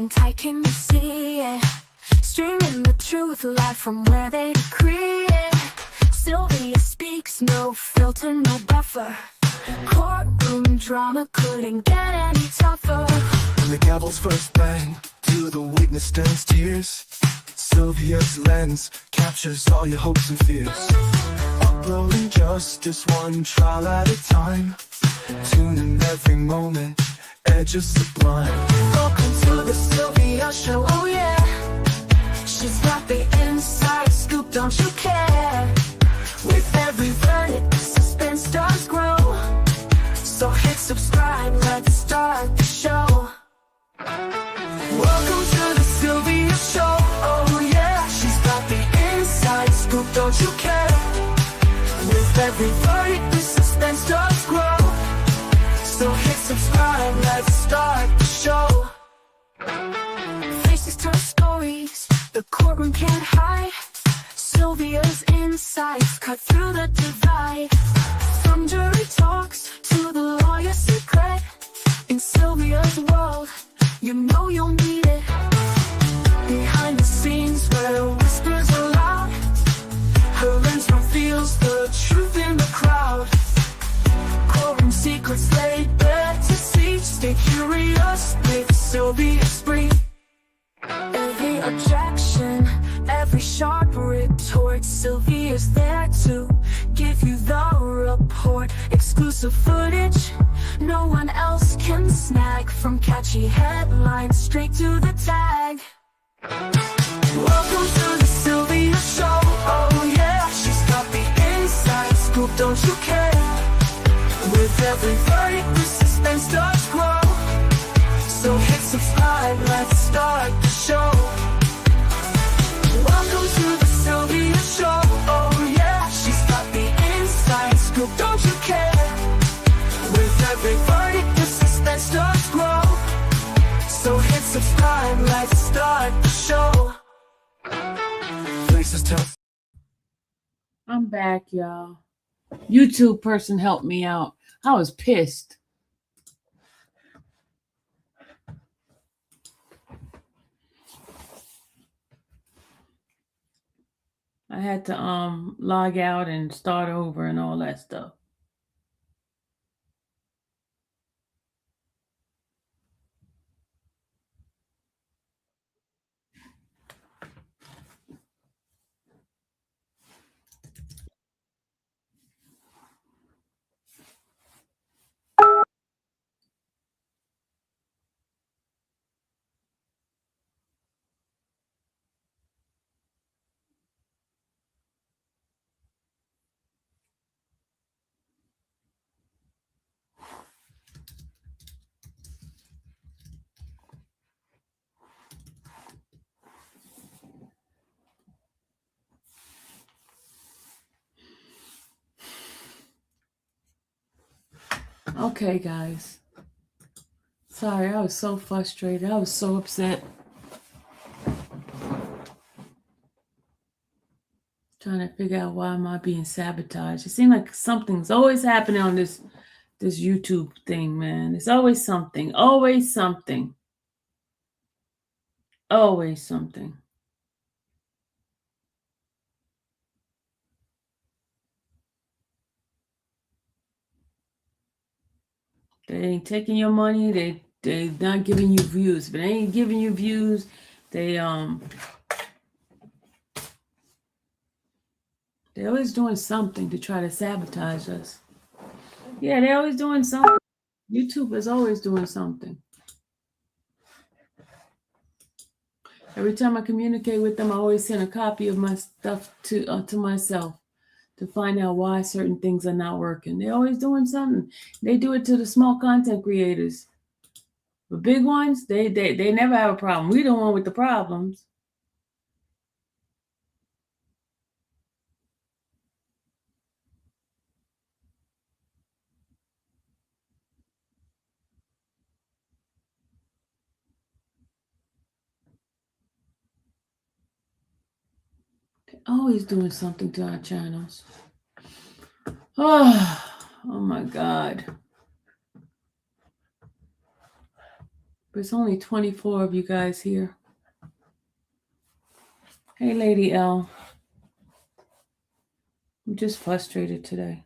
moment I can see it. Streaming the truth live from where they decree it. Sylvia speaks, no filter, no buffer. Courtroom drama couldn't get any tougher. When the gavel's first bang, to the witness stands tears. Sylvia's lens captures all your hopes and fears. Uploading justice one trial at a time. Tuning every moment, edges sublime. Welcome to the Sylvia Show, oh yeah. She's got the inside scoop, don't you care? With every verdict, suspense does grow. So hit subscribe, let's start the show. Welcome to the Sylvia Show, oh yeah. She's got the inside scoop, don't you care? With every verdict, the suspense does grow. So hit subscribe, let's start the show. Faces tell stories, the courtroom can't hide. Sylvia's insights cut through the divide. From jury talks to the lawyer's secret. In Sylvia's world, you know you'll need it. Behind the scenes where whispers are loud, her lens reveals the truth in the crowd. Courtroom secrets laid bare to see. Stay curious with Sylvia Spree. Every objection, every sharp retort, Sylvia's there to give you the report. Exclusive footage no one else can snag. From catchy headlines straight to the tag. Welcome to the Sylvia Show, oh yeah. She's got the inside scoop, don't you care? With every verdict, the suspense does grow. So hit subscribe, let's start the show. Welcome to the Sylvia Show, oh yeah. She's got the inside scoop, don't you care? With every verdict, the suspense does grow. So hit subscribe, let's start the show. Faces tell. I'm back, y'all. YouTube person helped me out. I was pissed. I had to log out and start over and all that stuff. Okay, guys. Sorry, I was so frustrated. I was so upset. Trying to figure out why am I being sabotaged. It seems like something's always happening on this YouTube thing, man. It's always something. Always something. Always something. They ain't taking your money. They not giving you views. If it ain't giving you views, they're always doing something to try to sabotage us. Yeah, they're always doing something. YouTube is always doing something. Every time I communicate with them, I always send a copy of my stuff to myself to find out why certain things are not working. They're always doing something. They do it to the small content creators. The big ones, they never have a problem. We the one with the problems. They're always doing something to our channels. Oh, my God. But it's only 24 of you guys here. Hey, Lady L. I'm just frustrated today.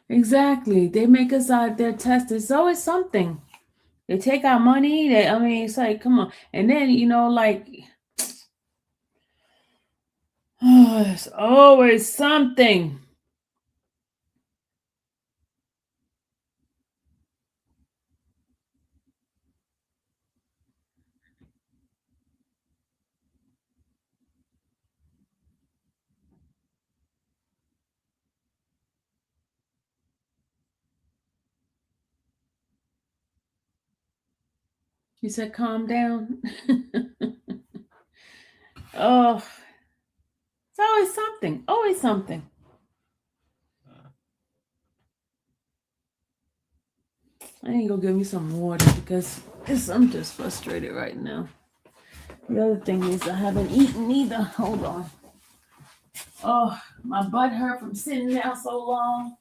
Exactly. They make us out there test. It's always something. They take our money. It's like, come on. And then, like, oh, it's always something. You said, calm down. Oh, it's always something. Always something. I need to go get me some water because I'm just frustrated right now. The other thing is I haven't eaten either. Hold on. Oh, my butt hurt from sitting down so long.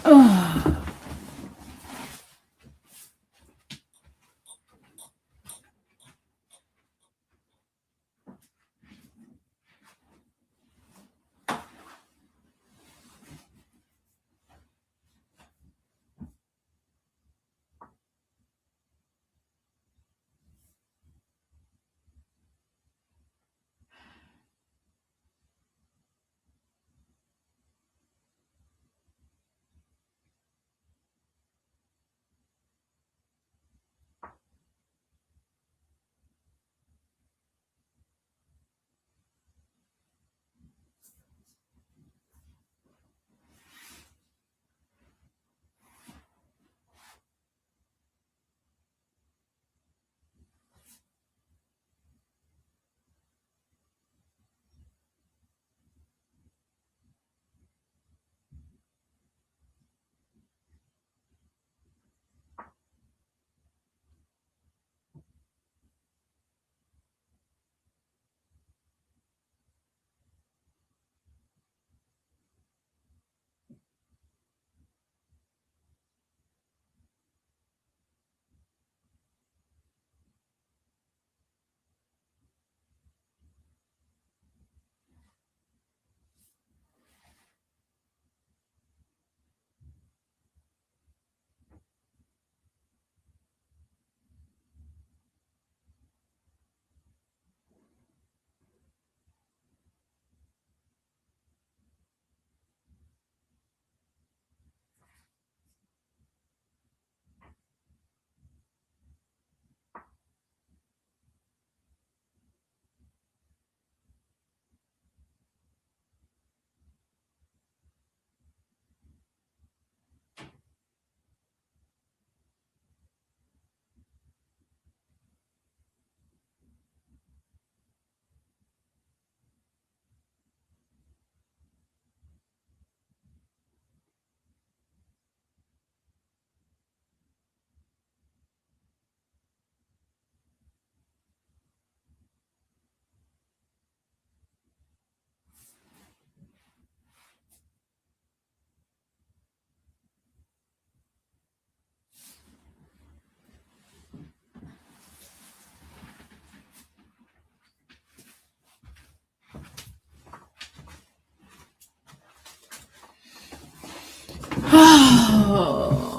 Oh.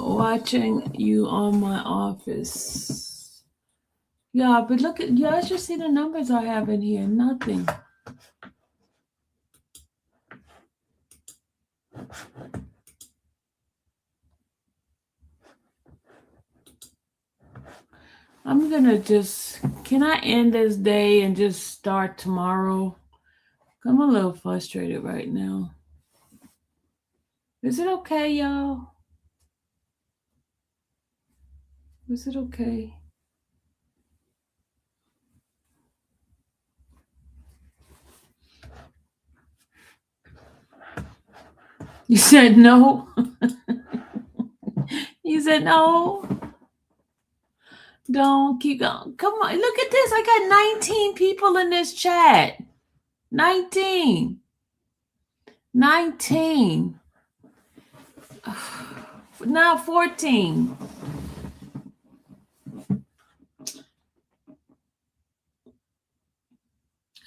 Watching you on my office. Yeah, but look at y'all should see the numbers I have in here. Nothing. I'm gonna just, can I end this day and just start tomorrow? I'm a little frustrated right now. Is it okay, y'all? Is it okay? You said no? You said no? Don't keep going. Come on, look at this. I got 19 people in this chat. 19. 19. Now 14.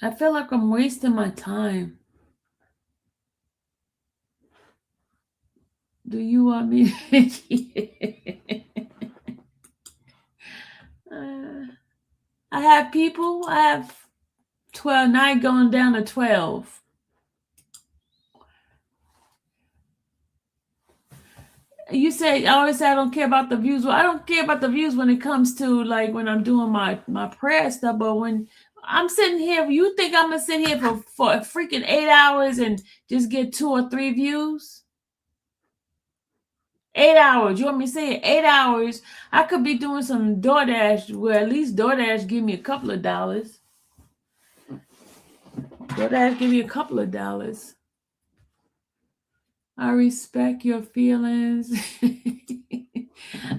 I feel like I'm wasting my time. Do you want me? I have people. I have 12. Now going down to 12. You say, I always say I don't care about the views. Well, I don't care about the views when it comes to like when I'm doing my prayer stuff. But when I'm sitting here, you think I'm gonna sit here for a freaking 8 hours and just get 2 or 3 views? 8 hours. You want me to say it? 8 hours. I could be doing some DoorDash where at least DoorDash give me a couple of dollars. DoorDash give me a couple of dollars. I respect your feelings.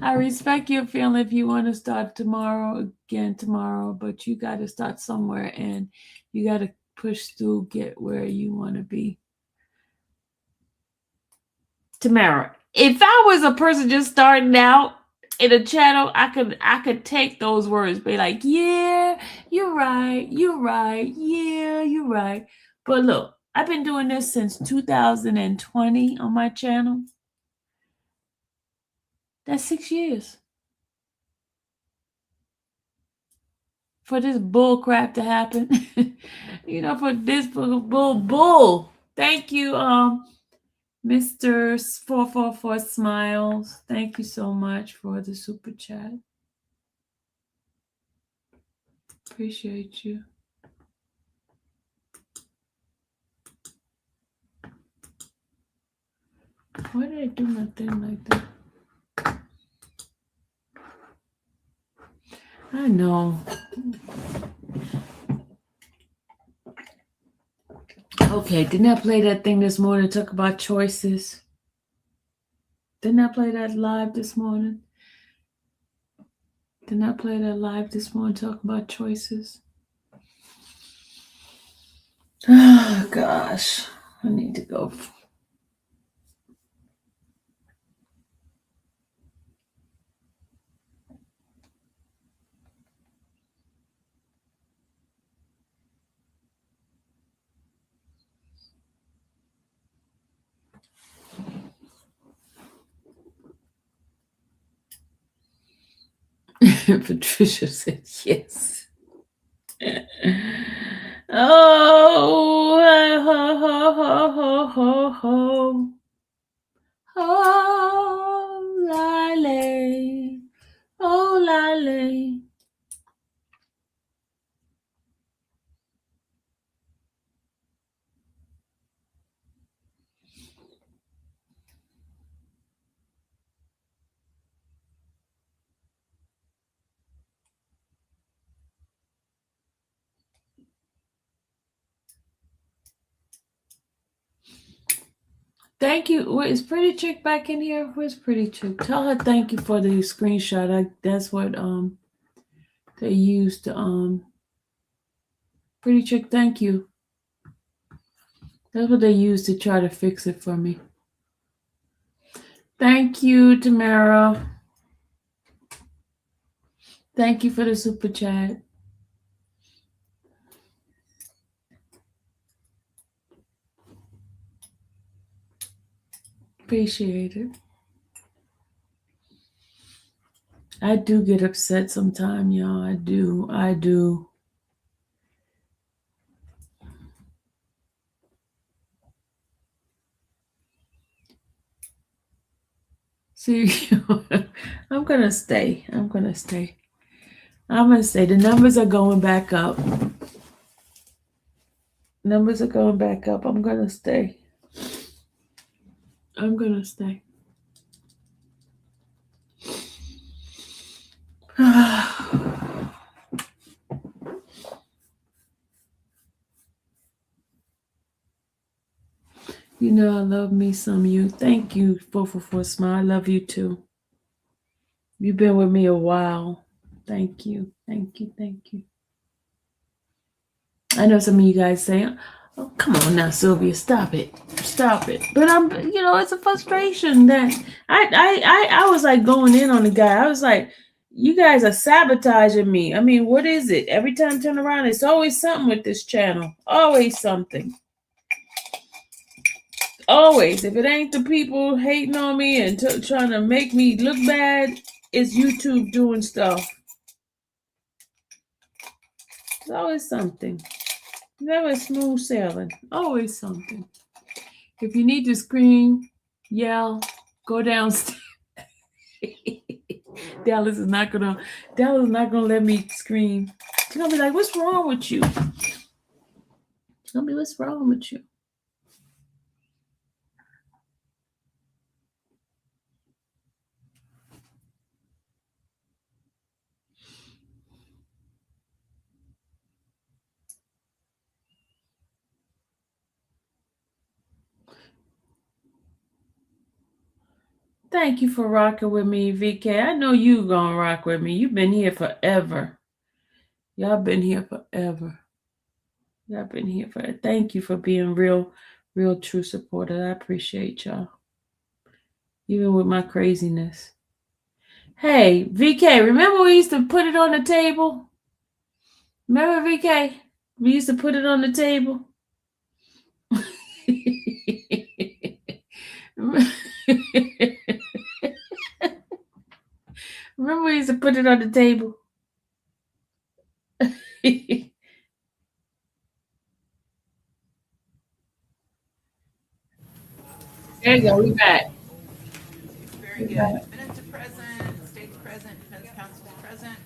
I respect your feeling if you want to start tomorrow, but you got to start somewhere and you got to push through, get where you want to be. Tamara, if I was a person just starting out in a channel, I could take those words, be like, yeah, you're right, yeah, you're right. But look, I've been doing this since 2020 on my channel. That's 6 years. For this bull crap to happen. For this bull. Thank you, Mr. 444 Smiles. Thank you so much for the super chat. Appreciate you. Why did I do my thing like that? I know. Okay, didn't I play that thing this morning? Talk about choices. Didn't I play that live this morning? Didn't I play that live this morning? Talk about choices. Oh gosh, I need to go. Patricia said yes. Oh, ho, ho, ho, ho, ho, ho. Oh, Lale. Oh, Lale. Thank you. Is Pretty Chick back in here? Where's Pretty Chick? Tell her thank you for the screenshot. That's what they used to Pretty Chick, thank you. That's what they used to try to fix it for me. Thank you, Tamara. Thank you for the super chat. Appreciate it. I do get upset sometimes, y'all. I do. See, I'm gonna stay. I'm gonna stay. The numbers are going back up. Numbers are going back up. I'm gonna stay. I'm gonna stay. You know I love me some you. Thank you, 444 Smile. I love you too. You've been with me a while. Thank you. Thank you. Thank you. I know some of you guys say, oh, come on now, Sylvia, stop it. Stop it. But it's a frustration that I was like going in on the guy. I was like, you guys are sabotaging me. I mean, what is it? Every time I turn around, it's always something with this channel. Always something. Always. If it ain't the people hating on me and trying to make me look bad, it's YouTube doing stuff. It's always something. Never smooth sailing. Always something. If you need to scream, yell, go downstairs. Dallas is not gonna let me scream. She's gonna be like, what's wrong with you? She's gonna be, what's wrong with you? Thank you for rocking with me, VK. I know you gonna rock with me. You've been here forever. Y'all been here forever. Y'all been here forever. Thank you for being real true supporter. I appreciate y'all. Even with my craziness. Hey, VK, remember we used to put it on the table? Remember, VK? We used to put it on the table. Remember we used to put it on the table? There you go. We back. Very good. Defendants are present, state's present, defense counsel's present.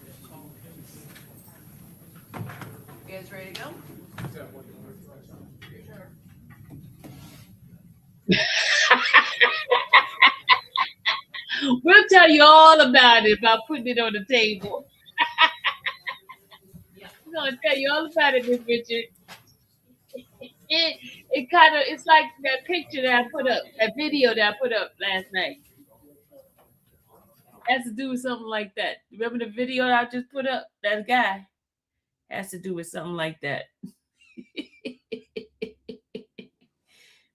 You guys ready to go? We'll tell you all about it, about putting it on the table. We're gonna tell you all about it, Miss Richard. It's like that picture that I put up, that video that I put up last night. Has to do with something like that. Remember the video that I just put up? That guy has to do with something like that.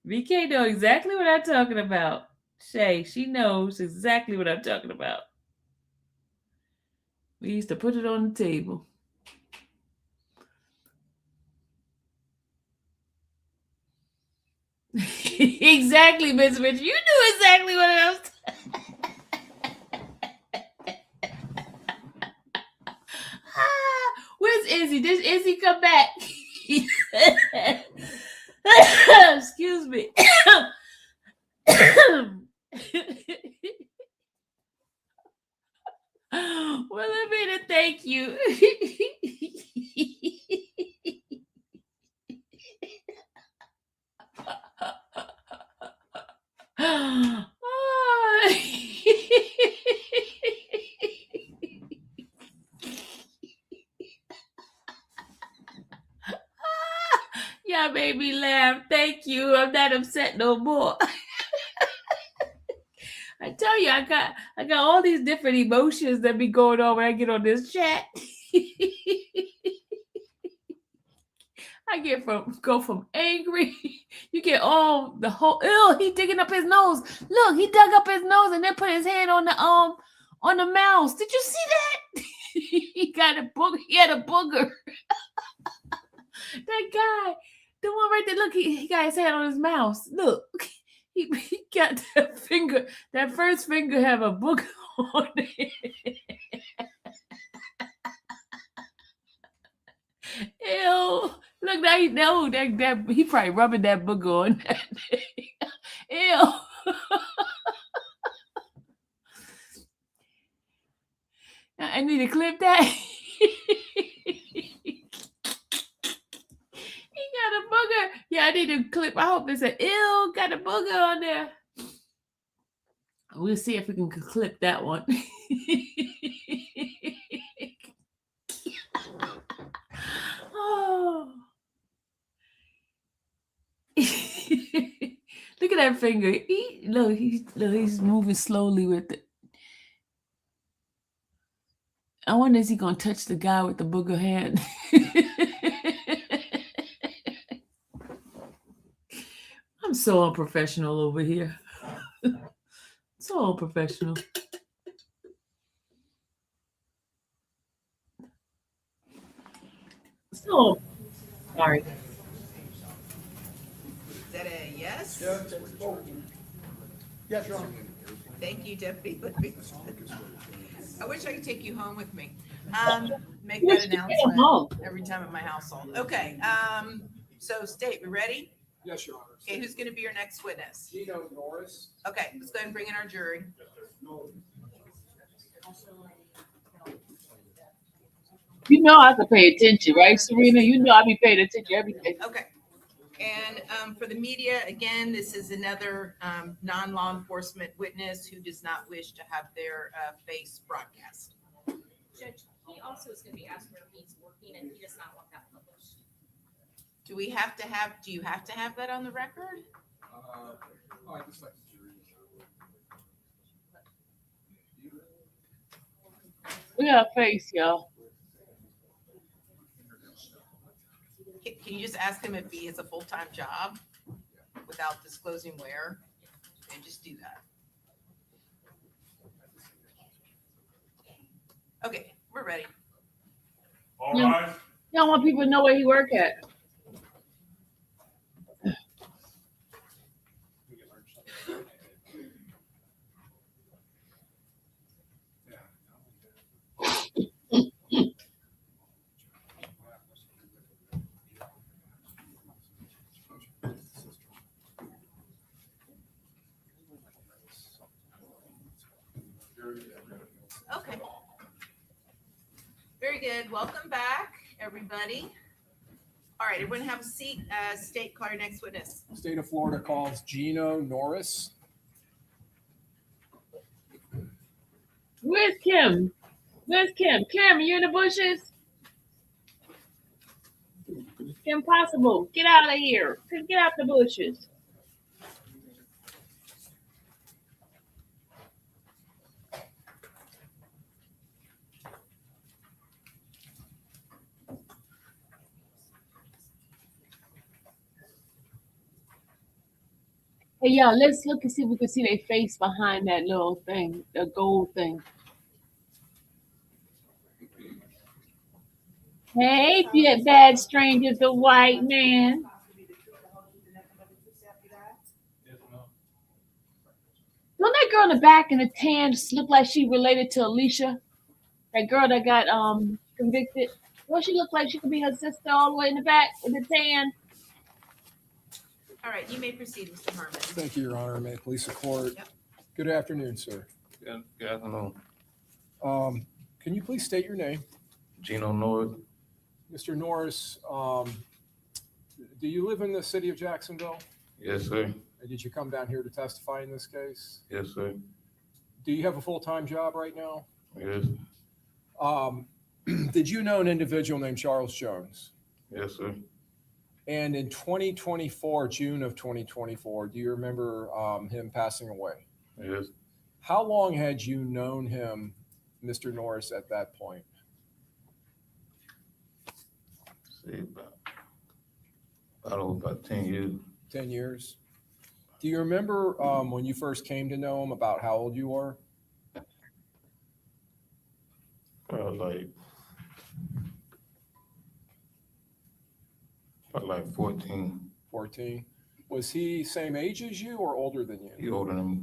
VK know exactly what I'm talking about. Shay, she knows exactly what I'm talking about. We used to put it on the table. Exactly, Miss Rich. You knew exactly what I was Where's Izzy? Did Izzy come back? Excuse me. Well, I made a thank you. Yeah, made me laugh. Thank you. I'm not upset no more. I tell you, I got all these different emotions that be going on when I get on this chat. I go from angry. You get all the whole. Ew, he digging up his nose. Look, he dug up his nose and then put his hand on the mouse. Did you see that? He got a booger. He had a booger. That guy, the one right there. Look, he got his hand on his mouse. Look, he got that finger. That first finger have a booger on it. Ew. Look, now he probably rubbing that booger on that thing. Ew. I need to clip that. He got a booger. Yeah, I need to clip. I hope it's a ew, got a booger on there. We'll see if we can clip that one. Oh. Look at that finger. He's moving slowly with it. I wonder is he gonna touch the guy with the booger hand? I'm so unprofessional over here. So unprofessional. So sorry. Is that a yes? Yes, Your Honor. Thank you, Deputy Livingston. I wish I could take you home with me. Make Wish that you could come home. announcement every time at my household. Okay, so State, we ready? Yes, Your Honor. Okay, who's gonna be your next witness? Gino Norris. Okay, let's go ahead and bring in our jury. You know I have to pay attention, right, Serena? You know I be paying attention every day. Okay. And for the media, again, this is another non-law enforcement witness who does not wish to have their face broadcast. Judge, he also is going to be asked where he's working, and he does not want that published. Do you have to have that on the record? I just like the jury. We got a face, y'all. Can you just ask him if he has a full-time job without disclosing where? And just do that. Okay, we're ready. All Yeah. right. You don't want people to know where he work at. Okay. Very good. Welcome back, everybody. All right, everyone have a seat. State, call your next witness. State of Florida calls Gino Norris. Where's Kim? Where's Kim? Kim, you in the bushes? Kim Possible, get out of here. Get out the bushes. Hey, y'all, let's look and see if we can see their face behind that little thing, the gold thing. Hey, you bad stranger, the white man. Don't that girl in the back in the tan just look like she related to Alicia? That girl that got convicted. Don't she look like she could be her sister all the way in the back with the tan? All right, you may proceed, Mr. Herman. Thank you, Your Honor. May it please the court. Yep. Good afternoon, sir. Good afternoon. Can you please state your name? Gino Norris. Mr. Norris, do you live in the city of Jacksonville? Yes, sir. And did you come down here to testify in this case? Yes, sir. Do you have a full-time job right now? Yes. Did you know an individual named Charles Jones? Yes, sir. And in 2024, June of 2024, do you remember him passing away? Yes. How long had you known him, Mr. Norris, at that point? See, about 10 years. 10 years. Do you remember when you first came to know him about how old you were? Probably like 14. 14. Was he same age as you or older than you? He older than me.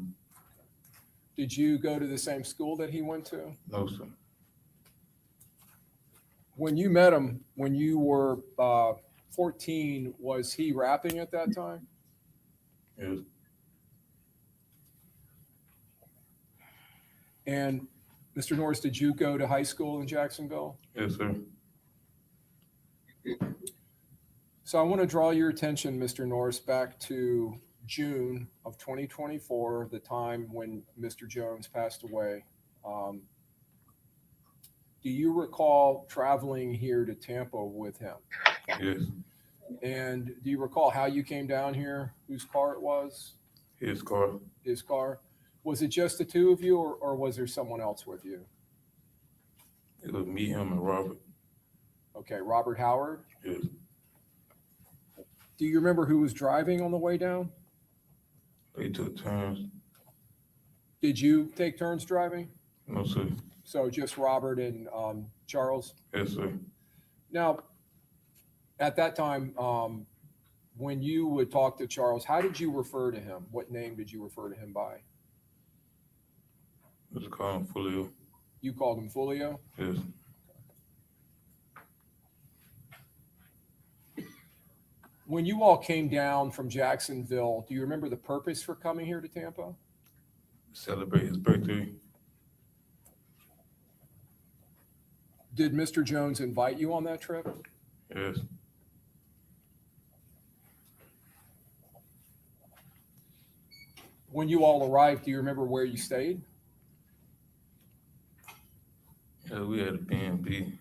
Did you go to the same school that he went to? No, sir. When you met him, when you were 14, was he rapping at that time? Yes. And Mr. Norris, did you go to high school in Jacksonville? Yes, sir. So I want to draw your attention, Mr. Norris, back to June of 2024, the time when Mr. Jones passed away. Do you recall traveling here to Tampa with him? Yes. And do you recall how you came down here, whose car it was? His car. His car? Was it just the two of you, or was there someone else with you? It was me, him, and Robert. Okay, Robert Howard. Yes. Do you remember who was driving on the way down? They took turns. Did you take turns driving? No, sir. So just Robert and Charles? Yes, sir. Now, at that time, when you would talk to Charles, how did you refer to him? What name did you refer to him by? Let's call him FOLIO. You called him Folio? Yes. When you all came down from Jacksonville, do you remember the purpose for coming here to Tampa? Celebrate his birthday. Did Mr. Jones invite you on that trip? Yes. When you all arrived, do you remember where you stayed? Yeah, we had a B&B.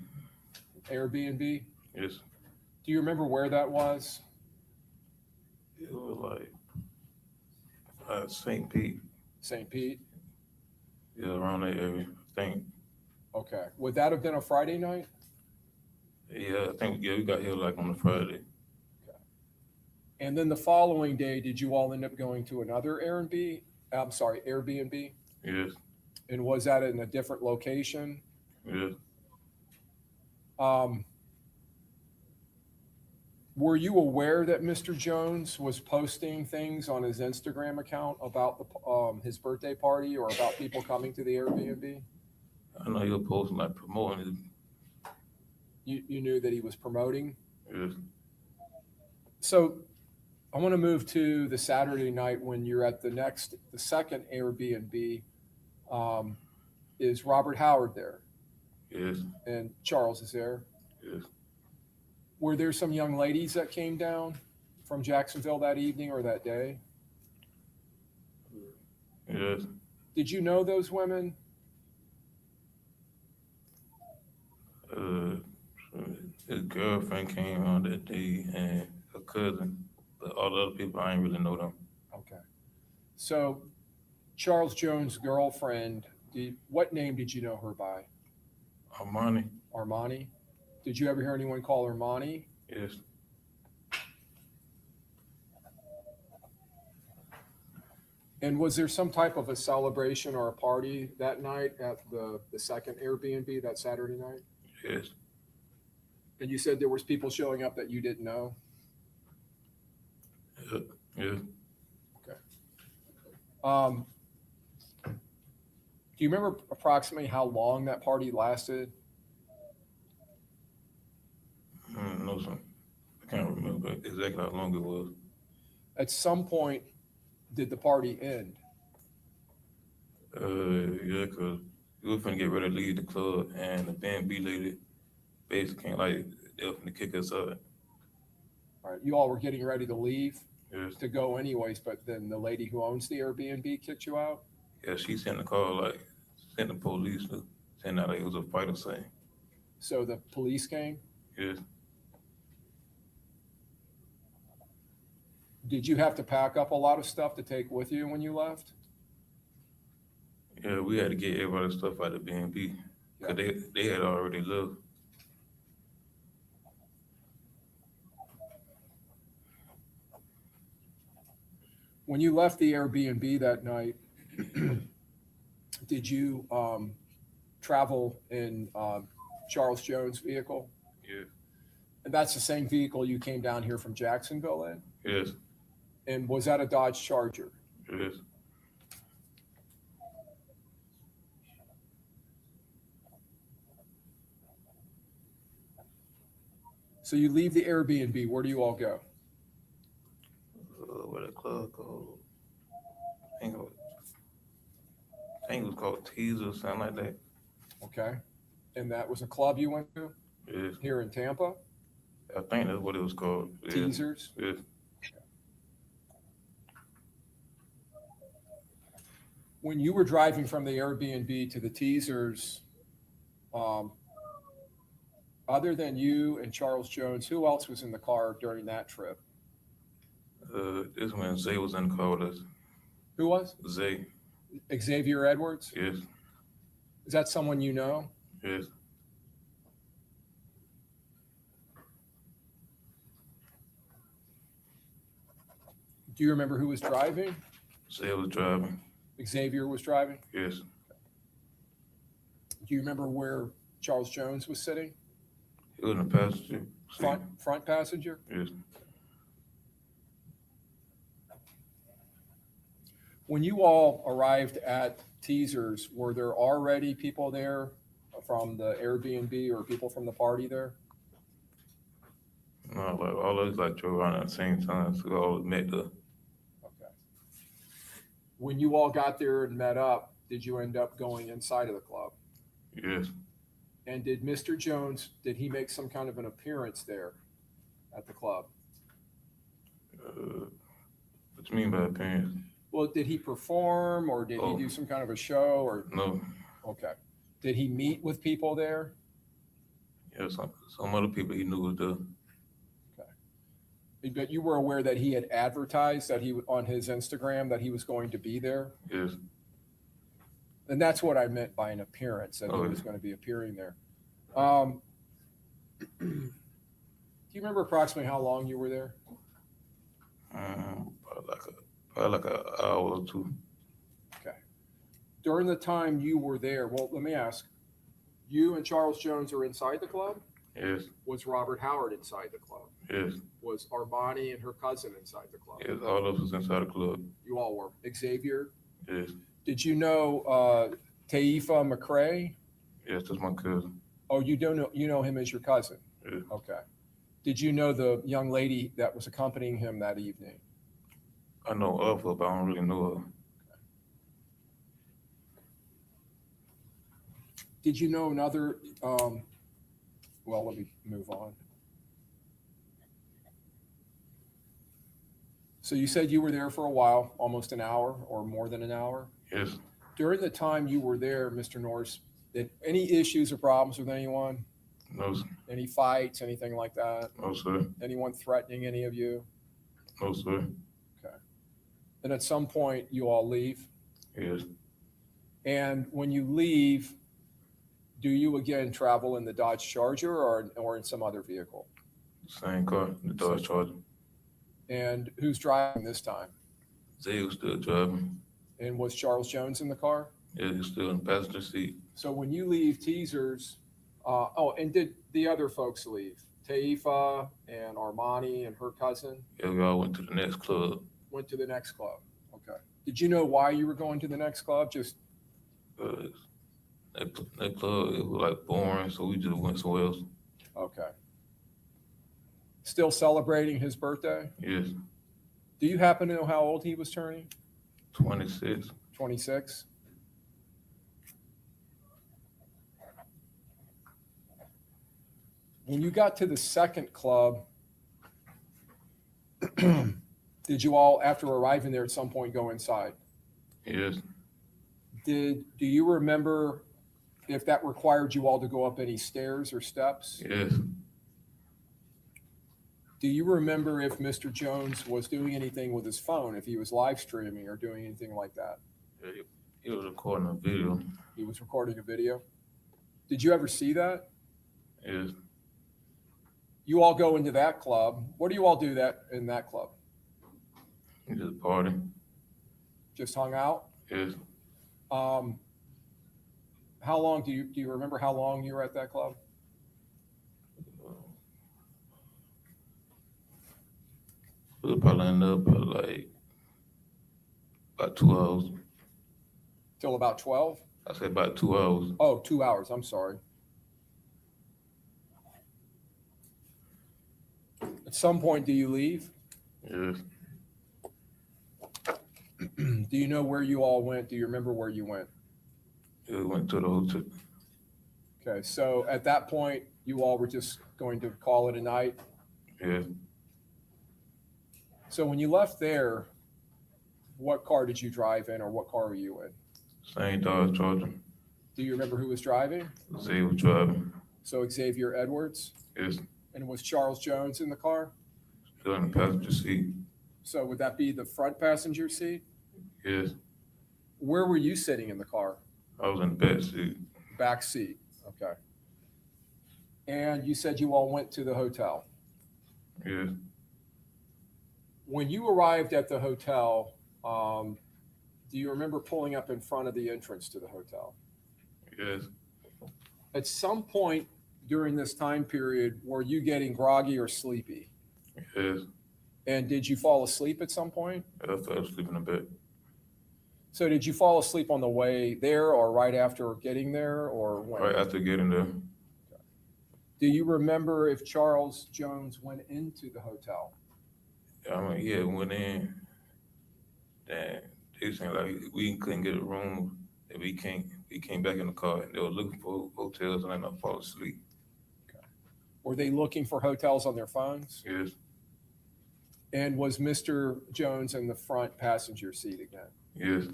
Airbnb? Yes. Do you remember where that was? It was like St. Pete. St. Pete? Yeah, around that area, I think. Okay. Would that have been a Friday night? Yeah, I think, yeah, we got here like on a Friday. And then the following day, did you all end up going to another Airbnb? I'm sorry, Airbnb? Yes. And was that in a different location? Yes. Were you aware that Mr. Jones was posting things on his Instagram account about his birthday party or about people coming to the Airbnb? I know he was posting like promoting it. You knew that he was promoting? Yes. So I want to move to the Saturday night when you're at the second Airbnb. Is Robert Howard there? Yes. And Charles is there? Yes. Were there some young ladies that came down from Jacksonville that evening or that day? Yes. Did you know those women? His girlfriend came on that day and her cousin, but all the other people, I ain't really know them. Okay. So Charles Jones' girlfriend, what name did you know her by? Armani? Armani? Did you ever hear anyone call her Armani? Yes. And was there some type of a celebration or a party that night at the second Airbnb that Saturday night? Yes. And you said there was people showing up that you didn't know? Yeah. Yes. Do you remember approximately how long that party lasted? No, sir. I can't remember exactly how long it was. At some point, did the party end? Yeah, because we were finna get ready to leave the club, and the B&B lady basically came like, they were finna kick us out. All right, you all were getting ready to leave Yes. to go anyways, but then the lady who owns the Airbnb kicked you out? Yeah, she sent a call, like, sent the police, saying that like, it was a fight or something. So the police came? Yes. Did you have to pack up a lot of stuff to take with you when you left? Yeah, we had to get everybody's stuff out of B&B, because they had already left. When you left the Airbnb that night, did you travel in Charles Jones' vehicle? Yeah. And that's the same vehicle you came down here from Jacksonville in? Yes. And was that a Dodge Charger? Yes. So you leave the Airbnb. Where do you all go? What a club called? I think it was called Teaser or something like that. Okay. And that was a club you went to Yes. here in Tampa? I think that's what it was called. Yes. Teasers? Yes. When you were driving from the Airbnb to the Teasers, other than you and Charles Jones, who else was in the car during that trip? This when Zay was in the car with us. Who was? Zay. Xavier Edwards? Yes. Is that someone you know? Yes. Do you remember who was driving? Zay was driving. Xavier was driving? Yes. Do you remember where Charles Jones was sitting? He was in the passenger seat. Front passenger? Yes. When you all arrived at Teasers, were there already people there from the Airbnb or people from the party there? No, like all of us like drove around at the same time, so we all met there. Okay. When you all got there and met up, did you end up going inside of the club? Yes. And did Mr. Jones, did he make some kind of an appearance there at the club? What you mean by appearance? Well, did he perform or did he do some kind of a show or? No. Okay. Did he meet with people there? Yeah, some other people he knew was there. But you were aware that he had advertised that he on his Instagram that he was going to be there? Yes. And that's what I meant by an appearance, that he Okay. was going to be appearing there. Do you remember approximately how long you were there? Probably like an hour or two. Okay. During the time you were there, well, let me ask, you and Charles Jones are inside the club? Yes. Was Robert Howard inside the club? Yes. Was Armani and her cousin inside the club? Yes. All of us was inside the club. You all were. Xavier? Yes. Did you know Taifa McCrae? Yes, that's my cousin. Oh, you don't know, you know him as your cousin? Yes. Okay. Did you know the young lady that was accompanying him that evening? I know of her, but I don't really know her. Did you know another, well, let me move on. So you said you were there for a while, almost an hour or more than an hour. Yes. During the time you were there, Mr. Norris, did any issues or problems with anyone? No, Any fights, anything like that? no, sir. Anyone threatening any of you? No, sir. And at some point you all leave. Yes. And when you leave, do you again travel in the Dodge Charger or in some other vehicle? Same car, the Dodge Charger. And who's driving this time? Zay was still driving. And was Charles Jones in the car? Yeah, he was still in the passenger seat. So when you leave Teasers, and did the other folks leave? Taifa and Armani and her cousin Yeah, we all went to the next club. went to the next club. Okay. Did you know why you were going to the next club? Just That club, it was like boring, so we just went somewhere else. okay. Still celebrating his birthday? Yes. Do you happen to know how old he was turning? 26. 26? When you got to the second club, did you all, after arriving there at some point, go inside? Yes. Do you remember if that required you all to go up any stairs or steps? Yes. Do you remember if Mr. Jones was doing anything with his phone, if he was live streaming or doing anything like that? He was recording a video. He was recording a video? Did you ever see that? Yes. You all go into that club. What do you all do in that club? He just party. Just hung out? Yes. How long do you remember how long you were at that club? It was probably wasn't up but like about 2 hours. Till about 12? I said about 2 hours. Oh, 2 hours. I'm sorry. At some point, do you leave? Yes. Do you know where you all went? Do you remember where you went? We went to the hotel. Okay, so at that point, you all were just going to call it a night. Yes. So when you left there, what car did you drive in, or what car were you in? Same Dodge Charger. Do you remember who was driving? Zay was driving. So Xavier Edwards? Yes. And was Charles Jones in the car? Still in the passenger seat. So would that be the front passenger seat? Yes. Where were you sitting in the car? I was in the back seat. Back seat. Okay. And you said you all went to the hotel. Yes. When you arrived at the hotel, do you remember pulling up in front of the entrance to the hotel? Yes. At some point during this time period, were you getting groggy or sleepy? Yes. And did you fall asleep at some point? I fell asleep in the bed. So did you fall asleep on the way there or right after getting there, or when? Right after getting there. Do you remember if Charles Jones went into the hotel? I mean, yeah, went in. Then they saying like we couldn't get a room. And we came back in the car and they were looking for hotels and I fall asleep. Were they looking for hotels on their phones? Yes. And was Mr. Jones in the front passenger seat again? Yes.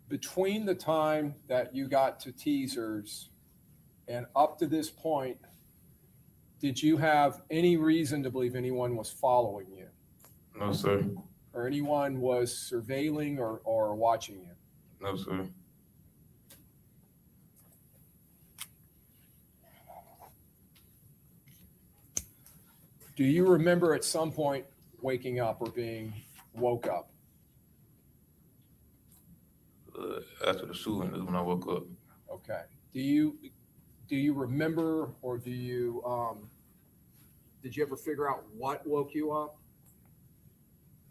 Between the time that you got to Teasers and up to this point, did you have any reason to believe anyone was following you, No, sir. or anyone was surveilling or watching you? No, sir. Do you remember at some point waking up or being woke up? After the shooting is when I woke up. Okay. Do you remember, or did you ever figure out what woke you up?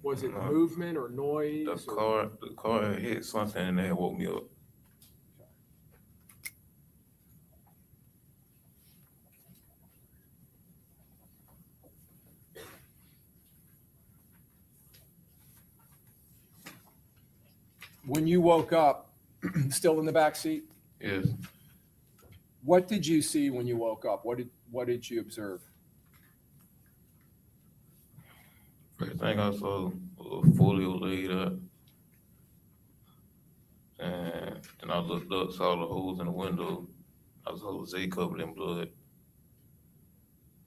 Was it No. movement or noise? The car had hit something and that woke me up. When you woke up, still in the back seat, Yes. what did you see when you woke up? What did you observe? First thing I saw was FOLIO laid up. And then I looked up, saw the holes in the window. I saw Zay covered in blood.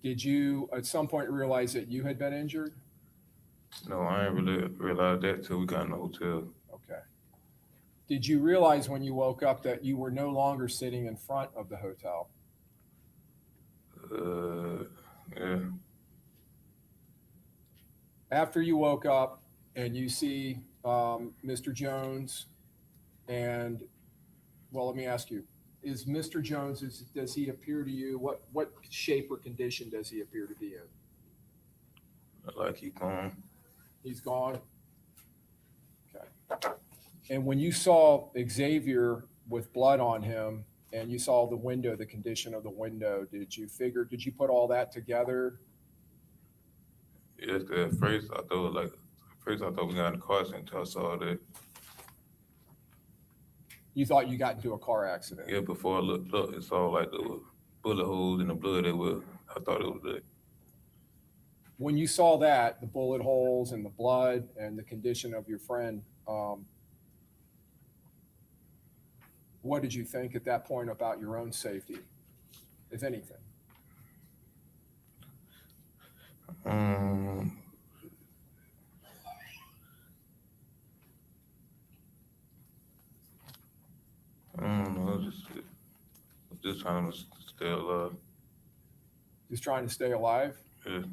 Did you at some point realize that you had been injured? No, I ain't really realized that till we got in the hotel. Okay. Did you realize when you woke up that you were no longer sitting in front of the hotel? Yeah. After you woke up and you see Mr. Jones and, well, let me ask you, is Mr. Jones, does he appear to you, what shape or condition does he appear to be in? Like he gone. He's gone? Okay. And when you saw Xavier with blood on him and you saw the window, the condition of the window, did you put all that together? Yes, 'cause at first I thought we got in the car accident until I saw that. You thought you got into a car accident? Yeah, before I looked up, it saw like the bullet holes in the blood. I thought it was that. When you saw that, the bullet holes and the blood and the condition of your friend, what did you think at that point about your own safety, if anything? I don't know, just trying to stay alive. Just trying to stay alive? Yeah.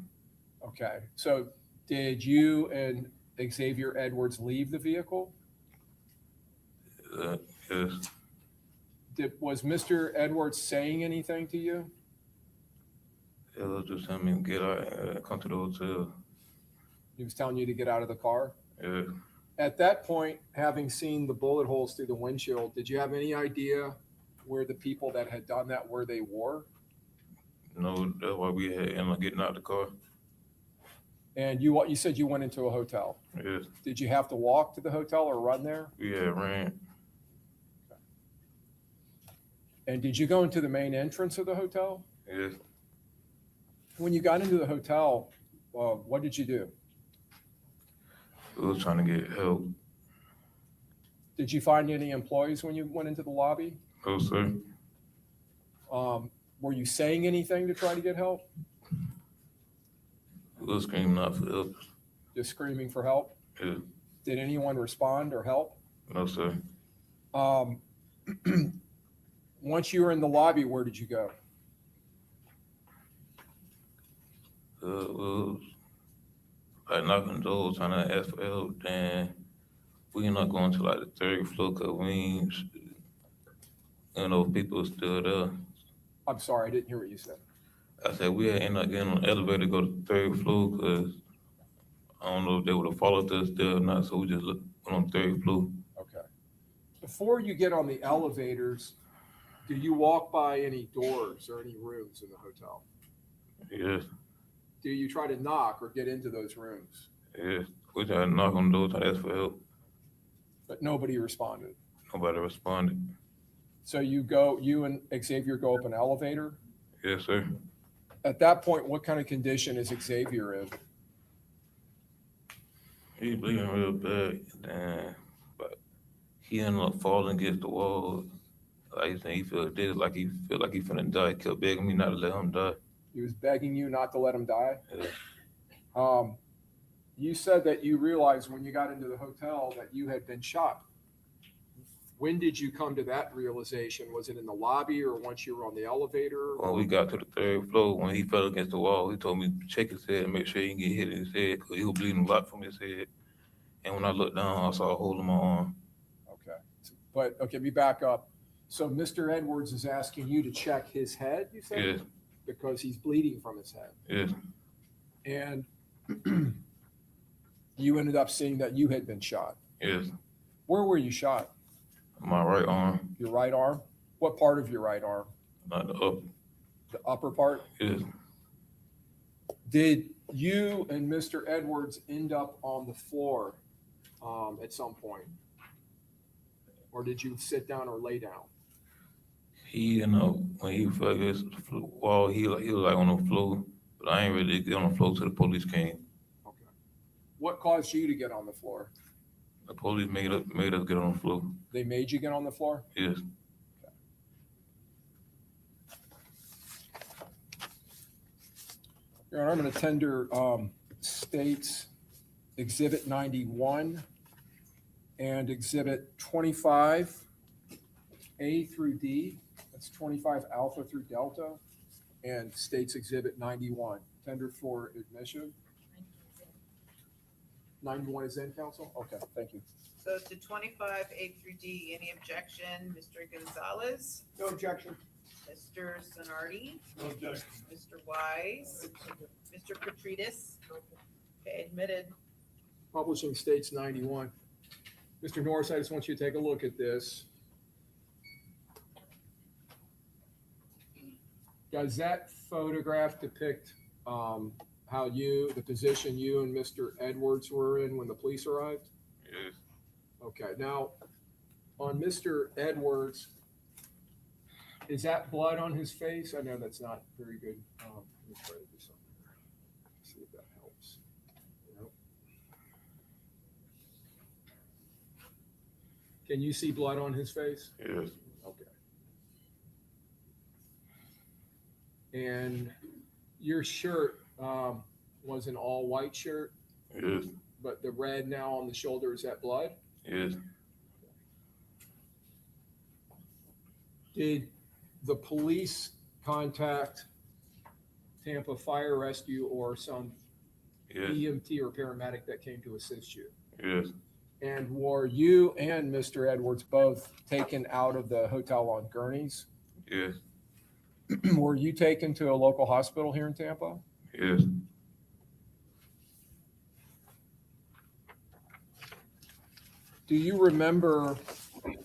Okay. So did you and Xavier Edwards leave the vehicle? Yes. Was Mr. Edwards saying anything to you? It was just him and get out and come to the hotel. He was telling you to get out of the car? Yeah. At that point, having seen the bullet holes through the windshield, did you have any idea where the people that had done that, where they were? No, that's why we had ended up getting out of the car. And you said you went into a hotel. Yes. Did you have to walk to the hotel or run there? We had ran. And did you go into the main entrance of the hotel? Yes. When you got into the hotel, what did you do? We was trying to get help. Did you find any employees when you went into the lobby? No, sir. Were you saying anything to try to get help? We was screaming out for help. Just screaming for help? Yeah. Did anyone respond or help? No, sir. Once you were in the lobby, where did you go? We was like knocking doors, trying to ask for help. Then we ended up going to like the third floor because we ain't, people still there. I'm sorry, I didn't hear what you said. I said we had ended up getting on the elevator to go to the third floor because I don't know if they would have followed us there or not. So we just went on the third floor. Okay. Before you get on the elevators, do you walk by any doors or any rooms in the hotel? Yes. Do you try to knock or get into those rooms? Yes. We tried to knock on the door, try to ask for help. But nobody responded. Nobody responded. So you and Xavier go up an elevator. Yes, sir. At that point, what kind of condition is Xavier in? He bleeding real bad, then, but he ended up falling against the wall. Like he felt he finna die. He kept begging me not to let him die. He was begging you not to let him die. Yeah. You said that you realized when you got into the hotel that you had been shot. When did you come to that realization? Was it in the lobby or once you were on the elevator? When we got to the third floor, when he fell against the wall, he told me to check his head and make sure he didn't get hit in his head because he was bleeding a lot from his head. And when I looked down, I saw a hole in my arm. Okay. But, okay, me back up. So Mr. Edwards is asking you to check his head, you said? Yes. Because he's bleeding from his head. Yes. And you ended up seeing that you had been shot. Yes. Where were you shot? My right arm. Your right arm? What part of your right arm? Not the up. The upper part? Yes. Did you and Mr. Edwards end up on the floor at some point? Or did you sit down or lay down? He, when he fell against the wall, he was like on the floor, but I ain't really get on the floor till the police came. Okay. What caused you to get on the floor? The police made us get on the floor. They made you get on the floor? Yes. Your Honor, I'm going to tender States Exhibit 91 and Exhibit 25 A through D. That's 25 Alpha through Delta, and States Exhibit 91. Tender for admission. 91 is in, counsel? Okay, thank you. So to 25 A through D, any objection? Mr. Gonzalez, No objection. Mr. Sonardi, No objection. Mr. Wise, Mr. Petridis. Okay, admitted. Publishing States 91. Mr. Norris, I just want you to take a look at this. Does that photograph depict how the position you and Mr. Edwards were in when the police arrived? Yes. Okay, now on Mr. Edwards, is that blood on his face? I know that's not very good. Let me try to do something here. See if that helps. Nope. Can you see blood on his face? Yes. Okay. And your shirt was an all white shirt, Yes. but the red now on the shoulder, is that blood? Yes. Did the police contact Tampa Fire Rescue or some Yes. EMT or paramedic that came to assist you? Yes. And were you and Mr. Edwards both taken out of the hotel on gurneys? Yes. Were you taken to a local hospital here in Tampa? Yes. Do you remember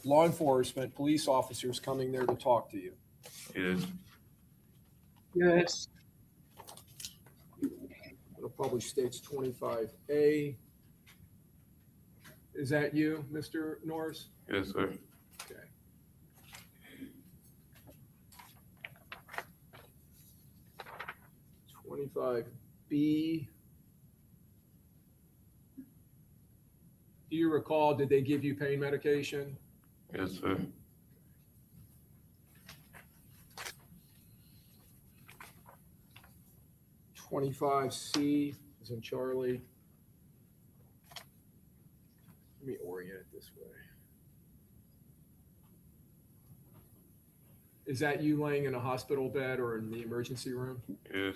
law enforcement, police officers coming there to talk to you? Yes. Yes. It'll probably states 25A. Is that you, Mr. Norris? Yes, sir. Okay. B. Do you recall, did they give you pain medication? Yes, sir. C is in Charlie. Let me orient it this way. Is that you laying in a hospital bed or in the emergency room? Yes.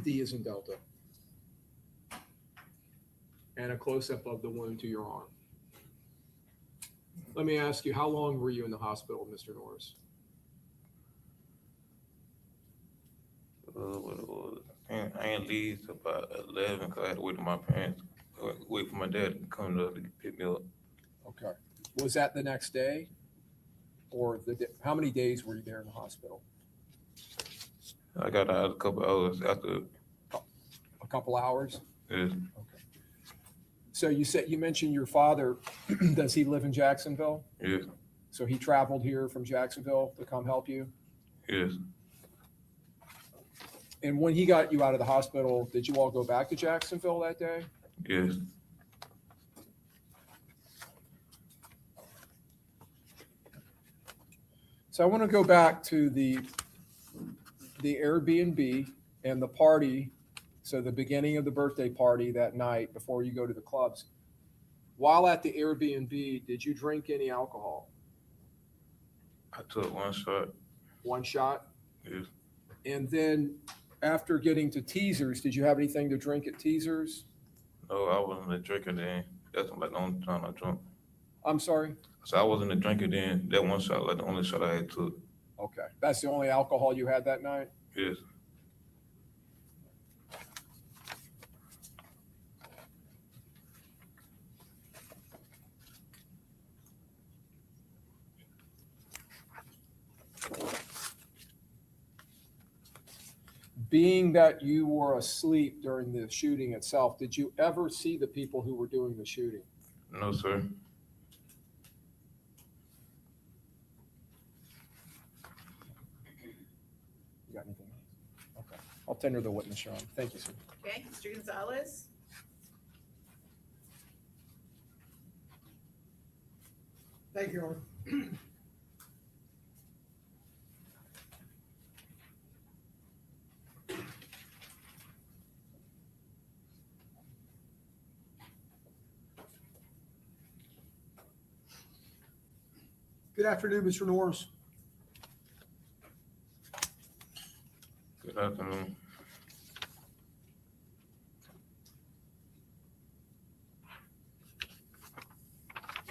D is in Delta. And a close-up of the wound to your arm. Let me ask you, how long were you in the hospital, Mr. Norris? What it was. I ain't leave till about 11 because I had to wait for my parents, wait for my dad to come to pick me up. Okay. Was that the next day? Or how many days were you there in the hospital? I got out a couple hours after. A couple hours? Yes. Okay. So you mentioned your father, does he live in Jacksonville? Yes. So he traveled here from Jacksonville to come help you? Yes. And when he got you out of the hospital, did you all go back to Jacksonville that day? Yes. So I want to go back to the Airbnb and the party. So the beginning of the birthday party that night before you go to the clubs. While at the Airbnb, did you drink any alcohol? I took one shot. One shot? Yes. And then after getting to Teasers, did you have anything to drink at Teasers? No, I wasn't a drinker then. That's like the only time I drunk. I'm sorry? So I wasn't a drinker then. That one shot, like the only shot I had took. Okay. That's the only alcohol you had that night? Yes. Being that you were asleep during the shooting itself, did you ever see the people who were doing the shooting? No, sir. You got anything? Okay. I'll tender the witness, Sean. Thank you, sir. Okay, Mr. Gonzalez? Thank you, Your Honor. Good afternoon, Mr. Norris. Good afternoon.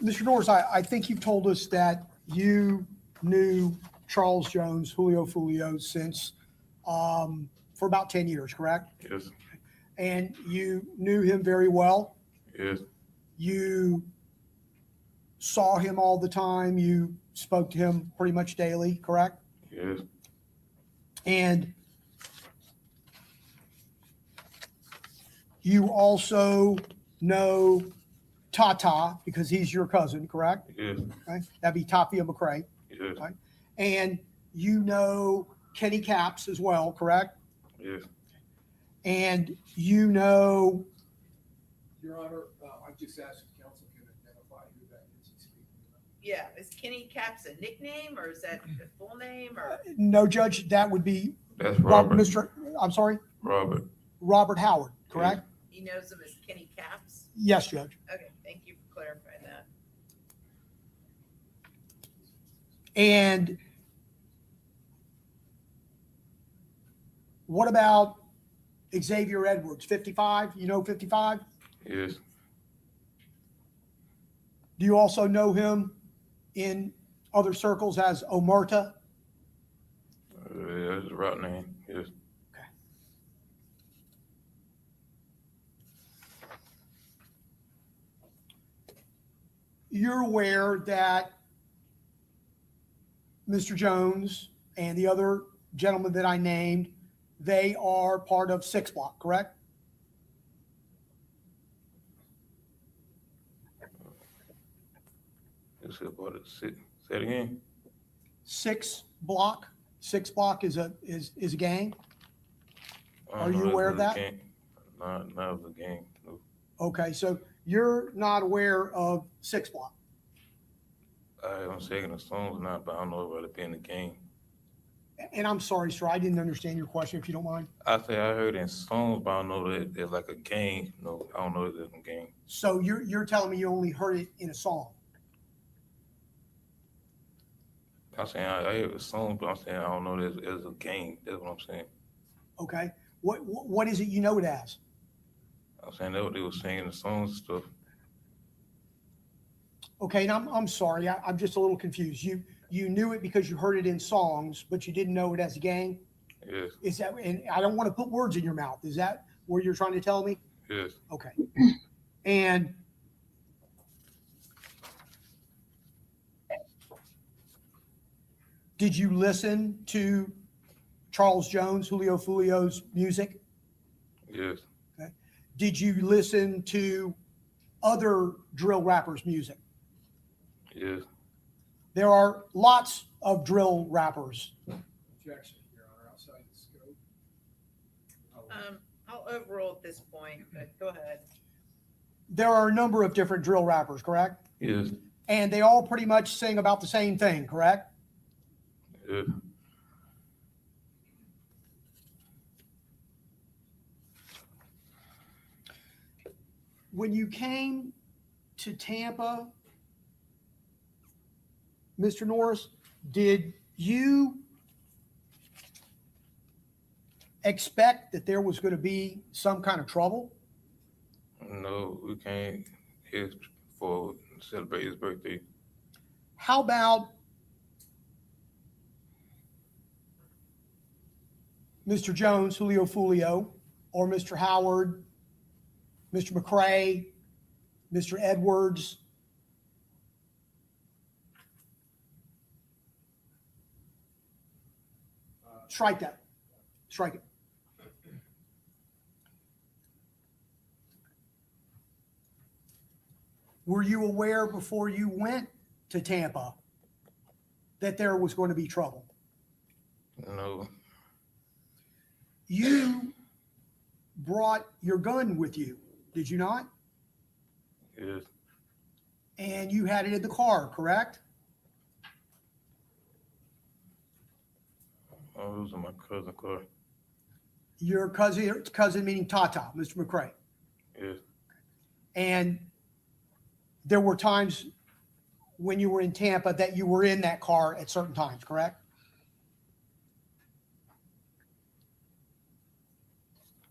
Mr. Norris, I think you've told us that you knew Charles Jones, Julio Folio, since for about 10 years, correct? Yes. And you knew him very well. Yes. You saw him all the time. You spoke to him pretty much daily, correct? Yes. And you also know Tata because he's your cousin, correct? Yes. Okay. That'd be Tapia McCray. Yes. Right. And you know Kenny Capps as well, correct? Yes. And you know, Your Honor, I just asked if counsel can identify who that is he's speaking about. Yeah, is Kenny Capps a nickname or is that a full name or? no, Judge, that would be That's Robert. I'm sorry, Robert. Robert Howard, correct? He knows him as Kenny Capps? Yes, Judge. Okay, thank you for clarifying that. And what about Xavier Edwards, 55? You know 55? Yes. Do you also know him in other circles as Omerta? Yeah, it's a route name, yes. You're aware that Mr. Jones and the other gentleman that I named, they are part of 6 Block, correct? It's about it. Say it again. 6 Block. 6 Block is a gang. I Are don't know you if aware of it's a that? gang. Not of the gang, no. Okay, so you're not aware of 6 Block. I'm singing the songs now, but I don't know about it being a gang. And I'm sorry, sir, I didn't understand your question, if you don't mind. I say I heard in songs, but I don't know that they're like a gang. No, I don't know that there's a gang. So you're telling me you only heard it in a song? I'm saying I hear the songs, but I'm saying I don't know there's a gang. That's what I'm saying. Okay, what is it you know it as? I'm saying that what they were singing the songs and stuff. Okay, and I'm sorry, I'm just a little confused. You knew it because you heard it in songs, but you didn't know it as a gang? Yes, Is that, and I don't want to put words in your mouth. Is that what you're trying to tell me? yes, Okay. And did you listen to Charles Jones, Julio Folio's music? yes, Did you listen to other drill rappers' music? yes. There are lots of drill rappers. Objection, Your Honor, outside the scope. I'll overrule at this point, but go ahead. There are a number of different drill rappers, correct? Yes, And they all pretty much sing about the same thing, correct? yes. When you came to Tampa, Mr. Norris, did you expect that there was going to be some kind of trouble? No, we came here for celebrate his birthday. How about Mr. Jones, Julio Folio, or Mr. Howard, Mr. McCrae, Mr. Edwards? Strike that. Strike it. Were you aware before you went to Tampa that there was going to be trouble? No, You brought your gun with you, did you not? yes, And you had it in the car, correct? I was in my cousin's car. Your cousin meaning Tata, Mr. McCrae. Yes, And there were times when you were in Tampa that you were in that car at certain times, correct?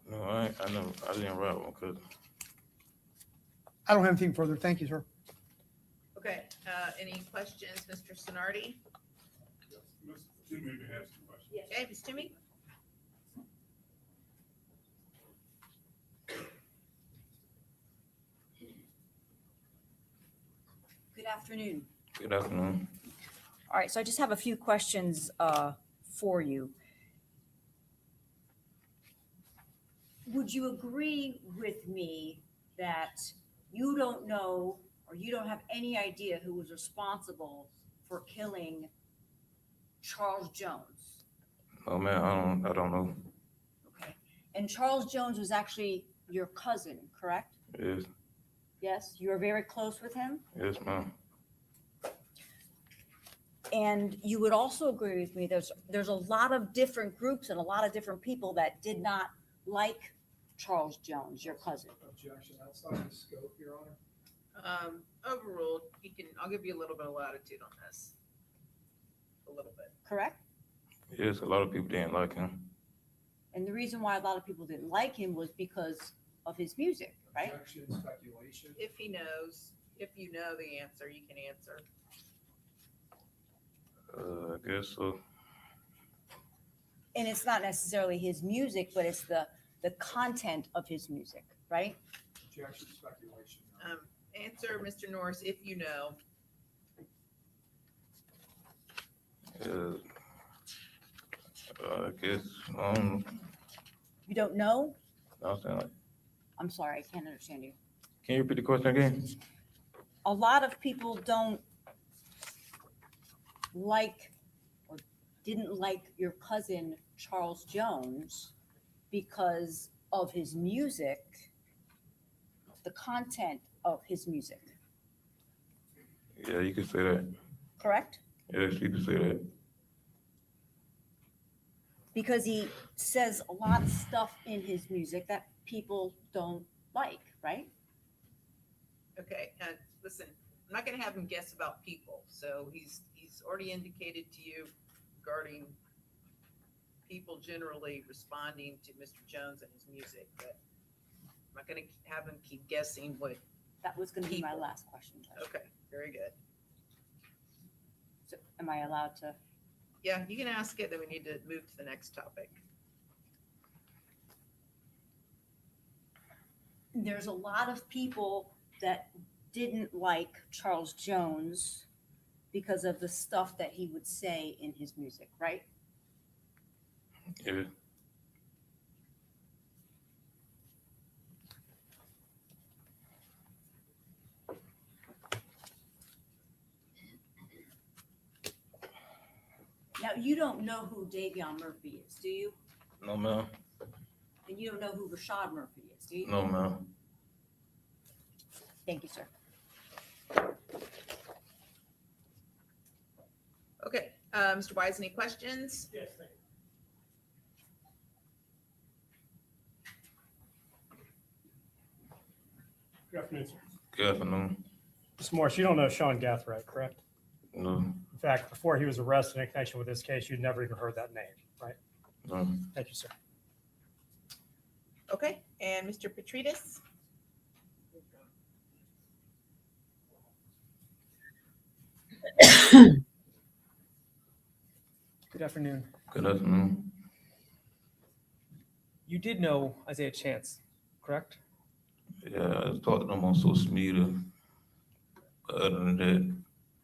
no, I didn't ride with my cousin. I don't have anything further. Thank you, sir. Okay, any questions, Mr. Sonardi? Okay, Ms. Timmy? Good afternoon. Good afternoon. All right, so I just have a few questions for you. Would you agree with me that you don't know or you don't have any idea who was responsible for killing Charles Jones? Oh man, I don't know. Okay. And Charles Jones was actually your cousin, correct? Yes, Yes, you were very close with him? yes, ma'am. And you would also agree with me, there's a lot of different groups and a lot of different people that did not like Charles Jones, your cousin. Objection, outside the scope, Your Honor. Overruled, I'll give you a little bit of latitude on this. A little bit. Correct? Yes, a lot of people didn't like him. And the reason why a lot of people didn't like him was because of his music, right? Objection, speculation. If he knows, if you know the answer, you can answer. I guess so. and it's not necessarily his music, but it's the content of his music, right? Objection, speculation. Answer, Mr. Norris, if you know. I guess, I don't know. You don't know? I'm saying, like, I'm sorry, I can't understand you. can you repeat the question again? A lot of people don't like or didn't like your cousin Charles Jones because of his music, the content of his music, Yeah, you could say that. correct? Yes, you could say that. Because he says a lot of stuff in his music that people don't like, right? Okay, listen, I'm not gonna have him guess about people, so he's already indicated to you regarding people generally responding to Mr. Jones and his music, but I'm not gonna have him keep guessing what, That was gonna be my People. last question, Judge. okay, very good. So am I allowed to? Yeah, you can ask it, then we need to move to the next topic. There's a lot of people that didn't like Charles Jones because of the stuff that he would say in his music, right? Yeah. Now, you don't know who Davion Murphy is, do you? No, ma'am. And you don't know who Rashad Murphy is, do you? No, ma'am. Thank you, sir. Okay, Mr. Wise, any questions? Yes, thank you. Good afternoon, sir. Good afternoon. Mr. Morris, you don't know Sean Gathright, correct? No, In fact, before he was arrested in connection with this case, you'd never even heard that name, right? no. Thank you, sir. Okay, and Mr. Petrides? Good afternoon. Good afternoon. You did know Isaiah Chance, correct? Yeah, I talked to them on social media. But other than that,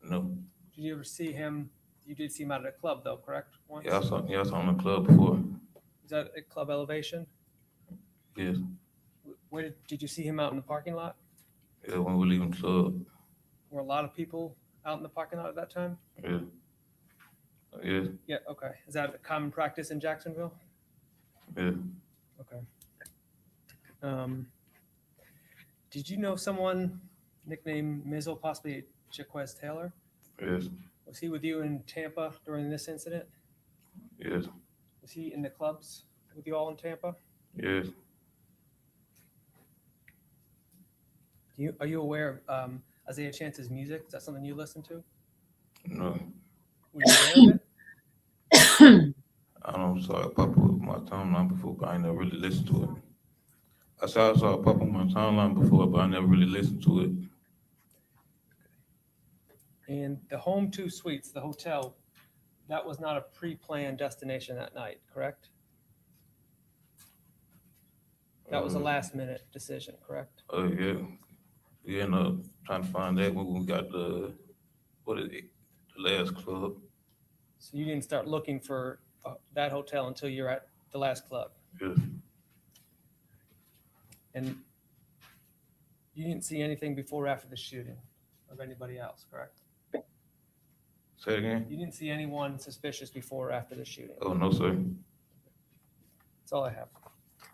no. Did you ever see him? You did see him out at a club, though, correct? Once? Yeah, I saw him in the club before. Is that at Club Elevation? Yes. Where did you see him out in the parking lot? Yeah, when we leaving the club. Were a lot of people out in the parking lot at that time? Yeah. Yeah, Yeah, okay. Is that a common practice in Jacksonville? yeah. Okay. Did you know someone nicknamed Mizzle, possibly Jaquez Taylor? Yes, Was he with you in Tampa during this incident? yes, Was he in the clubs with you all in Tampa? yes. Are you aware of Isaiah Chance's music? Is that something you listen to? No. Were you aware of it? I don't saw it pop up with my timeline before, but I never really listened to it. I saw it pop up on my timeline before, but I never really listened to it. And the Home 2 Suites, the hotel, that was not a pre-planned destination that night, correct? That was a last-minute decision, correct? Oh, yeah. We ended up trying to find that when we got the last club. So you didn't start looking for that hotel until you're at the last club. Yeah. And you didn't see anything before or after the shooting of anybody else, correct? Say it again? You didn't see anyone suspicious before or after the shooting. Oh, no, sir. That's all I have.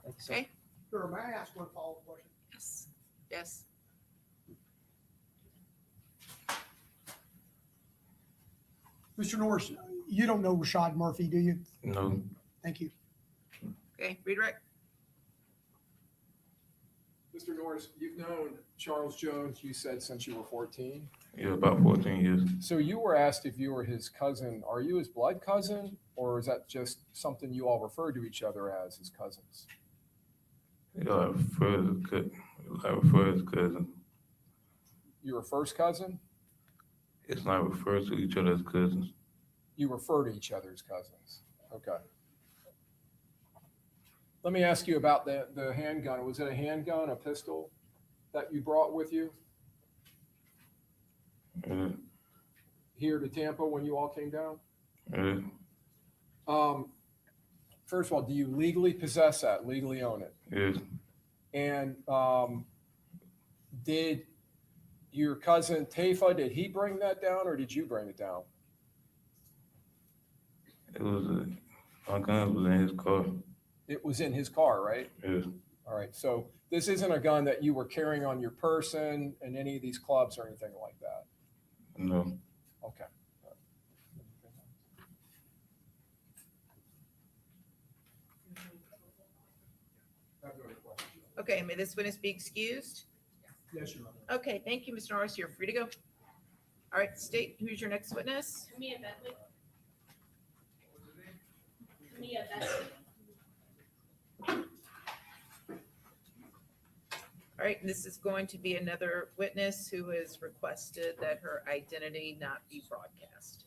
Thank you, sir. Okay. Sir, may I ask one follow-up question? Yes. Yes. Mr. Norris, you don't know Rashad Murphy, do you? No. Thank you. Okay, redirect. Mr. Norris, you've known Charles Jones, you said, since you were 14. Yeah, about 14 years. So you were asked if you were his cousin. Are you his blood cousin, or is that just something you all refer to each other as his cousins? Yeah, I refer as cousin. You were first cousin? It's not referred to each other as cousins. You refer to each other as cousins. Okay. Let me ask you about the handgun. Was it a handgun, a pistol that you brought with you Yeah, here to Tampa when you all came down? yeah, First of all, do you legally possess that, legally own it? yes. And did your cousin Tafa, did he bring that down or did you bring it down? It was my gun was in his car. It was in his car, right? Yes, All right. So this isn't a gun that you were carrying on your person in any of these clubs or anything like that? no. Okay. Okay, may this witness be excused? Yes, Your Honor. Okay, thank you, Mr. Norris. You're free to go. All right, state, who's your next witness? Mia Bentley. Mia Bentley. All right, and this is going to be another witness who has requested that her identity not be broadcast.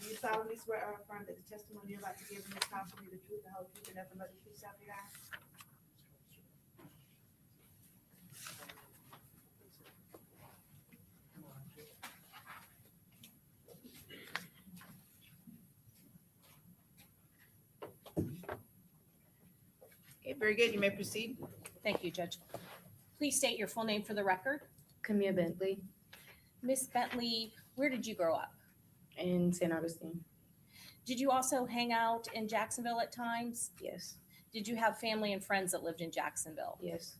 Do you solemnly swear or affirm that the testimony you're about to give in this house will be the truth, the whole truth, and nothing but the truth, so help you God? Okay, very good. You may proceed. Thank you, Judge. Please state your full name for the record. Camille Bentley Miss Bentley, where did you grow up? in St. Augustine. Did you also hang out in Jacksonville at times? Yes, Did you have family and friends that lived in Jacksonville? yes,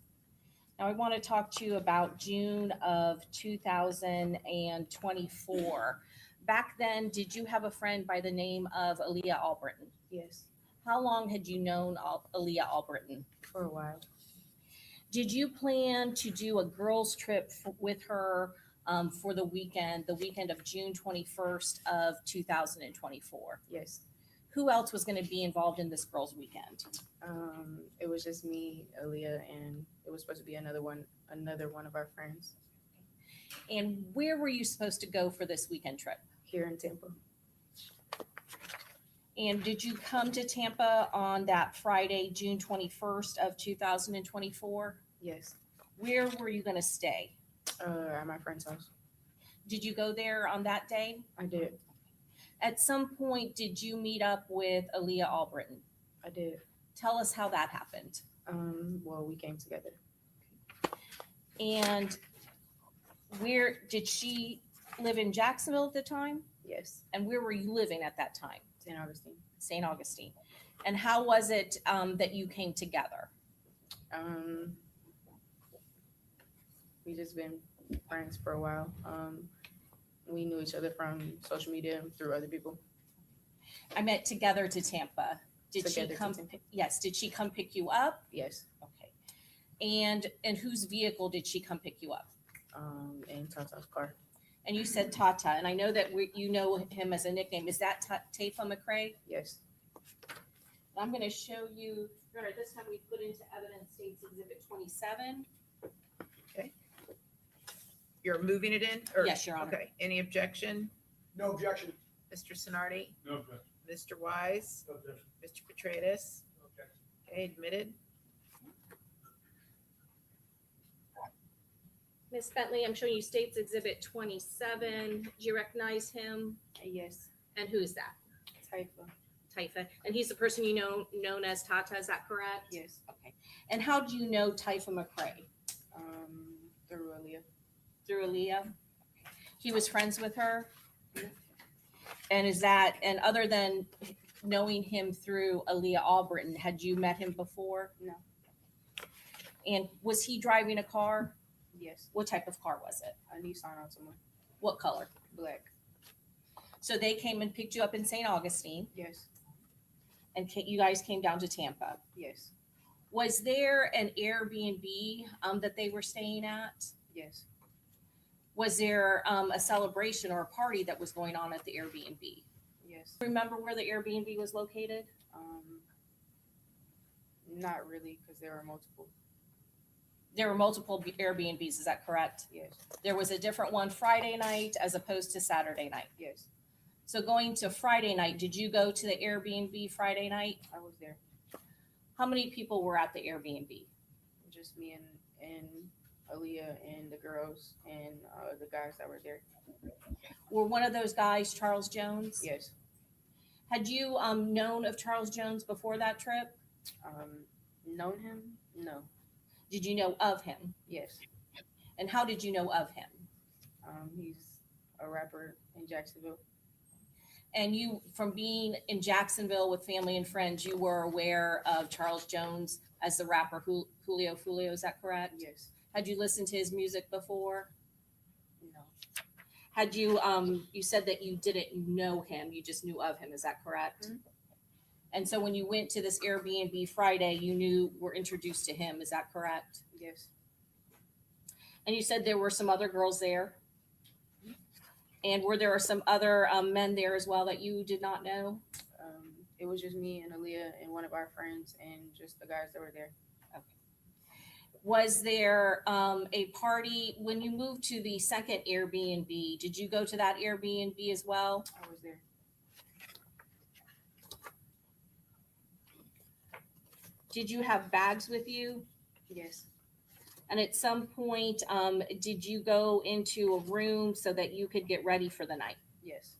Now, I want to talk to you about June of 2024. Back then, did you have a friend by the name of Aaliyah Albritton? yes, How long had you known Aaliyah Albritton? for a while. Did you plan to do a girls' trip with her for the weekend of June 21st of 2024? Yes. Who else was going to be involved in this girls' weekend? It was just me, Aaliyah, and it was supposed to be another one of our friends And where were you supposed to go for this weekend trip? here in Tampa. And did you come to Tampa on that Friday, June 21st of 2024? Yes, Where were you going to stay? at my friend's house. Did you go there on that day? I did. At some point, did you meet up with Aaliyah Albritton? I did. Tell us how that happened. Well, we came together. And where did she live in Jacksonville at the time? Yes, And where were you living at that time? St. Augustine. St. Augustine. And how was it that you came together? We just been friends for a while. We knew each other from social media and through other people. I meant together to Tampa. Did she Together to come? Tampa. Yes. Did she come pick you up? Yes, Okay. And in whose vehicle did she come pick you up? in Tata's car. And you said Tata, and I know that you know him as a nickname. Is that Tafa McCray? Yes, I'm going to show you. Remember, this time we put into evidence States Exhibit 27. You're moving it in? Or- Yes, Your Honor. Okay, any objection? No objection. Mr. Sonardi? No objection. Mr. Wise, Mr. Petratus. Okay, admitted. Ms. Bentley, I'm showing you States Exhibit 27. Do you recognize him? Yes, And who is that? Taifa. Taifa. And he's the person you know known as Tata, is that correct? Yes. Okay. And how do you know Taifa McCrae? Through Aaliyah. Through Aaliyah? He was friends with her? And is that, and other than knowing him through Aaliyah Albritton, had you met him before? No. And was he driving a car? Yes, What type of car was it? a Nissan Altima, What color? black. So they came and picked you up in St. Augustine, Yes, and you guys came down to Tampa. yes, Was there an Airbnb that they were staying at? yes. Was there a celebration or a party that was going on at the Airbnb? Yes. Remember where the Airbnb was located? Not really, because there were multiple. There were multiple Airbnbs, is that correct? Yes, There was a different one Friday night as opposed to Saturday night. yes, So going to Friday night, did you go to the Airbnb Friday night? I was there. How many people were at the Airbnb? Just me and Aaliyah and the girls and the guys that were there. Were one of those guys Charles Jones? Yes. Had you known of Charles Jones before that trip? Known him? No. Did you know of him? Yes. And how did you know of him? He's a rapper in Jacksonville. And you, from being in Jacksonville with family and friends, you were aware of Charles Jones as the rapper Julio Folio, is that correct? Yes. Had you listened to his music before? No. Had you, you said that you didn't know him, you just knew of him, is that correct? Mhm. And so when you went to this Airbnb Friday, you were introduced to him, is that correct? Yes. And you said there were some other girls there? And were there some other men there as well that you did not know? It was just me and Aaliyah and one of our friends and just the guys that were there. Was there a party when you moved to the second Airbnb? Did you go to that Airbnb as well? I was there. Did you have bags with you? Yes. And at some point, did you go into a room so that you could get ready for the night? Yes.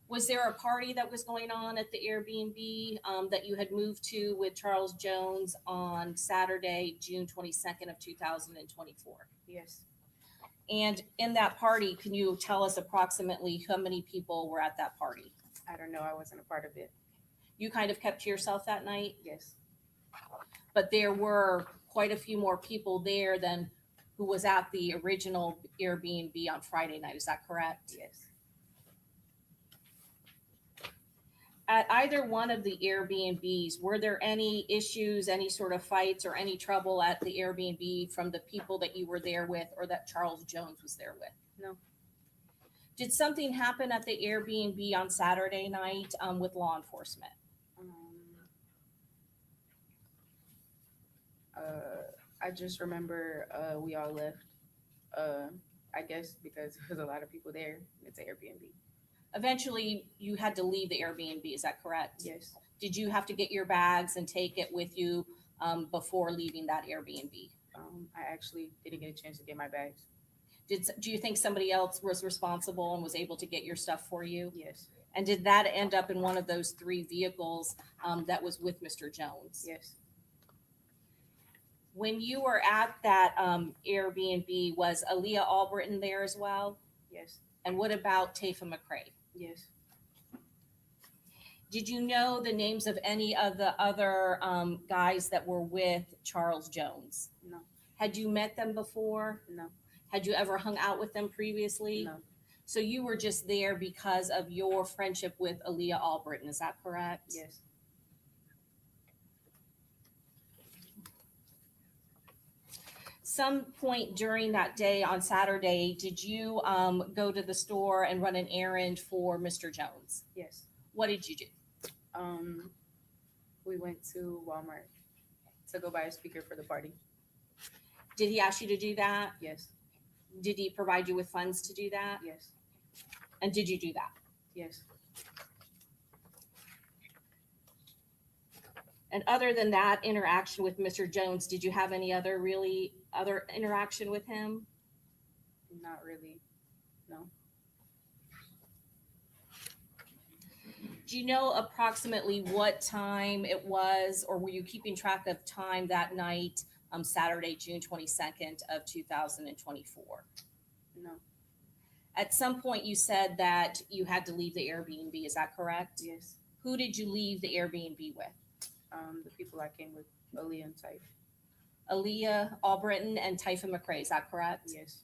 Was there a party that was going on at the Airbnb that you had moved to with Charles Jones on Saturday, June 22nd of 2024? Yes. And in that party, can you tell us approximately how many people were at that party? I don't know. I wasn't a part of it. You kind of kept to yourself that night, Yes. but there were quite a few more people there than who was at the original Airbnb on Friday night. Is that correct? Yes. At either one of the Airbnbs, were there any issues, any sort of fights or any trouble at the Airbnb from the people that you were there with or that Charles Jones was there with? No. Did something happen at the Airbnb on Saturday night with law enforcement? I just remember we all left. I guess because there was a lot of people there. It's an Airbnb. Eventually, you had to leave the Airbnb, is that correct? Yes. Did you have to get your bags and take it with you before leaving that Airbnb? I actually didn't get a chance to get my bags. Do you think somebody else was responsible and was able to get your stuff for you? Yes. And did that end up in one of those three vehicles that was with Mr. Jones? Yes. When you were at that Airbnb, was Aaliyah Albritton there as well? Yes. And what about Taifa McCrae? Yes. Did you know the names of any of the other guys that were with Charles Jones? No. Had you met them before? No. Had you ever hung out with them previously? No. So you were just there because of your friendship with Aaliyah Albritton, is that correct? Yes. Some point during that day on Saturday, did you go to the store and run an errand for Mr. Jones? Yes. What did you do? We went to Walmart to go buy a speaker for the party. Did he ask you to do that? Yes. Did he provide you with funds to do that? Yes. And did you do that? Yes. And other than that interaction with Mr. Jones, did you have any other interaction with him? Not really. No. Do you know approximately what time it was, or were you keeping track of time that night, Saturday, June 22nd of 2024? No. At some point you said that you had to leave the Airbnb, is that correct? Yes. Who did you leave the Airbnb with? The people I came with, Aaliyah and Type. Aaliyah Albritton and Typha McCrae, is that correct? Yes.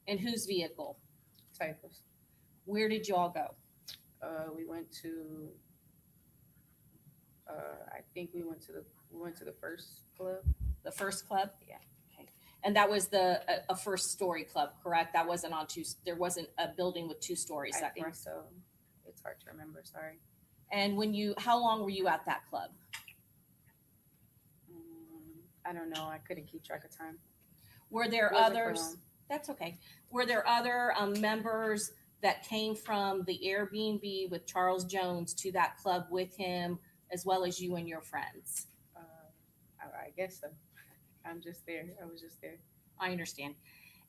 And whose vehicle? Typhus. Where did you all go? We went to. I think we went to the first club. The first club? Yeah. Okay. And that was a first story club, correct? That wasn't on there wasn't a building with 2 stories, is I that think correct? so. It's hard to remember. Sorry. And how long were you at that club? I don't know. I couldn't keep track of time. Were there Wasn't for others? long. That's okay. Were there other members that came from the Airbnb with Charles Jones to that club with him, as well as you and your friends? I guess so. I'm just there. I was just there. I understand.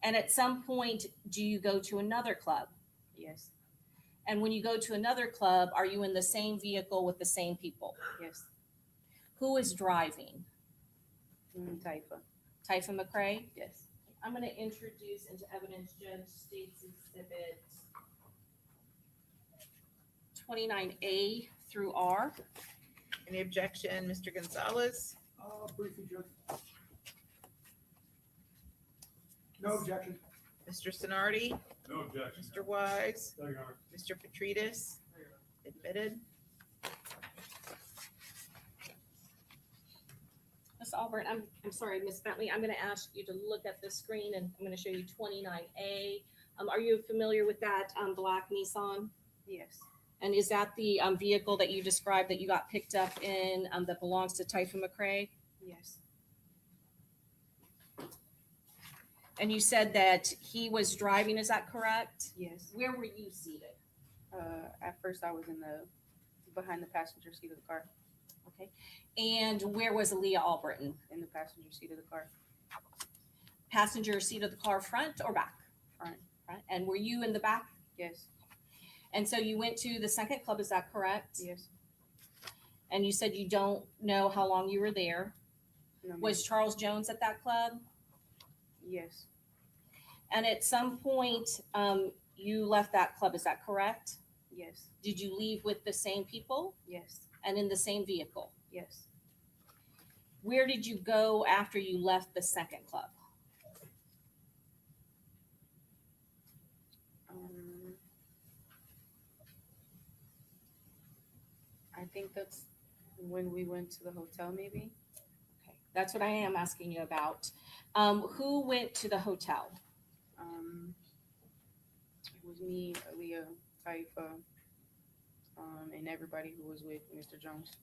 And at some point, do you go to another club? Yes. And when you go to another club, are you in the same vehicle with the same people? Yes. Who is driving? Typha. Typha McCrae? Yes. I'm going to introduce into evidence Judge States Exhibit 29A through R. Any objection, Mr. Gonzalez? Briefly, Judge. No objection. Mr. Sonardi? No objection. Mr. Wise? No, Your Honor. Mr. Petridis? Admitted. Ms. Albert, I'm sorry, Ms. Bentley, I'm going to ask you to look at the screen and I'm going to show you 29A. Are you familiar with that black Nissan? Yes. And is that the vehicle that you described that you got picked up in that belongs to Typha McCrae? Yes. And you said that he was driving, is that correct? Yes. Where were you seated? At first, I was behind the passenger seat of the car. Okay. And where was Aaliyah Albritton? In the passenger seat of the car. Passenger seat of the car, front or back? Front. Front. And were you in the back? Yes. And so you went to the second club, is that correct? Yes. And you said you don't know how long you were there. No, ma'am. Was Charles Jones at that club? Yes. And at some point, you left that club, is that correct? Yes. Did you leave with the same people Yes. and in the same vehicle? Yes. Where did you go after you left the second club? I think that's when we went to the hotel, maybe. Okay, that's what I am asking you about. Who went to the hotel? It was me, Aaliyah, Typha, and everybody who was with Mr. Jones.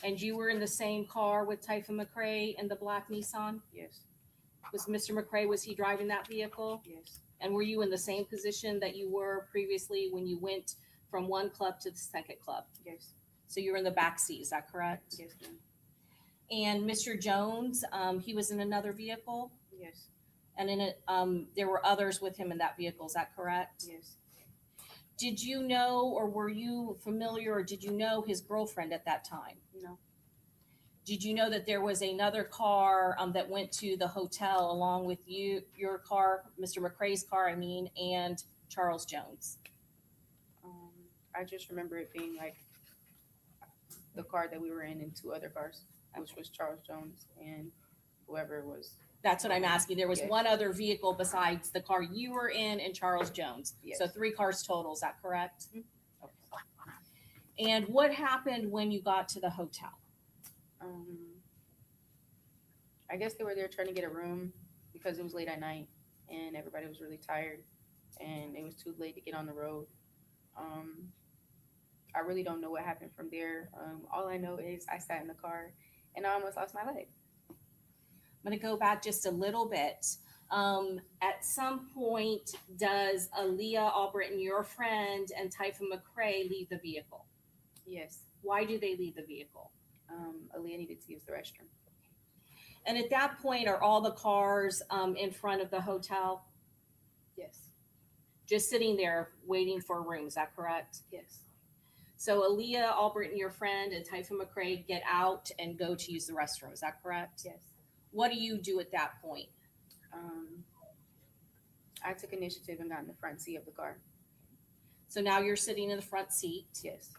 And you were in the same car with Typha McCrae in the black Nissan? Yes. Was Mr. McCrae, was he driving that vehicle? Yes. And were you in the same position that you were previously when you went from one club to the second club? Yes. So you were in the back seat, is that correct? Yes, ma'am. And Mr. Jones, he was in another vehicle? Yes. And in it, there were others with him in that vehicle, is that correct? Yes. Did you know, or were you familiar, or did you know his girlfriend at that time? No. Did you know that there was another car that went to the hotel along with your car, Mr. McCrae's car, and Charles Jones? I just remember it being like the car that we were in and 2 other cars, which was Charles Jones and whoever it was. That's what I'm asking. There was Yes. one other vehicle besides the car you were in and Charles Jones. Yes. So 3 cars total, is that correct? Mhm. Okay. And what happened when you got to the hotel? I guess they were there trying to get a room because it was late at night and everybody was really tired and it was too late to get on the road. I really don't know what happened from there. All I know is I sat in the car and I almost lost my leg. I'm going to go back just a little bit. At some point, does Aaliyah Albritton, your friend, and Typha McCrae leave the vehicle? Yes. Why do they leave the vehicle? Aaliyah needed to use the restroom. And at that point, are all the cars in front of the hotel Yes, just sitting there waiting for a room? Is that correct? yes, So Aaliyah Albritton, your friend, and Typhon McCrae get out and go to use the restroom. Is that correct? yes. What do you do at that point? I took initiative and got in the front seat of the car. So now you're sitting in the front seat. Yes.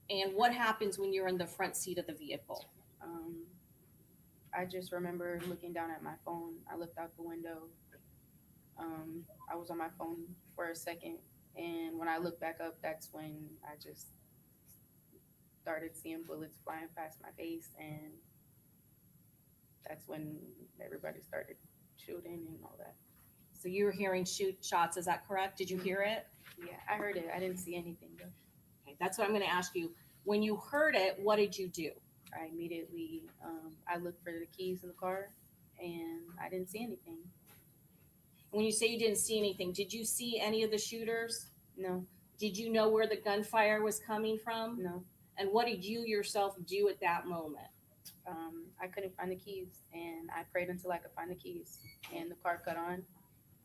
And what happens when you're in the front seat of the vehicle? I just remember looking down at my phone. I looked out the window. I was on my phone for a second. And when I looked back up, that's when I just started seeing bullets flying past my face. And that's when everybody started shooting and all that. So you were hearing shots, is that correct? Did you hear it? Yeah, I heard it. I didn't see anything though. Okay, that's what I'm gonna ask you. When you heard it, what did you do? I immediately, I looked for the keys in the car and I didn't see anything. When you say you didn't see anything, did you see any of the shooters? No, Did you know where the gunfire was coming from? no. And what did you yourself do at that moment? I couldn't find the keys and I prayed until I could find the keys and the car cut on.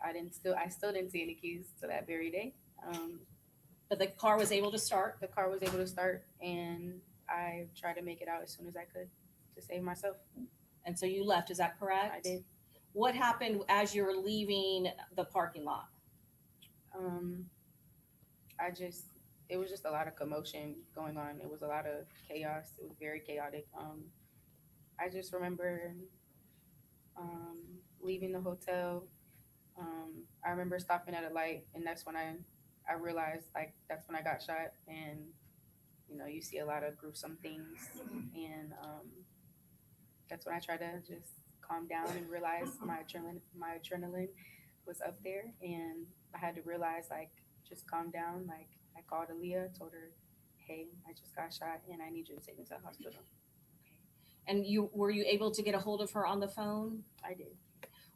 I still didn't see any keys to that very day. But the car was able to start. The car was able to start and I tried to make it out as soon as I could to save myself. And so you left, is that correct? I did. What happened as you were leaving the parking lot? It was just a lot of commotion going on. It was a lot of chaos. It was very chaotic. I just remember leaving the hotel. I remember stopping at a light and that's when I realized like that's when I got shot and you see a lot of gruesome things and that's when I tried to just calm down and realize my adrenaline was up there and I had to realize like just calm down. Like I called Aaliyah, told her, hey, I just got shot and I need you to take me to the hospital. And were you able to get a hold of her on the phone? I did.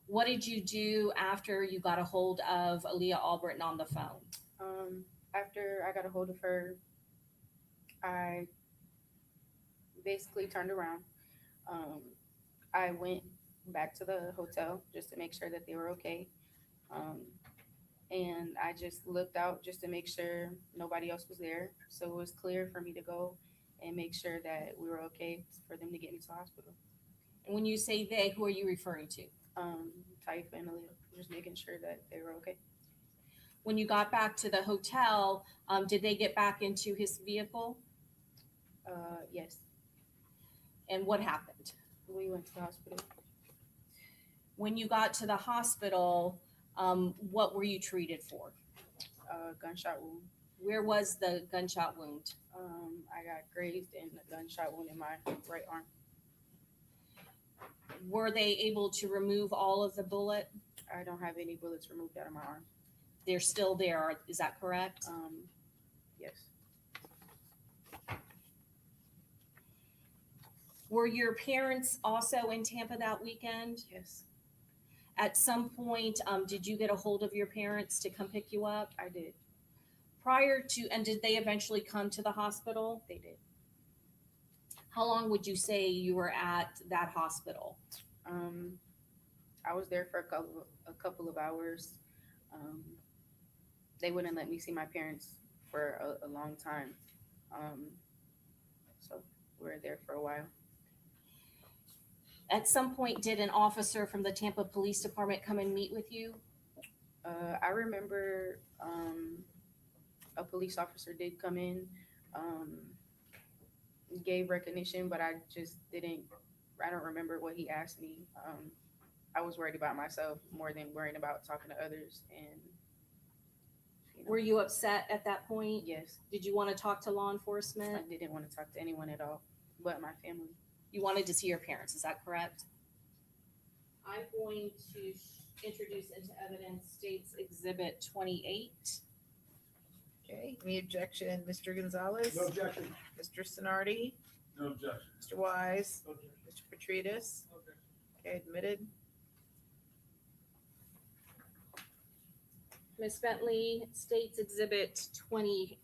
What did you do after you got a hold of Aaliyah Albritton on the phone? After I got a hold of her, I basically turned around. I went back to the hotel just to make sure that they were okay. And I just looked out just to make sure nobody else was there. So it was clear for me to go and make sure that we were okay for them to get me to the hospital. And when you say they, who are you referring to? Typhon and Aaliyah, just making sure that they were okay. When you got back to the hotel, did they get back into his vehicle? Yes, And what happened? we went to the hospital. When you got to the hospital, what were you treated for? Gunshot wound. Where was the gunshot wound? I got grazed and a gunshot wound in my right arm. Were they able to remove all of the bullet? I don't have any bullets removed out of my arm. They're still there, is that correct? Yes. Were your parents also in Tampa that weekend? Yes, At some point, did you get a hold of your parents to come pick you up? I did. And did they eventually come to the hospital? They did. How long would you say you were at that hospital? I was there for a couple of hours. They wouldn't let me see my parents for a long time. So we were there for a while. At some point, did an officer from the Tampa Police Department come and meet with you? I remember a police officer did come in, gave recognition, but I don't remember what he asked me. I was worried about myself more than worrying about talking to others. And Were you upset at that point? yes, Did you want to talk to law I enforcement? didn't want to talk to anyone at all, but my family. You wanted to see your parents, is that correct? I'm going to introduce into evidence States Exhibit 28. Okay, any objection, Mr. Gonzalez? No objection. Mr. Sonardi? No objection. Mr. Wise? Mr. Petridis? Okay, admitted. Ms. Bentley, States Exhibit 28.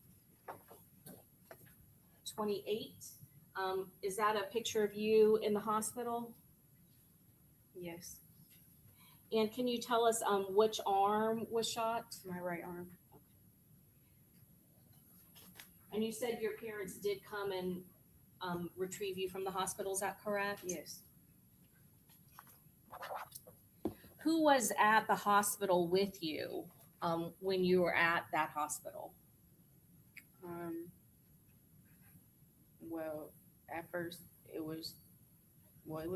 Is that a picture of you in the hospital? Yes, And can you tell us which arm was shot? my right arm. And you said your parents did come and retrieve you from the hospital, is that correct? Yes. Who was at the hospital with you when you were at that hospital? Well, at first it was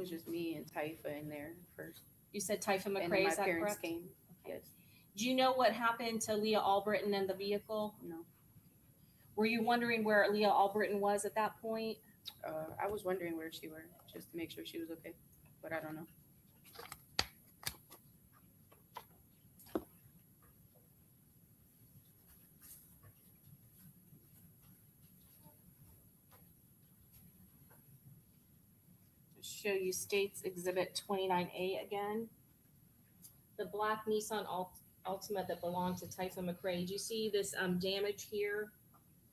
just me and Taifa in there first. You said Typha And then McRae, my is that parents correct? came. Yes. Do you know what happened to Leah Albritton and the vehicle? No. Were you wondering where Leah Albritton was at that point? I was wondering where she were, just to make sure she was okay, but I don't know. Show you States Exhibit 29A again. The black Nissan Altima that belonged to Typha McRae. Do you see this damage here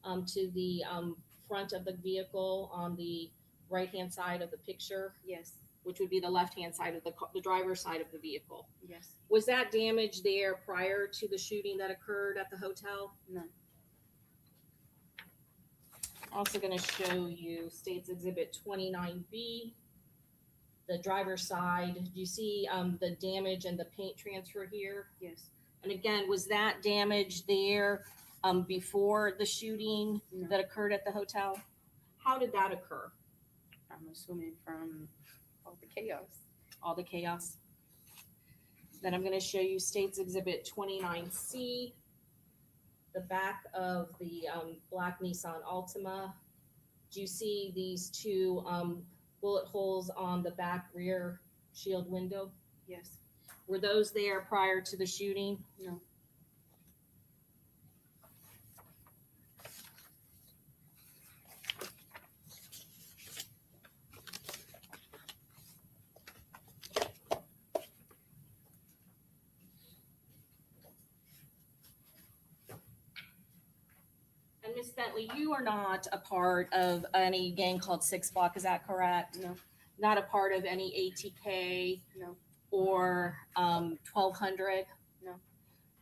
to the front of the vehicle on the right-hand side of the picture, Yes. which would be the left-hand side of the driver's side of the vehicle? Yes. Was that damage there prior to the shooting that occurred at the hotel? No. Also going to show you States Exhibit 29B, the driver's side. Do you see the damage and the paint transfer here? Yes. And again, was that damage there before the shooting No. that occurred at the hotel? How did that occur? I'm assuming from all the chaos. All the chaos. Then I'm going to show you States Exhibit 29C, the back of the black Nissan Altima. Do you see these two bullet holes on the back rear shield window? Yes. Were those there prior to the shooting? No. And Miss Bentley, you are not a part of any gang called Six Block, is that correct? No. Not a part of any ATK No. or 1200? No.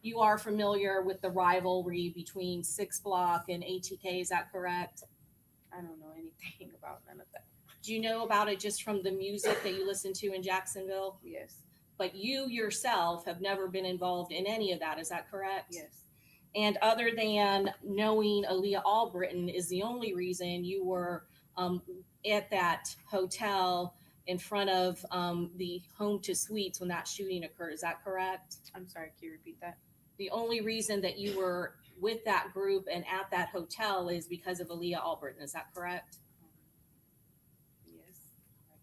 You are familiar with the rivalry between Six Block and ATK, is that correct? I don't know anything about none of that. Do you know about it just from the music that you listen to in Jacksonville? Yes. But you yourself have never been involved in any of that, is that correct? Yes. And other than knowing Aaliyah Albritton is the only reason you were at that hotel in front of the Home to Suites when that shooting occurred, is that correct? I'm sorry, can you repeat that? The only reason that you were with that group and at that hotel is because of Aaliyah Albritton, is that correct? Yes.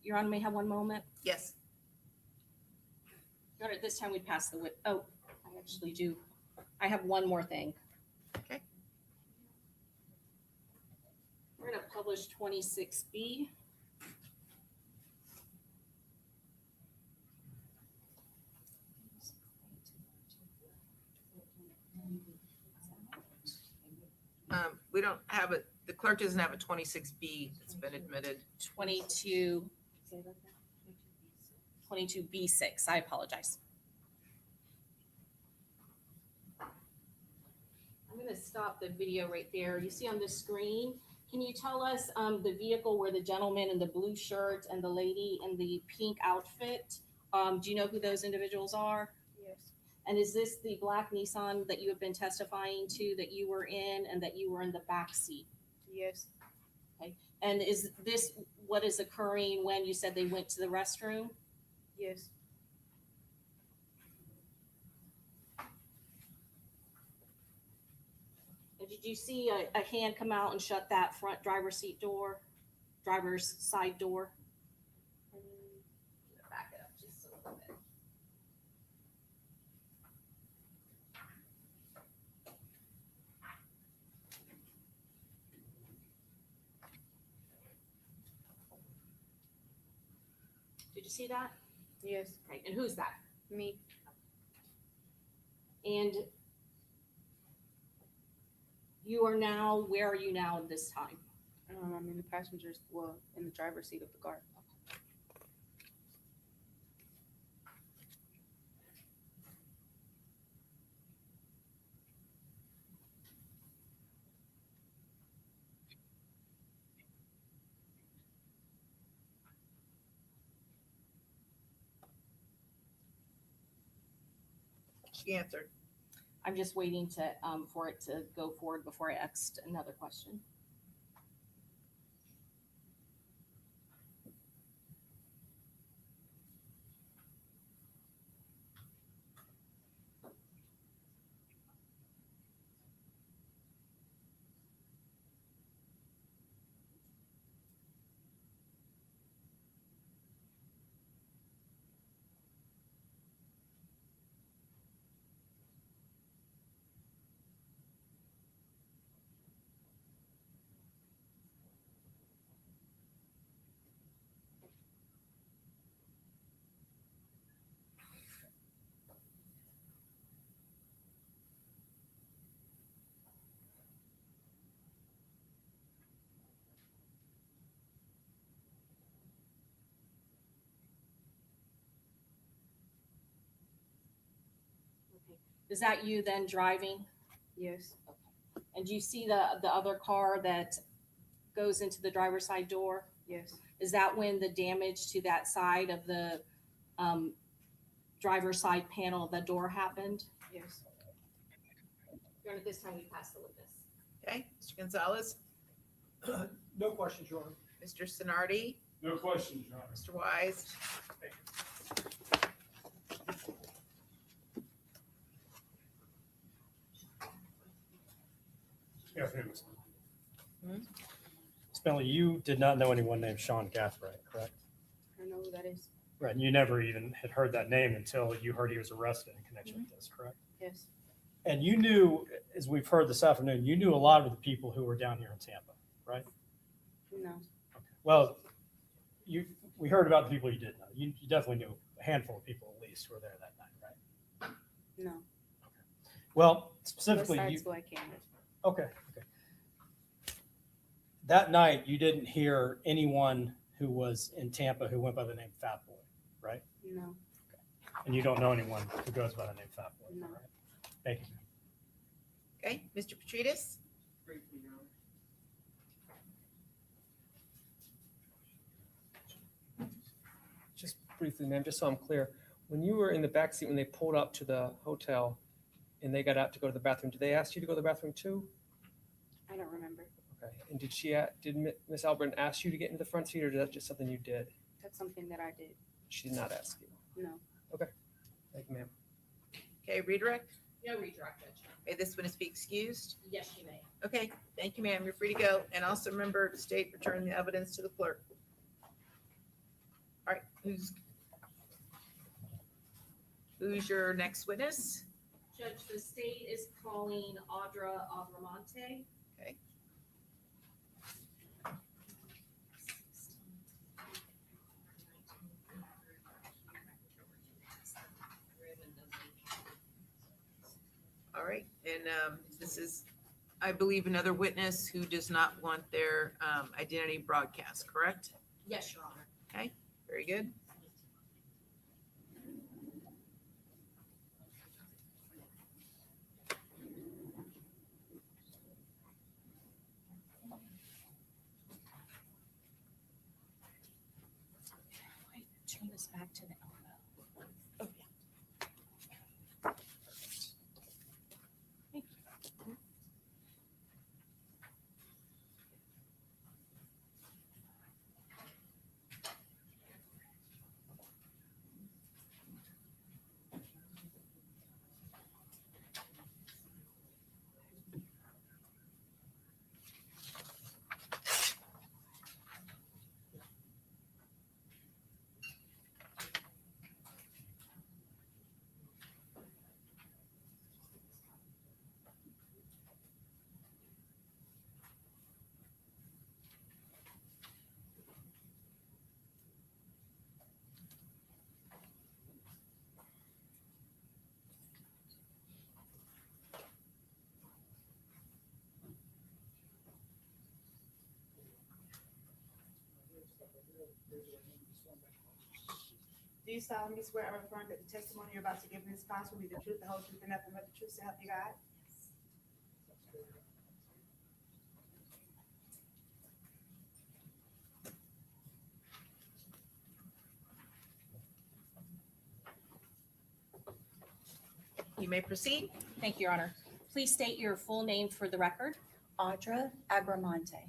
Your Honor, may I have one moment? Yes. Your Honor, this time we'd pass the whip. Oh, I actually do. I have one more thing. Okay. We're going to publish 26B. We don't have it. The clerk doesn't have a 26B that's been admitted. 22B6. I apologize. I'm going to stop the video right there. You see on the screen, can you tell us the vehicle where the gentleman in the blue shirt and the lady in the pink outfit, do you know who those individuals are? Yes. And is this the black Nissan that you have been testifying to that you were in and that you were in the back seat? Yes. And is this what is occurring when you said they went to the restroom? Yes. And did you see a hand come out and shut that front driver's side door? Back it up just a little bit. Did you see that? Yes. Okay, and who's that? Me. And where are you now at this time? I'm in the passenger's, well, in the driver's seat of the car. She answered. I'm just waiting to, for it to go forward before I asked another question. Okay. Is that you then driving? Yes, And do you see the other car that goes into the driver's side door? yes, Is that when the damage to that side of the driver's side panel of the door happened? yes. Your Honor, this time we pass the witness. Okay, Mr. Gonzalez, No questions, Your Honor. Mr. Sonardi, No questions, Your Honor. Mr. Wise. Good afternoon, Ms. Hmm? Ms. Bentley, you did not know anyone named Sean Gathright, correct? I don't know who that is. Right, and you never even had heard that name until you heard he was arrested in connection with this, correct? Yes, And you knew, as we've heard this afternoon, you knew a lot of the people who were down here in Tampa, right? no, Well, we heard about the people you did know. You definitely knew a handful of people at least who were there that night, right? no. Well, specifically, Besides you, who I came with. okay. That night, you didn't hear anyone who was in Tampa who went by the name Fat Boy, right? No, And you don't know anyone who goes by the name Fat Boy, No. right? Thank you. Okay, Mr. Petridis. Just briefly, ma'am, just so I'm clear, when you were in the back seat, when they pulled up to the hotel and they got out to go to the bathroom, did they ask you to go to the bathroom too? I don't remember. Okay. And did Miss Albritton ask you to get into the front seat, or is that just something you did? That's something that I did. She did not ask you. No, Thank you, ma'am. Okay, redirect. No redirect, Judge. May this witness be excused? Yes, you may. Okay, thank you, ma'am. You're free to go. And also remember to state, return the evidence to the clerk. All right, who's your next witness? Judge, the state is calling Audra Abramonte. Okay. All right, and this is, I believe, another witness who does not want their identity broadcast, correct? Yes, Your Honor. Okay, very good. Wait, turn this back to the elbow. Oh, yeah. Thank you. Do you solemnly swear or affirm that the testimony you're about to give in this class will be the truth, the whole truth, and nothing but the truth, so help you God? You may proceed. Thank you, Your Honor. Please state your full name for the record. Audra Agramonte.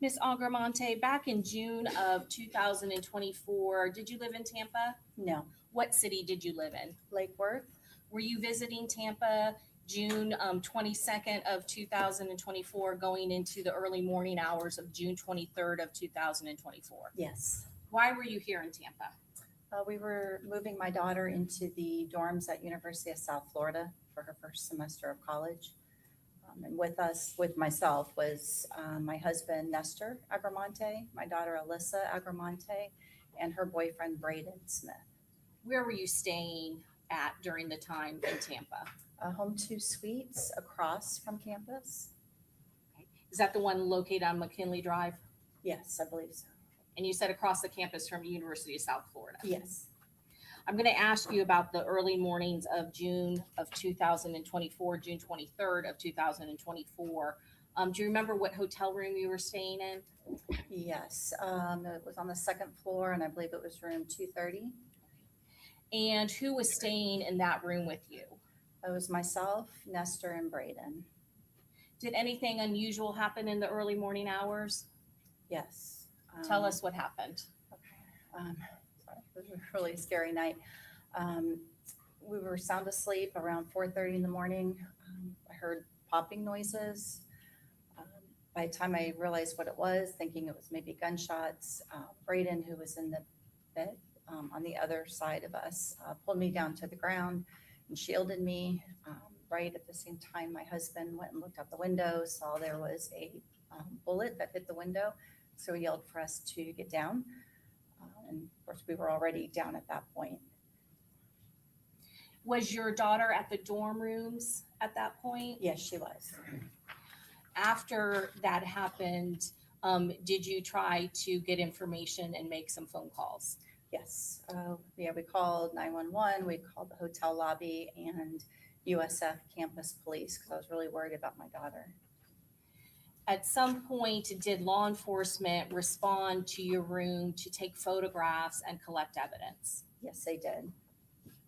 Ms. Algramonte, back in June of 2024, did you live in Tampa? No. What city did you live in? Lake Worth? Were you visiting Tampa June 22nd of 2024, going into the early morning hours of June 23rd of 2024? Yes. Why were you here in Tampa? We were moving my daughter into the dorms at University of South Florida for her first semester of college. And with myself was my husband, Nestor Agramonte, my daughter, Alyssa Agramonte, and her boyfriend, Braden Smith. Where were you staying at during the time in Tampa? Home 2 Suites across from campus. Is that the one located on McKinley Drive? Yes, I believe so. And you said across the campus from University of South Florida? Yes. I'm going to ask you about the early mornings of June of 2024, June 23rd of 2024. Do you remember what hotel room you were staying in? Yes. It was on the second floor, and I believe it was room 230. And who was staying in that room with you? It was myself, Nestor, and Braden. Did anything unusual happen in the early morning hours? Yes. Tell us what happened. Sorry, it was a really scary night. We were sound asleep around 4:30 in the morning. I heard popping noises. By the time I realized what it was, thinking it was maybe gunshots, Braden, who was in the bed on the other side of us, pulled me down to the ground and shielded me. Right at the same time, my husband went and looked out the window, saw there was a bullet that hit the window. So he yelled for us to get down. And of course, we were already down at that point. Was your daughter at the dorm rooms at that point? Yes, she was. After that happened, did you try to get information and make some phone calls? Yes. Yeah, we called 911. We called the hotel lobby and USF campus police because I was really worried about my daughter. At some point, did law enforcement respond to your room to take photographs and collect evidence? Yes, they did.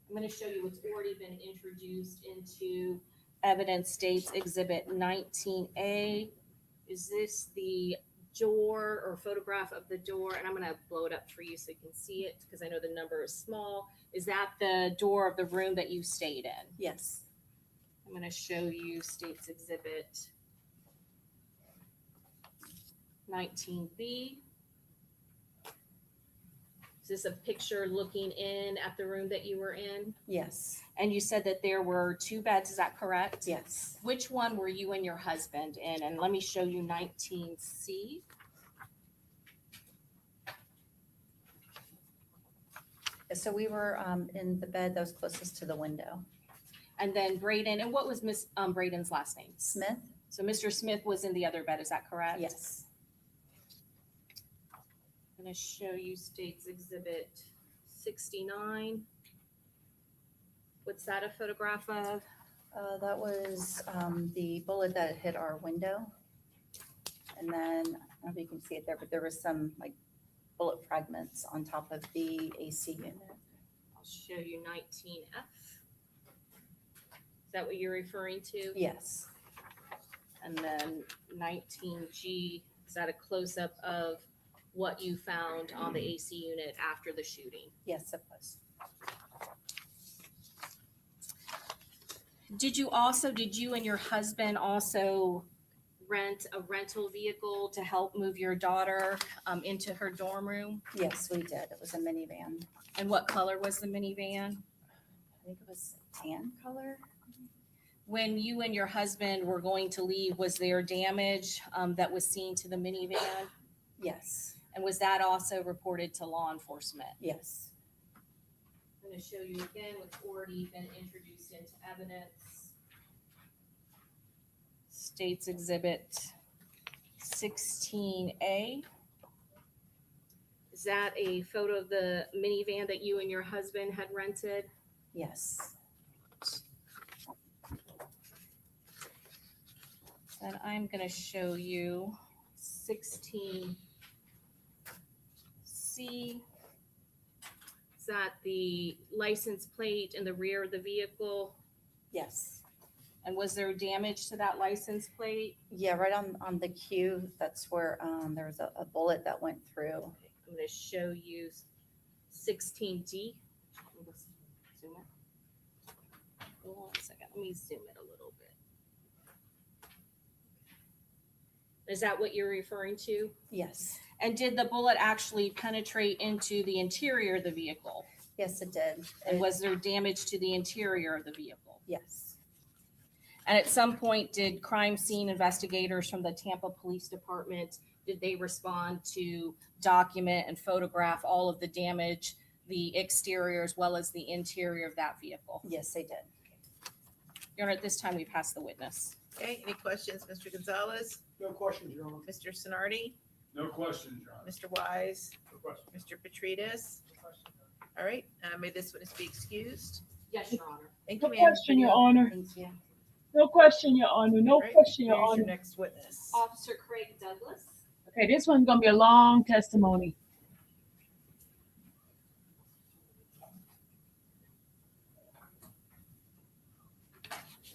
I'm going to show you what's already been introduced into evidence. States Exhibit 19A. Is this the door or photograph of the door? And I'm going to blow it up for you so you can see it because I know the number is small. Is that the door of the room that you stayed in? Yes. I'm going to show you States Exhibit 19B. Is this a picture looking in at the room that you were in? Yes. And you said that there were 2 beds, is that correct? Yes. Which one were you and your husband in? And let me show you 19C. So we were in the bed that was closest to the window. And then Braden, and what was Miss Braden's last name? Smith? So Mr. Smith was in the other bed, is that correct? Yes. I'm going to show you States Exhibit 69. What's that a photograph of? That was the bullet that hit our window. And then, I don't know if you can see it there, but there was some like bullet fragments on top of the AC unit. I'll show you 19F. Is that what you're referring to? Yes. And then 19G, is that a close-up of what you found on the AC unit after the shooting? Yes, it was. Did you and your husband also rent a rental vehicle to help move your daughter into her dorm room? Yes, we did. It was a minivan. And what color was the minivan? I think it was tan color. When you and your husband were going to leave, was there damage that was seen to the minivan? Yes. And was that also reported to law enforcement? Yes. I'm going to show you again what's already been introduced into evidence. States Exhibit 16A. This Is that a photo of the minivan that you and your husband had rented? Yes. And I'm gonna show you 16C. Is that the license plate in the rear of the vehicle? Yes. And was there damage to that license plate? Yeah, right on the queue, that's where there was a bullet that went through. I'm gonna show you 16D. Let me just zoom it. Hold on a second, let me zoom it a little bit. Is that what you're referring to? Yes. And did the bullet actually penetrate into the interior of the vehicle? Yes, it did. And was there damage to the interior of the vehicle? Yes. And at some point, did crime scene investigators from the Tampa Police Department, did they respond to document and photograph all of the damage, the exterior as well as the interior of that vehicle? Yes, they did. Your Honor, at this time, we pass the witness. Okay, any questions, Mr. Gonzalez? No questions, Your Honor. Mr. Sonardi? No questions, Your Honor. Mr. Wise? No questions. Mr. Petrides? All right, may this witness be excused? Yes, Your Honor. Thank you, No ma'am. question, Your Honor. Thank you. No question, Your Honor. No All right, question, Your here's Honor. next witness. Officer Craig Douglas. Okay, this one's gonna be a long testimony.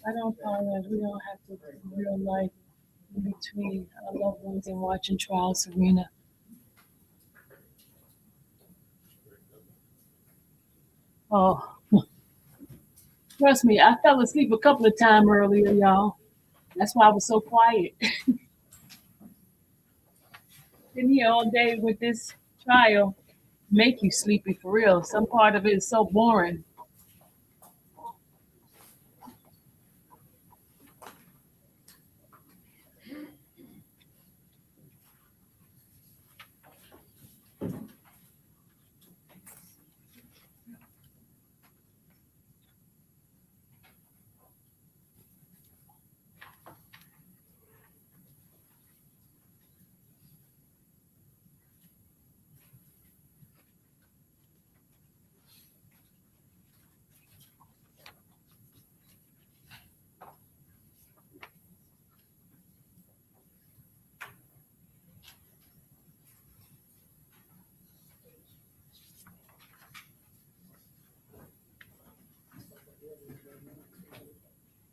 I don't apologize. We don't have to put real life in between our loved ones and watching trial, Serena. Oh, trust me, I fell asleep a couple of times earlier, y'all. That's why I was so quiet. Been here all day with this trial, make you sleepy for real. Some part of it is so boring.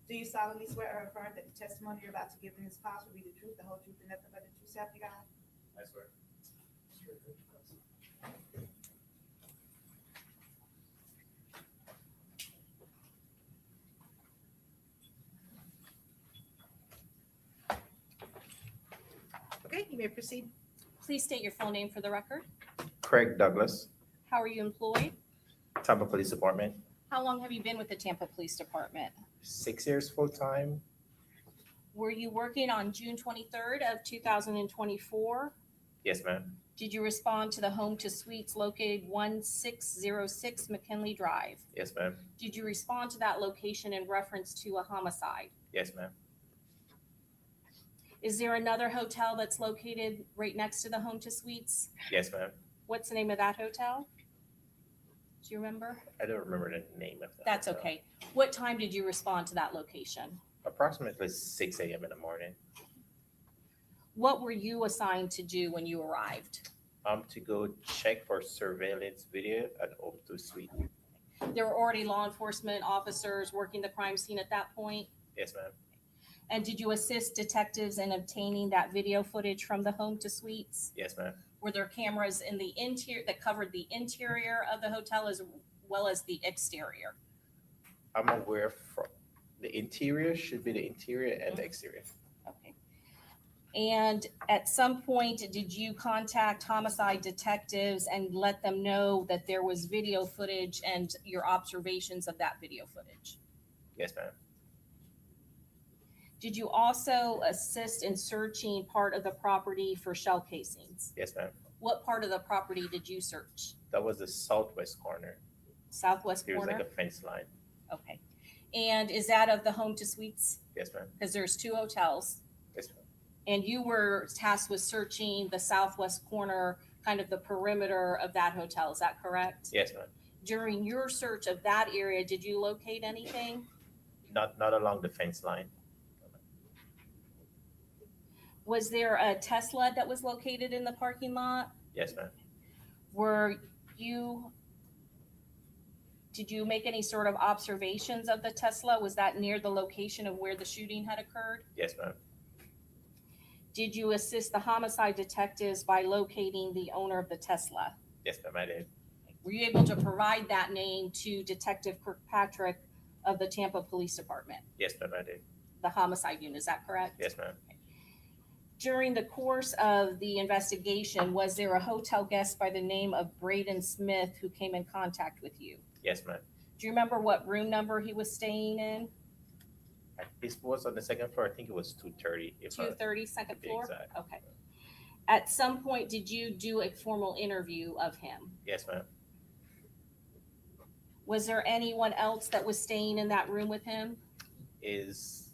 Do you solemnly swear or affirm that the testimony you're about to give in this class will be the truth, the whole truth, and nothing but the truth, so help you God? I swear. Okay, you may proceed. Please state your full name for the record. Craig Douglas, How are you employed? Tampa Police Department, How long have you been with the Tampa Police Department? 6 years full-time. Were you working on June 23rd of 2024? Yes, ma'am. Did you respond to the home to suites located 1606 McKinley Drive? Yes, ma'am. Did you respond to that location in reference to a homicide? Yes, ma'am. Is there another hotel that's located right next to the home to suites? Yes, ma'am. What's the name of that hotel? Do you remember? I don't remember the name of that. That's hotel. okay. What time did you respond to that location? Approximately 6 a.m. in the morning. What were you assigned to do when you arrived? To go check for surveillance video at Home to Suite. There were already law enforcement officers working the crime scene at that point? Yes, ma'am. And did you assist detectives in obtaining that video footage from the home to suites? Yes, ma'am. Were there cameras in the interior that covered the interior of the hotel as well as the exterior? I'm aware from the interior should be the interior and the exterior. Okay. And at some point, did you contact homicide detectives and let them know that there was video footage and your observations of that video footage? Yes, ma'am. Did you also assist in searching part of the property for shell casings? Yes, ma'am. What part of the property did you search? That was the southwest corner. Southwest There was corner? like a fence line. Okay. And is that of the home to suites? Yes, ma'am. Because there's two hotels. Yes, ma'am. And you were tasked with searching the southwest corner kind of the perimeter of that hotel. Is that correct? Yes, ma'am. During your search of that area, did you locate anything? Not along the fence line. Was there a Tesla that was located in the parking lot? Yes, ma'am. Did you make any sort of observations of the Tesla? Was that near the location of where the shooting had occurred? Yes, ma'am. Did you assist the homicide detectives by locating the owner of the Tesla? Yes, ma'am, I did. Were you able to provide that name to Detective Kirkpatrick of the Tampa Police Department, Yes, ma'am, I did. the homicide unit? Is that correct? Yes, ma'am. During the course of the investigation, was there a hotel guest by the name of Braden Smith who came in contact with you? Yes, ma'am. Do you remember what room number he was staying in? This was on the second floor. I think it was 230. 230, second to be floor? exact. Okay. At some point, did you do a formal interview of him? Yes, ma'am. Was there anyone else that was staying in that room with him? His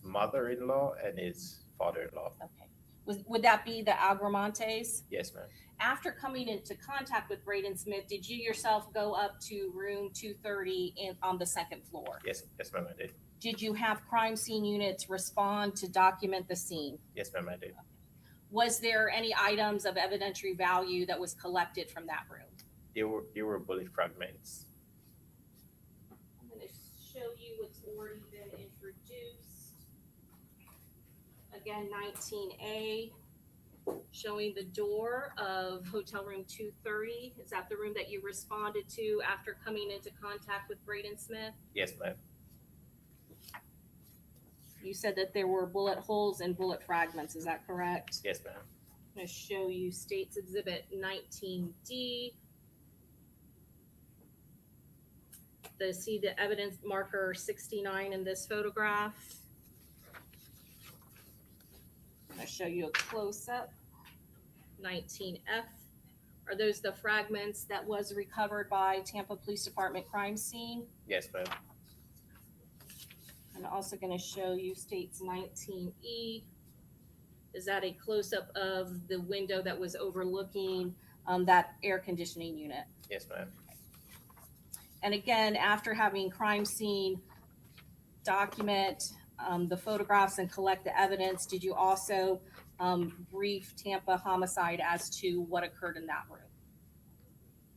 mother-in-law and his father-in-law. Okay. Would that be the Agramontes? Yes, ma'am. After coming into contact with Braden Smith, did you yourself go up to room 230 on the second floor? Yes, ma'am, I did. Did you have crime scene units respond to document the scene? Yes, ma'am, I did. Was there any items of evidentiary value that was collected from that room? There were bullet fragments. I'm going to show you what's already been introduced. Again, 19A, showing the door of hotel room 230. Is that the room that you responded to after coming into contact with Braden Smith? Yes, ma'am. You said that there were bullet holes and bullet fragments. Is that correct? Yes, ma'am. I'm going to show you States Exhibit 19D. See the evidence marker 69 in this photograph. I'm going to show you a close-up. 19F. Are those the fragments that was recovered by Tampa Police Department crime scene? Yes, ma'am. I'm also going to show you States 19E. Is that a close-up of the window that was overlooking that air conditioning unit? Yes, ma'am. And again, after having crime scene document the photographs and collect the evidence, did you also brief Tampa Homicide as to what occurred in that room?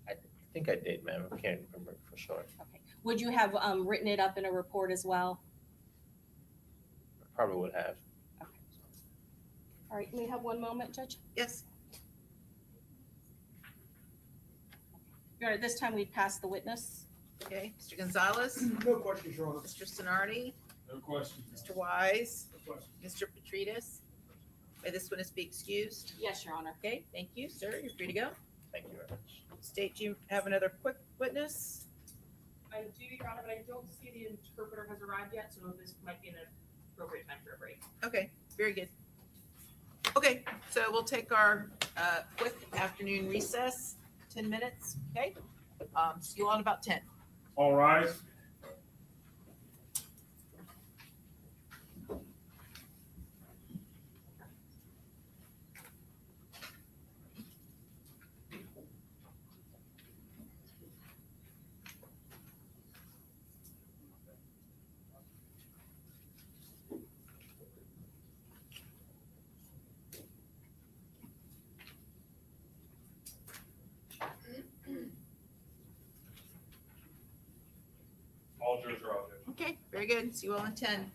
I think I did, ma'am. I can't remember for sure. Okay. Would you have written it up in a report as well? Probably would have. Okay. All right, may I have one moment, Judge? Yes. Your Honor, this time we've passed the witness. Okay, Mr. Gonzalez, No questions, Your Honor. Mr. Sonardi, No question. Mr. Wise, No question. Mr. Petrides. May this witness be excused? Yes, Your Honor. Okay, thank you, sir. You're free to go. Thank you very much. State, do you have another quick witness? I do, Your Honor, but I don't see the interpreter has arrived yet, so this might be an appropriate time for a break. Okay, very good. Okay, so we'll take our quick afternoon recess, 10 minutes, okay? See you all in about 10. All rise. All jurors are out there. Okay, very good. See you all in 10.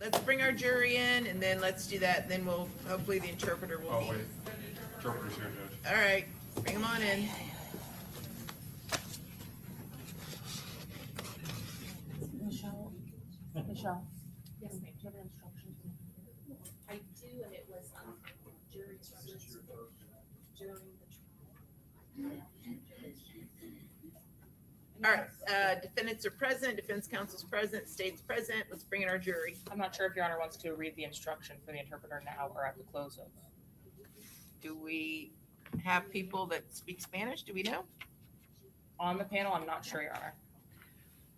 let's bring our jury in and then let's do that. Then we'll, hopefully the interpreter will be. Interpreter's here, Judge. All right, bring them on in. Michelle? Yes, ma'am. Do you have an instruction? I do, and it was jury instructions during the trial. All right, defendants are present, defense counsel's present, state's present. Let's bring in our jury. I'm not sure if Your Honor wants to read the instruction for the interpreter now or at the close of. Do we have people that speak Spanish? Do we know? On the panel, I'm not sure, Your Honor.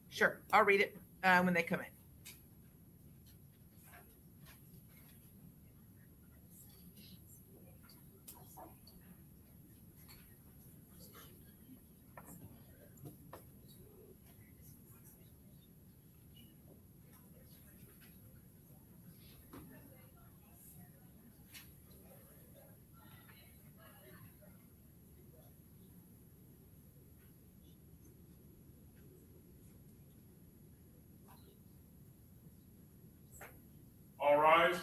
Sure, I'll read it when they come in. All rise.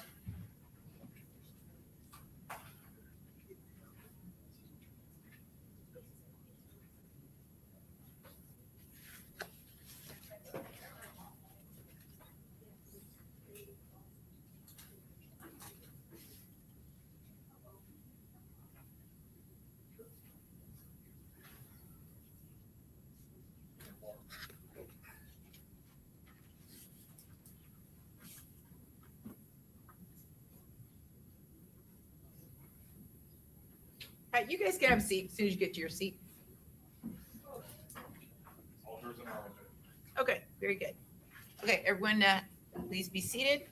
All right, you guys can have a seat as soon as you get to your seat. Okay, very good. Okay, everyone, please be seated.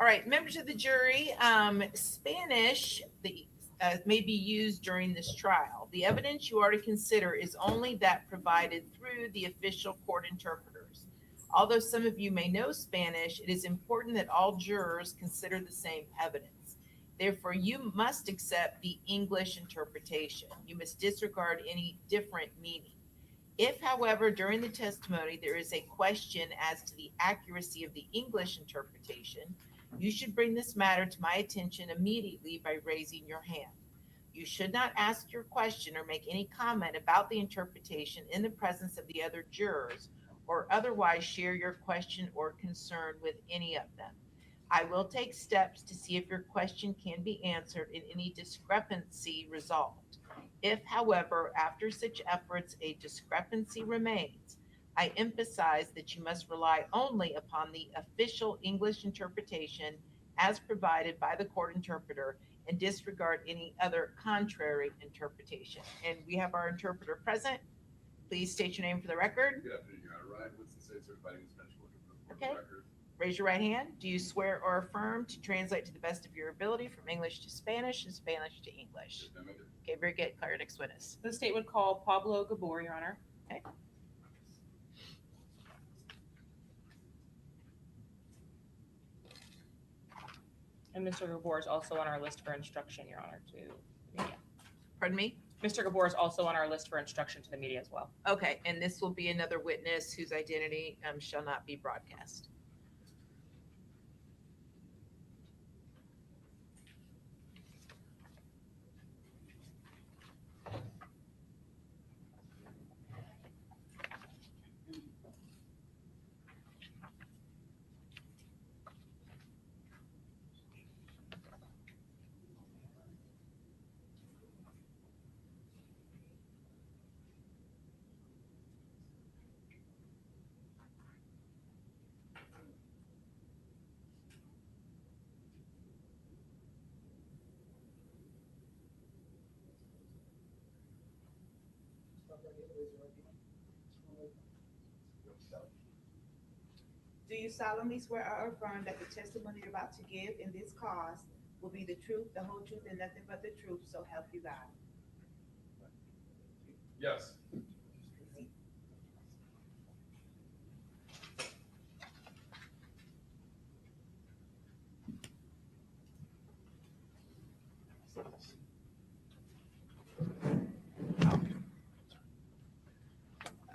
All right, members of the jury, Spanish may be used during this trial. The evidence you are to consider is only that provided through the official court interpreters. Although some of you may know Spanish, it is important that all jurors consider the same evidence. Therefore, you must accept the English interpretation. You must disregard any different meaning. If, however, during the testimony there is a question as to the accuracy of the English interpretation, you should bring this matter to my attention immediately by raising your hand. You should not ask your question or make any comment about the interpretation in the presence of the other jurors, or otherwise share your question or concern with any of them. I will take steps to see if your question can be answered and any discrepancy resolved. If, however, after such efforts a discrepancy remains, I emphasize that you must rely only upon the official English interpretation as provided by the court interpreter and disregard any other contrary interpretation. And we have our interpreter present. Please state your name for the record. Good afternoon, Your Honor. Ryan Woodson, State Certified English Spanish Worker for the Okay. record. Raise your right hand. Do you swear or affirm to translate to the best of your ability from English to Spanish and Spanish to English? Yes, ma'am, I do. Okay, very good. Call your next witness. The state would call Pablo Gabor, Your Honor. Okay. And Mr. Gabor is also on our list for instruction, Your Honor, to the media. Pardon me? Mr. Gabor is also on our list for instruction to the media as well. Okay, and this will be another witness whose identity shall not be broadcast. Do you solemnly swear or affirm that the testimony you're about to give in this cause will be the truth, the whole truth, and nothing but the truth, so help you God? Yes.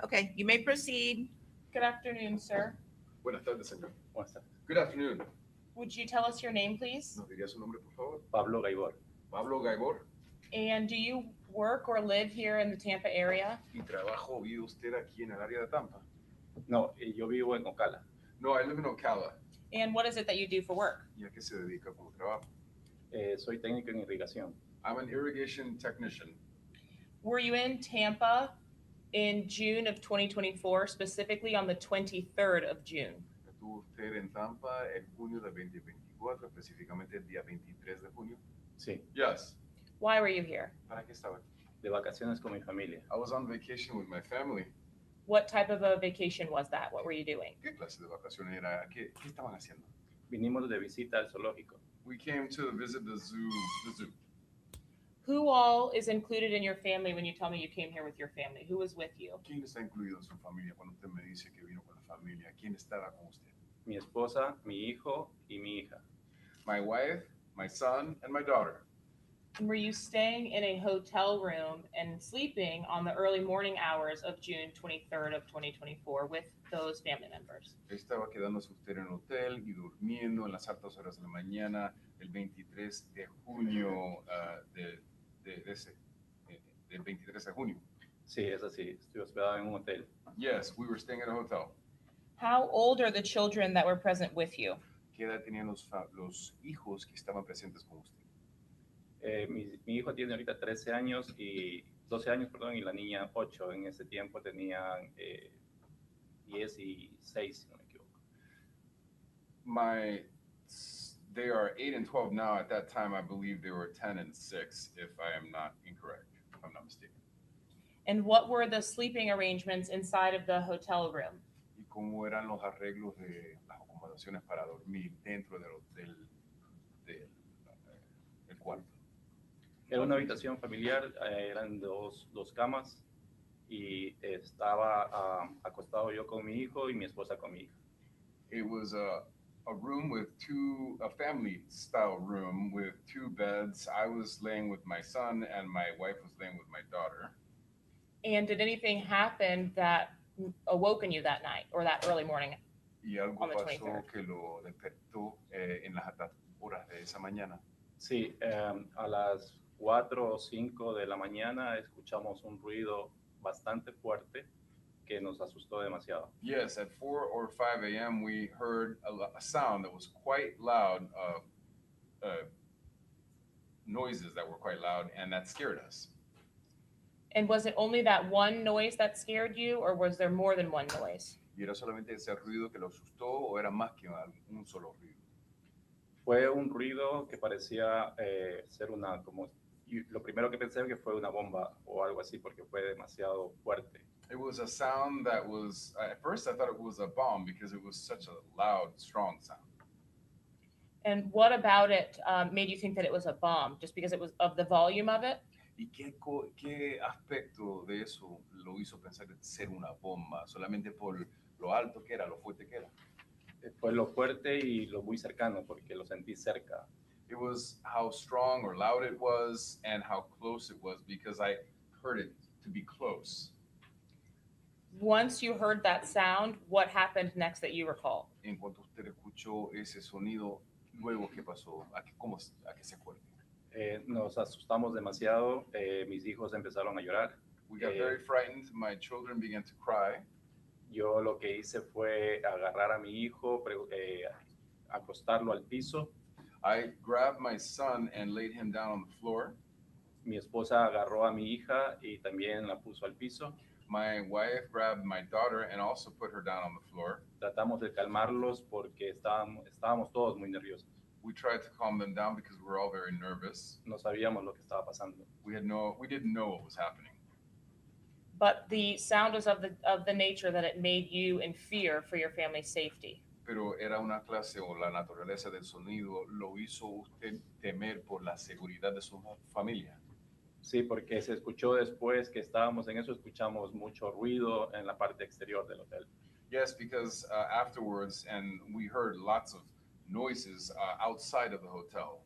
Okay, you may proceed. Good afternoon, sir. Buenas tardes, señor. Buenas tardes. Good afternoon. Would you tell us your name, please? ¿Nos diría su nombre, por favor? Pablo Gaibor. Pablo Gaibor. And do you work or live here in the Tampa area? ¿Y trabajo, vive usted aquí en el área de Tampa? No, yo vivo en Ocala. No, I live in Ocala. And what is it that you do for work? ¿Y a qué se dedica como trabajo? Soy técnico en irrigación. I'm an irrigation technician. Were you in Tampa in June of 2024, specifically on the 23rd of June? ¿Estuvo usted en Tampa en junio de 2024, específicamente el día 23 de junio? Sí, Yes. Why were you here? ¿Para qué estaba aquí? de vacaciones con mi familia. I was on vacation with my family. What type of a vacation was that? What were you doing? ¿Qué clase de vacaciones era? ¿Qué estaban haciendo? Vinimos de visita al zoológico. We came to visit the zoo. Who all is included in your family when you tell me you came here with your family? Who was with you? ¿Quién está incluido en su familia cuando usted me dice que vino con la familia? ¿Quién estaba con usted? Mi esposa, mi hijo y mi hija. My wife, my son, and my daughter. And were you staying in a hotel room and sleeping on the early morning hours of June 23rd of 2024 with those family members? Estaba quedándose usted en el hotel y durmiendo en las altas horas de la mañana el 23 de junio del 23 de junio. Sí, es así. Estoy hospedado en un hotel. Yes, we were staying at a hotel. How old are the children that were present with you? ¿Qué edad tenían los hijos que estaban presentes con usted? Mi hijo tiene ahorita 12 años, y la niña 8. En ese tiempo tenían 10 y 6, si no me equivoco. They are 8 and 12 now. At that time, I believe they were 10 and 6, if I am not incorrect, if I'm not mistaken. And what were the sleeping arrangements inside of the hotel room? ¿Y cómo eran los arreglos de las acomodaciones para dormir dentro del cuarto? Era una habitación familiar, eran dos camas, y estaba acostado yo con mi hijo y mi esposa con mi hija. It was a room with a family style room with 2 beds. I was laying with my son and my wife was laying with my daughter. And did anything happen that awoken you that night or that early morning? Y algo On the pasó 23rd. que lo despertó en las altas horas de esa mañana. Sí, a las 4 o 5 de la mañana escuchamos un ruido bastante fuerte que nos asustó demasiado. Yes, at 4 or 5 a.m. we heard a sound that was quite loud, noises that were quite loud, and that scared us. And was it only that one noise that scared you, or was there more than one noise? ¿Y era solamente ese ruido que lo asustó o era más que un solo ruido? Fue un ruido que parecía ser lo primero que pensé que fue una bomba o algo así, porque fue demasiado fuerte. It was a sound that was, at first I thought it was a bomb because it was such a loud, strong sound. And what about it made you think that it was a bomb? Just because it was of the volume of it? ¿Y qué aspecto de eso lo hizo pensar de ser una bomba? Solamente por lo alto que era, lo fuerte que era. Fue lo fuerte y lo muy cercano, porque lo sentí cerca. It was how strong or loud it was and how close it was because I heard it to be close. Once you heard that sound, what happened next that you recall? En cuanto usted escuchó ese sonido, luego ¿qué pasó? ¿A qué se acuerda? Nos asustamos demasiado, mis hijos empezaron a llorar. We got very frightened. My children began to cry. Yo lo que hice fue agarrar a mi hijo, acostarlo al piso. I grabbed my son and laid him down on the floor. Mi esposa agarró a mi hija y también la puso al piso. My wife grabbed my daughter and also put her down on the floor. Tratamos de calmarlos porque estábamos todos muy nerviosos. We tried to calm them down because we were all very nervous. No sabíamos lo que estaba pasando. We didn't know what was happening. But the sound was of the nature that it made you in fear for your family's safety. Pero era una clase o la naturaleza del sonido lo hizo usted temer por la seguridad de su familia. Sí, porque se escuchó después que estábamos en eso, escuchamos mucho ruido en la parte exterior del hotel. Yes, because afterwards, and we heard lots of noises outside of the hotel.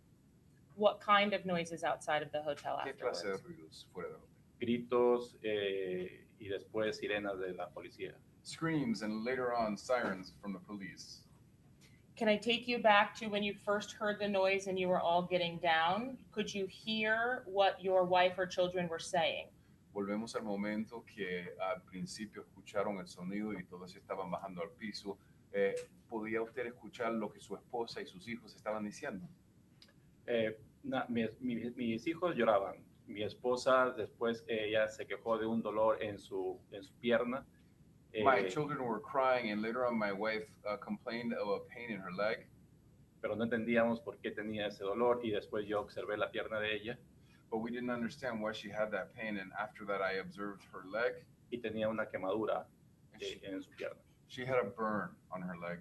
What kind of noises outside of the hotel ¿Qué clase de afterwards? ruidos fuera del hotel? Gritos y después sirenas de la policía. Screams and later on sirens from the police. Can I take you back to when you first heard the noise and you were all getting down? Could you hear what your wife or children were saying? Volvemos al momento que al principio escucharon el sonido y todos estaban bajando al piso. ¿Podía usted escuchar lo que su esposa y sus hijos estaban diciendo? Mis hijos lloraban. Mi esposa después ella se quejó de un dolor en su pierna. My children were crying, and later on my wife complained of a pain in her leg. Pero no entendíamos por qué tenía ese dolor y después yo observé la pierna de ella. But we didn't understand why she had that pain, and after that I observed her leg. Y tenía una quemadura en su pierna. She had a burn on her leg.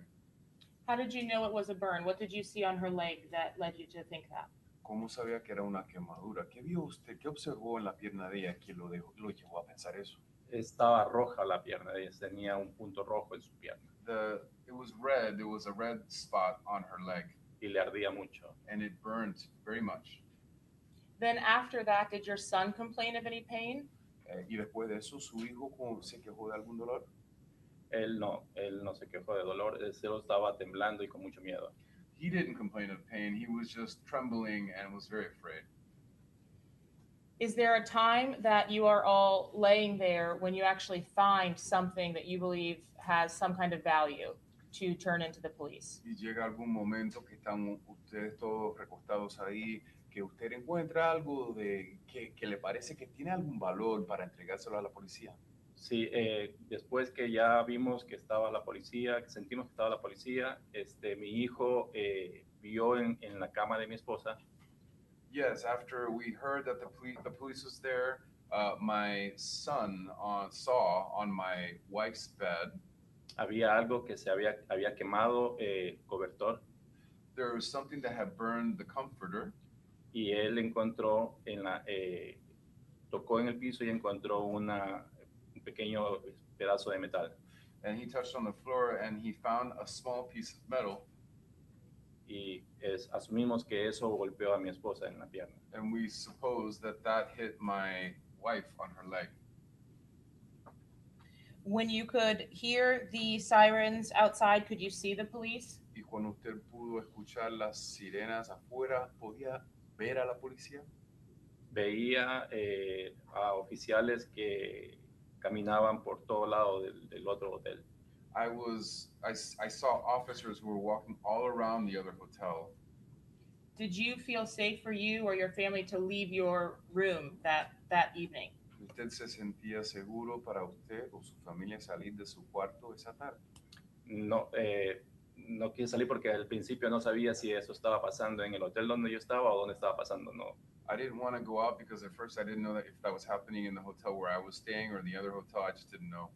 How did you know it was a burn? What did you see on her leg that led you to think that? ¿Cómo sabía que era una quemadura? ¿Qué vio usted? ¿Qué observó en la pierna de ella que lo llevó a pensar eso? Estaba roja la pierna de ella, tenía un punto rojo en su pierna. It was red. There was a red spot on her leg. Y le ardía mucho. And it burned very much. Then after that, did your son complain of any pain? Y después de eso, ¿su hijo se quejó de algún dolor? Él no se quejó de dolor, él solo estaba temblando y con mucho miedo. He didn't complain of pain. He was just trembling and was very afraid. Is there a time that you are all laying there when you actually find something that you believe has some kind of value to turn into the police? Y llega algún momento que están ustedes todos recostados ahí, que usted encuentra algo que le parece que tiene algún valor para entregárselo a la policía. Sí, después que ya vimos que estaba la policía, que sentimos que estaba la policía, mi hijo vio en la cama de mi esposa. Yes, after we heard that the police was there, my son saw on my wife's bed. Había algo que se había quemado cobertor. There was something that had burned the comforter. Y él encontró tocó en el piso y encontró un pequeño pedazo de metal. And he touched on the floor and he found a small piece of metal. Y asumimos que eso golpeó a mi esposa en la pierna. And we suppose that hit my wife on her leg. When you could hear the sirens outside, could you see the police? Y cuando usted pudo escuchar las sirenas afuera, ¿podía ver a la policía? Veía a oficiales que caminaban por todo lado del otro hotel. I saw officers who were walking all around the other hotel. Did you feel safe for you or your family to leave your room that evening? ¿Usted se sentía seguro para usted o su familia salir de su cuarto esa tarde? No, no quise salir porque al principio no sabía si eso estaba pasando en el hotel donde yo estaba o dónde estaba pasando. No. I didn't want to go out because at first I didn't know that if that was happening in the hotel where I was staying or the other hotel. I just didn't know.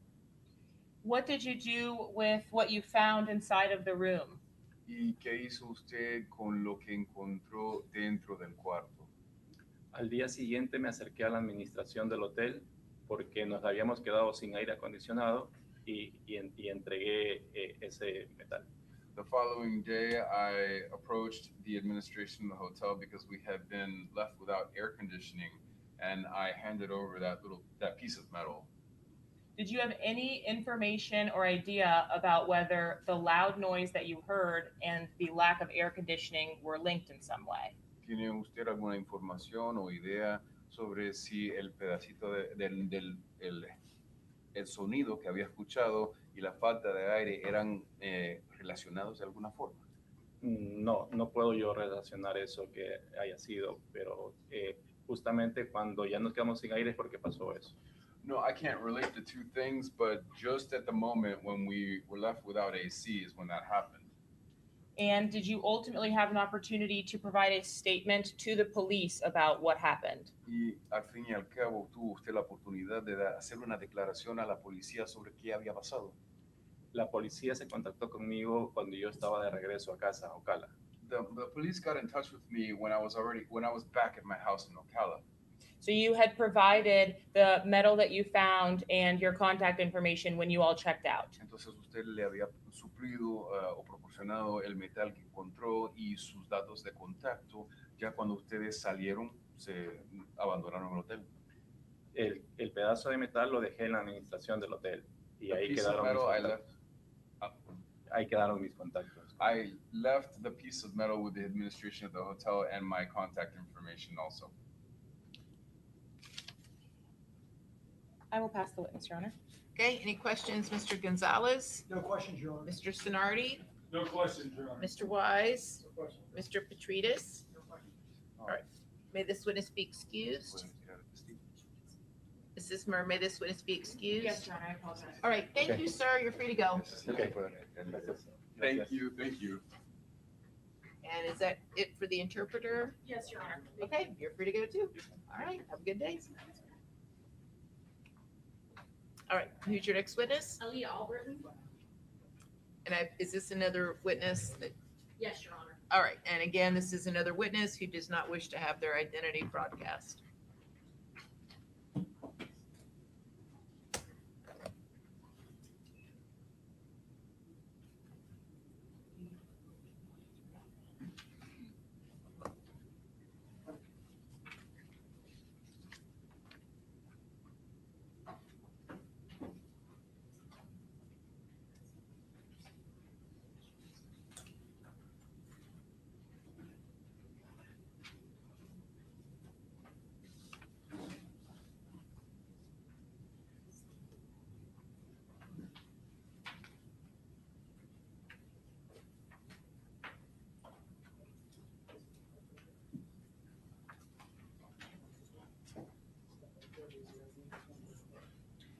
What did you do with what you found inside of the room? ¿Y qué hizo usted con lo que encontró dentro del cuarto? Al día siguiente me acerqué a la administración del hotel porque nos habíamos quedado sin aire acondicionado y entregué ese metal. The following day, I approached the administration of the hotel because we had been left without air conditioning, and I handed over that piece of metal. Did you have any information or idea about whether the loud noise that you heard and the lack of air conditioning were linked in some way? ¿Tiene usted alguna información o idea sobre si el pedacito el sonido que había escuchado y la falta de aire eran relacionados de alguna forma? No puedo yo relacionar eso que haya sido, pero justamente cuando ya nos quedamos sin aire es porque pasó eso. No, I can't relate the two things, but just at the moment when we were left without AC is when that happened. And did you ultimately have an opportunity to provide a statement to the police about what happened? Y al fin y al cabo tuvo usted la oportunidad de hacer una declaración a la policía sobre qué había pasado. La policía se contactó conmigo cuando yo estaba de regreso a casa, a Ocala. The police got in touch with me when I was back at my house in Ocala. So you had provided the metal that you found and your contact information when you all checked out. Entonces usted le había suplido o proporcionado el metal que encontró y sus datos de contacto ya cuando ustedes salieron, se abandonaron el hotel. El pedazo de metal lo dejé en la administración del hotel y ahí quedaron mis contactos. Ahí quedaron mis contactos. I left the piece of metal with the administration of the hotel and my contact information also. I will pass the witness, Your Honor. Okay, any questions, Mr. Gonzalez? No questions, Your Honor. Mr. Sonardi? No questions, Your Honor. Mr. Wise? Mr. Petridis? All right, may this witness be excused? Mrs. Murr, may this witness be excused? Yes, Your Honor, I apologize. All right, thank Okay. you, sir, you're free to go. Okay. Thank you, thank you. And is that it for the interpreter? Yes, Your Honor. Okay, you're free to go too. All right, have a good day. All right, who's your next witness? Aaliyah Albritton? And is this another witness that, Yes, Your Honor. all right, and again, this is another witness who does not wish to have their identity broadcast.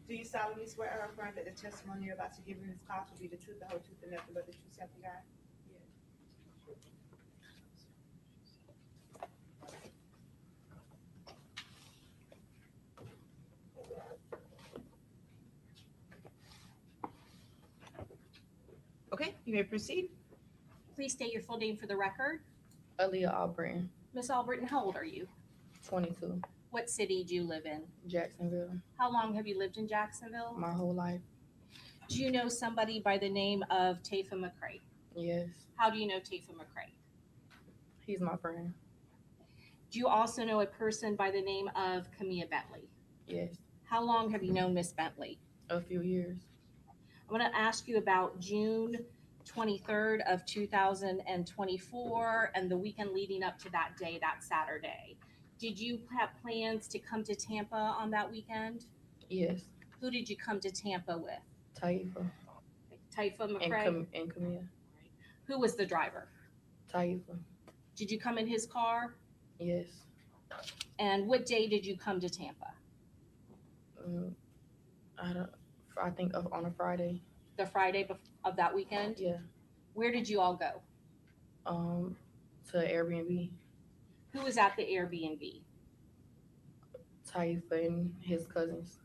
Do you solemnly swear or affirm that the testimony you're about to give in this case will be the truth, the whole truth, and nothing but the truth, so help you God? Okay, you may proceed. Please state your full name for the record. Aaliyah Albritton, Miss Albritton, how old are you? 22, What city do you live in? Jacksonville, How long have you lived in Jacksonville? my whole life. Do you know somebody by the name of Tafa McCray? Yes, How do you know Tafa McCray? he's my friend. Do you also know a person by the name of Camilla Bentley? Yes, How long have you known Miss Bentley? a few years. I want to ask you about June 23rd of 2024 and the weekend leading up to that day, that Saturday. Did you have plans to come to Tampa on that weekend? Yes, Who did you come to Tampa with? Taifa Tafa and, McCray? and Camille. Who was the driver? Taifa, Did you come in his car? yes. And what day did you come to Tampa? I think on a Friday. The Friday of that weekend? Yeah. Where did you all go? To Airbnb. Who was at the Airbnb? Taifa and his cousins.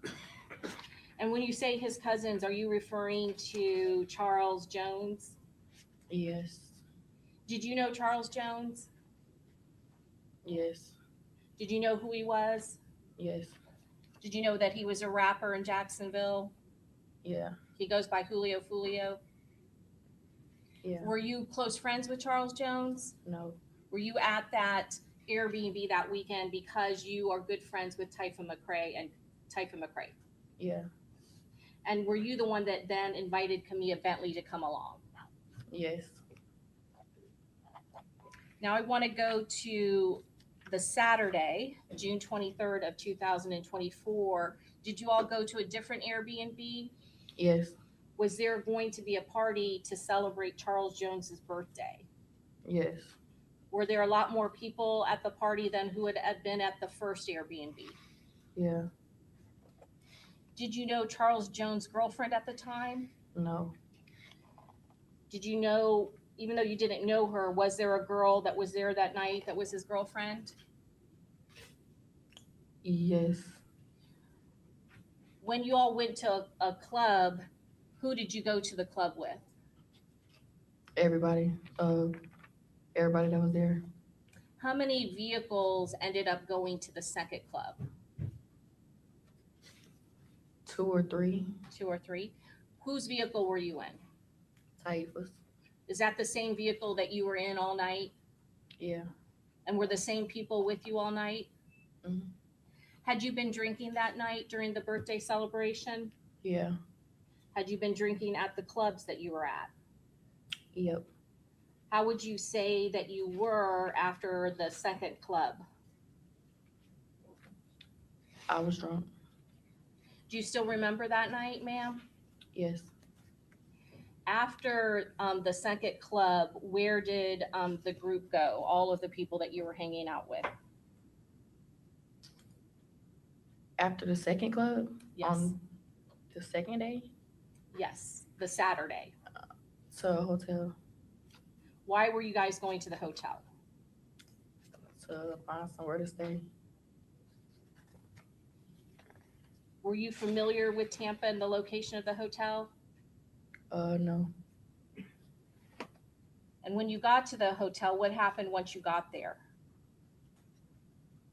And when you say his cousins, are you referring to Charles Jones? Yes, Did you know Charles Jones? yes, Did you know who he was? yes, Did you know that he was a rapper in Jacksonville? yeah, He goes by Julio Folio. yeah. Were you close friends with Charles Jones? No, Were you at that Airbnb that weekend because you are good friends with Tafa McCray and Tafa McCray? yeah, And were you the one that then invited Camilla Bentley to come along? yes, Now I want to go to the Saturday, June 23rd of 2024. Did you all go to a different Airbnb? yes, Was there going to be a party to celebrate Charles Jones's birthday? yes, Were there a lot more people at the party than who had been at the first Airbnb? yeah, Did you know Charles Jones' girlfriend at the time? no, Did you know, even though you didn't know her, was there a girl that was there that night that was his girlfriend? yes. When you all went to a club, who did you go to the club with? Everybody, everybody that was there. How many vehicles ended up going to the second club? 2 or 3. 2 or 3. Whose vehicle were you in? Taifa's. Is that the same vehicle that you were in all night? Yeah. And were the same people with you all night? Mhm. Had you been drinking that night during the birthday celebration? Yeah. Had you been drinking at the clubs that you were at? Yep. How would you say that you were after the second club? I was drunk. Do you still remember that night, ma'am? Yes. After the second club, where did the group go? All of the people that you were hanging out with? After the second club, Yes. on the second day, Yes, the Saturday. to a hotel Why were you guys going to the hotel? to find somewhere to stay. Were you familiar with Tampa and the location of the hotel? No. And when you got to the hotel, what happened once you got there?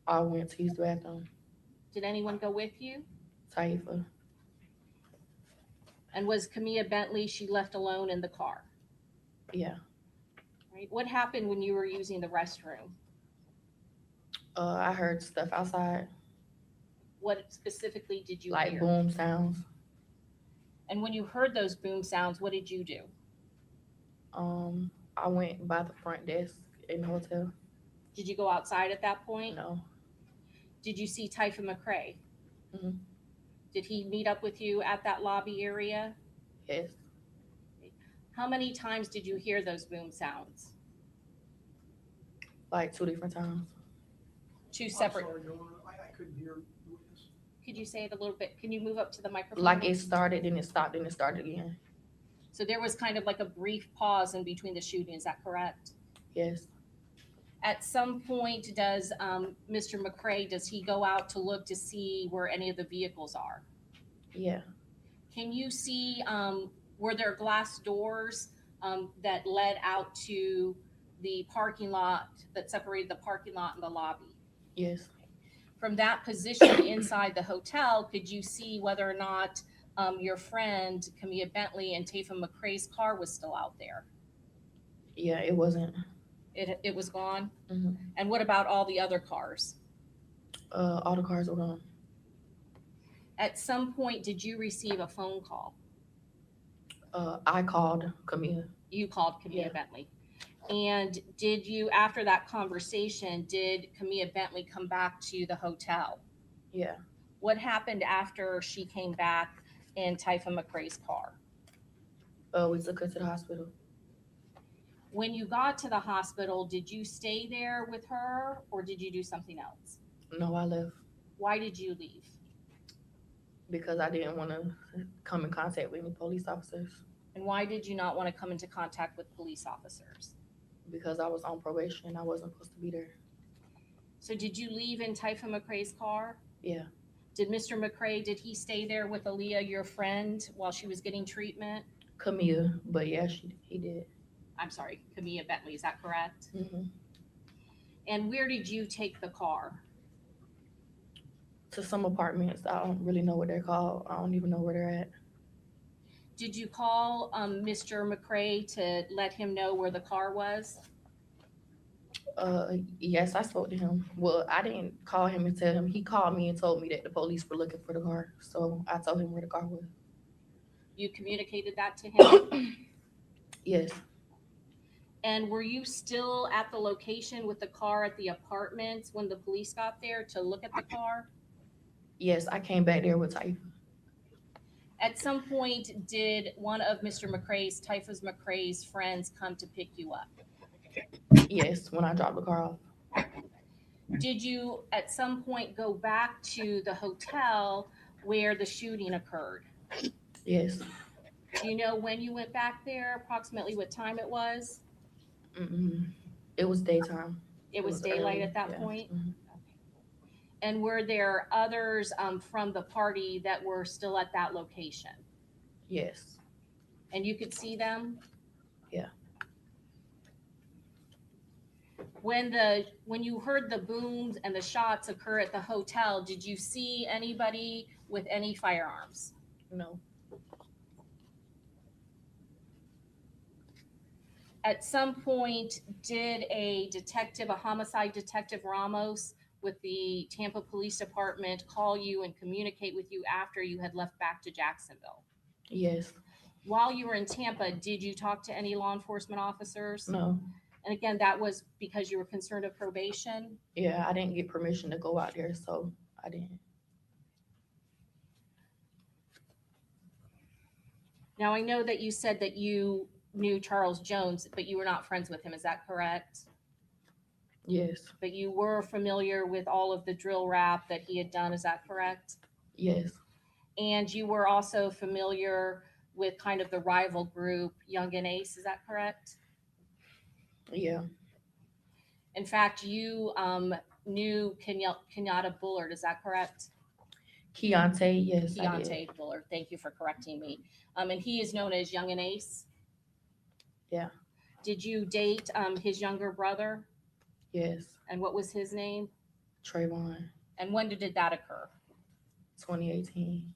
I went to use the bathroom. Did anyone go with you? Taifa. And was Camilla Bentley, she left alone in the car? Yeah. Right. What happened when you were using the restroom? I heard stuff outside, What specifically did you like hear? boom sounds. And when you heard those boom sounds, what did you do? I went by the front desk in the hotel. Did you go outside at that point? No. Did you see Typha McCrae? Mhm. Did he meet up with you at that lobby area? Yes. How many times did you hear those boom sounds? Like 2 different times. Two separate. I'm sorry, Your Honor, I couldn't hear the witness. Could you say it a little bit? Can you move up to the microphone? Like it started, then it stopped, then it started again. So there was kind of like a brief pause in between the shooting. Is that correct? Yes. At some point, does Mr. McCrae, does he go out to look to see where any of the vehicles are? Yeah. Can you see, were there glass doors that led out to the parking lot, that separated the parking lot and the lobby? Yes. From that position inside the hotel, could you see whether or not your friend Camilla Bentley and Taifa McCrae's car was still out there? Yeah, it wasn't. It was gone? Mhm. And what about all the other cars? All the cars were gone. At some point, did you receive a phone call? I called Camilla. You called Camilla Yeah. Bentley. And did you, after that conversation, did Camilla Bentley come back to the hotel? Yeah. What happened after she came back in Taifa McCrae's car? We took her to the hospital. When you got to the hospital, did you stay there with her or did you do something else? No, I left Why did you leave? because I didn't want to come in contact with any police officers And why did you not want to come into contact with police officers? because I was on probation. I wasn't supposed to be there. So did you leave in Taifa McCrae's car? Yeah. Did Mr. McCrae, did he stay there with Aaliyah, your friend, while she was getting treatment? Camilla, but yeah, he did. I'm sorry, Camilla Bentley, is that correct? Mm-hmm. And where did you take the car? To some apartments. I don't really know what they're called. I don't even know where they're at. Did you call Mr. McCrae to let him know where the car was? Yes, I spoke to him. Well, I didn't call him and tell him. He called me and told me that the police were looking for the car. So I told him where the car was. You communicated that to him? Yes. And were you still at the location with the car at the apartments when the police got there to look at the car? Yes, I came back there with Taifa. At some point, did one of Mr. McCrae's, Taifa McCrae's friends come to pick you up? Yes, when I dropped the car off. Did you at some point go back to the hotel where the shooting occurred? Yes. Do you know when you went back there, approximately what time it was? It was daytime. It was daylight early, at that yeah. point? Mhm. And were there others from the party that were still at that location? Yes. And you could see them? Yeah. When you heard the booms and the shots occur at the hotel, did you see anybody with any firearms? No. At some point, did a homicide detective Ramos with the Tampa Police Department call you and communicate with you after you had left back to Jacksonville? Yes. while you were in Tampa, did you talk to any law enforcement officers? No. And again, that was because you were concerned of probation? Yeah, I didn't get permission to go out there, so I didn't. Now, I know that you said that you knew Charles Jones, but you were not friends with him. Is that correct? Yes. But you were familiar with all of the drill rap that he had done. Is that correct? Yes. And you were also familiar with kind of the rival group, Young and Ace. Is that correct? Yeah. In fact, you knew Kenyatta Bullard. Is that correct? Keontae, yes, I did. Keontae Bullard. Thank you for correcting me. And he is known as Young and Ace. Yeah. Did you date his younger brother? Yes. And what was his name? Trayvon. And when did that occur? 2018.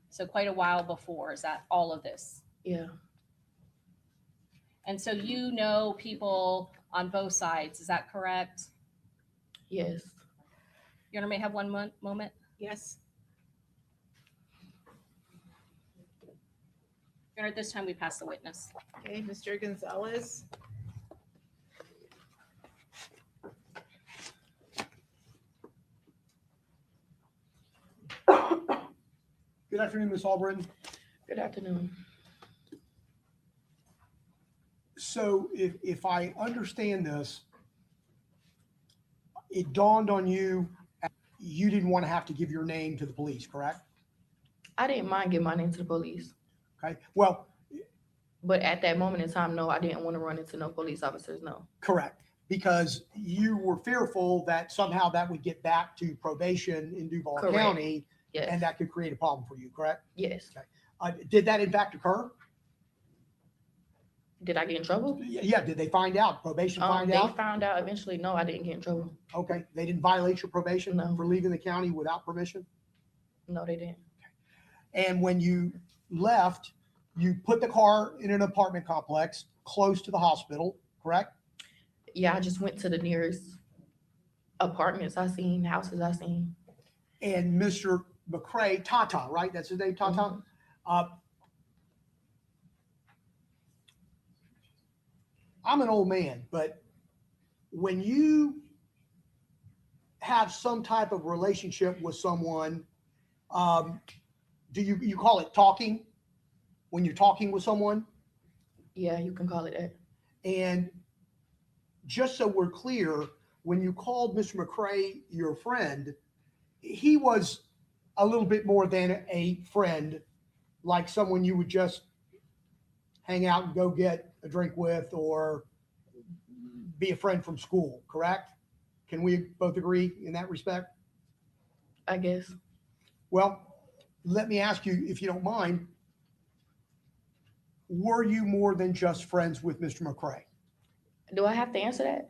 So quite a while before. Is that all of this? Yeah. And so you know people on both sides. Is that correct? Yes. Your Honor, may I have one moment? Yes. Your Honor, this time we pass the witness. Okay, Mr. Gonzalez. Good afternoon, Ms. Albritton. Good afternoon. So if I understand this, it dawned on you, you didn't want to have to give your name to the police, correct? I didn't mind giving my name to the police. Okay, well, But at that moment in time, no, I didn't want to run into no police officers, no. correct, because you were fearful that somehow that would get back to probation in Duval Correct. County, Yes. and that could create a problem for you, correct? Yes. Did that in fact occur? Did I get in trouble? Yeah, did they find out? Probation find They out? found out eventually. No, I didn't get in trouble. Okay, they didn't violate your probation No. for leaving the county without permission? No, they didn't. And when you left, you put the car in an apartment complex close to the hospital, correct? Yeah, I just went to the nearest apartments I seen, houses I seen. And Mr. McCray, Tata, right? That's his name, Tata? I'm an old man, but when you have some type of relationship with someone, do you call it talking? When you're talking with someone? Yeah, you can call it that. And just so we're clear, when you called Mr. McCray your friend, he was a little bit more than a friend, like someone you would just hang out and go get a drink with or be a friend from school, correct? Can we both agree in that respect? I guess. Well, let me ask you, if you don't mind, were you more than just friends with Mr. McCray? Do I have to answer that?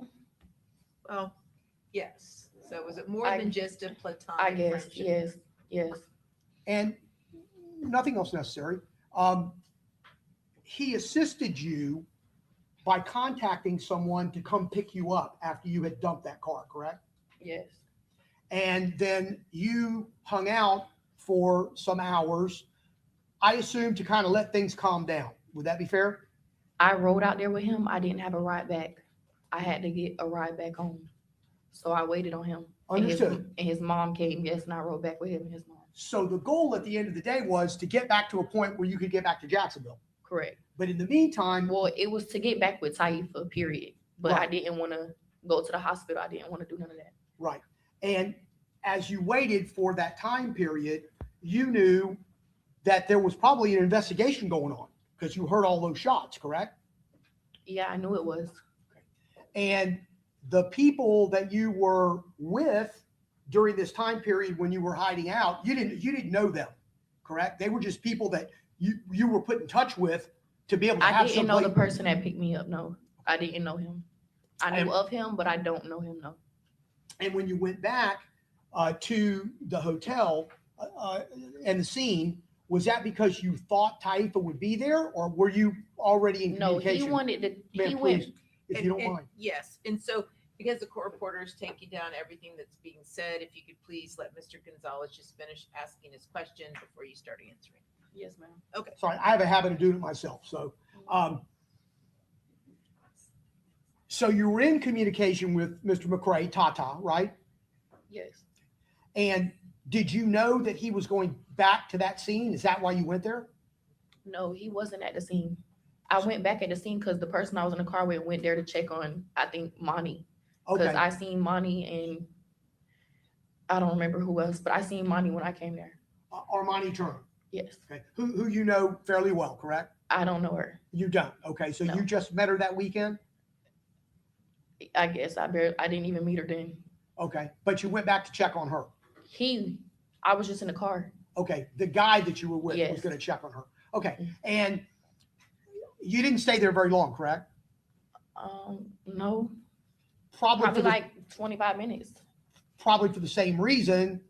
Well, yes. So was it more than just a platonic I guess, friendship? yes, yes. And nothing else necessary. He assisted you by contacting someone to come pick you up after you had dumped that car, correct? Yes. And then you hung out for some hours, I assume to kind of let things calm down. Would that be fair? I rode out there with him. I didn't have a ride back. I had to get a ride back home. So I waited on him. Understood. And his mom came, yes, and I rode back with him and his mom. So the goal at the end of the day was to get back to a point where you could get back to Jacksonville. Correct. But in the meantime, Well, it was to get back with Taifa, period. But I Right. didn't want to go to the hospital. I didn't want to do none of that. right. And as you waited for that time period, you knew that there was probably an investigation going on because you heard all those shots, correct? Yeah, I knew it was. And the people that you were with during this time period when you were hiding out, you didn't know them, correct? They were just people that you were put in touch with to be able to I have didn't know the someplace. person that picked me up. No, I didn't know him. I knew of him, but I don't know him. No. And when you went back to the hotel and the scene, was that because you thought Taifa would be there, or were you already in No, he communication? wanted to. Ma'am, He please, went. if you don't mind. Yes, and so because the court reporters taking down everything that's being said, if you could please let Mr. Gonzalez just finish asking his question before you start answering. Yes, ma'am. Okay. Sorry, I have a habit of doing it myself. So you were in communication with Mr. McCray, Tata, right? Yes. And did you know that he was going back to that scene? Is that why you went there? No, he wasn't at the scene. I went back at the scene because the person I was in the car with went there to check on, I think, Monty. Because Okay. I seen Monty and I don't remember who else, but I seen Monty when I came there. Armani Turner. Yes. Okay. Who you know fairly well, correct? I don't know her. You don't. Okay. So No. you just met her that weekend? I guess I didn't even meet her then. Okay. But you went back to check on her. I was just in the car. Okay. The guy that you were with was Yes. going to check on her. Okay. And you didn't stay there very long, correct? No. Probably Probably like 25 minutes. Probably for the same reason,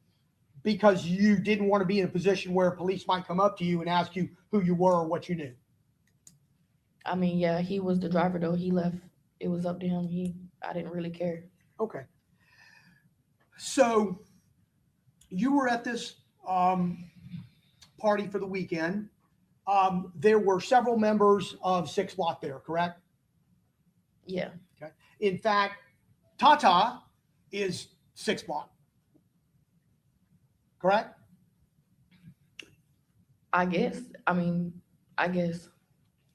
because you didn't want to be in a position where police might come up to you and ask you who you were or what you knew. I mean, yeah, he was the driver though. He left. It was up to him. I didn't really care. Okay. So you were at this party for the weekend. There were several members of 6 Block there, correct? Yeah. Okay. In fact, Tata is 6 Block, correct? I guess. I guess.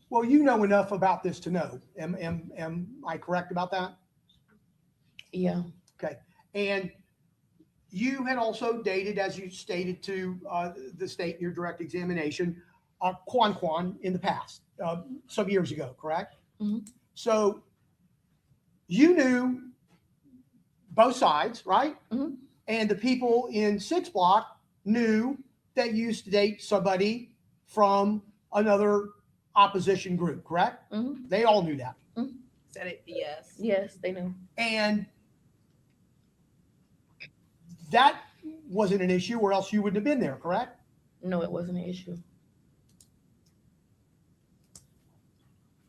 Well, you know enough about this to know. Am I correct about that? Yeah. Okay. And you had also dated, as you stated to the state in your direct examination, Quan in the past, some years ago, correct? Mm-hmm. So you knew both sides, right? Mm-hmm. And the people in 6 Block knew that you used to date somebody from another opposition group, correct? Mm-hmm. They all knew that. Mm-hmm. Said it, yes. Yes, they knew. And that wasn't an issue, or else you wouldn't have been there, correct? No, it wasn't an issue.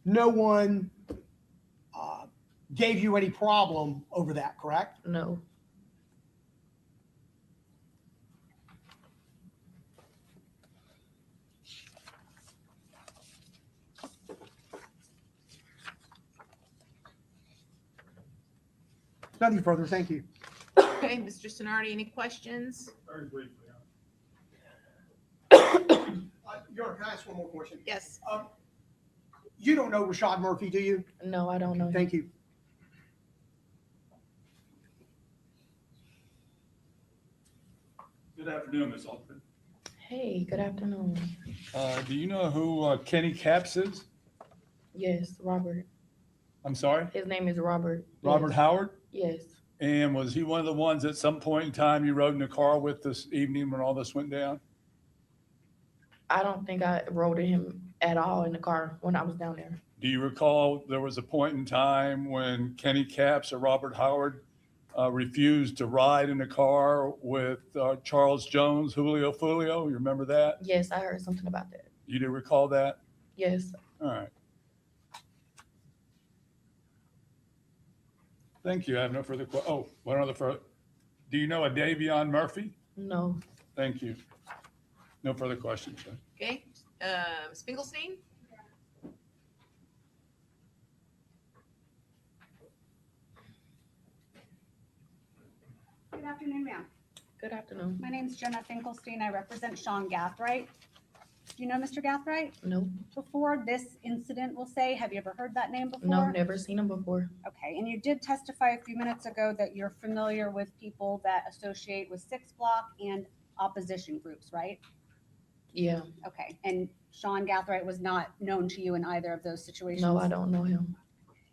No one gave you any problem over that, correct? No. Nothing further. Thank you. Okay, Mr. Sonardi, any questions? Very briefly. Your Honor, can I ask one more question? Yes. You don't know Rashad Murphy, do you? No, I don't know. Thank you. Good afternoon, Ms. Altman. Hey, good afternoon. Do you know who Kenny Capps is? Yes, Robert. I'm sorry? His name is Robert. Robert Yes. Howard? Yes. And was he one of the ones at some point in time you rode in the car with this evening when all this went down? I don't think I rode him at all in the car when I was down there. Do you recall there was a point in time when Kenny Capps or Robert Howard refused to ride in the car with Charles Jones, Julio Folio? You remember that? Yes, I heard something about that. You do recall that? Yes. All right. Thank you. I have no further one other further. Do you know a Davion Murphy? No. Thank you. No further questions, sir. Okay, Finkelstein? Good afternoon, ma'am. Good afternoon. My name's Jenna Finkelstein. I represent Sean Gathright. Do you know Mr. Gathright? No. Before this incident, we'll say, have you ever heard that name before? No, never seen him before. Okay, and you did testify a few minutes ago that you're familiar with people that associate with 6 Block and opposition groups, right? Yeah. Okay, and Sean Gathright was not known to you in either of those situations? No, I don't know him.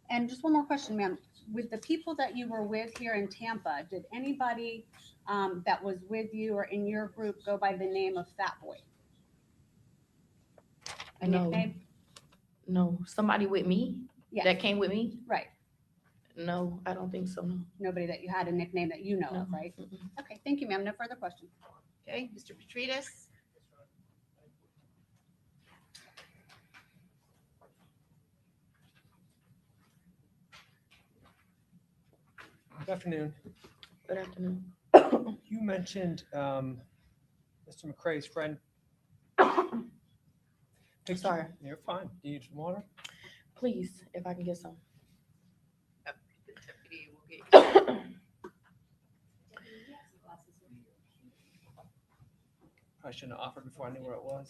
And just one more question, ma'am. With the people that you were with here in Tampa, did anybody that was with you or in your group go by the name of Fat Boy? A No. nickname? No. Somebody with me? Yes. That came with me? Right. No, I don't think so, no. Nobody that you had a nickname that you know No. of, right? Okay, thank you, ma'am. No further questions. Okay, Mr. Petrides? Good afternoon. Good afternoon. You mentioned Mr. McCrae's friend Sorry. You're fine. Do you need some water? Please, if I can get some. The deputy will get you. I shouldn't have offered before I knew where it was.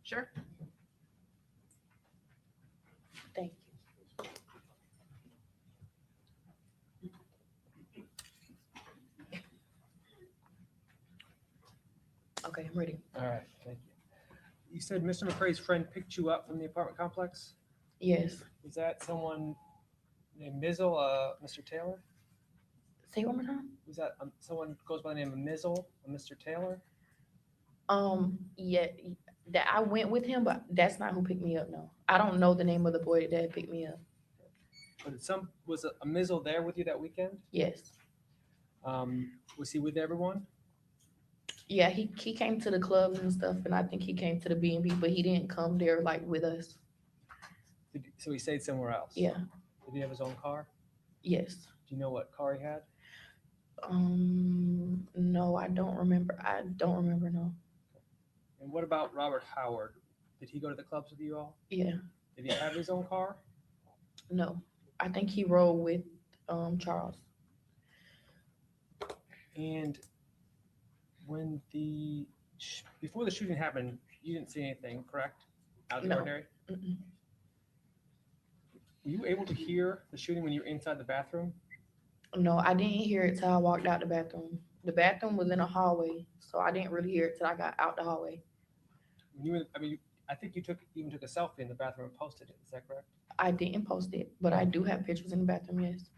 Sure. Thank you. Okay, I'm ready. All right, thank you. You said Mr. McCrae's friend picked you up from the apartment complex? Yes. Was that someone named Mizzle, Mr. Taylor? Say it one more time. Was that someone who goes by the name of Mizzle, Mr. Taylor? Yeah, that I went with him, but that's not who picked me up. No, I don't know the name of the boy that picked me up. But was a Mizzle there with you that weekend? Yes. Was he with everyone? Yeah, he came to the clubs and stuff, and I think he came to the B&B, but he didn't come there like with us. So he stayed somewhere else? Yeah. Did he have his own car? Yes. Do you know what car he had? No, I don't remember. No. And what about Robert Howard? Did he go to the clubs with you all? Yeah. Did he have his own car? No, I think he rode with Charles. And when before the shooting happened, you didn't see anything, correct? Out of the No. ordinary? Mm-mm. Were you able to hear the shooting when you were inside the bathroom? No, I didn't hear it till I walked out the bathroom. The bathroom was in a hallway, so I didn't really hear it till I got out the hallway. I think you even took a selfie in the bathroom and posted it. Is that correct? I didn't post it, but I do have pictures in the bathroom, yes.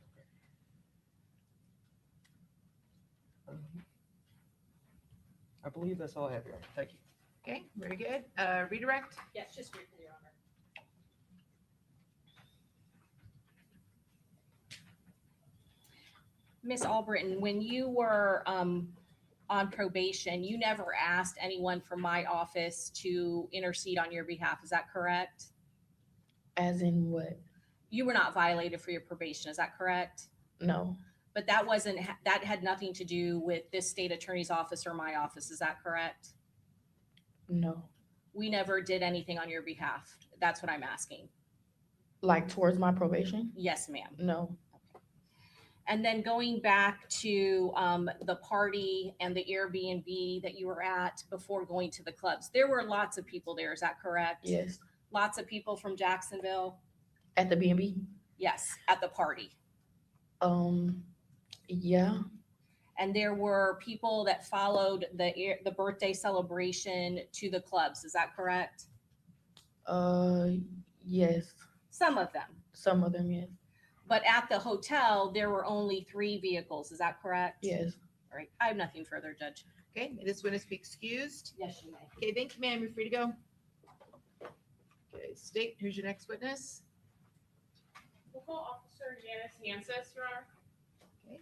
I believe that's all I have here. Thank you. Okay, very good. Redirect? Yes, just briefly, Your Honor. Miss Albritton, when you were on probation, you never asked anyone from my office to intercede on your behalf. Is that correct? As in what? You were not violated for your probation. Is that correct? No. But that had nothing to do with this state attorney's office or my office. Is that correct? No. We never did anything on your behalf. That's what I'm asking. Like towards my probation? Yes, ma'am. No. And then going back to the party and the Airbnb that you were at before going to the clubs, there were lots of people there. Is that correct? Yes. Lots of people from Jacksonville? At the B&B? Yes, at the party. Yeah. And there were people that followed the birthday celebration to the clubs. Is that correct? Yes. Some of them. Some of them, yes. But at the hotel, there were only 3 vehicles. Is that correct? Yes. All right. I have nothing further, Judge. Okay, this witness be excused. Yes, you may. Okay, thank you, ma'am. You're free to go. Okay, state, who's your next witness? We'll call Officer Janice Hansis, Your Honor. Okay.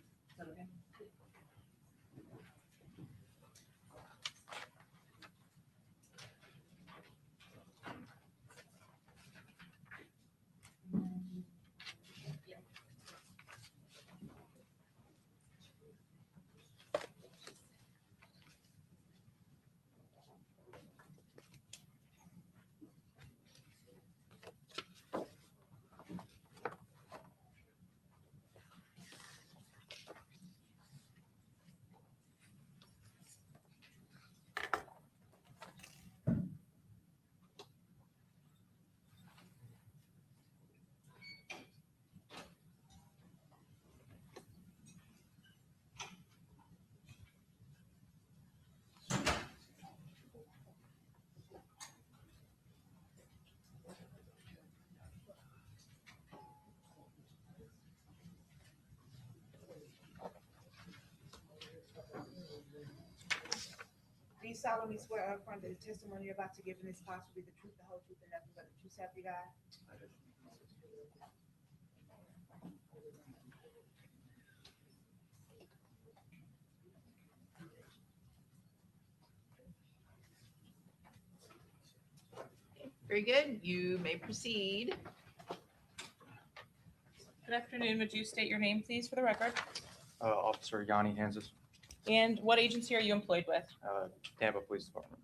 Do you solemnly swear or affirm that the testimony you're about to give in this class will be the truth, the whole truth, and nothing but the truth, so help you God? Very good. You may proceed. Good afternoon. Would you state your name, please, for the record? Officer Yanni Hanses, And what agency are you employed with? Tampa Police Department.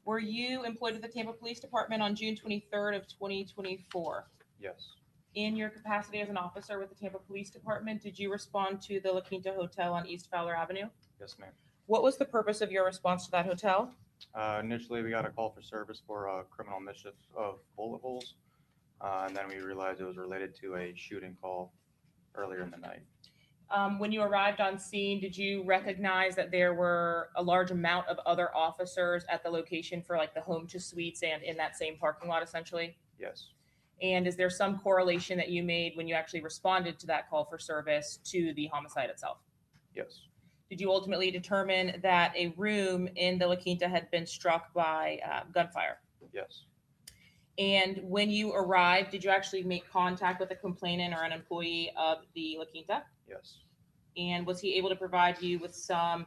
Were you employed with the Tampa Police Department on June 23rd of 2024? Yes, In your capacity as an officer with the Tampa Police Department, did you respond to the La Quinta Hotel on East Fowler Avenue? yes, ma'am. What was the purpose of your response to that hotel? Initially, we got a call for service for criminal mischief of bullet holes, and then we realized it was related to a shooting call earlier in the night. When you arrived on scene, did you recognize that there were a large amount of other officers at the location for like the home to suites and in that same parking lot essentially? Yes, And is there some correlation that you made when you actually responded to that call for service to the homicide itself? yes, Did you ultimately determine that a room in the La Quinta had been struck by gunfire? yes, And when you arrived, did you actually make contact with a complainant or an employee of the La Quinta? yes, And was he able to provide you with some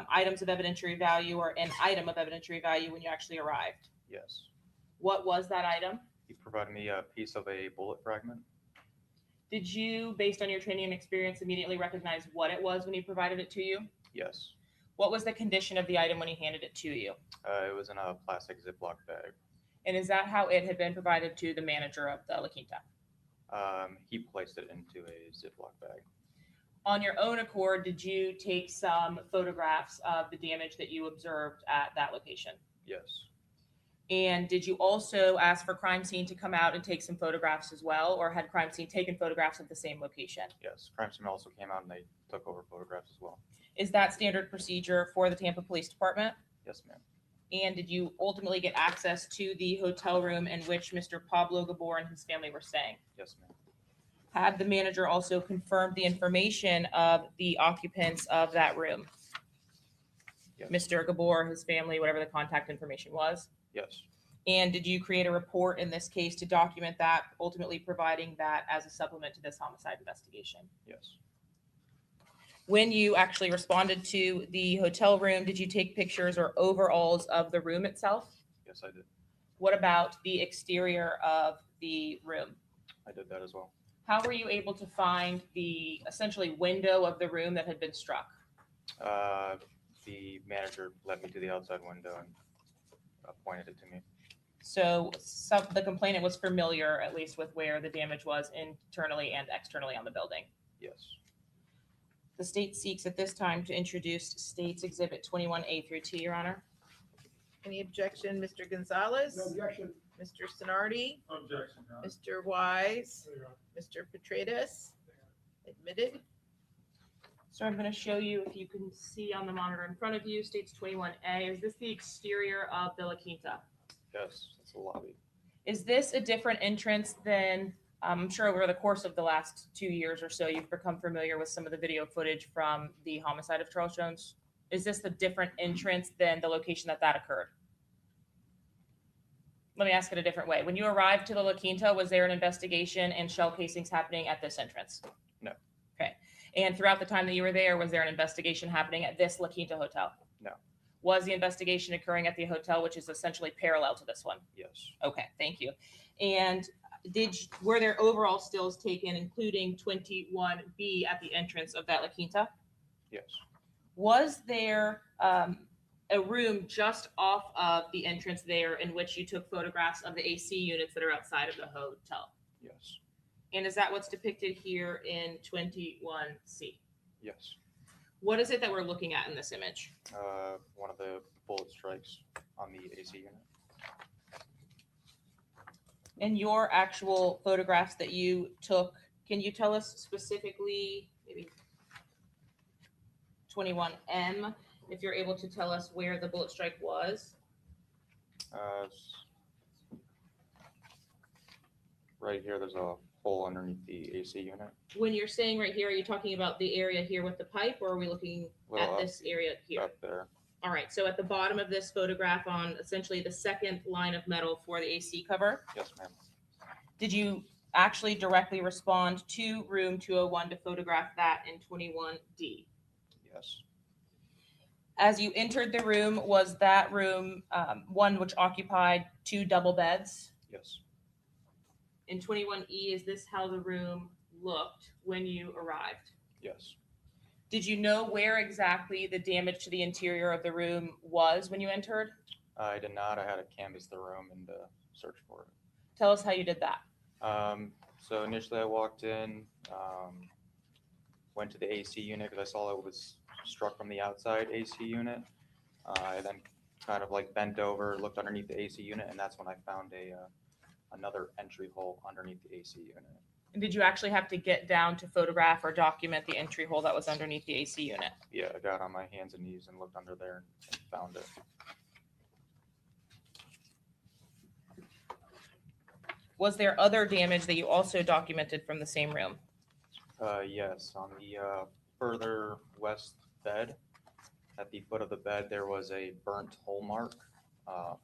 items of evidentiary value or an item of evidentiary value when you actually arrived? yes. What was that item? He provided me a piece of a bullet fragment. Did you, based on your training and experience, immediately recognize what it was when he provided it to you? Yes, What was the condition of the item when he handed it to you? it was in a plastic Ziploc bag. And is that how it had been provided to the manager of the La Quinta? He placed it into a Ziploc bag. On your own accord, did you take some photographs of the damage that you observed at that location? Yes, And did you also ask for crime scene to come out and take some photographs as well, or had crime scene taken photographs of the same location? yes. Crime scene also came out and they took over photographs as well. Is that standard procedure for the Tampa Police Department? Yes, ma'am. And did you ultimately get access to the hotel room in which Mr. Pablo Gabor and his family were staying? Yes, ma'am. Had the manager also confirmed the information of the occupants of that room? Yes. Mr. Gabor, his family, whatever the contact information was? Yes, And did you create a report in this case to document that, ultimately providing that as a supplement to this homicide investigation? yes, When you actually responded to the hotel room, did you take pictures or overalls of the room itself? yes, I did. What about the exterior of the room? I did that as well. How were you able to find the essentially window of the room that had been struck? The manager led me to the outside window and pointed it to me. So the complainant was familiar, at least, with where the damage was internally and externally on the building. Yes, The state seeks at this time to introduce State's Exhibit 21A through T, Your Honor. Any objection, Mr. Gonzalez? No objection. Mr. Sonardi? Objection. Mr. Wise? Mr. Petratus? Admitted. So I'm going to show you, if you can see on the monitor in front of you, State's 21A. Is this the exterior of the La Quinta? yes, it's the lobby. Is this a different entrance than, I'm sure over the course of the last 2 years or so, you've become familiar with some of the video footage from the homicide of Charles Jones? Is this the different entrance than the location that occurred? Let me ask it a different way. When you arrived to the La Quinta, was there an investigation and shell casings happening at this entrance? No. Okay. And throughout the time that you were there, was there an investigation happening at this La Quinta hotel? No. Was the investigation occurring at the hotel, which is essentially parallel to this one? Yes, Okay, thank you. And were there overall stills taken, including 21B at the entrance of that La Quinta? yes, Was there a room just off of the entrance there in which you took photographs of the AC units that are outside of the hotel? yes, And is that what's depicted here in 21C? yes. What is it that we're looking at in this image? One of the bullet strikes on the AC unit. And your actual photographs that you took, can you tell us specifically, maybe 21M, if you're able to tell us where the bullet strike was? Right here, there's a hole underneath the AC unit. When you're saying right here, are you talking about the area here with the pipe, or are we looking Little at up, this area here? up there. All right, so at the bottom of this photograph on essentially the second line of metal for the AC cover, Yes, ma'am. did you actually directly respond to room 201 to photograph that in 21D? Yes, As you entered the room, was that room one which occupied 2 double beds? Yes. In 21E, is this how the room looked when you arrived? Yes. Did you know where exactly the damage to the interior of the room was when you entered? I did not. I had to canvass the room and search for it. Tell us how you did that. So initially I walked in, went to the AC unit because I saw it was struck from the outside AC unit. I then kind of like bent over, looked underneath the AC unit, and that's when I found another entry hole underneath the AC unit. And did you actually have to get down to photograph or document the entry hole that was underneath the AC unit? Yeah, I got on my hands and knees and looked under there and found it. Was there other damage that you also documented from the same room? Yes, on the further west bed, at the foot of the bed, there was a burnt hole mark on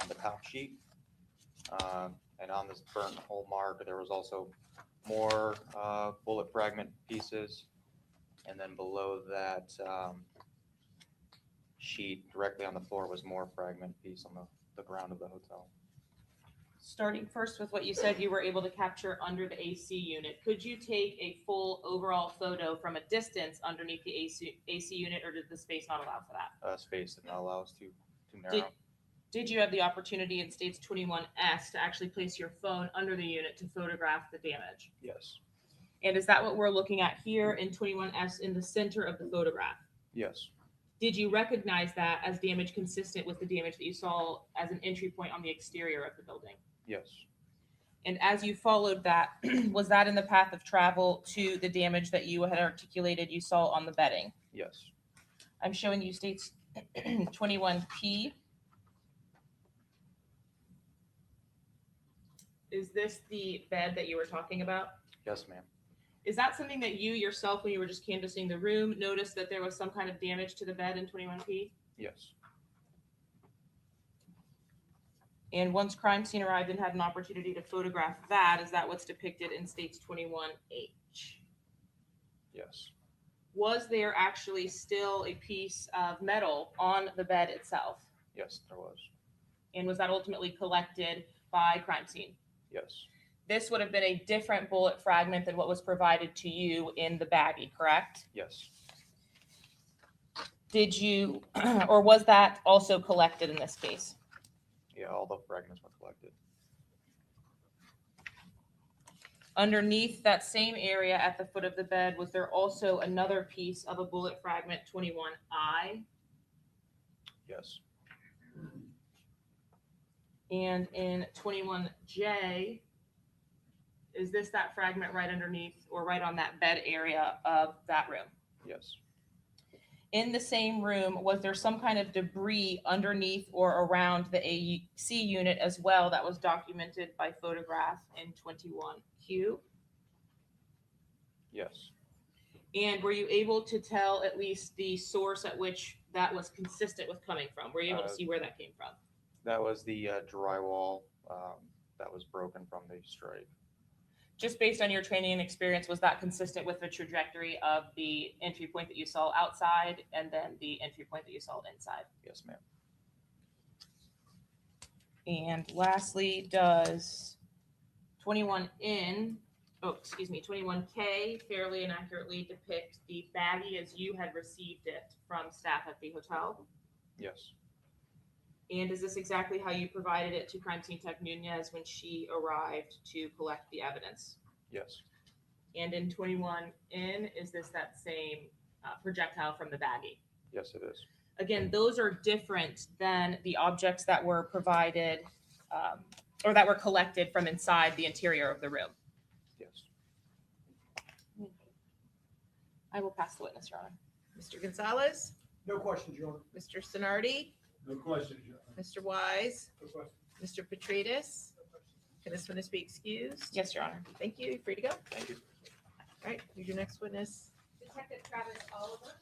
the top sheet. And on this burnt hole mark, there was also more bullet fragment pieces. And then below that sheet, directly on the floor, was more fragment piece on the ground of the hotel. Starting first with what you said you were able to capture under the AC unit, could you take a full overall photo from a distance underneath the AC unit, or did the space not allow for that? Space did not allow us too narrow. Did you have the opportunity in States 21S to actually place your phone under the unit to photograph the damage? Yes. And is that what we're looking at here in 21S in the center of the photograph? Yes. Did you recognize that as damage consistent with the damage that you saw as an entry point on the exterior of the building? Yes. And as you followed that, was that in the path of travel to the damage that you had articulated you saw on the bedding? Yes. I'm showing you States 21P. Is this the bed that you were talking about? Yes, ma'am. Is that something that you yourself, when you were just canvassing the room, noticed that there was some kind of damage to the bed in 21P? Yes. And once crime scene arrived and had an opportunity to photograph that, is that what's depicted in States 21H? Yes. Was there actually still a piece of metal on the bed itself? Yes, there was. And was that ultimately collected by crime scene? Yes. This would have been a different bullet fragment than what was provided to you in the baggie, correct? Yes. Did you, or was that also collected in this case? Yeah, all the fragments were collected. Underneath that same area at the foot of the bed, was there also another piece of a bullet fragment 21I? Yes. And in 21J, is this that fragment right underneath or right on that bed area of that room? Yes. In the same room, was there some kind of debris underneath or around the AC unit as well that was documented by photograph in 21Q? Yes. And were you able to tell at least the source at which that was consistent with coming from? Were you able to see where that came from? That was the drywall that was broken from the strike. Just based on your training and experience, was that consistent with the trajectory of the entry point that you saw outside and then the entry point that you saw inside? Yes, ma'am. And lastly, does 21K fairly and accurately depict the baggie as you had received it from staff at the hotel? Yes. And is this exactly how you provided it to Crime Scene Tech Nunez when she arrived to collect the evidence? Yes. And in 21N, is this that same projectile from the baggie? Yes, it is. Again, those are different than the objects that were provided or that were collected from inside the interior of the room. Yes. I will pass the witness, Your Honor. Mr. Gonzalez? No questions, Your Honor. Mr. Sonardi? No questions, Your Honor. Mr. Wise? No questions. Mr. Petrides? Can this witness be excused? Yes, Your Honor. Thank you. You're free to go. Thank you. All right, who's your next witness? Detective Travis Oliver.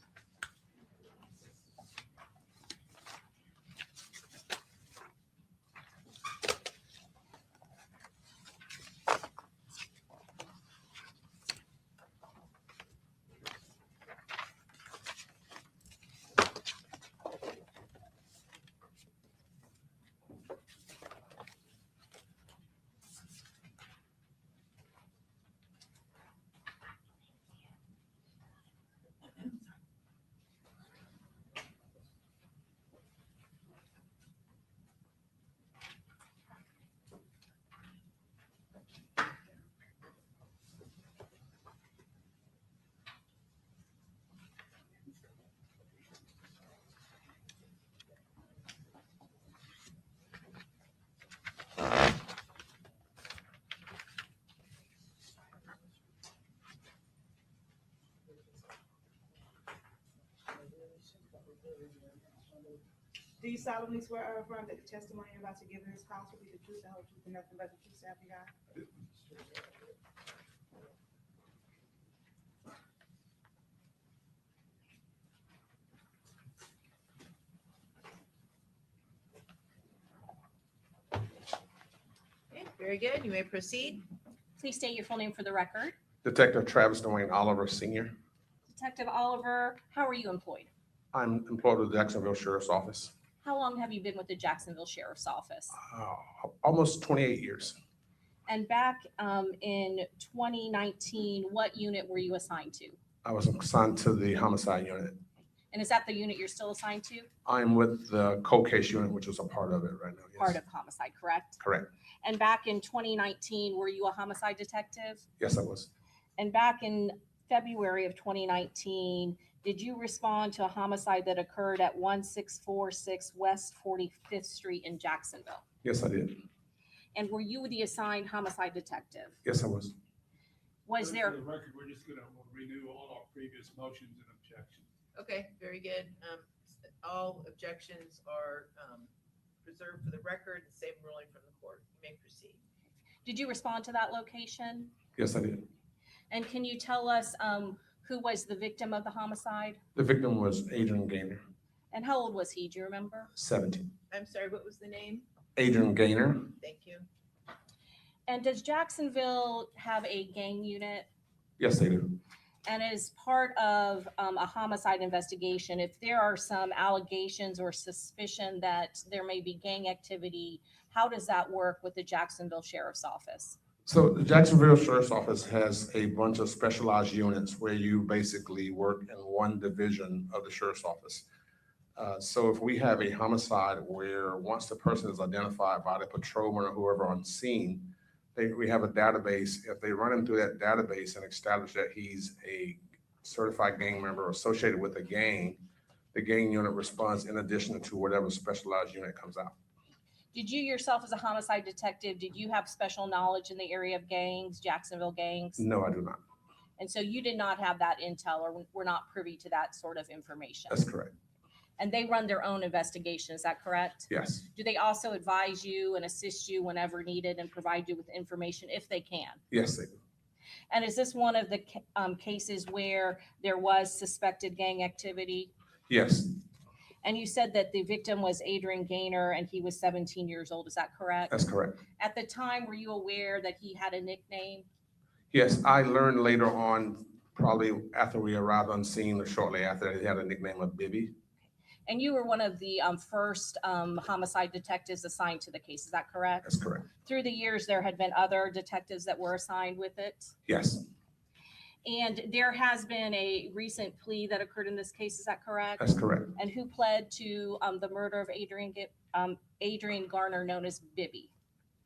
Do you solemnly swear or affirm that the testimony you're about to give in this cause will be the truth, the whole truth, and nothing but the truth, so help you God? Okay, very good. You may proceed. Please state your full name for the record. Detective Travis Dwayne Oliver, Sr. Detective Oliver, how are you employed? I'm employed with the Jacksonville Sheriff's Office. How long have you been with the Jacksonville Sheriff's Office? Almost 28 years. And back in 2019, what unit were you assigned to? I was assigned to the homicide unit. And is that the unit you're still assigned to? I'm with the cold case unit, which is a part of it right now. Yes. Part of homicide, correct? Correct. And back in 2019, were you a homicide detective? Yes, I was. And back in February of 2019, did you respond to a homicide that occurred at 1646 West 45th Street in Jacksonville? Yes, I did. And were you the assigned homicide detective? Yes, I was. Was there? For the record, we're just gonna renew all our previous motions and objections. Okay, very good. All objections are preserved for the record, the same ruling from the court. You may proceed. Did you respond to that location? Yes, I did. And can you tell us who was the victim of the homicide? The victim was Adrian Gaynor, And how old was he? Do you remember? 17. I'm sorry, what was the name? Adrian Gaynor. Thank you. And does Jacksonville have a gang unit? Yes, they do. And as part of a homicide investigation, if there are some allegations or suspicion that there may be gang activity, how does that work with the Jacksonville Sheriff's Office? So the Jacksonville Sheriff's Office has a bunch of specialized units where you basically work in one division of the Sheriff's Office. So if we have a homicide where once the person is identified by the patrolman or whoever on scene, we have a database. If they run him through that database and establish that he's a certified gang member associated with a gang, the gang unit responds in addition to whatever specialized unit comes out. Did you yourself as a homicide detective, did you have special knowledge in the area of gangs, Jacksonville gangs? No, I do not. And so you did not have that intel or were not privy to that sort of information? That's correct. And they run their own investigation, is that correct? Yes. Do they also advise you and assist you whenever needed and provide you with information if they can? Yes, they do. And is this one of the cases where there was suspected gang activity? Yes. And you said that the victim was Adrian Gaynor and he was 17 years old, is that correct? That's correct. At the time, were you aware that he had a nickname? Yes, I learned later on, probably after we arrived on scene or shortly after, that he had a nickname of Bibby. And you were one of the first homicide detectives assigned to the case, is that correct? That's correct. Through the years, there had been other detectives that were assigned with it? Yes, And there has been a recent plea that occurred in this case, is that correct? that's correct. And who pled to the murder of Adrian Garner, known as Bibby?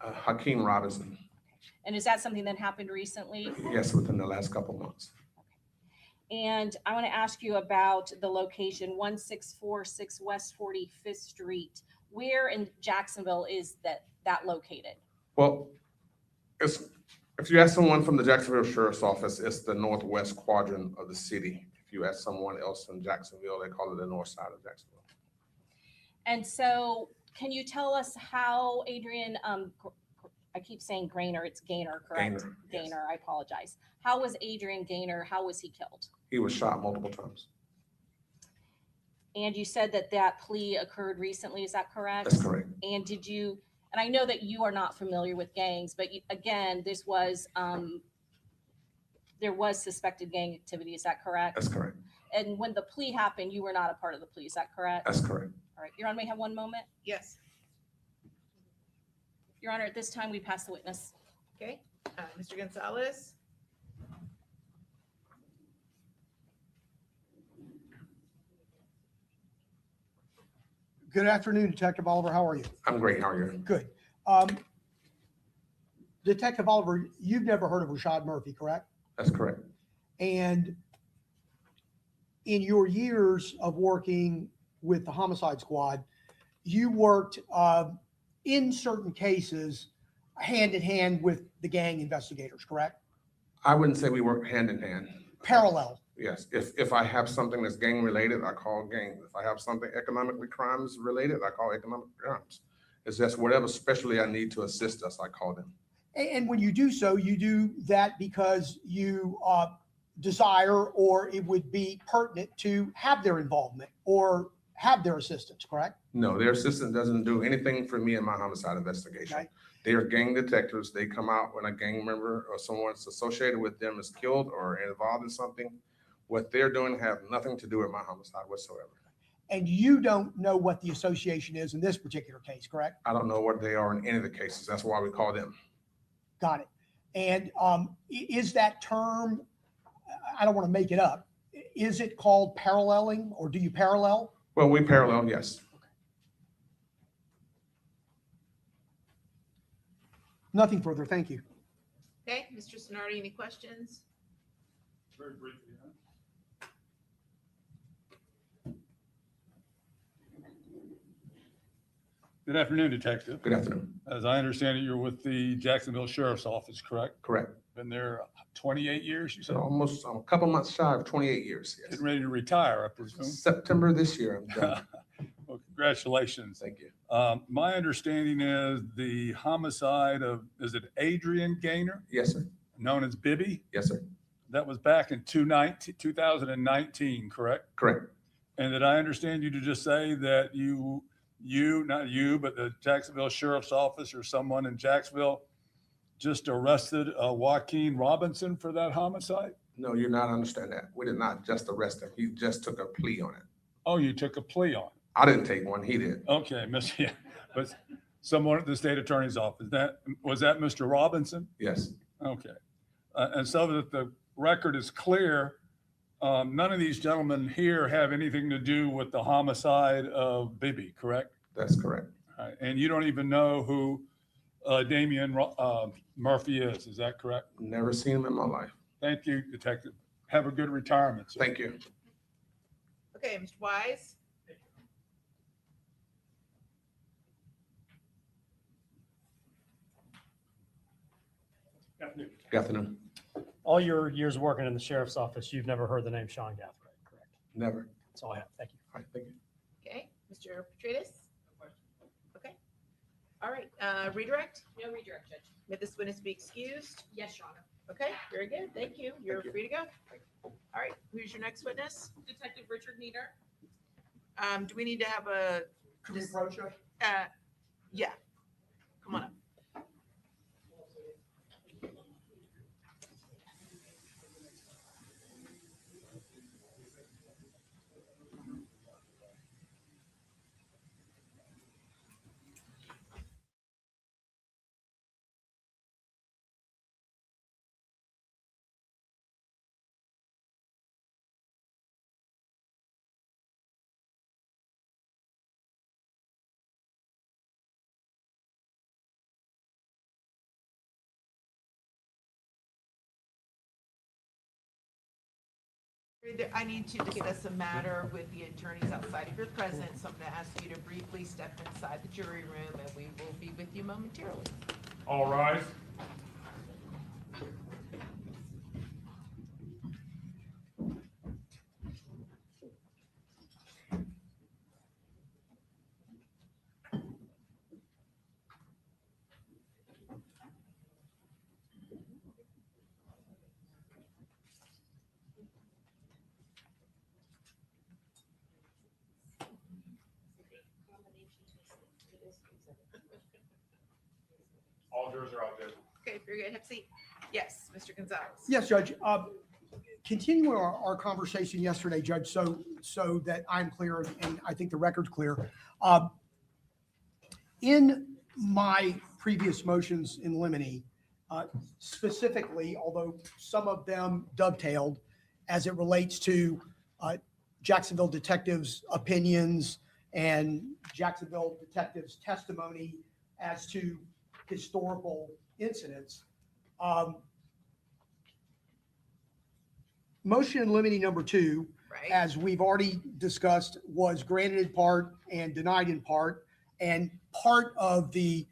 Hakeem Robinson. And is that something that happened recently? Yes, within the last couple months. And I want to ask you about the location, 1646 West 45th Street. Where in Jacksonville is that located? Well, if you ask someone from the Jacksonville Sheriff's Office, it's the northwest quadrant of the city. If you ask someone else from Jacksonville, they call it the north side of Jacksonville. And so can you tell us how Adrian, I keep saying Gaynor, it's Gaynor, correct? Gaynor, yes. Gaynor, I apologize. How was Adrian Gaynor, how was he killed? He was shot multiple times. And you said that plea occurred recently, is that correct? That's correct. And did you, and I know that you are not familiar with gangs, but again, this was, there was suspected gang activity, is that correct? That's correct. And when the plea happened, you were not a part of the plea, is that correct? That's correct. All right, Your Honor, may I have one moment? Yes. Your Honor, at this time, we pass the witness. Okay, Mr. Gonzalez. Good afternoon, Detective Oliver. How are you? I'm great. How are you? Good. Detective Oliver, you've never heard of Rashad Murphy, correct? That's correct. And in your years of working with the homicide squad, you worked in certain cases hand in hand with the gang investigators, correct? I wouldn't say we worked hand in hand. parallel. Yes, if I have something that's gang related, I call gang. If I have something economically crimes related, I call economic crimes. It's just whatever specialty I need to assist us, I call them. And when you do so, you do that because you desire, or it would be pertinent to have their involvement or have their assistance, correct? No, their assistant doesn't do anything for me in my homicide investigation. Okay. They are gang detectives. They come out when a gang member or someone associated with them is killed or involved in something. What they're doing have nothing to do with my homicide whatsoever. And you don't know what the association is in this particular case, correct? I don't know what they are in any of the cases. That's why we call them. Got it. And is that term, I don't want to make it up, is it called paralleling, or do you parallel? Well, we parallel, yes. Nothing further, thank you. Okay, Mr. Sonardi, any questions? Very briefly, huh? Good afternoon, Detective. Good afternoon. As I understand it, you're with the Jacksonville Sheriff's Office, correct? Correct. Been there 28 years, you said? Almost a couple months shy of 28 years, yes. Getting ready to retire, I presume? September this year, I'm done. Well, congratulations. Thank you. My understanding is the homicide of, is it Adrian Gaynor? Yes, sir. Known as Bibby? Yes, sir. That was back in 2019, correct? Correct. And did I understand you to just say that not you, but the Jacksonville Sheriff's Office or someone in Jacksonville just arrested Joaquin Robinson for that homicide? No, you're not understanding that. We did not just arrest him. He just took a plea on it. Oh, you took a plea on it? I didn't take one. He did. Okay, yeah, but someone at the state attorney's office. Was that Mr. Robinson? Yes. Okay. And so that the record is clear, none of these gentlemen here have anything to do with the homicide of Bibby, correct? That's correct. All right. And you don't even know who Damian Murphy is that correct? Never seen him in my life. Thank you, Detective. Have a good retirement, sir. Thank you. Okay, Mr. Wise? Good afternoon. All your years working in the sheriff's office, you've never heard the name Sean Gathright, correct? Never. That's all I have. Thank you. All right, thank you. Okay, Mr. Petratus? Okay. All right, redirect? No redirect, Judge. May this witness be excused? Yes, Your Honor. Okay, very good. Thank you. You're Thank you. free to go. All right, who's your next witness? Detective Richard Nieder. Do we need to have a? Can we approach you? Yeah. Come on up. I need to discuss a matter with the attorneys outside of your presence, so I'm going to ask you to briefly step inside the jury room, and we will be with you momentarily. All rise. All jurors are out there. Okay, very good. Have a seat. Yes, Mr. Gonzalez. Yes, Judge. Continuing our conversation yesterday, Judge, so that I'm clear and I think the record's clear. In my previous motions in limine, specifically, although some of them dovetailed as it relates to Jacksonville detectives' opinions and Jacksonville detectives' testimony as to historical incidents. Motion in limine number 2, Right. as we've already discussed, was granted in part and denied in part, and part of the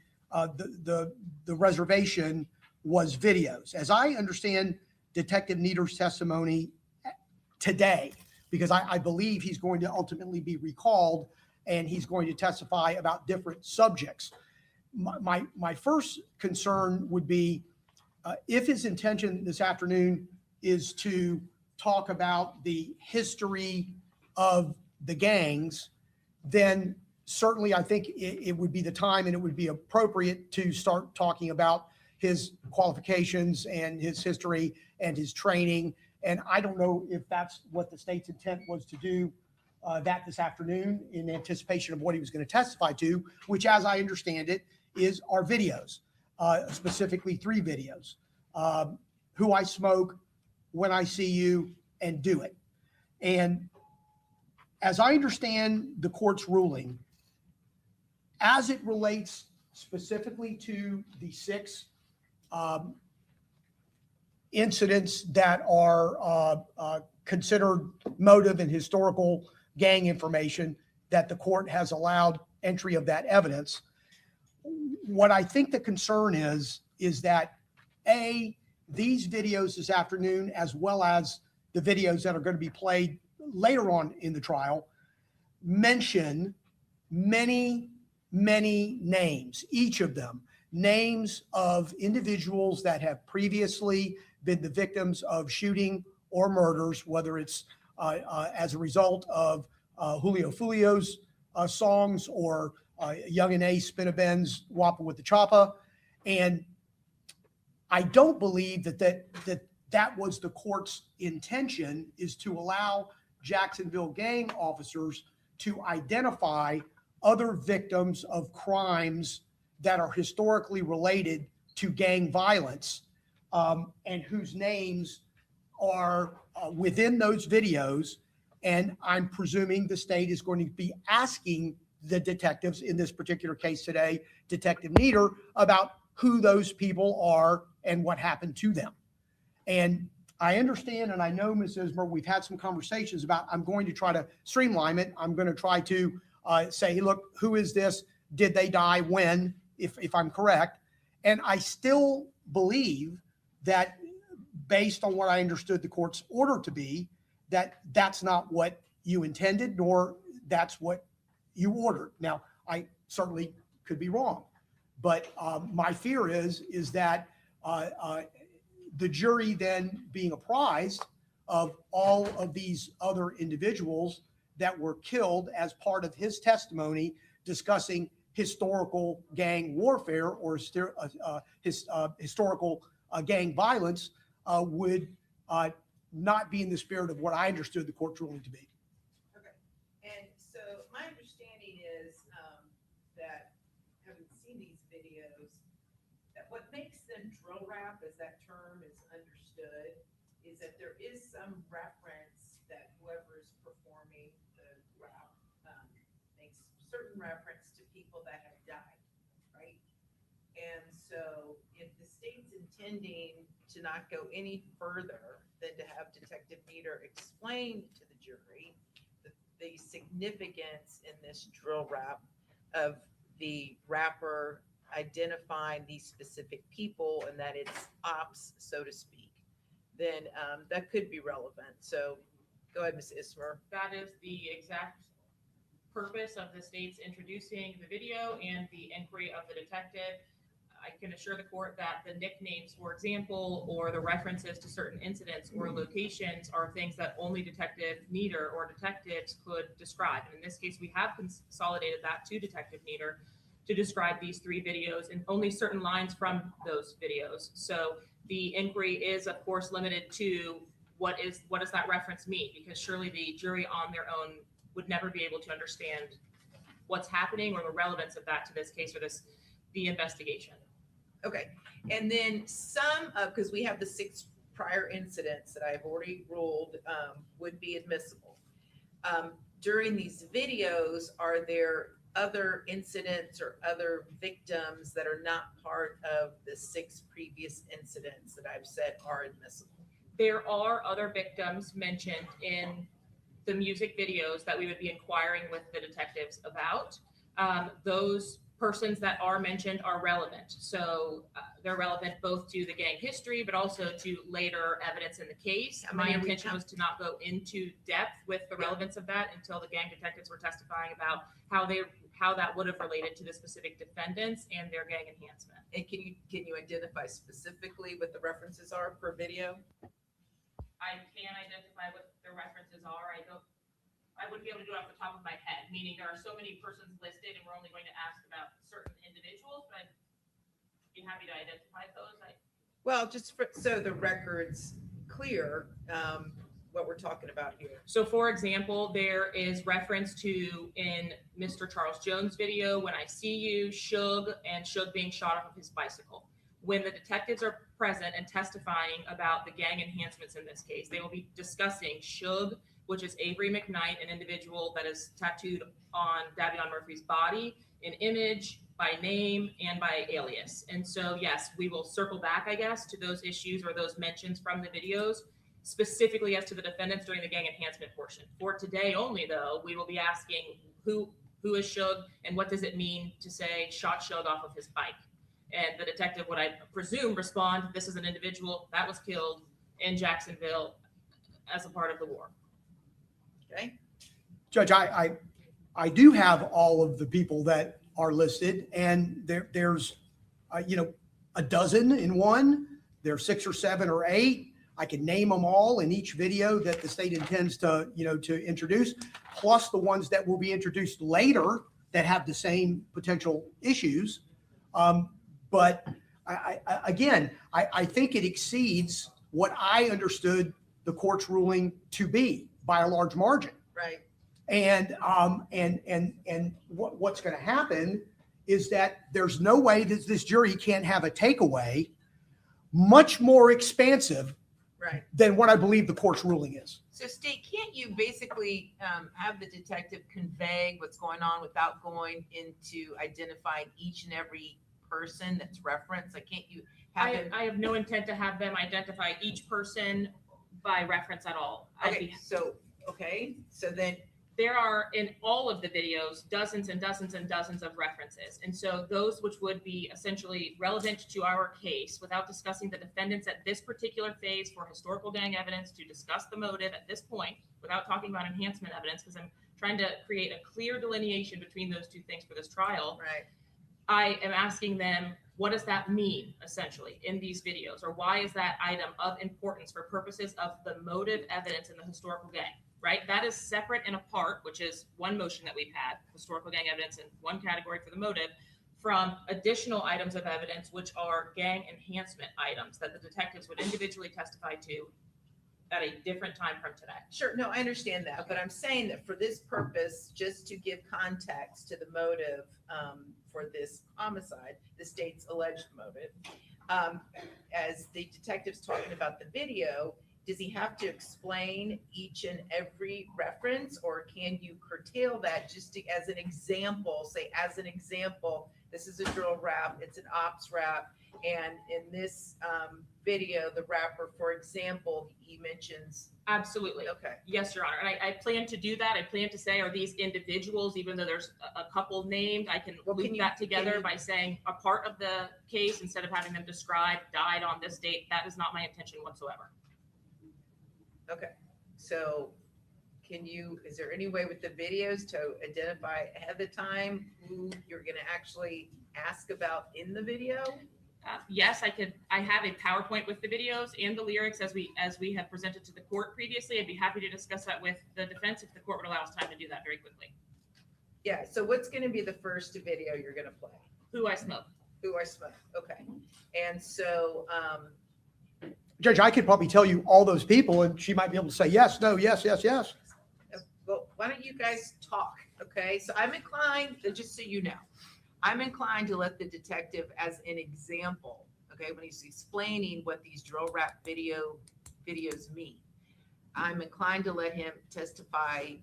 reservation was videos. As I understand Detective Nieder's testimony today, because I believe he's going to ultimately be recalled and he's going to testify about different subjects. My first concern would be if his intention this afternoon is to talk about the history of the gangs, then certainly I think it would be the time and it would be appropriate to start talking about his qualifications and his history and his training. And I don't know if that's what the state's intent was to do that this afternoon in anticipation of what he was going to testify to, which, as I understand it, is our videos, specifically 3 videos. Who I smoke, when I see you, and do it. And as I understand the court's ruling, as it relates specifically to the 6 incidents that are considered motive and historical gang information that the court has allowed entry of that evidence, what I think the concern is that these videos this afternoon, as well as the videos that are going to be played later on in the trial, mention many names, each of them, names of individuals that have previously been the victims of shooting or murders, whether it's as a result of Julio Folio's songs or Young and Ace, Spin a Benz, Wappa with the Choppa. And I don't believe that was the court's intention, is to allow Jacksonville gang officers to identify other victims of crimes that are historically related to gang violence, and whose names are within those videos. And I'm presuming the state is going to be asking the detectives in this particular case today, Detective Nieder, about who those people are and what happened to them. And I understand, and I know, Ms. Ismer, we've had some conversations about, I'm going to try to streamline it. I'm going to try to say, look, who is this? Did they die? When? If I'm correct. And I still believe that, based on what I understood the court's order to be, that that's not what you intended, nor that's what you ordered. Now, I certainly could be wrong, but my fear is that the jury then being apprised of all of these other individuals that were killed as part of his testimony discussing historical gang warfare or historical gang violence would not be in the spirit of what I understood the court's ruling to be. Okay. And so my understanding is that, having seen these videos, that what makes them drill rap, as that term is understood, is that there is some reference that whoever is performing the rap makes certain reference to people that have died, right? And so if the state's intending to not go any further than to have Detective Nieder explain to the jury the significance in this drill rap of the rapper identifying these specific people and that it's ops, so to speak, then that could be relevant. So go ahead, Ms. Ismer. That is the exact purpose of the state's introducing the video and the inquiry of the detective. I can assure the court that the nicknames, for example, or the references to certain incidents or locations are things that only Detective Nieder or detectives could describe. And in this case, we have consolidated that to Detective Nieder to describe these 3 videos and only certain lines from those videos. So the inquiry is, of course, limited to what does that reference mean? Because surely the jury on their own would never be able to understand what's happening or the relevance of that to this case or the investigation. Okay. And then some of, because we have the 6 prior incidents that I've already ruled would be admissible. During these videos, are there other incidents or other victims that are not part of the 6 previous incidents that I've said are admissible? There are other victims mentioned in the music videos that we would be inquiring with the detectives about. Those persons that are mentioned are relevant. So they're relevant both to the gang history, but also to later evidence in the case. How My many are we intention was to not go into depth with the relevance of that until the gang detectives were testifying about how that would have related to the specific defendants and their gang enhancement. And can you identify specifically what the references are per video? I can identify what the references are. I wouldn't be able to do it off the top of my head, meaning there are so many persons listed and we're only going to ask about certain individuals, but I'd be happy to identify those. Well, just so the record's clear, what we're talking about here. So for example, there is reference to in Mr. Charles Jones' video, "When I See You," Suge, and Suge being shot off of his bicycle. When the detectives are present and testifying about the gang enhancements in this case, they will be discussing Suge, which is Avery McKnight, an individual that is tattooed on Davion Murphy's body, in image, by name, and by alias. And so, yes, we will circle back, I guess, to those issues or those mentions from the videos, specifically as to the defendants during the gang enhancement portion. For today only, though, we will be asking who is Suge and what does it mean to say shot Suge off of his bike? And the detective would, I presume, respond, this is an individual that was killed in Jacksonville as a part of the war. Okay. Judge, I do have all of the people that are listed, and there's a dozen in one. There's 6 or 7 or 8. I can name them all in each video that the state intends to introduce, plus the ones that will be introduced later that have the same potential issues. But I think it exceeds what I understood the court's ruling to be by a large margin. Right. And what's going to happen is that there's no way that this jury can't have a takeaway much more expansive Right. than what I believe the court's ruling is. So state, can't you basically have the detective convey what's going on without going into identifying each and every person that's referenced? Like, can't you have it? I have no intent to have them identify each person by reference at all. Okay, so then there are in all of the videos dozens and dozens and dozens of references. And so those which would be essentially relevant to our case without discussing the defendants at this particular phase for historical gang evidence, to discuss the motive at this point without talking about enhancement evidence, because I'm trying to create a clear delineation between those two things for this trial. Right. I am asking them, what does that mean essentially in these videos? Or why is that item of importance for purposes of the motive evidence in the historical gang? Right? That is separate and apart, which is one motion that we've had, historical gang evidence in one category for the motive, from additional items of evidence, which are gang enhancement items that the detectives would individually testify to at a different time from today. Sure, no, I understand that, but I'm saying that for this purpose, just to give context to the motive for this homicide, the state's alleged motive, as the detective's talking about the video, does he have to explain each and every reference, or can you curtail that just to, as an example, say, as an example, this is a drill rap, it's an ops rap, and in this video, the rapper, for example, he mentions. Absolutely. Okay. Yes, Your Honor. And I plan to do that. I plan to say, are these individuals, even though there's a couple named, I can loop that together by saying a part of the case, instead of having them described, died on this date. That is not my intention whatsoever. Okay, so is there any way with the videos to identify ahead of time who you're gonna actually ask about in the video? Yes, I have a PowerPoint with the videos and the lyrics as we have presented to the court previously. I'd be happy to discuss that with the defense if the court would allow us time to do that very quickly. Yeah, so what's gonna be the first video you're gonna play? Who I Smoke. Who I Smoke, okay. And so, Judge, I could probably tell you all those people, and she might be able to say yes, no, yes, yes, yes. well, why don't you guys talk, okay? So I'm inclined, just so you know, I'm inclined to let the detective as an example, okay, when he's explaining what these drill rap videos mean, I'm inclined to let him testify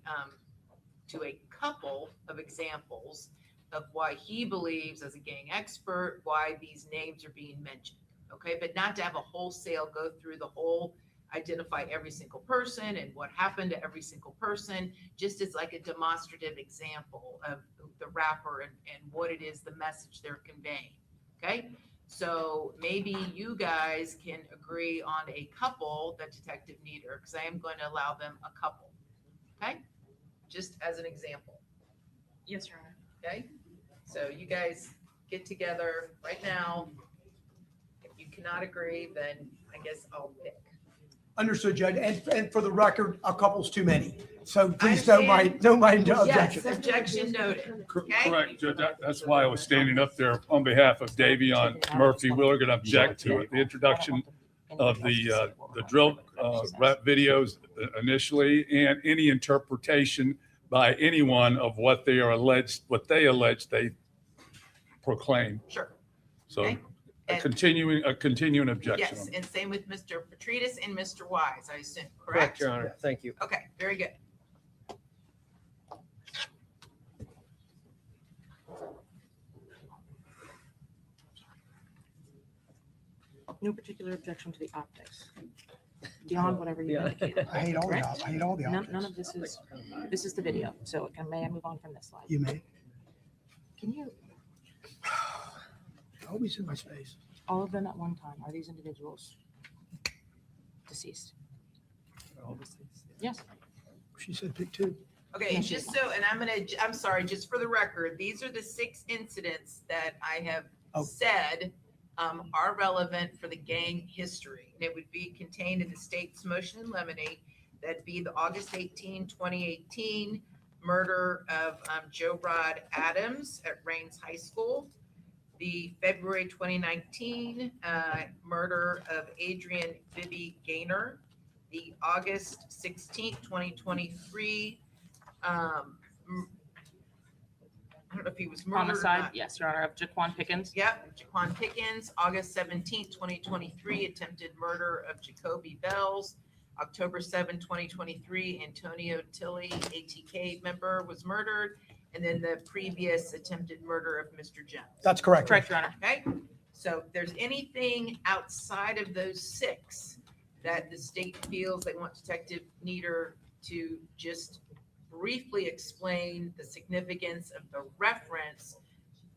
to a couple of examples of why he believes, as a gang expert, why these names are being mentioned, okay? But not to have a wholesale go through the whole identify every single person and what happened to every single person, just as like a demonstrative example of the rapper and what it is, the message they're conveying. Okay. So maybe you guys can agree on a couple that Detective Nieder, because I am going to allow them a couple. Okay. Just as an example. Yes, Your Honor. Okay. So you guys get together right now. If you cannot agree, then I guess I'll pick. Understood, Judge. And for the record, a couple's too many. So please don't mind objection. Yes, objection noted. Okay. Correct, Judge. That's why I was standing up there on behalf of Davion Murphy. We're going to object to it. The introduction of the drill rap videos initially, and any interpretation by anyone of what they allege they proclaim. Sure. So Okay. a continuing objection. Yes, and same with Mr. Petridis and Mr. Wise, I assume, Correct, correct? Your Honor. Thank you. Okay, very good. No particular objection to the optics, beyond whatever you indicated. I hate all the correct? I hate all the None options. of this is the video. So may I move on from this slide? You may. Can you, Always in my space. all of them at one time, are these individuals deceased? Yes. She said pick two. Okay, and just so, and I'm sorry, just for the record, these are the 6 incidents that I have said are relevant for the gang history. And it would be contained in the state's motion in limine. That'd be the August 18, 2018 murder of Joe Rod Adams at Rains High School. The February 2019 murder of Adrian Bibby Gaynor. The August 16, 2023 I don't know if he was murdered or Homicide, not. yes, Your Honor, of Jaquan Pickens. Yep, Jaquan Pickens, August 17th, 2023, attempted murder of Jacoby Bells. October 7, 2023, Antonio Tilley, ATK member, was murdered. And then the previous attempted murder of Mr. Jones. That's correct. Correct, Your Honor. Okay, so if there's anything outside of those 6 that the state feels they want Detective Nieder to just briefly explain the significance of the reference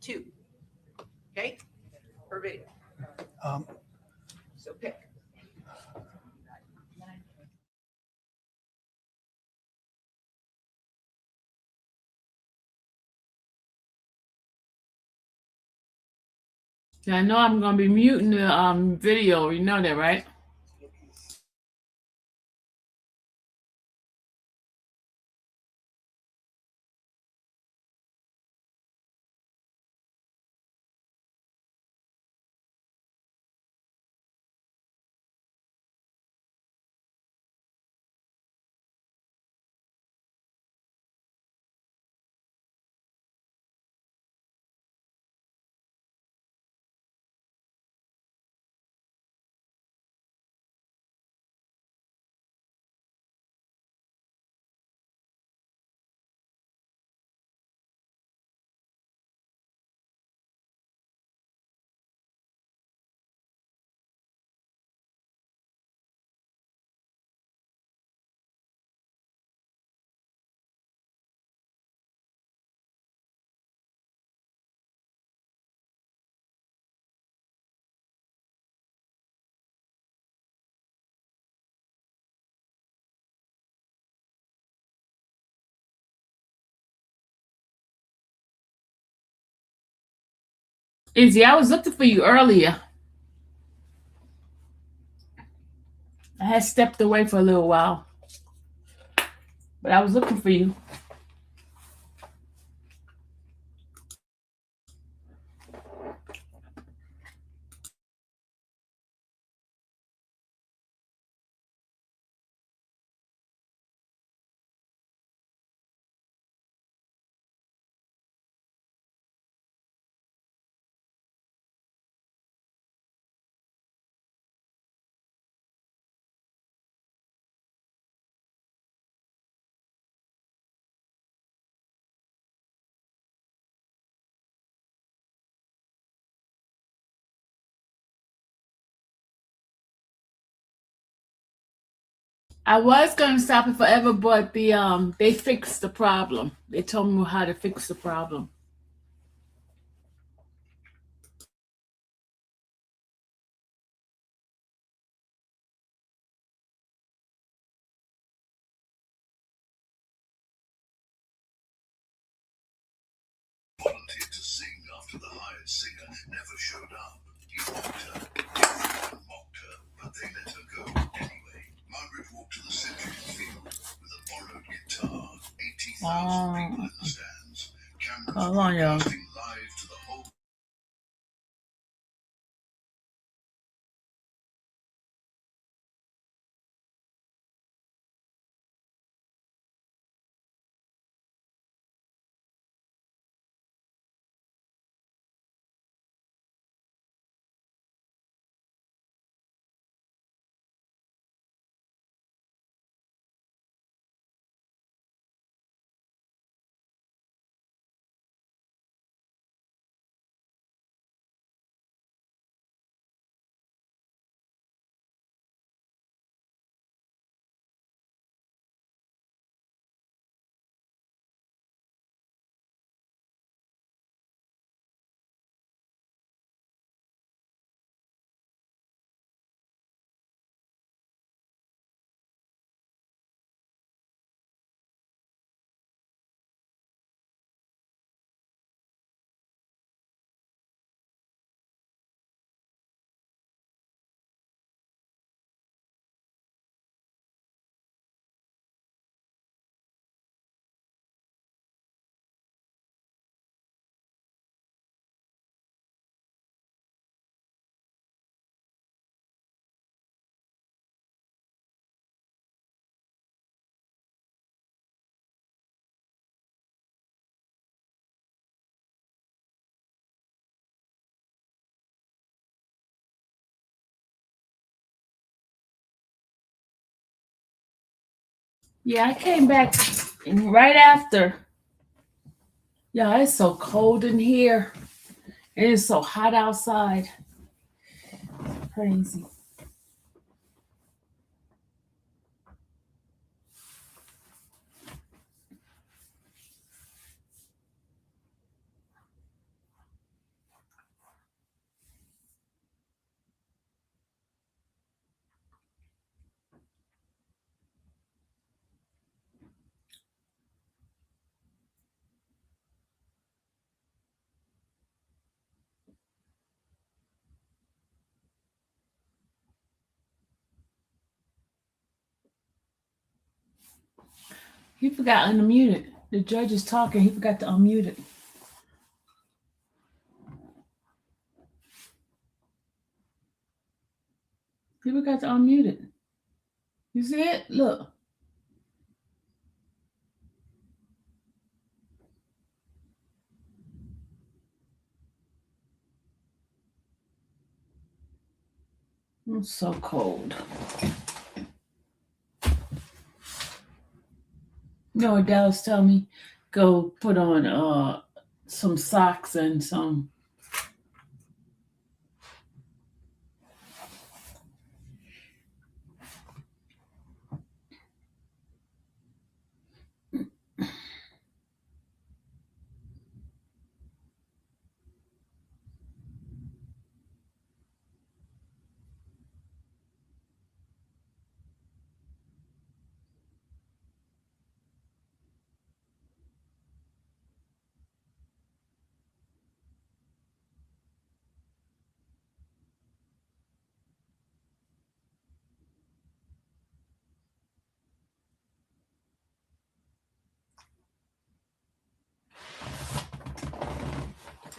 to. Okay, per video. So pick. Yeah, I know I'm gonna be muting the video. You know that, right? Izzy, I was looking for you earlier. I had stepped away for a little while, but I was looking for you. I was gonna stop it forever, but they fixed the problem. They told me how to fix the problem. Volunteered to sing after the hired singer never showed up. He mocked her. Everyone mocked her, but they let her go anyway. Margaret walked to the center of the field with a borrowed guitar. 80,000 people in the stands. Cameras Hold on, y'all. broadcasting live to the whole. Yeah, I came back right after. Yeah, it's so cold in here. And it's so hot outside. Crazy. He forgot to unmute it. The judge is talking. He forgot to unmute it. He forgot to unmute it. You see it? Look. It's so cold. No, Dallas tell me go put on some socks and some.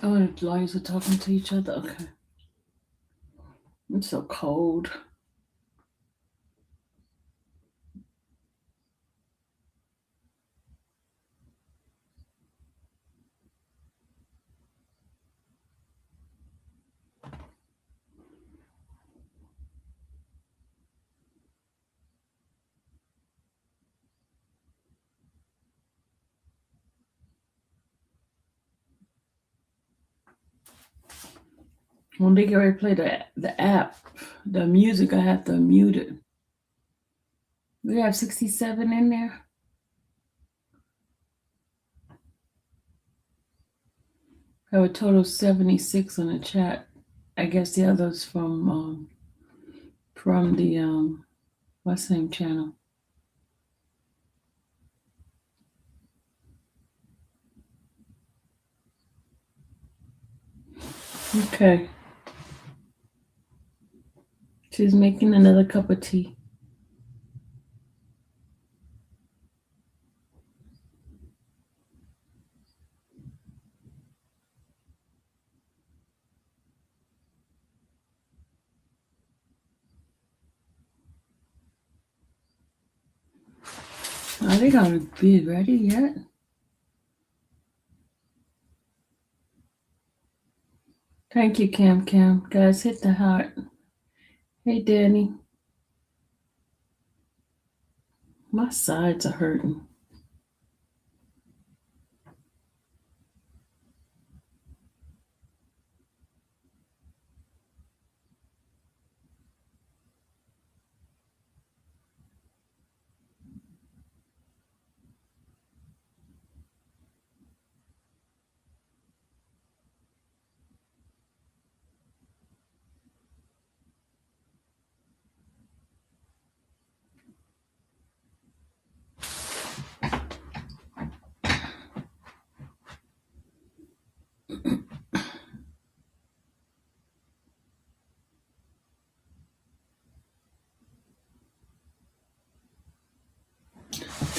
Oh, the lawyers are talking to each other. Okay. It's so cold. When they get ready to play the app, the music, I have to mute it. We have 67 in there. I have a total of 76 on the chat. I guess the others from the what's the name channel. Okay. She's making another cup of tea. Are they gonna be ready yet? Thank you, Cam. Guys, hit the heart. Hey, Danny. My sides are hurting.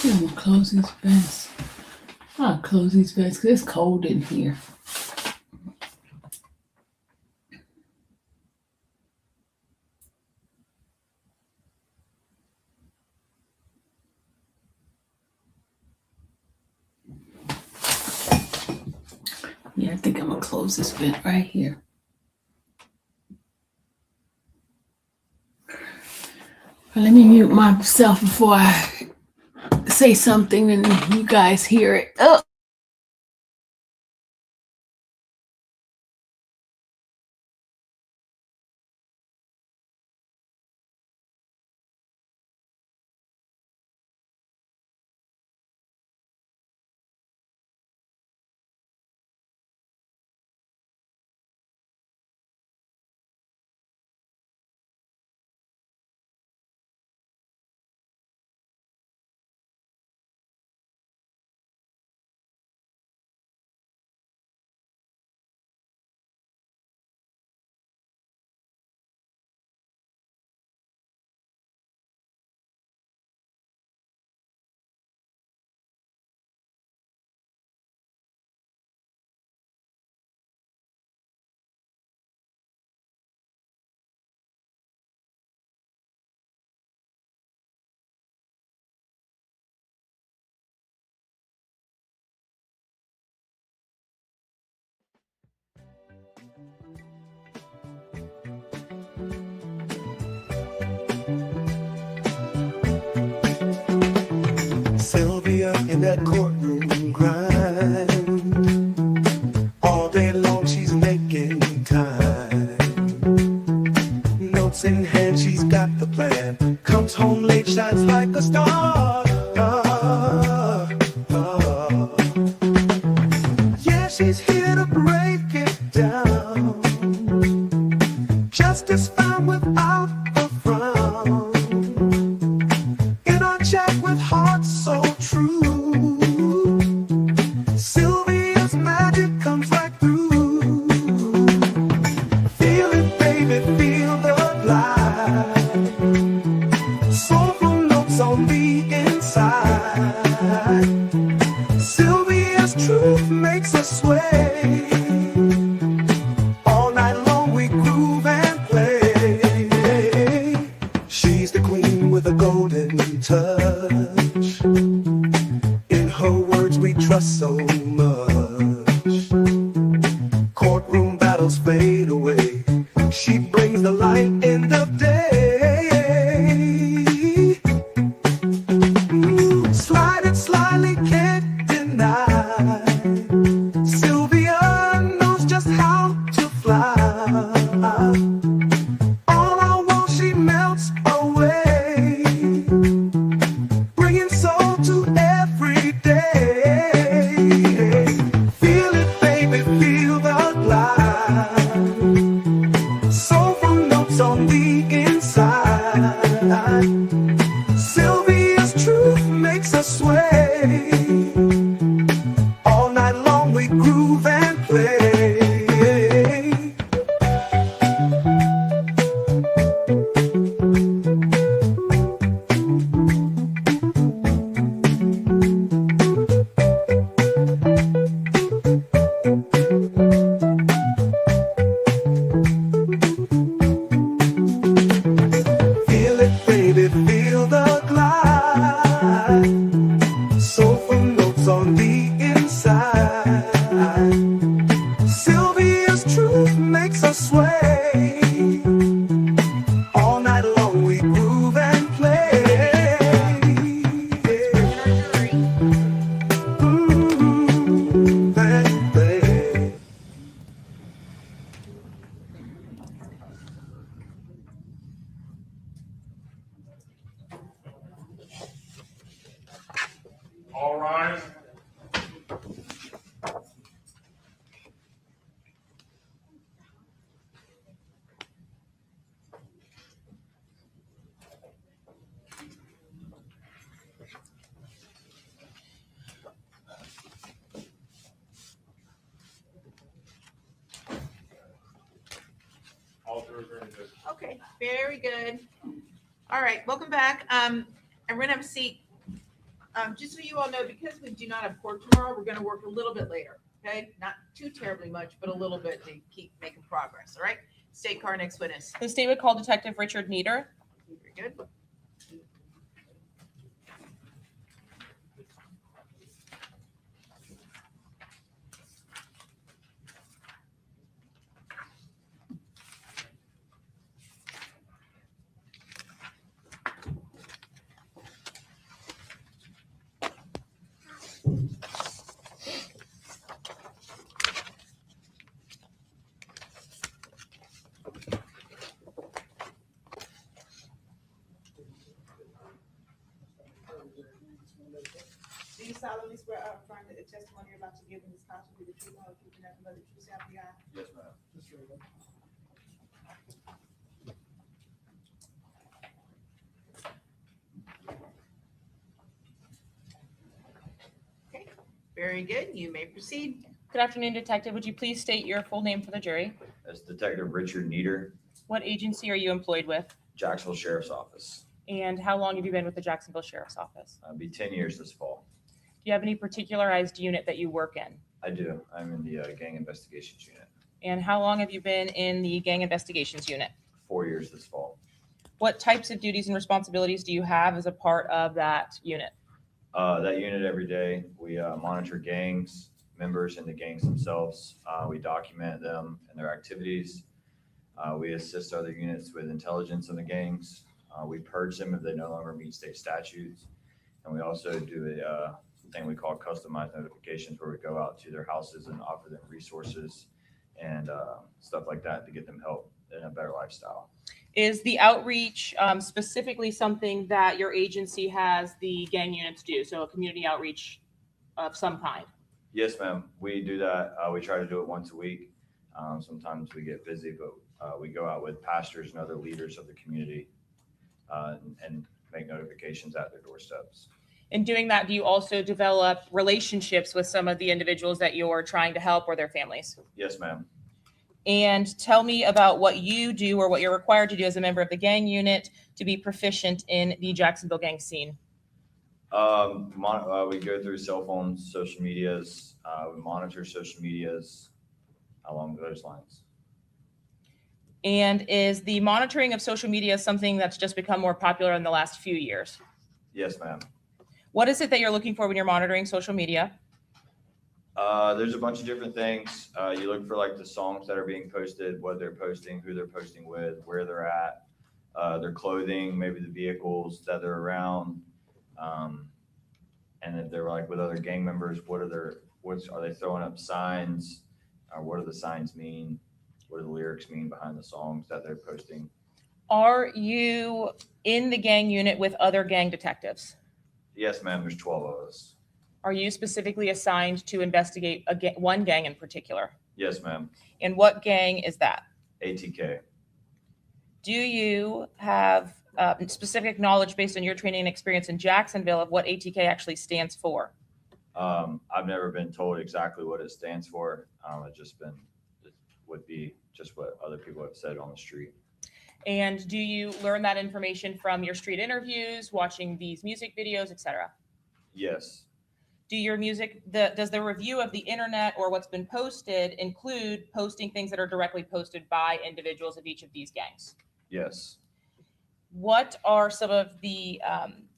I'm gonna close these vents. I'll close these vents because it's cold in here. Yeah, I think I'm gonna close this vent right here. Let me mute myself before I say something and you guys hear it. Oh. Sylvia in that courtroom grind. All day long she's making time. Notes in hand, she's got the plan. Comes home late, shines like a star. Yeah, she's here to break it down. Justice found without a frown. In our chat with hearts so true, Sylvia's magic comes right through. Feel it, baby, feel the light. Soulful notes on the inside. Sylvia's truth makes us sway. All night long we groove and play. She's the queen with a golden touch. In her words we trust so much. Courtroom battles fade away. She brings the light in the day. Slide it slyly, can't deny. Sylvia knows just how to fly. All I want, she melts away. rise. Okay, very good. All right, welcome back. We're gonna have a seat. Just so you all know, because we do not have court tomorrow, we're gonna work a little bit later, okay? Not too terribly much, but a little bit to keep making progress, all right? State car, next witness. The state would call Detective Richard Nieder. Very good. Do you solemnly swear or affirm that the testimony you're about to give in this case will be the truth, the whole truth, and nothing but the truth, so help you God? Yes, ma'am. Okay, very good. You may proceed. Good afternoon, Detective. Would you please state your full name for the jury? That's Detective Richard Nieder, What agency are you employed with? Jacksonville Sheriff's Office. And how long have you been with the Jacksonville Sheriff's Office? I'll be 10 years this fall. Do you have any particularized unit that you work in? I do. I'm in the gang investigations unit. And how long have you been in the gang investigations unit? 4 years this fall. What types of duties and responsibilities do you have as a part of that unit? That unit every day, we monitor gangs, members in the gangs themselves. We document them and their activities. We assist other units with intelligence in the gangs. We purge them if they no longer meet state statutes. And we also do a thing we call customized notifications, where we go out to their houses and offer them resources and stuff like that to get them help in a better lifestyle. Is the outreach specifically something that your agency has the gang units do? So a community outreach of some kind? Yes, ma'am. We do that. We try to do it once a week. Sometimes we get busy, but we go out with pastors and other leaders of the community and make notifications at their doorsteps. In doing that, do you also develop relationships with some of the individuals that you're trying to help or their families? Yes, ma'am. And tell me about what you do or what you're required to do as a member of the gang unit to be proficient in the Jacksonville gang scene. We go through cell phones, social medias. We monitor social medias along those lines. And is the monitoring of social media something that's just become more popular in the last few years? Yes, ma'am. What is it that you're looking for when you're monitoring social media? There's a bunch of different things. You look for like the songs that are being posted, what they're posting, who they're posting with, where they're at, their clothing, maybe the vehicles that they're around. And if they're like with other gang members, are they throwing up signs? What do the signs mean? What do the lyrics mean behind the songs that they're posting? Are you in the gang unit with other gang detectives? Yes, ma'am. There's 12 of us. Are you specifically assigned to investigate one gang in particular? Yes, ma'am. And what gang is that? ATK. Do you have specific knowledge based on your training and experience in Jacksonville of what ATK actually stands for? I've never been told exactly what it stands for. It would be just what other people have said on the street. And do you learn that information from your street interviews, watching these music videos, etc.? Yes. Does the review of the internet or what's been posted include posting things that are directly posted by individuals of each of these gangs? Yes. What are some of the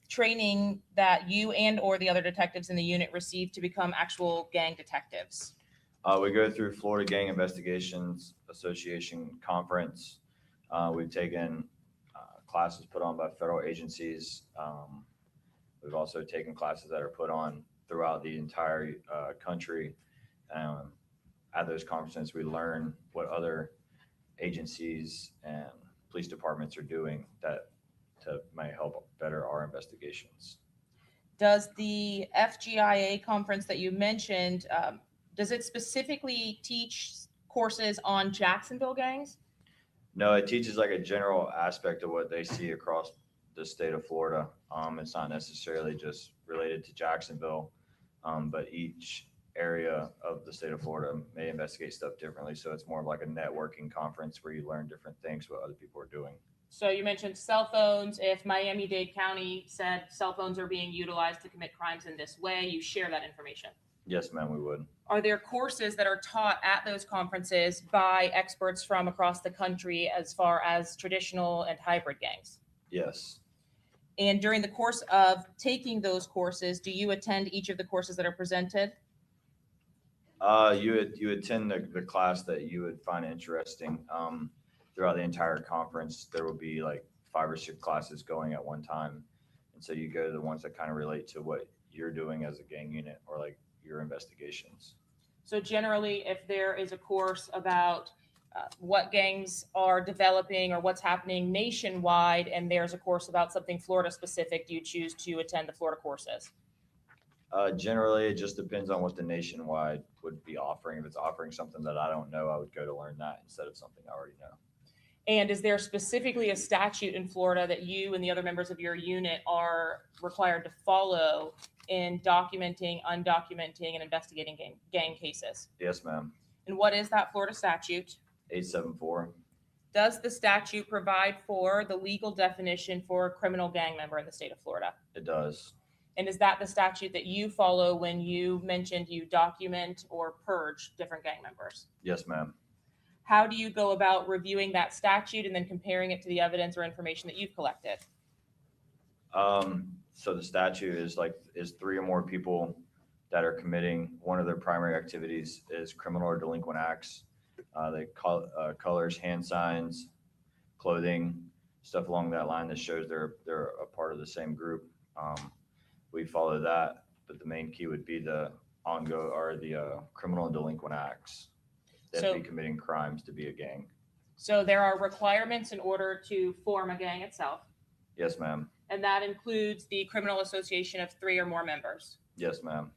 training that you and or the other detectives in the unit receive to become actual gang detectives? We go through Florida Gang Investigations Association conference. We've taken classes put on by federal agencies. We've also taken classes that are put on throughout the entire country. At those conferences, we learn what other agencies and police departments are doing that may help better our investigations. Does the FGIA conference that you mentioned, does it specifically teach courses on Jacksonville gangs? No, it teaches like a general aspect of what they see across the state of Florida. It's not necessarily just related to Jacksonville, but each area of the state of Florida may investigate stuff differently. So it's more of like a networking conference where you learn different things, what other people are doing. So you mentioned cell phones. If Miami-Dade County said cell phones are being utilized to commit crimes in this way, you share that information. Yes, ma'am, we would. Are there courses that are taught at those conferences by experts from across the country as far as traditional and hybrid gangs? Yes. And during the course of taking those courses, do you attend each of the courses that are presented? You attend the class that you would find interesting. Throughout the entire conference, there will be like 5 or 6 classes going at one time. And so you go to the ones that kind of relate to what you're doing as a gang unit or like your investigations. So generally, if there is a course about what gangs are developing or what's happening nationwide, and there's a course about something Florida specific, do you choose to attend the Florida courses? Generally, it just depends on what the nationwide would be offering. If it's offering something that I don't know, I would go to learn that instead of something I already know. And is there specifically a statute in Florida that you and the other members of your unit are required to follow in documenting, undocumenting, and investigating gang cases? Yes, ma'am. And what is that Florida statute? 874. Does the statute provide for the legal definition for a criminal gang member in the state of Florida? It does. And is that the statute that you follow when you mentioned you document or purge different gang members? Yes, ma'am. How do you go about reviewing that statute and then comparing it to the evidence or information that you've collected? So the statute is 3 or more people that are committing one of their primary activities is criminal or delinquent acts. They call colors, hand signs, clothing, stuff along that line that shows they're a part of the same group. We follow that, but the main key would be the criminal and delinquent acts. They have to be committing crimes to be a gang. So there are requirements in order to form a gang itself, Yes, ma'am. and that includes the criminal association of 3 or more members. Yes, ma'am.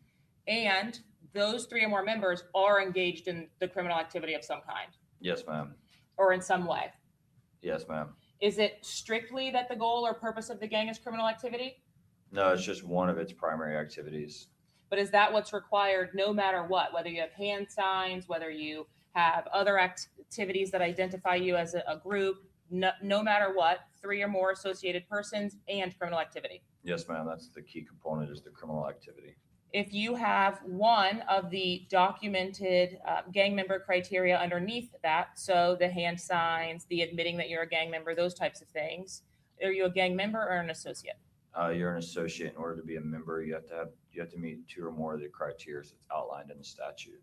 And those 3 or more members are engaged in the criminal activity of some kind Yes, ma'am. or in some way. Yes, ma'am. Is it strictly that the goal or purpose of the gang is criminal activity? No, it's just one of its primary activities. But is that what's required no matter what, whether you have hand signs, whether you have other activities that identify you as a group, no matter what, 3 or more associated persons and criminal activity? Yes, ma'am. That's the key component is the criminal activity. If you have one of the documented gang member criteria underneath that, so the hand signs, the admitting that you're a gang member, those types of things, are you a gang member or an associate? You're an associate. In order to be a member, you have to meet 2 or more of the criteria that's outlined in the statute.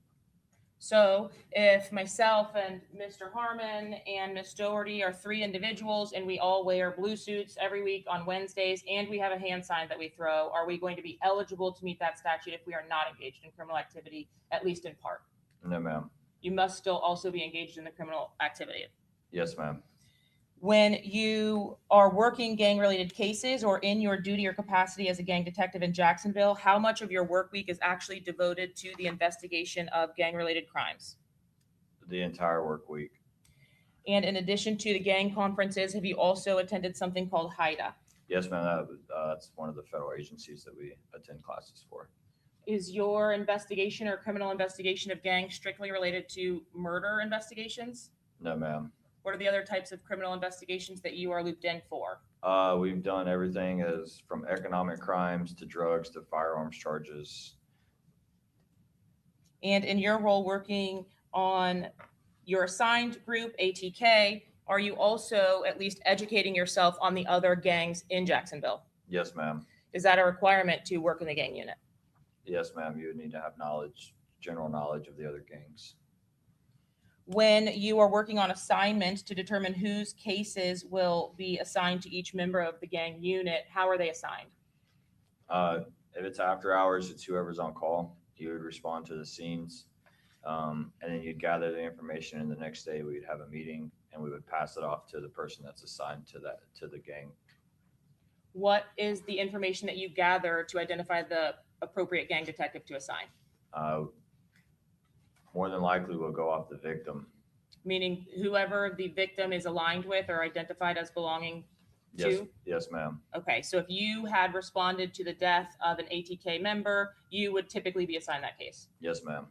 So if myself and Mr. Harmon and Ms. Doherty are 3 individuals and we all wear blue suits every week on Wednesdays and we have a hand sign that we throw, are we going to be eligible to meet that statute if we are not engaged in criminal activity, at least in part? No, ma'am. You must still also be engaged in the criminal activity. Yes, ma'am. When you are working gang-related cases or in your duty or capacity as a gang detective in Jacksonville, how much of your work week is actually devoted to the investigation of gang-related crimes? The entire work week. And in addition to the gang conferences, have you also attended something called HIDA? Yes, ma'am. That's one of the federal agencies that we attend classes for. Is your investigation or criminal investigation of gangs strictly related to murder investigations? No, ma'am. What are the other types of criminal investigations that you are looped in for? We've done everything as from economic crimes to drugs to firearms charges. And in your role working on your assigned group, ATK, are you also at least educating yourself on the other gangs in Jacksonville? Yes, ma'am. Is that a requirement to work in the gang unit? Yes, ma'am. You would need to have general knowledge of the other gangs. When you are working on assignment to determine whose cases will be assigned to each member of the gang unit, how are they assigned? If it's after hours, it's whoever's on call. You would respond to the scenes, and then you'd gather the information. And the next day, we'd have a meeting, and we would pass it off to the person that's assigned to the gang. What is the information that you gather to identify the appropriate gang detective to assign? More than likely, we'll go off the victim. Meaning whoever the victim is aligned with or identified as belonging Yes, to? yes, ma'am. Okay, so if you had responded to the death of an ATK member, you would typically be assigned that case. Yes, ma'am.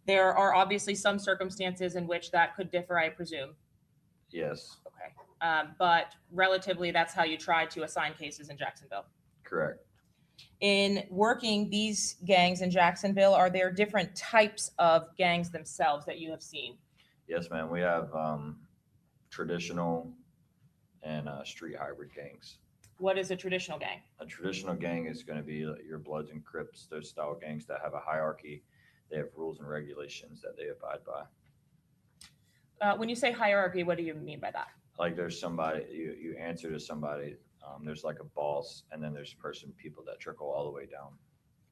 There are obviously some circumstances in which that could differ, I presume. Yes, Okay. But relatively, that's how you try to assign cases in Jacksonville. correct. In working these gangs in Jacksonville, are there different types of gangs themselves that you have seen? Yes, ma'am. We have traditional and street hybrid gangs. What is a traditional gang? A traditional gang is going to be like your Bloods and Crips, those style gangs that have a hierarchy. They have rules and regulations that they abide by. When you say hierarchy, what do you mean by that? Like there's somebody, you answer to somebody, there's like a boss, and then there's people that trickle all the way down.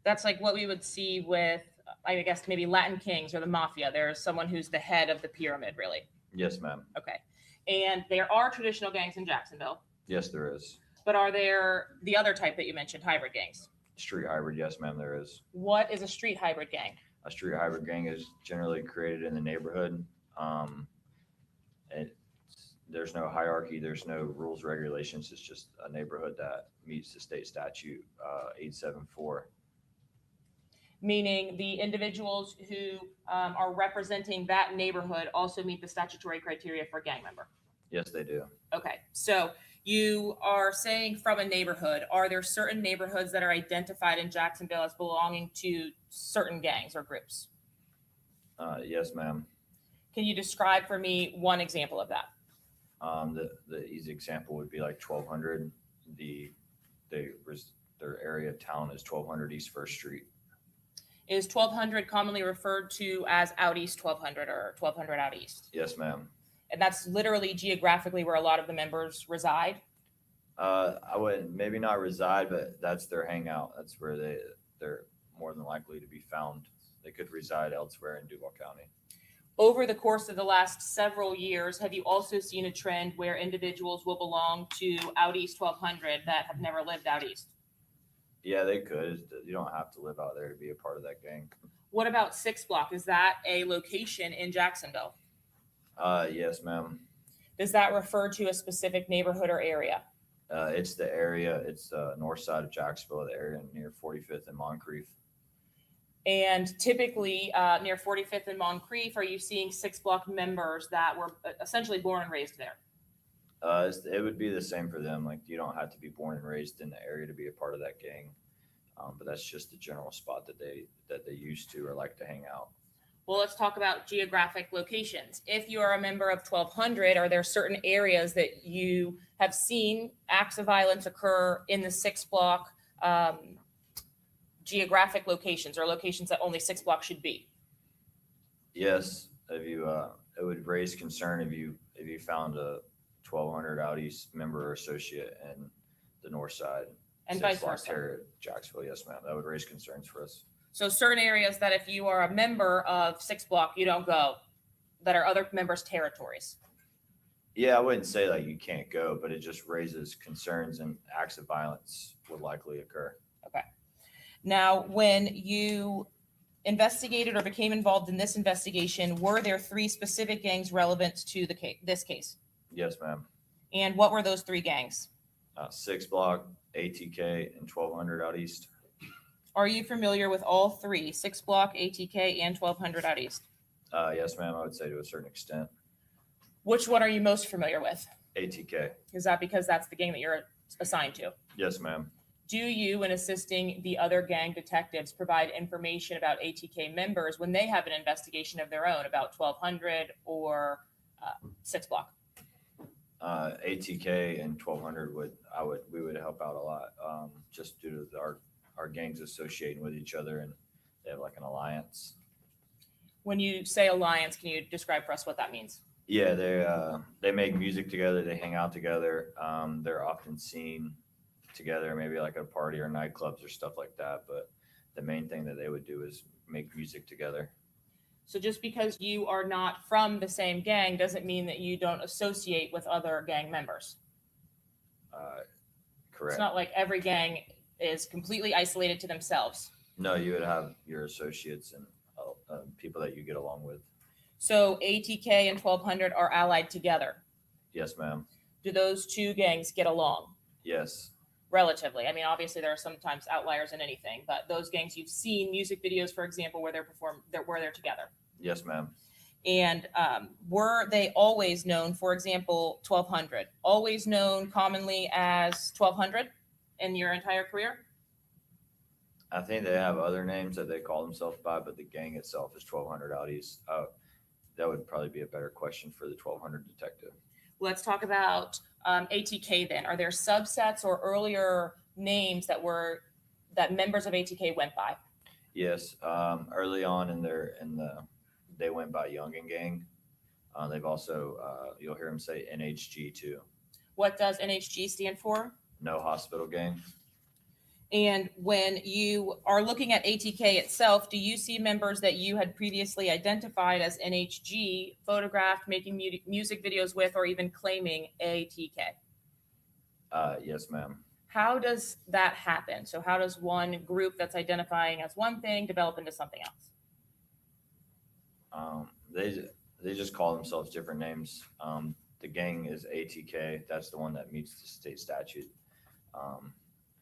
That's like what we would see with, I guess, maybe Latin Kings or the Mafia. There's someone who's the head of the pyramid, really. Yes, ma'am. Okay. And there are traditional gangs in Jacksonville, Yes, there is. but are there the other type that you mentioned, hybrid gangs? Street hybrid, yes, ma'am, there is. What is a street hybrid gang? A street hybrid gang is generally created in the neighborhood. There's no hierarchy, there's no rules, regulations. It's just a neighborhood that meets the state statute 874. Meaning the individuals who are representing that neighborhood also meet the statutory criteria for gang member. Yes, they do. Okay, so you are saying from a neighborhood, are there certain neighborhoods that are identified in Jacksonville as belonging to certain gangs or groups? Yes, ma'am. Can you describe for me one example of that? The easy example would be like 1200. Their area of town is 1200 East First Street. Is 1200 commonly referred to as Out East 1200 or 1200 Out East? Yes, ma'am. And that's literally geographically where a lot of the members reside? I wouldn't, maybe not reside, but that's their hangout. That's where they're more than likely to be found. They could reside elsewhere in Duval County. Over the course of the last several years, have you also seen a trend where individuals will belong to Out East 1200 that have never lived Out East? Yeah, they could. You don't have to live out there to be a part of that gang. What about 6 Block? Is that a location in Jacksonville? Yes, ma'am. Does that refer to a specific neighborhood or area? It's the area, it's the north side of Jacksonville, the area near 45th and Moncrief. And typically near 45th and Moncrief, are you seeing 6 Block members that were essentially born and raised there? It would be the same for them. Like you don't have to be born and raised in the area to be a part of that gang. But that's just the general spot that they used to or like to hang out. Well, let's talk about geographic locations. If you are a member of 1200, are there certain areas that you have seen acts of violence occur in the 6 Block geographic locations or locations that only 6 Block should be? Yes, if you it would raise concern if you found a 1200 Out East member or associate in the north side And 6 vice Block versa. area, Jacksonville. Yes, ma'am. That would raise concerns for us. So certain areas that if you are a member of 6 Block, you don't go, that are other members' territories. Yeah, I wouldn't say that you can't go, but it just raises concerns and acts of violence would likely occur. Okay. Now, when you investigated or became involved in this investigation, were there 3 specific gangs relevant to the this case? Yes, ma'am. And what were those 3 gangs? 6 Block, ATK, and 1200 Out East. Are you familiar with all 3, 6 Block, ATK, and 1200 Out East? Yes, ma'am. I would say to a certain extent. Which one are you most familiar with? ATK. Is that because that's the gang that you're assigned to? Yes, ma'am. Do you, in assisting the other gang detectives, provide information about ATK members when they have an investigation of their own about 1200 or 6 Block? ATK and 1200 we would help out a lot, just due to our gangs associating with each other and they have like an alliance. When you say alliance, can you describe for us what that means? Yeah, they make music together, they hang out together. They're often seen together, maybe like at a party or nightclubs or stuff like that. But the main thing that they would do is make music together. So just because you are not from the same gang doesn't mean that you don't associate with other gang members. Correct. It's not like every gang is completely isolated to themselves. No, you would have your associates and people that you get along with. So ATK and 1200 are allied together. Yes, ma'am. Do those two gangs get along? Yes. Relatively. I mean, obviously there are sometimes outliers in anything, but those gangs you've seen music videos, for example, where they're together. Yes, ma'am. And were they always known, for example, 1200, always known commonly as 1200 in your entire career? I think they have other names that they call themselves by, but the gang itself is 1200 out east. That would probably be a better question for the 1200 detective. Let's talk about ATK then. Are there subsets or earlier names that members of ATK went by? Yes. Early on they went by Youngin Gang. They've also, you'll hear them say NHG too. What does NHG stand for? No Hospital Gang. And when you are looking at ATK itself, do you see members that you had previously identified as NHG photographed, making music videos with, or even claiming ATK? Yes, ma'am. How does that happen? So how does one group that's identifying as one thing develop into something else? They just call themselves different names. The gang is ATK. That's the one that meets the state statute.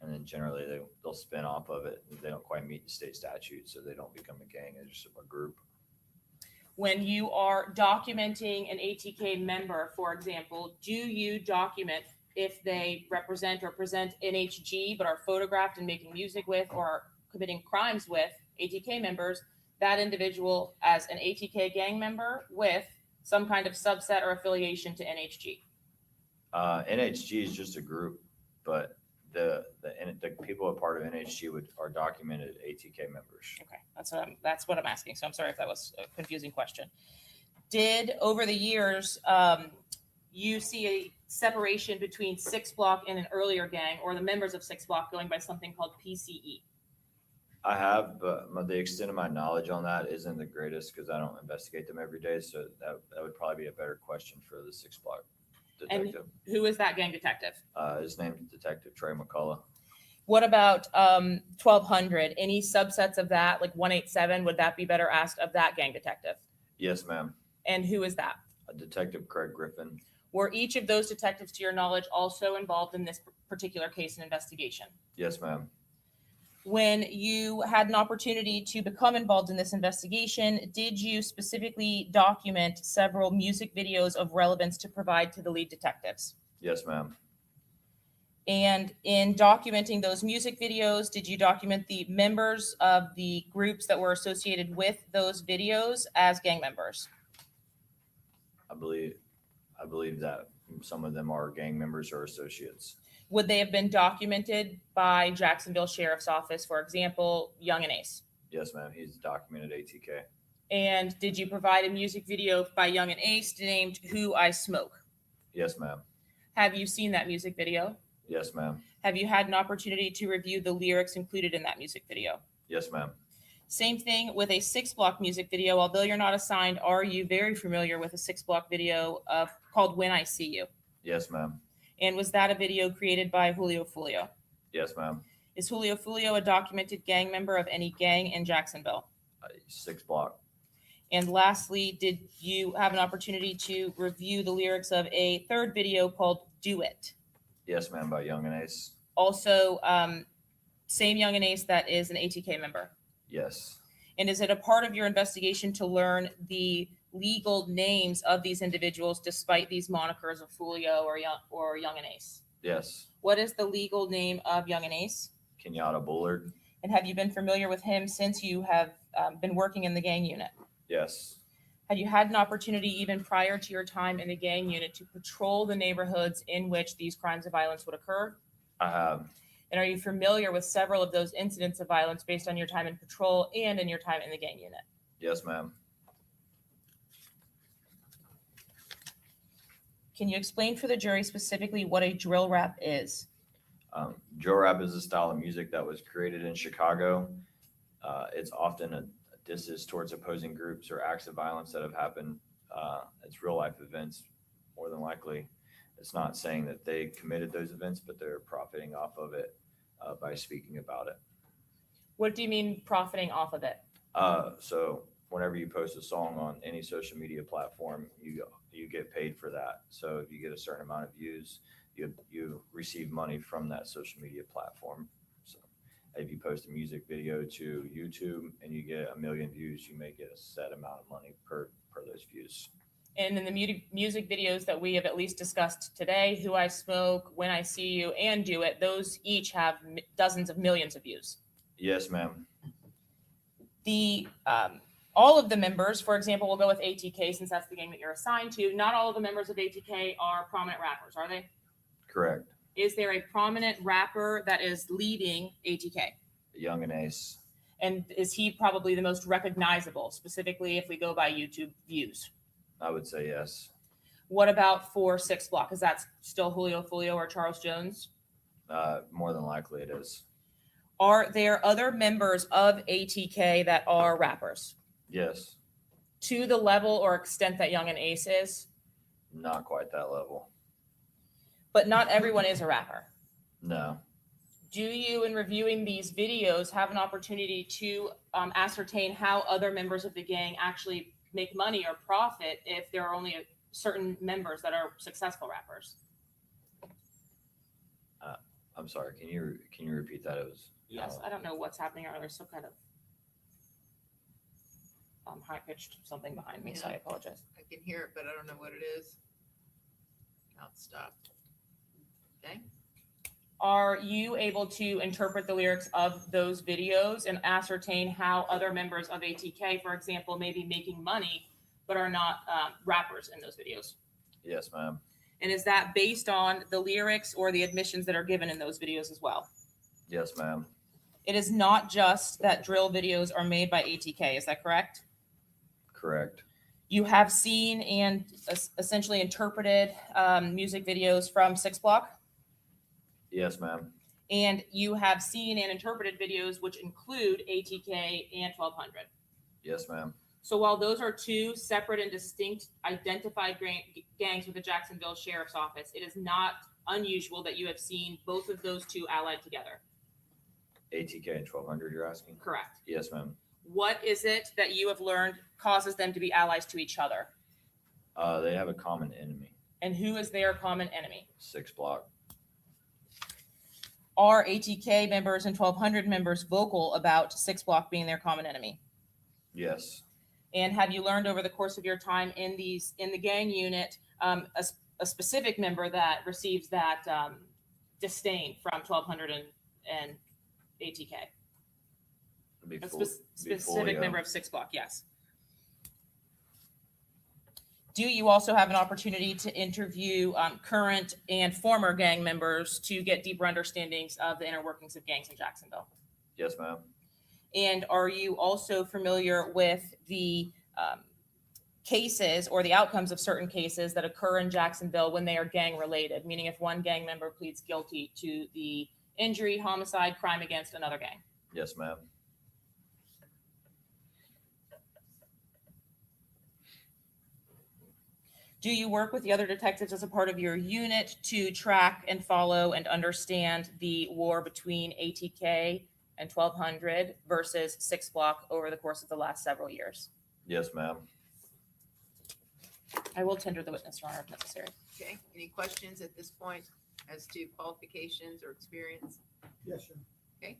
And then generally they'll spin off of it. They don't quite meet the state statute, so they don't become a gang. They're just a group. When you are documenting an ATK member, for example, do you document if they represent or present NHG but are photographed and making music with or committing crimes with ATK members, that individual as an ATK gang member with some kind of subset or affiliation to NHG? NHG is just a group, but the people a part of NHG are documented ATK members. Okay, that's what I'm asking. So I'm sorry if that was a confusing question. Did over the years you see a separation between 6 Block and an earlier gang, or the members of 6 Block going by something called PCE? I have, but the extent of my knowledge on that isn't the greatest because I don't investigate them every day. So that would probably be a better question for the 6 Block detective. And who is that gang detective? His name is Detective Trey McCullough. What about 1200? Any subsets of that, like 187? Would that be better asked of that gang detective? Yes, ma'am. And who is that? Detective Craig Griffin. Were each of those detectives, to your knowledge, also involved in this particular case and investigation? Yes, ma'am. When you had an opportunity to become involved in this investigation, did you specifically document several music videos of relevance to provide to the lead detectives? Yes, ma'am. And in documenting those music videos, did you document the members of the groups that were associated with those videos as gang members? I believe that some of them are gang members or associates. Would they have been documented by Jacksonville Sheriff's Office, for example, Young and Ace? Yes, ma'am. He's documented ATK. And did you provide a music video by Young and Ace named Who I Smoke? Yes, ma'am. Have you seen that music video? Yes, ma'am. Have you had an opportunity to review the lyrics included in that music video? Yes, ma'am. Same thing with a 6 Block music video. Although you're not assigned, are you very familiar with a 6 Block video called When I See You? Yes, ma'am. And was that a video created by Julio FOLIO? Yes, ma'am. Is Julio FOLIO a documented gang member of any gang in Jacksonville? 6 Block. And lastly, did you have an opportunity to review the lyrics of a third video called Do It? Yes, ma'am, by Young and Ace. Also, same Young and Ace that is an ATK member. Yes. And is it a part of your investigation to learn the legal names of these individuals despite these monikers of Folio or Young and Ace? Yes. What is the legal name of Young and Ace? Kenyatta Bullard. And have you been familiar with him since you have been working in the gang unit? Yes. Had you had an opportunity even prior to your time in the gang unit to patrol the neighborhoods in which these crimes of violence would occur? I have. And are you familiar with several of those incidents of violence based on your time in patrol and in your time in the gang unit? Yes, ma'am. Can you explain for the jury specifically what a drill rap is? Drill rap is a style of music that was created in Chicago. It's often a disses towards opposing groups or acts of violence that have happened. It's real life events, more than likely. It's not saying that they committed those events, but they're profiting off of it by speaking about it. What do you mean profiting off of it? So whenever you post a song on any social media platform, you get paid for that. So if you get a certain amount of views, you receive money from that social media platform. So if you post a music video to YouTube and you get 1 million views, you may get a set amount of money per those views. And in the music videos that we have at least discussed today, Who I Smoke, When I See You, and Do It, those each have dozens of millions of views. Yes, ma'am. All of the members, for example, we'll go with ATK since that's the gang that you're assigned to. Not all of the members of ATK are prominent rappers, are they? Correct. Is there a prominent rapper that is leading ATK? Young and Ace. And is he probably the most recognizable, specifically if we go by YouTube views? I would say yes. What about for 6 Block? Is that still Julio, FOLIO, or Charles Jones? More than likely it is. Are there other members of ATK that are rappers? Yes. To the level or extent that Young and Ace is? Not quite that level. But not everyone is a rapper. No. Do you, in reviewing these videos, have an opportunity to ascertain how other members of the gang actually make money or profit if there are only certain members that are successful rappers? I'm sorry. Can you repeat that? It was Yes, I don't know what's happening, or there's some kind of high-pitched something behind me, so I apologize. I can hear it, but I don't know what it is. Now it's stopped. Okay. Are you able to interpret the lyrics of those videos and ascertain how other members of ATK, for example, may be making money, but are not rappers in those videos? Yes, ma'am. And is that based on the lyrics or the admissions that are given in those videos as well? Yes, ma'am. It is not just that drill videos are made by ATK, is that correct? Correct. You have seen and essentially interpreted music videos from 6 Block? Yes, ma'am. And you have seen and interpreted videos which include ATK and 1200? Yes, ma'am. So while those are two separate and distinct identified gangs with the Jacksonville Sheriff's Office, it is not unusual that you have seen both of those two allied together. ATK and 1200, you're asking? Correct. Yes, ma'am. What is it that you have learned causes them to be allies to each other? They have a common enemy. And who is their common enemy? 6 Block. Are ATK members and 1200 members vocal about 6 Block being their common enemy? Yes. And have you learned over the course of your time in the gang unit a specific member that receives that disdain from 1200 and ATK? Specific member of 6 Block, yes. Do you also have an opportunity to interview current and former gang members to get deeper understandings of the inner workings of gangs in Jacksonville? Yes, ma'am. And are you also familiar with the cases or the outcomes of certain cases that occur in Jacksonville when they are gang related? Meaning if one gang member pleads guilty to the injury, homicide, crime against another gang? Yes, ma'am. Do you work with the other detectives as a part of your unit to track and follow and understand the war between ATK and 1200 versus 6 Block over the course of the last several years? Yes, ma'am. I will tender the witness, Your Honor, if necessary. Okay. Any questions at this point as to qualifications or experience? Yes, sir. Okay.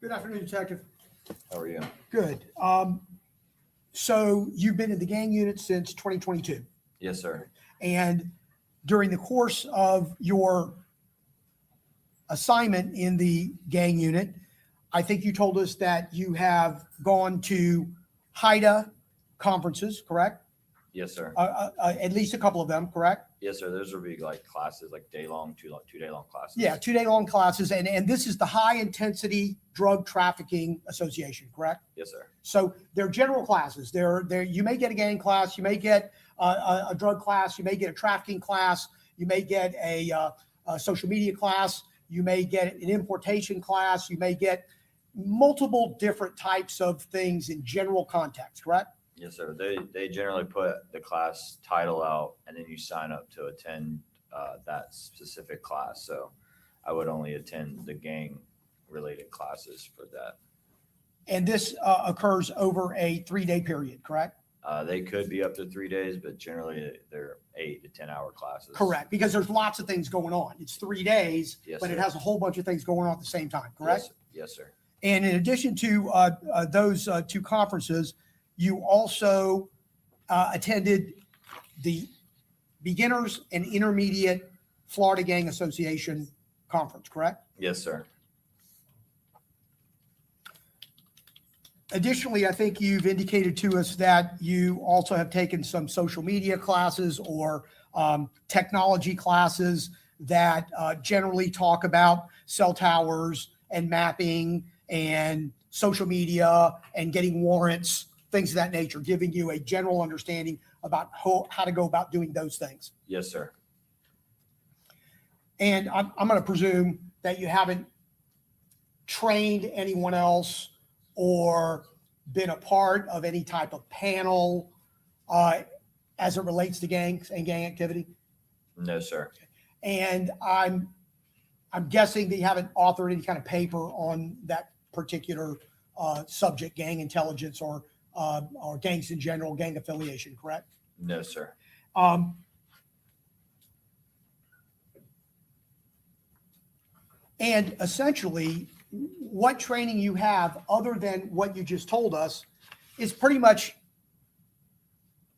Good afternoon, Detective. How are you? Good. So you've been in the gang unit since 2022. Yes, sir. And during the course of your assignment in the gang unit, I think you told us that you have gone to HIDA conferences, correct? Yes, sir. At least a couple of them, correct? Yes, sir. Those would be like classes, like day-long, two-day-long classes. Yeah, 2-day-long classes. And this is the High Intensity Drug Trafficking Association, correct? Yes, sir. So they're general classes. You may get a gang class, you may get a drug class, you may get a trafficking class, you may get a social media class, you may get an importation class, you may get multiple different types of things in general context, correct? Yes, sir. They generally put the class title out and then you sign up to attend that specific class. So I would only attend the gang related classes for that. And this occurs over a 3-day period, correct? They could be up to 3 days, but generally they're 8 to 10 hour classes. Correct, because there's lots of things going on. It's 3 days, Yes, but it sir. has a whole bunch of things going on at the same time, correct? Yes, sir. And in addition to those 2 conferences, you also attended the Beginners and Intermediate Florida Gang Association Conference, correct? Yes, sir. Additionally, I think you've indicated to us that you also have taken some social media classes or technology classes that generally talk about cell towers and mapping and social media and getting warrants, things of that nature, giving you a general understanding about how to go about doing those things. Yes, sir. And I'm going to presume that you haven't trained anyone else or been a part of any type of panel as it relates to gangs and gang activity. No, sir. And I'm guessing that you haven't authored any kind of paper on that particular subject, gang intelligence or gangs in general, gang affiliation, correct? No, sir. And essentially, what training you have other than what you just told us is pretty much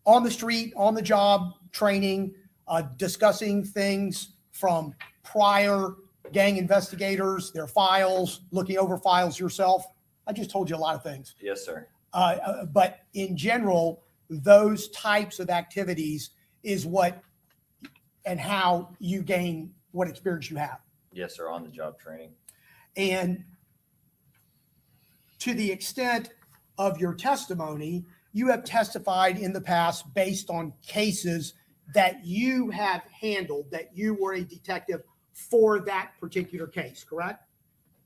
on the street, on the job training, discussing things from prior gang investigators, their files, looking over files yourself. I just told you a lot of things. Yes, sir. But in general, those types of activities is what and how you gain what experience you have. Yes, sir. On the job training. And to the extent of your testimony, you have testified in the past based on cases that you have handled, that you were a detective for that particular case, correct?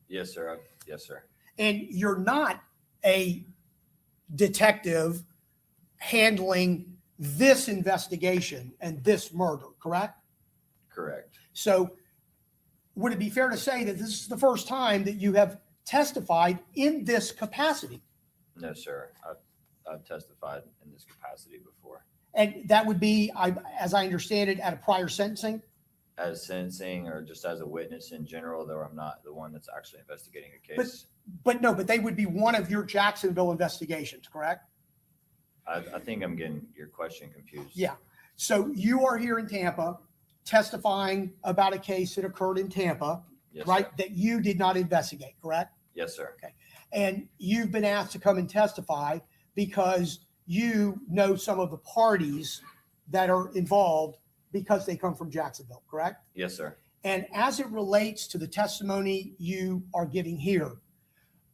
Yes, sir. Yes, sir. And you're not a detective handling this investigation and this murder, correct? Correct. So would it be fair to say that this is the first time that you have testified in this capacity? No, sir. I've testified in this capacity before. And that would be, as I understand it, at a prior sentencing? As sentencing or just as a witness in general, though I'm not the one that's actually investigating a case. But they would be one of your Jacksonville investigations, correct? I think I'm getting your question confused. Yeah. So you are here in Tampa testifying about a case that occurred in Tampa, Yes, right? sir. That you did not investigate, correct? Yes, sir. Okay. And you've been asked to come and testify because you know some of the parties that are involved because they come from Jacksonville, correct? Yes, sir. And as it relates to the testimony you are giving here,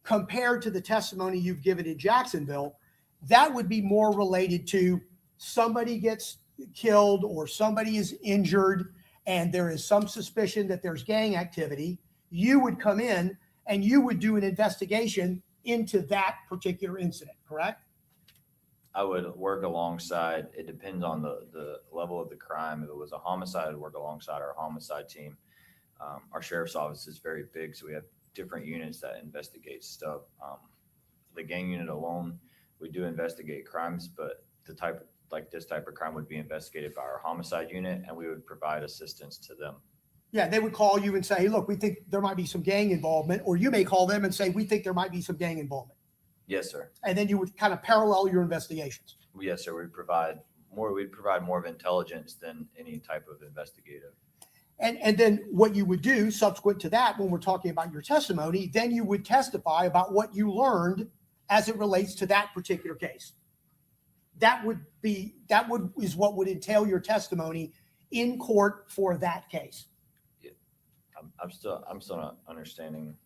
compared to the testimony you've given in Jacksonville, that would be more related to somebody gets killed or somebody is injured and there is some suspicion that there's gang activity. You would come in and you would do an investigation into that particular incident, correct? I would work alongside, it depends on the level of the crime. If it was a homicide, I'd work alongside our homicide team. Our sheriff's office is very big, so we have different units that investigate stuff. The gang unit alone, we do investigate crimes, but this type of crime would be investigated by our homicide unit, and we would provide assistance to them. Yeah, they would call you and say, hey, look, we think there might be some gang involvement, or you may call them and say, we think there might be some gang involvement. Yes, sir. And then you would kind of parallel your investigations. Yes, sir. We'd provide more of intelligence than any type of investigative. And then what you would do subsequent to that, when we're talking about your testimony, then you would testify about what you learned as it relates to that particular case. That is what would entail your testimony in court for that case. I'm still not understanding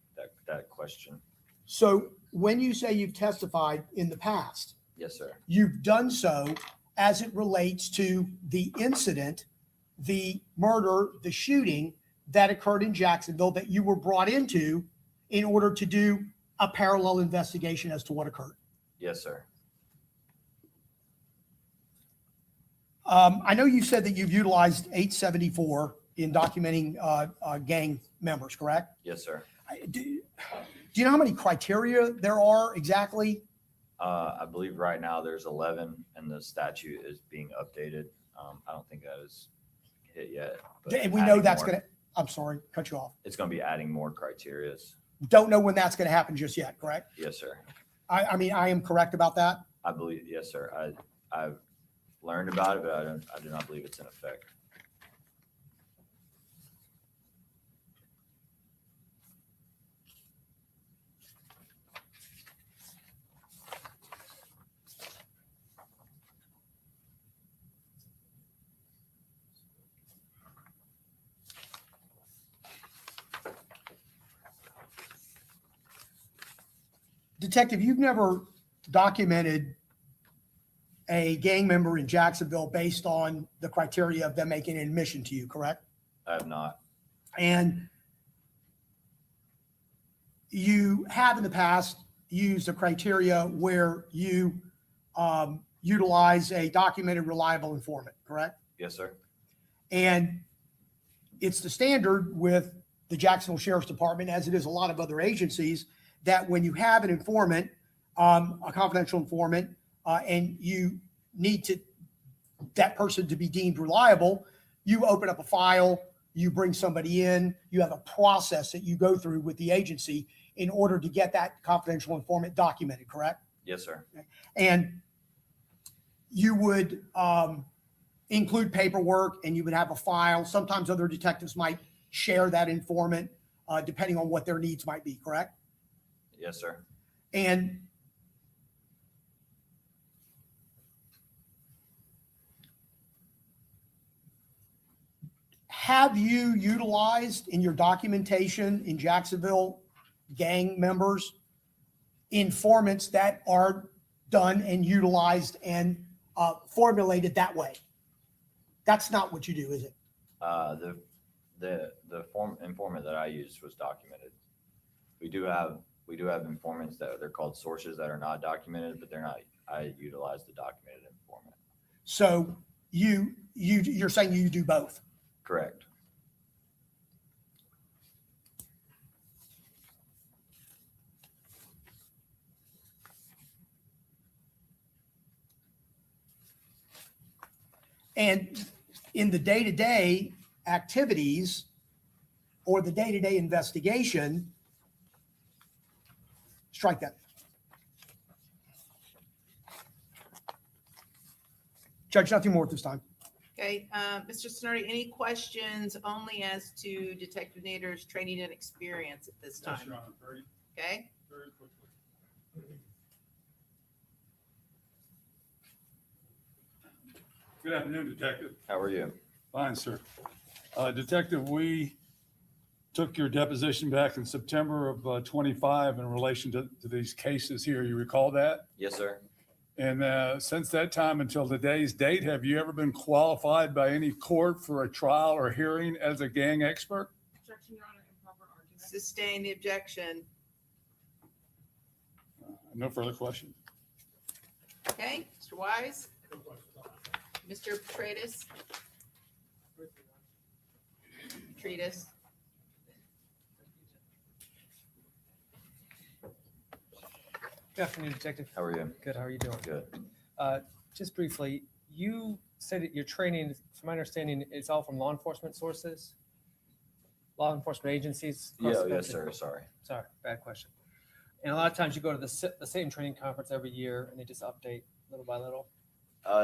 that question. So when you say you've testified in the past, Yes, sir. you've done so as it relates to the incident, the murder, the shooting that occurred in Jacksonville that you were brought into in order to do a parallel investigation as to what occurred. Yes, sir. I know you said that you've utilized 874 in documenting gang members, correct? Yes, sir. Do you know how many criteria there are exactly? I believe right now there's 11 and the statute is being updated. I don't think that is hit yet. but And we know adding that's more- going to, I'm sorry, cut you off. It's going to be adding more criterias. Don't know when that's going to happen just yet, correct? Yes, sir. I mean, I am correct about that. I believe, yes, sir. I've learned about it, but I do not believe it's in effect. Detective, you've never documented a gang member in Jacksonville based on the criteria of them making an admission to you, correct? I have not. And you have in the past used a criteria where you utilize a documented reliable informant, correct? Yes, sir. And it's the standard with the Jacksonville Sheriff's Department, as it is a lot of other agencies, that when you have an informant, a confidential informant, and you need that person to be deemed reliable, you open up a file, you bring somebody in, you have a process that you go through with the agency in order to get that confidential informant documented, correct? Yes, sir. And you would include paperwork and you would have a file. Sometimes other detectives might share that informant depending on what their needs might be, correct? Yes, sir. And have you utilized in your documentation in Jacksonville gang members informants that are done and utilized and formulated that way? That's not what you do, is it? The informant that I used was documented. We do have informants that they're called sources that are not documented, but they're not. I utilize the documented informant. So you're saying you do both? Correct. And in the day-to-day activities or the day-to-day investigation, strike that. Judge, nothing more at this time. Okay, Mr. Snurdy, any questions only as to Detective Nader's training and experience at this time? Yes, Your Honor. Okay, Very quickly. Good afternoon, Detective. How are you? Fine, sir. Detective, we took your deposition back in September of 25 in relation to these cases here. You recall that? Yes, sir. And since that time until today's date, have you ever been qualified by any court for a trial or hearing as a gang expert? Objection, Your Honor, improper argument. sustain the objection. No further questions. Okay, Mr. Wise? Mr. Petratus? Treatise. Good afternoon, Detective. How are you? Good, how are you doing? Good. Just briefly, you said that your training, from my understanding, it's all from law enforcement sources? Law enforcement agencies? across Yeah, the yes, country? sir. Sorry. Sorry, bad question. And a lot of times you go to the same training conference every year and they just update little by little?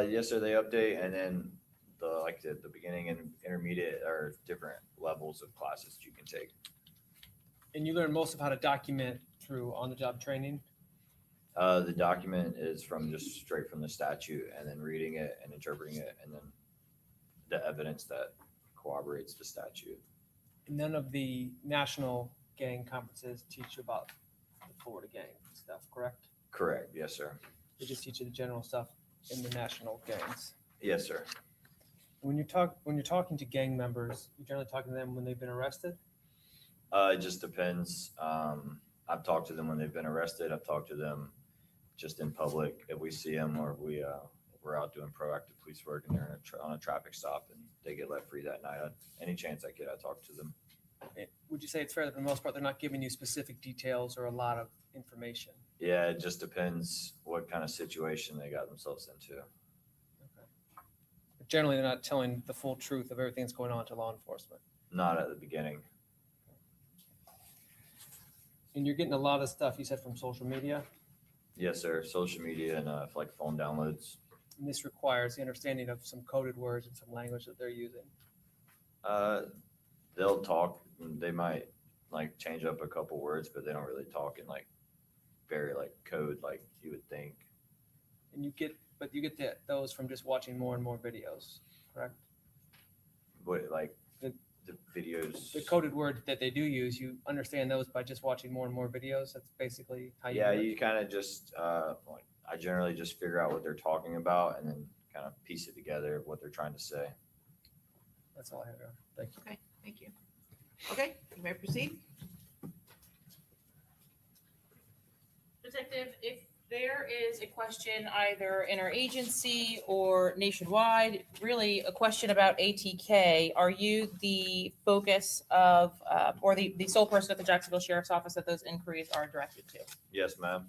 Yes, sir. They update, and then the beginning and intermediate are different levels of classes you can take. And you learn most of how to document through on-the-job training? The document is just straight from the statute, and then reading it and interpreting it, and then the evidence that corroborates the statute. None of the national gang conferences teach you about the Florida gang stuff, correct? Correct. Yes, sir. They just teach you the general stuff in the national gangs. Yes, sir. When you're talking to gang members, you're generally talking to them when they've been arrested? It just depends. I've talked to them when they've been arrested. I've talked to them just in public if we see them, or we're out doing proactive police work and they're on a traffic stop and they get let free that night. Any chance I get, I talk to them. Would you say it's fair that for the most part, they're not giving you specific details or a lot of information? Yeah, it just depends what kind of situation they got themselves into. But generally, they're not telling the full truth of everything that's going on to law enforcement. Not at the beginning. And you're getting a lot of stuff, you said, from social media? Yes, sir. Social media and like phone downloads. And this requires the understanding of some coded words and some language that they're using. They'll talk. They might like change up a couple words, but they don't really talk in like very like code like you would think. And you get those from just watching more and more videos, correct? What, like the videos? The coded word that they do use, you understand those by just watching more and more videos. That's basically how you. Yeah, do it. you kind of just like I generally just figure out what they're talking about and then kind of piece it together what they're trying to say. That's all I have. Thank you. Okay, thank you. Okay, you may proceed. Detective, if there is a question either interagency or nationwide, really a question about ATK, are you the focus of, or the sole person at the Jacksonville Sheriff's Office that those inquiries are directed to? Yes, ma'am.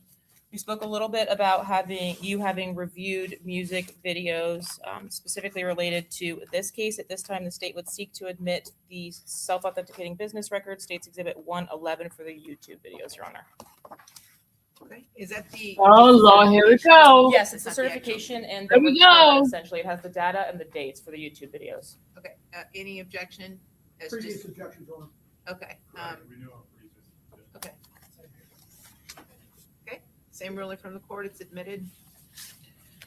You spoke a little bit about having reviewed music videos, specifically related to this case. At this time, the state would seek to admit the self-authenticating business record, State's Exhibit 111 for the YouTube videos, Your Honor. Okay, is that the? Oh, Lord, here we go. Yes, it's the certification and the Here we return, go. essentially. It has the data and the dates for the YouTube videos. Okay, any objection? As Previous just- objections on. Okay, okay. Okay, same ruling from the court, it's admitted.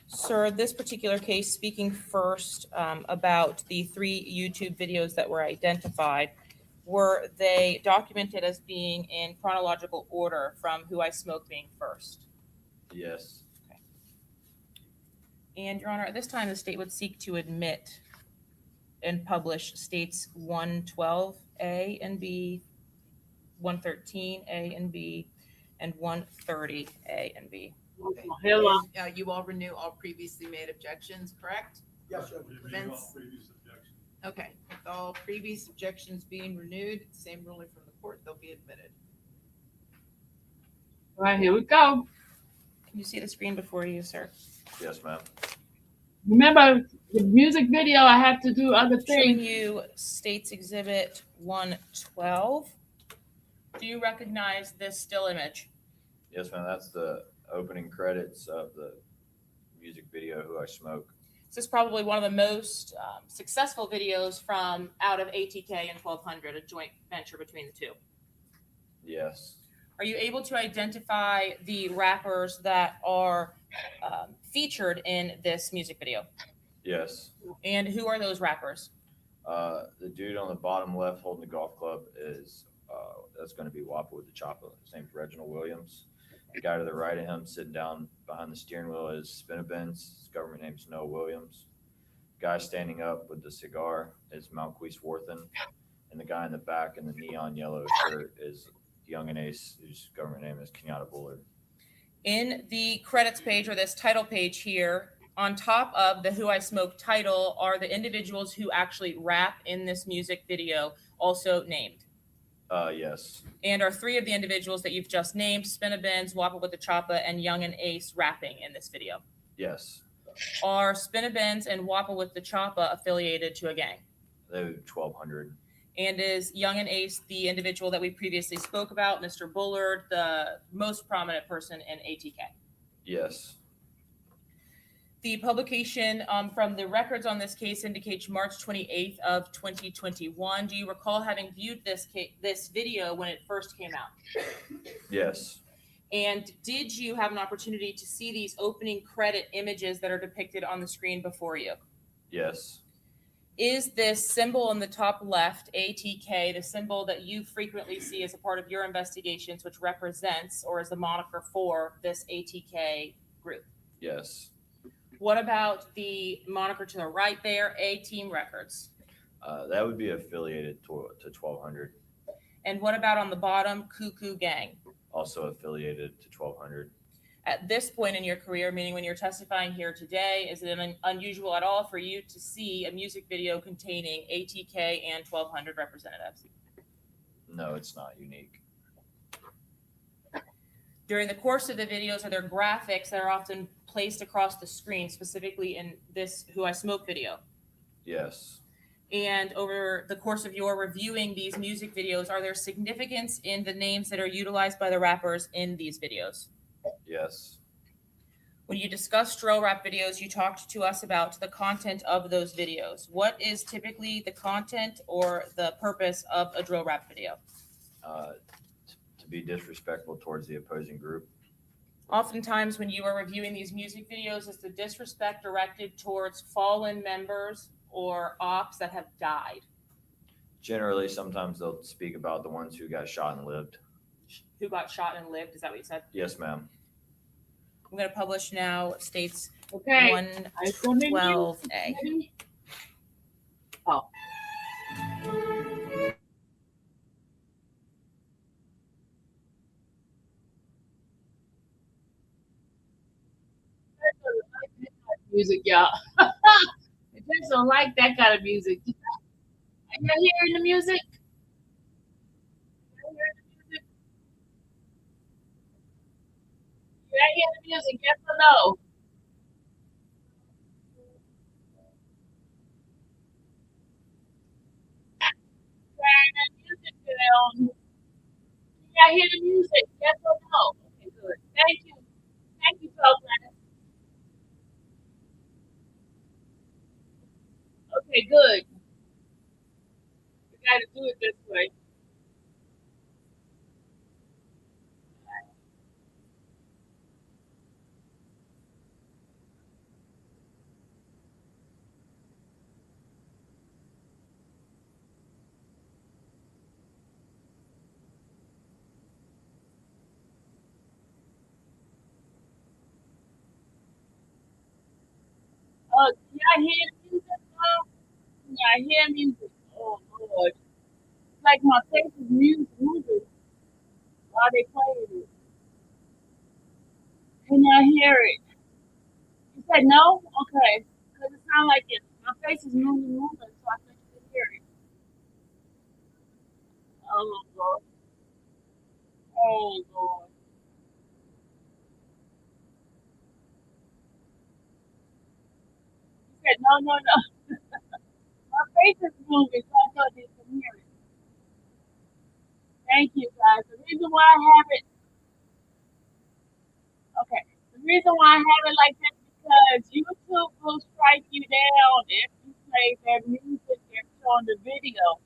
Sir, this particular case, speaking first about the 3 YouTube videos that were identified, were they documented as being in chronological order from Who I Smoke being first? Yes. And Your Honor, at this time, the state would seek to admit and publish States 112A and B, 113A and B, and 130A and B. Okay. Hello. And, you all renew all previously made objections, correct? Yes, sir. Vince? Okay, with all previous objections being renewed, same ruling from the court, they'll be admitted. All right, here we go. Can you see the screen before you, sir? Yes, ma'am. Remember the music video, I have to do other Showing things. you States Exhibit 112. Do you recognize this still image? Yes, ma'am. That's the opening credits of the music video Who I Smoke. This is probably one of the most successful videos from out of ATK and 1200, a joint venture between the two. Yes. Are you able to identify the rappers that are featured in this music video? Yes. And who are those rappers? The dude on the bottom left holding the golf club is that's going to be Wappa with the Choppa. His name's Reginald Williams. The guy to the right of him sitting down behind the steering wheel is Spinabens. His government name's Noah Williams. Guy standing up with the cigar is Malquise Worthen. And the guy in the back in the neon yellow shirt is Young and Ace, whose government name is Kenyatta Bullard. In the credits page, or this title page here, on top of the Who I Smoke title are the individuals who actually rap in this music video, also named. Yes. And are 3 of the individuals that you've just named, Spinabens, Wappa with the Choppa, and Young and Ace, rapping in this video? Yes. Are Spinabens and Wappa with the Choppa affiliated to a gang? They're 1,200. And is Young and Ace the individual that we previously spoke about, Mr. Bullard, the most prominent person in ATK? Yes. The publication from the records on this case indicates March 28th of 2021. Do you recall having viewed this video when it first came out? Yes. And did you have an opportunity to see these opening credit images that are depicted on the screen before you? Yes. Is this symbol in the top left, ATK, the symbol that you frequently see as a part of your investigations, which represents or is the moniker for this ATK group? Yes. What about the moniker to the right there, A Team Records? That would be affiliated to 1200. And what about on the bottom, Cuckoo Gang? Also affiliated to 1200. At this point in your career, meaning when you're testifying here today, is it unusual at all for you to see a music video containing ATK and 1200 representatives? No, it's not unique. During the course of the videos, are there graphics that are often placed across the screen, specifically in this Who I Smoke video? Yes. And over the course of your reviewing these music videos, are there significance in the names that are utilized by the rappers in these videos? Yes. When you discuss drill rap videos, you talked to us about the content of those videos. What is typically the content or the purpose of a drill rap video? To be disrespectful towards the opposing group. Oftentimes when you are reviewing these music videos, is the disrespect directed towards fallen members or ops that have died? Generally, sometimes they'll speak about the ones who got shot and lived. Who got shot and lived? Is that what you said? Yes, ma'am. I'm going to publish now states Okay. 112A. Oh. Music, y'all. I just don't like that kind of music. Are you hearing the music? You hear the music, yes or no? Turn the music down. Y'all hear the music, yes or no? Okay, good. Thank you. Thank you, folks. Okay, good. We gotta do it this way. Can y'all hear the music, huh? Can y'all hear music? Oh, Lord. It's like my face is moving while they playing it. Can y'all hear it? You said no? Okay. Because it sounds like it. My face is moving, so I think you can hear it. Oh, Lord. Oh, Lord. You said no, no, no. My face is moving, so I thought you could hear it. Thank you, guys. The reason why I have it, okay. The reason why I have it like that is because YouTube will strike you down if you play their music that's on the video.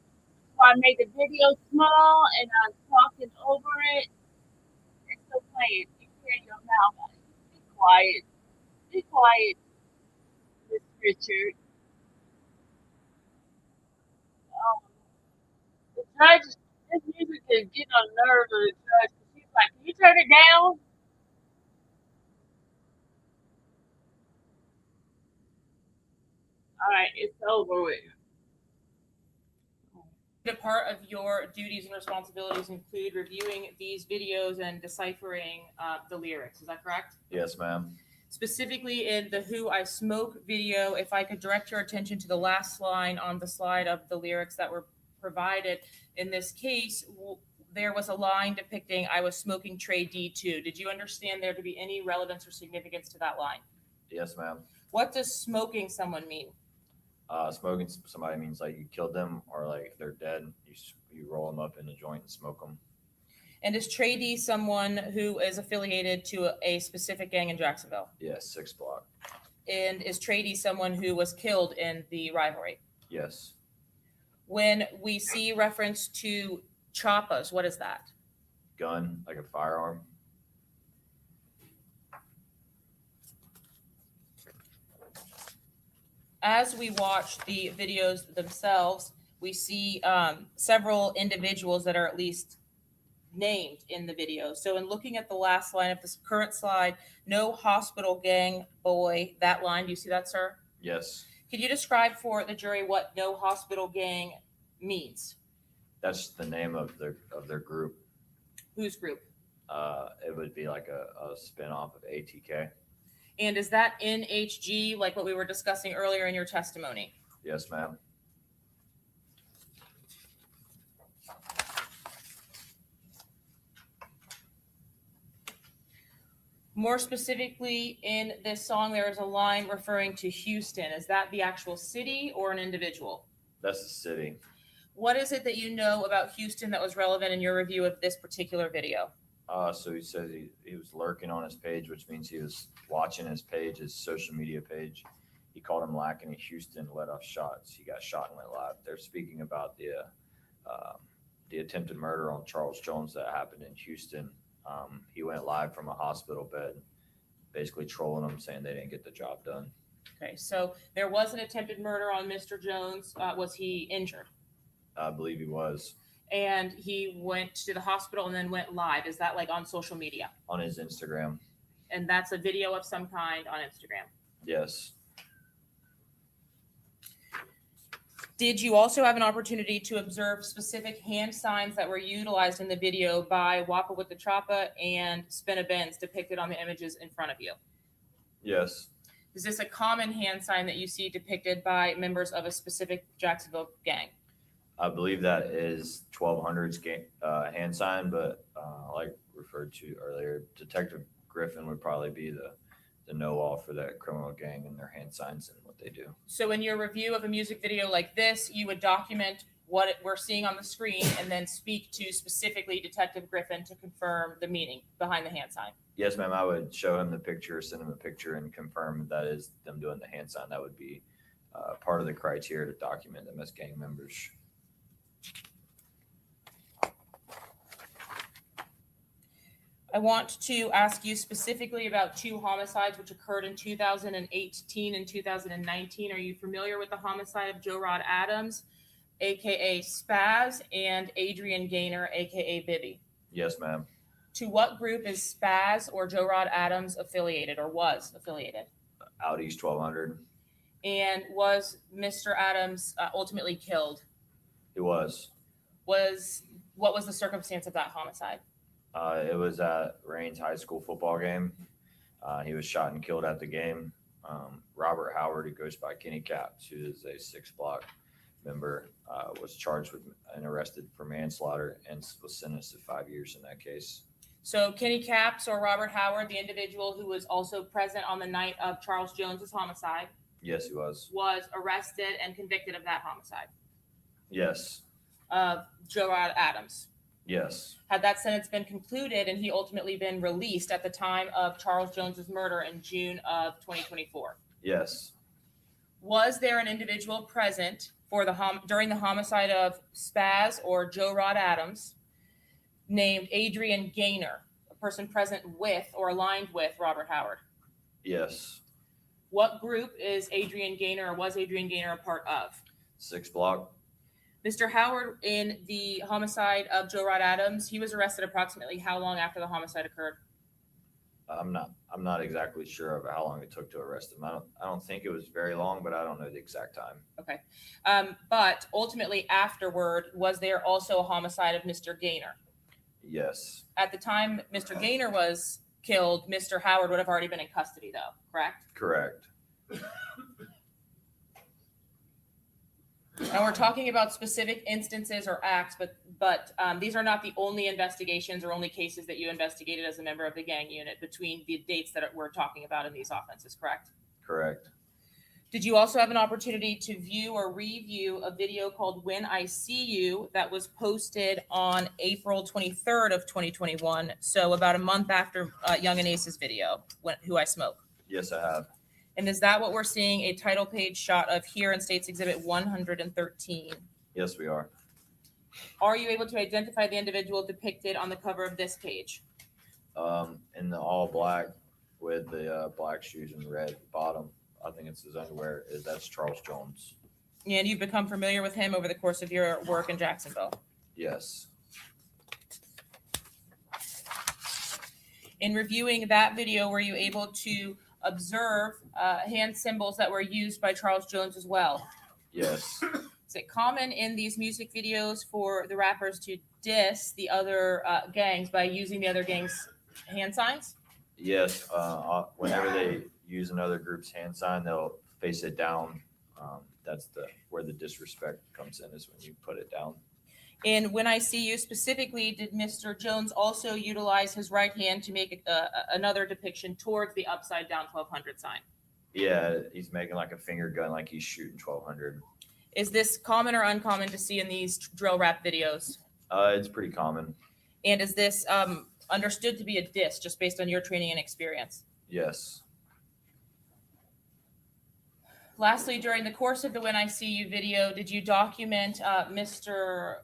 So I made the video small and I'm talking over it. It's still playing. You hear your mouth. Be quiet. Be quiet, Miss Richard. The judge, this music is getting on the nerves of the judge. She's like, can you turn it down? All right, it's over with. A part of your duties and responsibilities include reviewing these videos and deciphering the lyrics. Is that correct? Yes, ma'am. Specifically in the Who I Smoke video, if I could direct your attention to the last line on the slide of the lyrics that were provided. In this case, there was a line depicting I was smoking tray D2. Did you understand there to be any relevance or significance to that line? Yes, ma'am. What does smoking someone mean? Smoking somebody means like you killed them or like if they're dead, you roll them up in a joint and smoke them. And is Trey D someone who is affiliated to a specific gang in Jacksonville? Yes, 6 block. And is Trey D someone who was killed in the rivalry? Yes. When we see reference to choppas, what is that? Gun, like a firearm. As we watch the videos themselves, we see several individuals that are at least named in the video. So in looking at the last line of this current slide, no hospital gang boy, that line, do you see that, sir? Yes, Could you describe for the jury what no hospital gang means? that's the name of their group. Whose group? It would be like a spin-off of ATK. And is that NHG, like what we were discussing earlier in your testimony? Yes, ma'am. More specifically, in this song, there is a line referring to Houston. Is that the actual city or an individual? That's the city. What is it that you know about Houston that was relevant in your review of this particular video? So he says he was lurking on his page, which means he was watching his page, his social media page. He called him lacking in Houston, let off shots. He got shot and went live. They're speaking about the attempted murder on Charles Jones that happened in Houston. He went live from a hospital bed, basically trolling them, saying they didn't get the job done. Okay, so there was an attempted murder on Mr. Jones. Was he injured? I believe he was. And he went to the hospital and then went live. Is that like on social media? On his Instagram. And that's a video of some kind on Instagram. Yes. Did you also have an opportunity to observe specific hand signs that were utilized in the video by Wappa with the Choppa and Spin a Benz depicted on the images in front of you? Yes. Is this a common hand sign that you see depicted by members of a specific Jacksonville gang? I believe that is 1200's hand sign, but like referred to earlier, Detective Griffin would probably be the know-all for that criminal gang and their hand signs and what they do. So in your review of a music video like this, you would document what we're seeing on the screen and then speak to specifically Detective Griffin to confirm the meaning behind the hand sign. Yes, ma'am. I would show him the picture, send him a picture, and confirm that is them doing the hand sign. That would be part of the criteria to document them as gang members. I want to ask you specifically about two homicides which occurred in 2018 and 2019. Are you familiar with the homicide of Joe Rod Adams, aka Spaz, and Adrian Gaynor, aka Bibby? Yes, ma'am. To what group is Spaz or Joe Rod Adams affiliated or was affiliated? Out East 1200. And was Mr. Adams ultimately killed? He was. What was the circumstance of that homicide? It was at Raines High School football game. He was shot and killed at the game. Robert Howard, who goes by Kenny Caps, who is a 6 Block member, was charged with and arrested for manslaughter and was sentenced to 5 years in that case. So Kenny Caps or Robert Howard, the individual who was also present on the night of Charles Jones's homicide, Yes, he was. arrested and convicted of that homicide Yes. of Joe Rod Adams. Yes. Had that sentence been concluded and he ultimately been released at the time of Charles Jones's murder in June of 2024? Yes. Was there an individual present for during the homicide of Spaz or Joe Rod Adams named Adrian Gaynor, a person present with or aligned with Robert Howard? Yes. What group is Adrian Gaynor or was Adrian Gaynor a part of? 6 Block. Mr. Howard, in the homicide of Joe Rod Adams, he was arrested approximately how long after the homicide occurred? I'm not exactly sure of how long it took to arrest him. I don't think it was very long, but I don't know the exact time. Okay. But ultimately afterward, was there also a homicide of Mr. Gaynor? Yes. At the time Mr. Gaynor was killed, Mr. Howard would have already been in custody though, correct? Correct. And we're talking about specific instances or acts, but these are not the only investigations or only cases that you investigated as a member of the gang unit between the dates that we're talking about in these offenses, correct? Correct. Did you also have an opportunity to view or review a video called When I See You that was posted on April 23rd of 2021, so about a month after Young and Ace's video, Who I Smoke? Yes, I have. And is that what we're seeing a title page shot of here in State's Exhibit 113? Yes, we are. Are you able to identify the individual depicted on the cover of this page? In the all black with the black shoes and red bottom, I think it's his underwear, that's Charles Jones. And you've become familiar with him over the course of your work in Jacksonville? Yes. In reviewing that video, were you able to observe hand symbols that were used by Charles Jones as well? Yes. Is it common in these music videos for the rappers to diss the other gangs by using the other gangs' hand signs? Yes. Whenever they use another group's hand sign, they'll face it down. That's where the disrespect comes in, is when you put it down. And when I see you specifically, did Mr. Jones also utilize his right hand to make another depiction towards the upside down 1200 sign? Yeah, he's making like a finger gun, like he's shooting 1200. Is this common or uncommon to see in these drill rap videos? It's pretty common. And is this understood to be a diss just based on your training and experience? Yes. Lastly, during the course of the When I See You video, did you document Mr.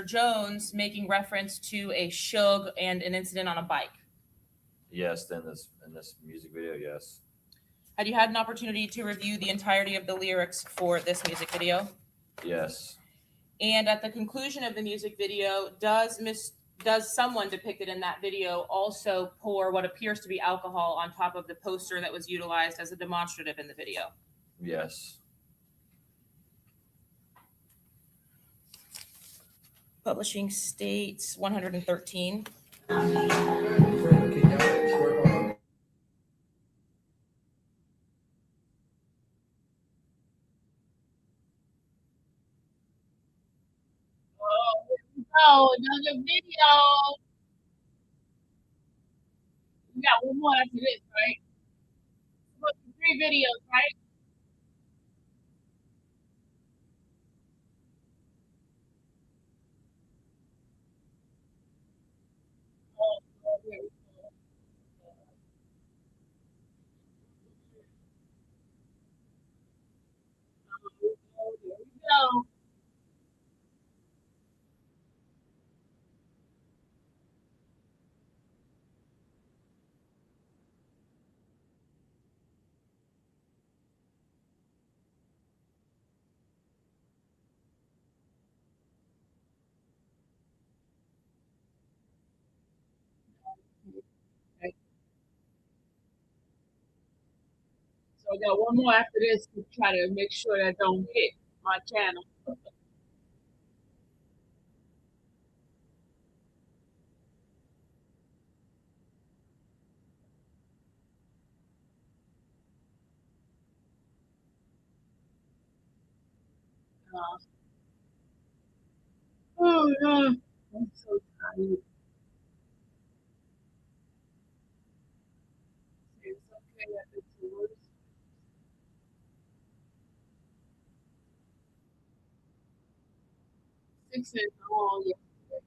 Jones making reference to a shug and an incident on a bike? Yes, in this music video, yes. Had you had an opportunity to review the entirety of the lyrics for this music video? Yes. And at the conclusion of the music video, does someone depicted in that video also pour what appears to be alcohol on top of the poster that was utilized as a demonstrative in the video? Yes. Publishing states 113. Oh, another video. We got one more after this, right? 3 videos, right? Oh, here we go. Here we go. Okay. So I got one more after this to try to make sure that don't hit my channel. Oh, no. I'm so tired. It's okay after 2 hours. 6 is all yesterday.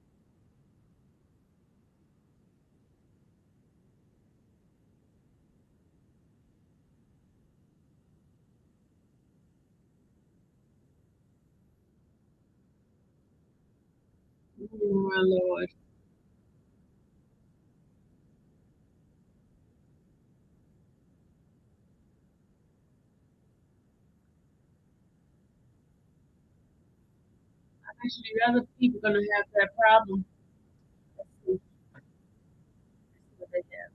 Oh, my Lord. Actually, the other people gonna have that problem. Let's see. Let's see what they have.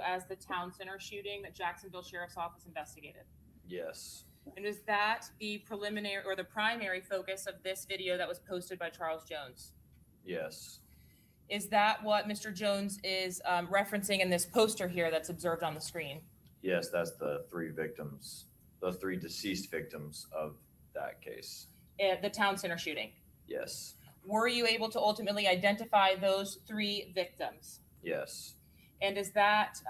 As the town center shooting that Jacksonville Sheriff's Office investigated. Yes. And is that the preliminary or the primary focus of this video that was posted by Charles Jones? Yes. Is that what Mr. Jones is referencing in this poster here that's observed on the screen? Yes, that's the 3 victims, the 3 deceased victims of that case. The town center shooting. Yes. Were you able to ultimately identify those 3 victims? Yes. And is that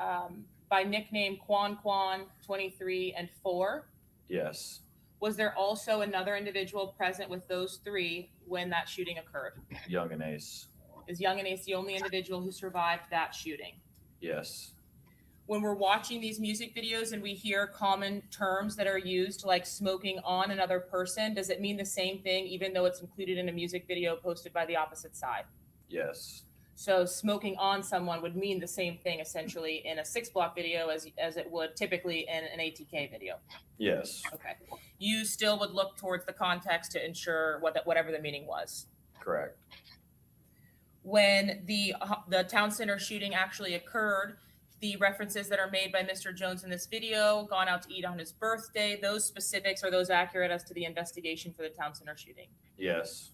by nickname Quan Quan 23 and 4. Yes. Was there also another individual present with those three when that shooting occurred? Young and Ace. Is Young and Ace the only individual who survived that shooting? Yes. When we're watching these music videos and we hear common terms that are used, like smoking on another person, does it mean the same thing even though it's included in a music video posted by the opposite side? Yes. So smoking on someone would mean the same thing essentially in a 6 block video as it would typically in an ATK video. Yes. Okay. You still would look towards the context to ensure whatever the meaning was. Correct. When the town center shooting actually occurred, the references that are made by Mr. Jones in this video, gone out to eat on his birthday, those specifics, are those accurate as to the investigation for the town center shooting? Yes.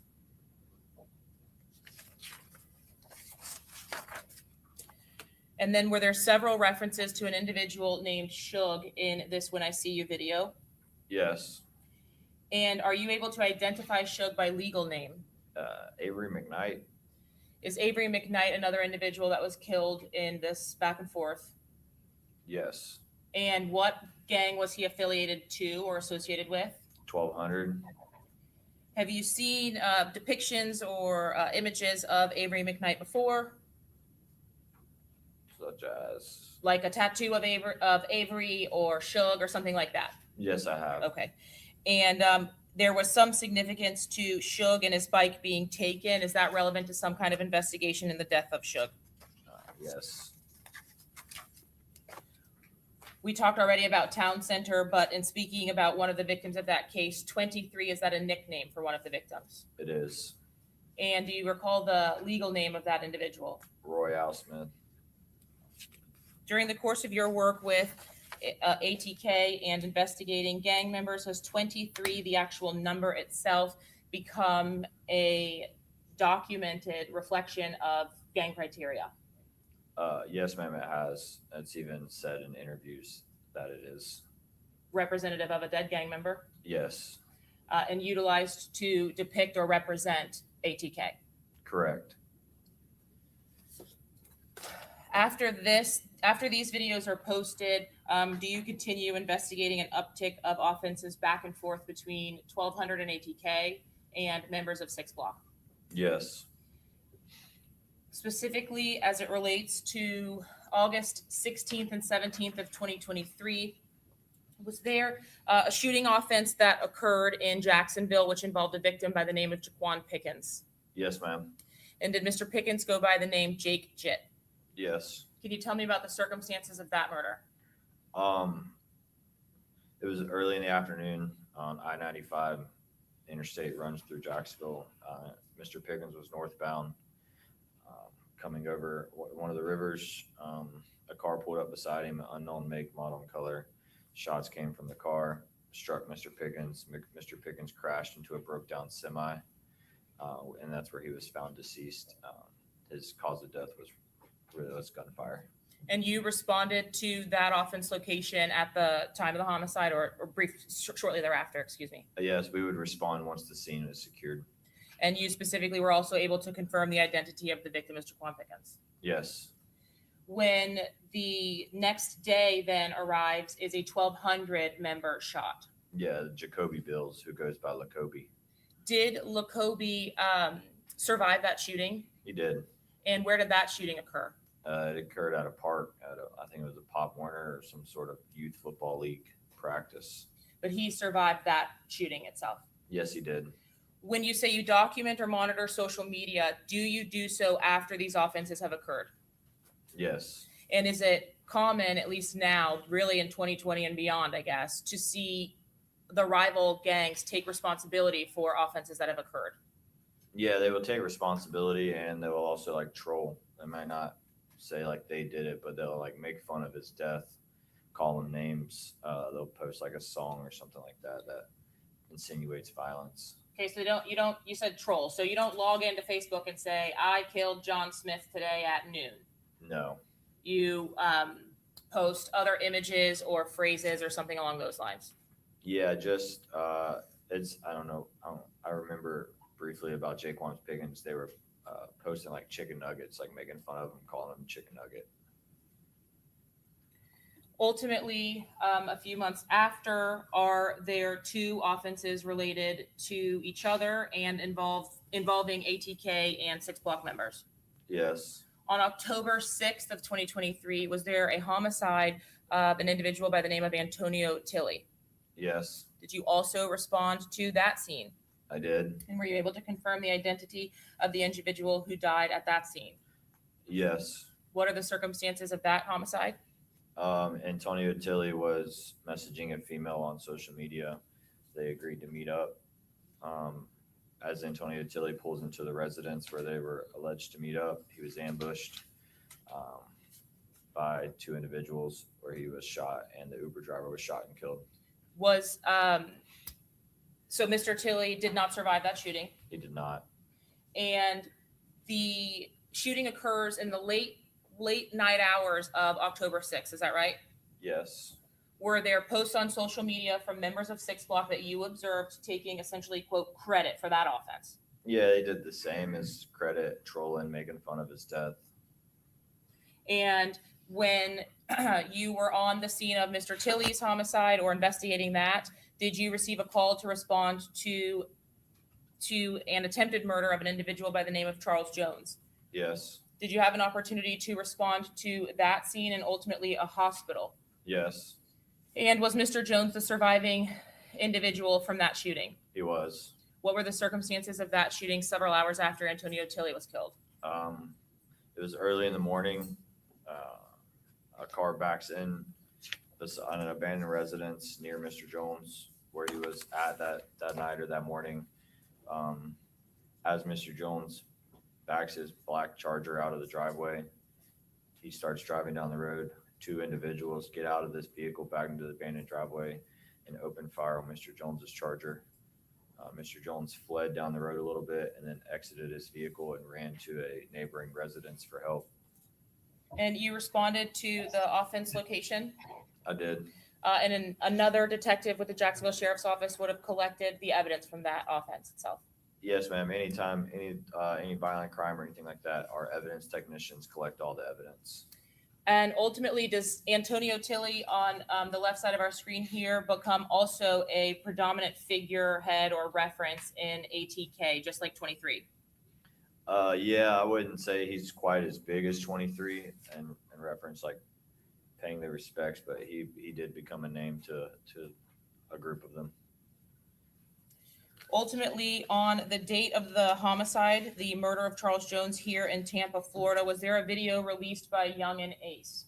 And then were there several references to an individual named Shug in this When I See You video? Yes. And are you able to identify Shug by legal name? Avery McKnight. Is Avery McKnight another individual that was killed in this back and forth? Yes. And what gang was he affiliated to or associated with? 1200. Have you seen depictions or images of Avery McKnight before? Such as? Like a tattoo of Avery or Shug or something like that? Yes, I have. Okay. And there was some significance to Shug and his bike being taken. Is that relevant to some kind of investigation in the death of Shug? Yes. We talked already about town center, but in speaking about one of the victims of that case, 23, is that a nickname for one of the victims? It is. And do you recall the legal name of that individual? Royale Smith. During the course of your work with ATK and investigating gang members, has 23, the actual number itself, become a documented reflection of gang criteria? Yes, ma'am, it has. It's even said in interviews that it is. Representative of a dead gang member? Yes. And utilized to depict or represent ATK? Correct. After these videos are posted, do you continue investigating an uptick of offenses back and forth between 1200 and ATK and members of 6 Block? Yes. Specifically as it relates to August 16th and 17th of 2023, was there a shooting offense that occurred in Jacksonville which involved a victim by the name of Jaquan Pickens? Yes, ma'am. And did Mr. Pickens go by the name Jake Jitt? Yes. Can you tell me about the circumstances of that murder? It was early in the afternoon on I-95. Interstate runs through Jacksonville. Mr. Pickens was northbound, coming over one of the rivers. A car pulled up beside him, unknown make, model, and color. Shots came from the car, struck Mr. Pickens. Mr. Pickens crashed into a broke down semi, and that's where he was found deceased. His cause of death was gunfire. And you responded to that offense location at the time of the homicide or shortly thereafter, excuse me. Yes, we would respond once the scene was secured. And you specifically were also able to confirm the identity of the victim as Jaquan Pickens. Yes. When the next day then arrives, is a 1200 member shot? Yeah, Jacoby Bills, who goes by Lacoby. Did Lacoby survive that shooting? He did. And where did that shooting occur? It occurred at a park I think it was a Pop Warner or some sort of youth football league practice. But he survived that shooting itself? Yes, he did. When you say you document or monitor social media, do you do so after these offenses have occurred? Yes. And is it common, at least now, really in 2020 and beyond, I guess, to see the rival gangs take responsibility for offenses that have occurred? Yeah, they will take responsibility, and they will also like troll. They might not say like they did it, but they'll like make fun of his death, call him names. They'll post like a song or something like that that insinuates violence. Okay, so you said troll. So you don't log into Facebook and say, I killed John Smith today at noon. No. You post other images or phrases or something along those lines. Yeah, just it's I don't know. I remember briefly about Jaquan Pickens. They were posting like chicken nuggets, like making fun of him, calling him chicken nugget. Ultimately, a few months after, are there two offenses related to each other and involving ATK and 6 Block members? Yes. On October 6th of 2023, was there a homicide of an individual by the name of Antonio Tilley? Yes, Did you also respond to that scene? I did. And were you able to confirm the identity of the individual who died at that scene? Yes. What are the circumstances of that homicide? Antonio Tilley was messaging a female on social media. They agreed to meet up. As Antonio Tilley pulls into the residence where they were alleged to meet up, he was ambushed by 2 individuals where he was shot and the Uber driver was shot and killed. So Mr. Tilley did not survive that shooting, He did not. and the shooting occurs in the late night hours of October 6th. Is that right? Yes. Were there posts on social media from members of 6 Block that you observed taking essentially, quote, credit for that offense? Yeah, they did the same as credit, trolling, making fun of his death. And when you were on the scene of Mr. Tilley's homicide or investigating that, did you receive a call to respond to an attempted murder of an individual by the name of Charles Jones? Yes. Did you have an opportunity to respond to that scene and ultimately a hospital? Yes, And was Mr. Jones the surviving individual from that shooting? he was. What were the circumstances of that shooting several hours after Antonio Tilley was killed? It was early in the morning. A car backs in on an abandoned residence near Mr. Jones, where he was at that night or that morning. As Mr. Jones backs his black Charger out of the driveway, he starts driving down the road. 2 individuals get out of this vehicle back into the abandoned driveway and open fire on Mr. Jones's Charger. Mr. Jones fled down the road a little bit and then exited his vehicle and ran to a neighboring residence for help. And you responded to the offense location? I did. And then another detective with the Jacksonville Sheriff's Office would have collected the evidence from that offense itself? Yes, ma'am. Anytime, any violent crime or anything like that, our evidence technicians collect all the evidence. And ultimately, does Antonio Tilley on the left side of our screen here become also a predominant figurehead or reference in ATK, just like 23? Yeah, I wouldn't say he's quite as big as 23 and reference like paying the respects, but he did become a name to a group of them. Ultimately, on the date of the homicide, the murder of Charles Jones here in Tampa, Florida, was there a video released by Young and Ace?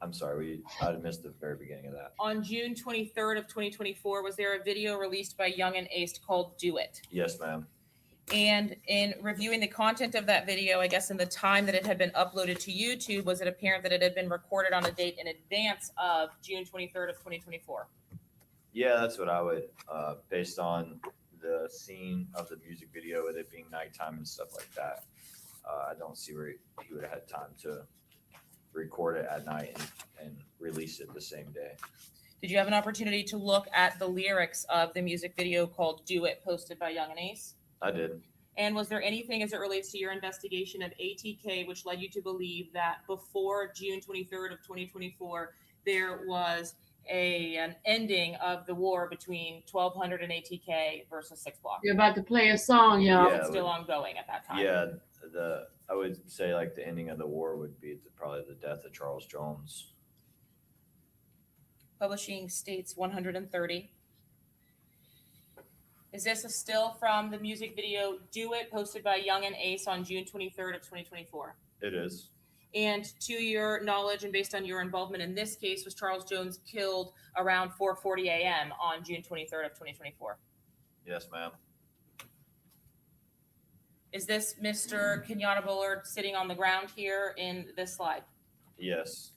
I'm sorry, I missed the very beginning of that. On June 23rd of 2024, was there a video released by Young and Ace called Do It? Yes, ma'am. And in reviewing the content of that video, I guess in the time that it had been uploaded to YouTube, was it apparent that it had been recorded on a date in advance of June 23rd of 2024? Yeah, that's what I would, based on the scene of the music video with it being nighttime and stuff like that. I don't see where he would have had time to record it at night and release it the same day. Did you have an opportunity to look at the lyrics of the music video called Do It, posted by Young and Ace? I did. And was there anything as it relates to your investigation of ATK which led you to believe that before June 23rd of 2024, there was an ending of the war between 1200 and ATK versus 6 Block? You're about to play a song, y'all. It's still ongoing at that time. Yeah, I would say like the ending of the war would be probably the death of Charles Jones. Publishing states 130. Is this a still from the music video Do It, posted by Young and Ace on June 23rd of 2024? It is. And to your knowledge and based on your involvement in this case, was Charles Jones killed around 4:40 a.m. on June 23rd of 2024? Yes, ma'am. Is this Mr. Kenyatta Bullard sitting on the ground here in this slide? Yes.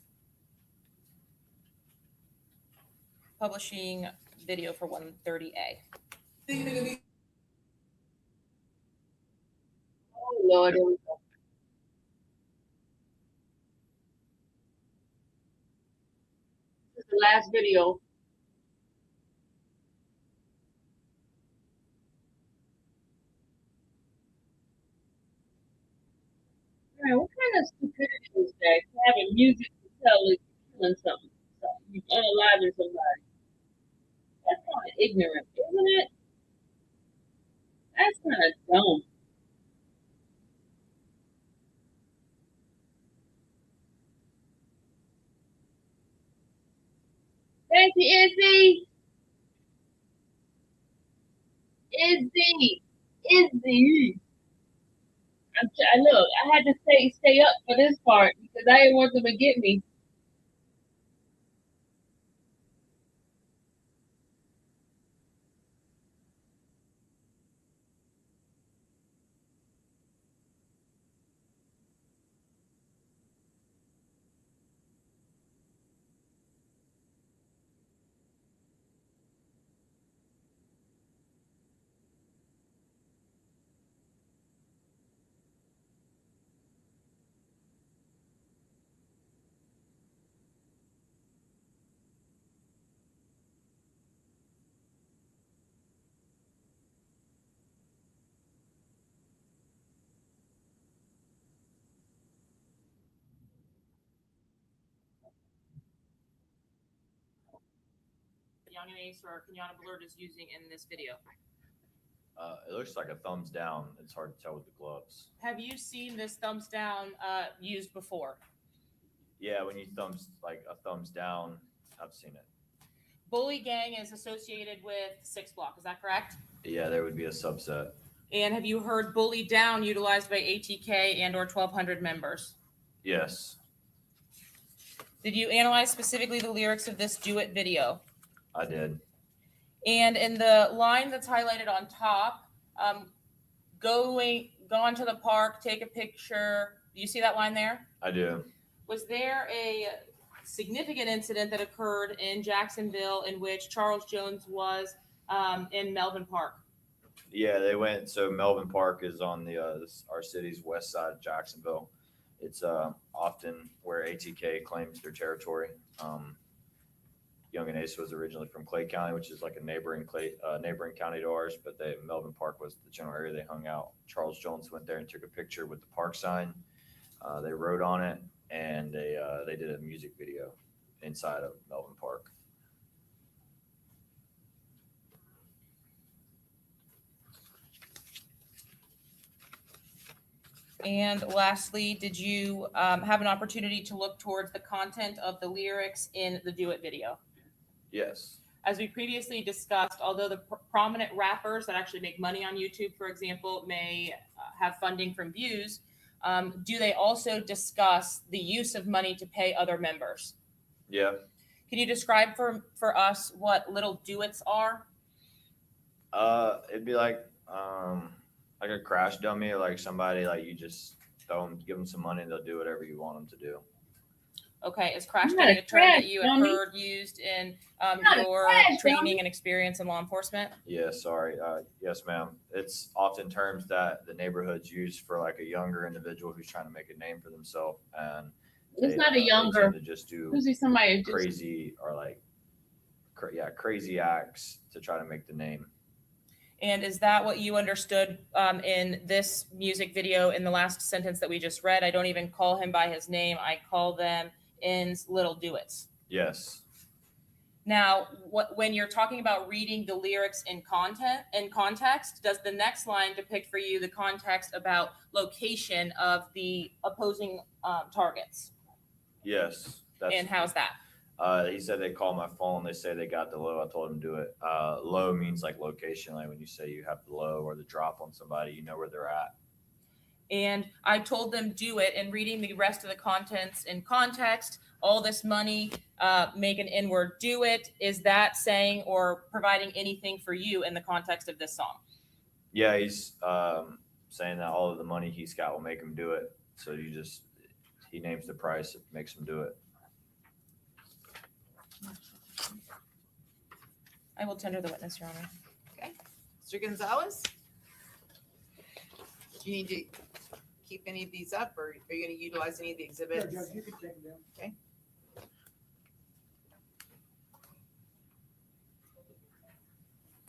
Publishing video for 130A. Oh, Lord. Here we go. This is the last video. Man, what kind of stupidity is that? Having music to tell is doing something. You unaliving somebody. That's kind of ignorant, isn't it? That's kind of dumb. Thank you, Izzy. Izzy. Look, I had to stay up for this part because I didn't want them to get me. Young and Ace or Kenyatta Blurt is using in this video. It looks like a thumbs down. It's hard to tell with the gloves. Have you seen this thumbs down used before? Yeah, when you like a thumbs down, I've seen it. Bully Gang is associated with 6 Block, is that correct? Yeah, there would be a subset. And have you heard Bully Down utilized by ATK and or 1200 members? Yes, Did you analyze specifically the lyrics of this Do It video? I did. And in the line that's highlighted on top, go onto the park, take a picture. Do you see that line there? I do. Was there a significant incident that occurred in Jacksonville in which Charles Jones was in Melvin Park? Yeah, they went. So Melvin Park is on our city's west side of Jacksonville. It's often where ATK claims their territory. Young and Ace was originally from Clay County, which is like a neighboring county to ours, but Melvin Park was the general area they hung out. Charles Jones went there and took a picture with the park sign. They wrote on it, and they did a music video inside of Melvin Park. And lastly, did you have an opportunity to look towards the content of the lyrics in the Do It video? Yes. As we previously discussed, although the prominent rappers that actually make money on YouTube, for example, may have funding from views, do they also discuss the use of money to pay other members? Yeah. Can you describe for us what little do-its are? It'd be like a crash dummy, or like somebody like you just give them some money and they'll do whatever you want them to do. Okay, is crash Not dummy a a term that crash you have dummy. heard used in Not a your crash training dummy. and experience in law enforcement? Yeah, sorry. Yes, ma'am. It's often terms that the neighborhoods use for like a younger individual who's trying to make a name for themselves, and It's they, not a they younger. tend to just do Usually somebody just crazy or like crazy acts to try to make the name. And is that what you understood in this music video in the last sentence that we just read? I don't even call him by his name. I call them N's little do-its. Yes. Now, when you're talking about reading the lyrics in context, does the next line depict for you the context about location of the opposing targets? Yes. And how's that? He said they called my phone. They say they got the low. I told him to do it. Low means like location. Like when you say you have the low or the drop on somebody, you know where they're at. And I told them do it, and reading the rest of the contents in context, all this money, make an N-word, do it. Is that saying or providing anything for you in the context of this song? Yeah, he's saying that all of the money he's got will make him do it. So he names the price, it makes him do it. I will tender the witness, Your Honor. Okay. Mr. Gonzalez? Do you need to keep any of these up, or are you going to utilize any of the exhibits? Yeah, Judge, you can take them down. Okay.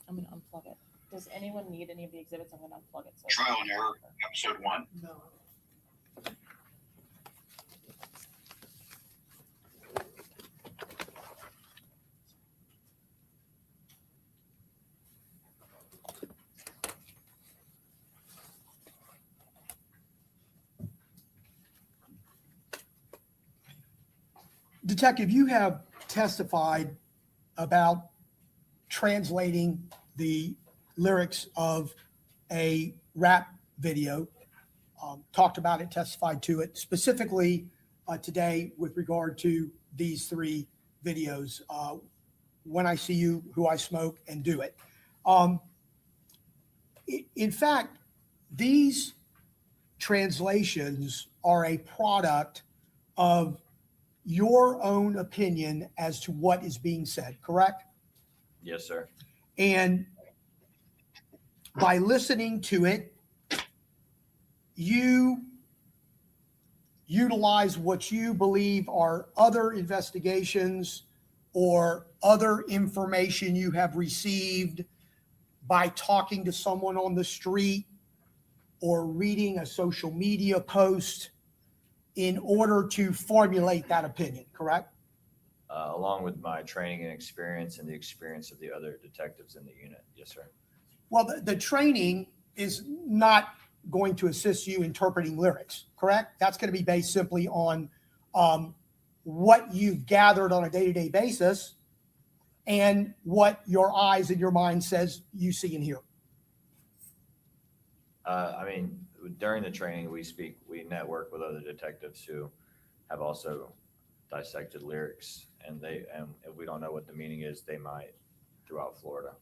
I'm going to unplug it. Does anyone need any of the exhibits? I'm going to unplug it. So Trial and Error, Episode 1. No. Detective, you have testified about translating the lyrics of a rap video, talked about it, testified to it, specifically today with regard to these three videos, When I See You, Who I Smoke, and Do It. In fact, these translations are a product of your own opinion as to what is being said, correct? Yes, sir. And by listening to it, you utilize what you believe are other investigations or other information you have received by talking to someone on the street or reading a social media post in order to formulate that opinion, correct? Along with my training and experience and the experience of the other detectives in the unit. Yes, sir. Well, the training is not going to assist you interpreting lyrics, correct? That's going to be based simply on what you've gathered on a day-to-day basis and what your eyes and your mind says you see and hear. I mean, during the training, we network with other detectives who have also dissected lyrics, and if we don't know what the meaning is, they might throughout Florida.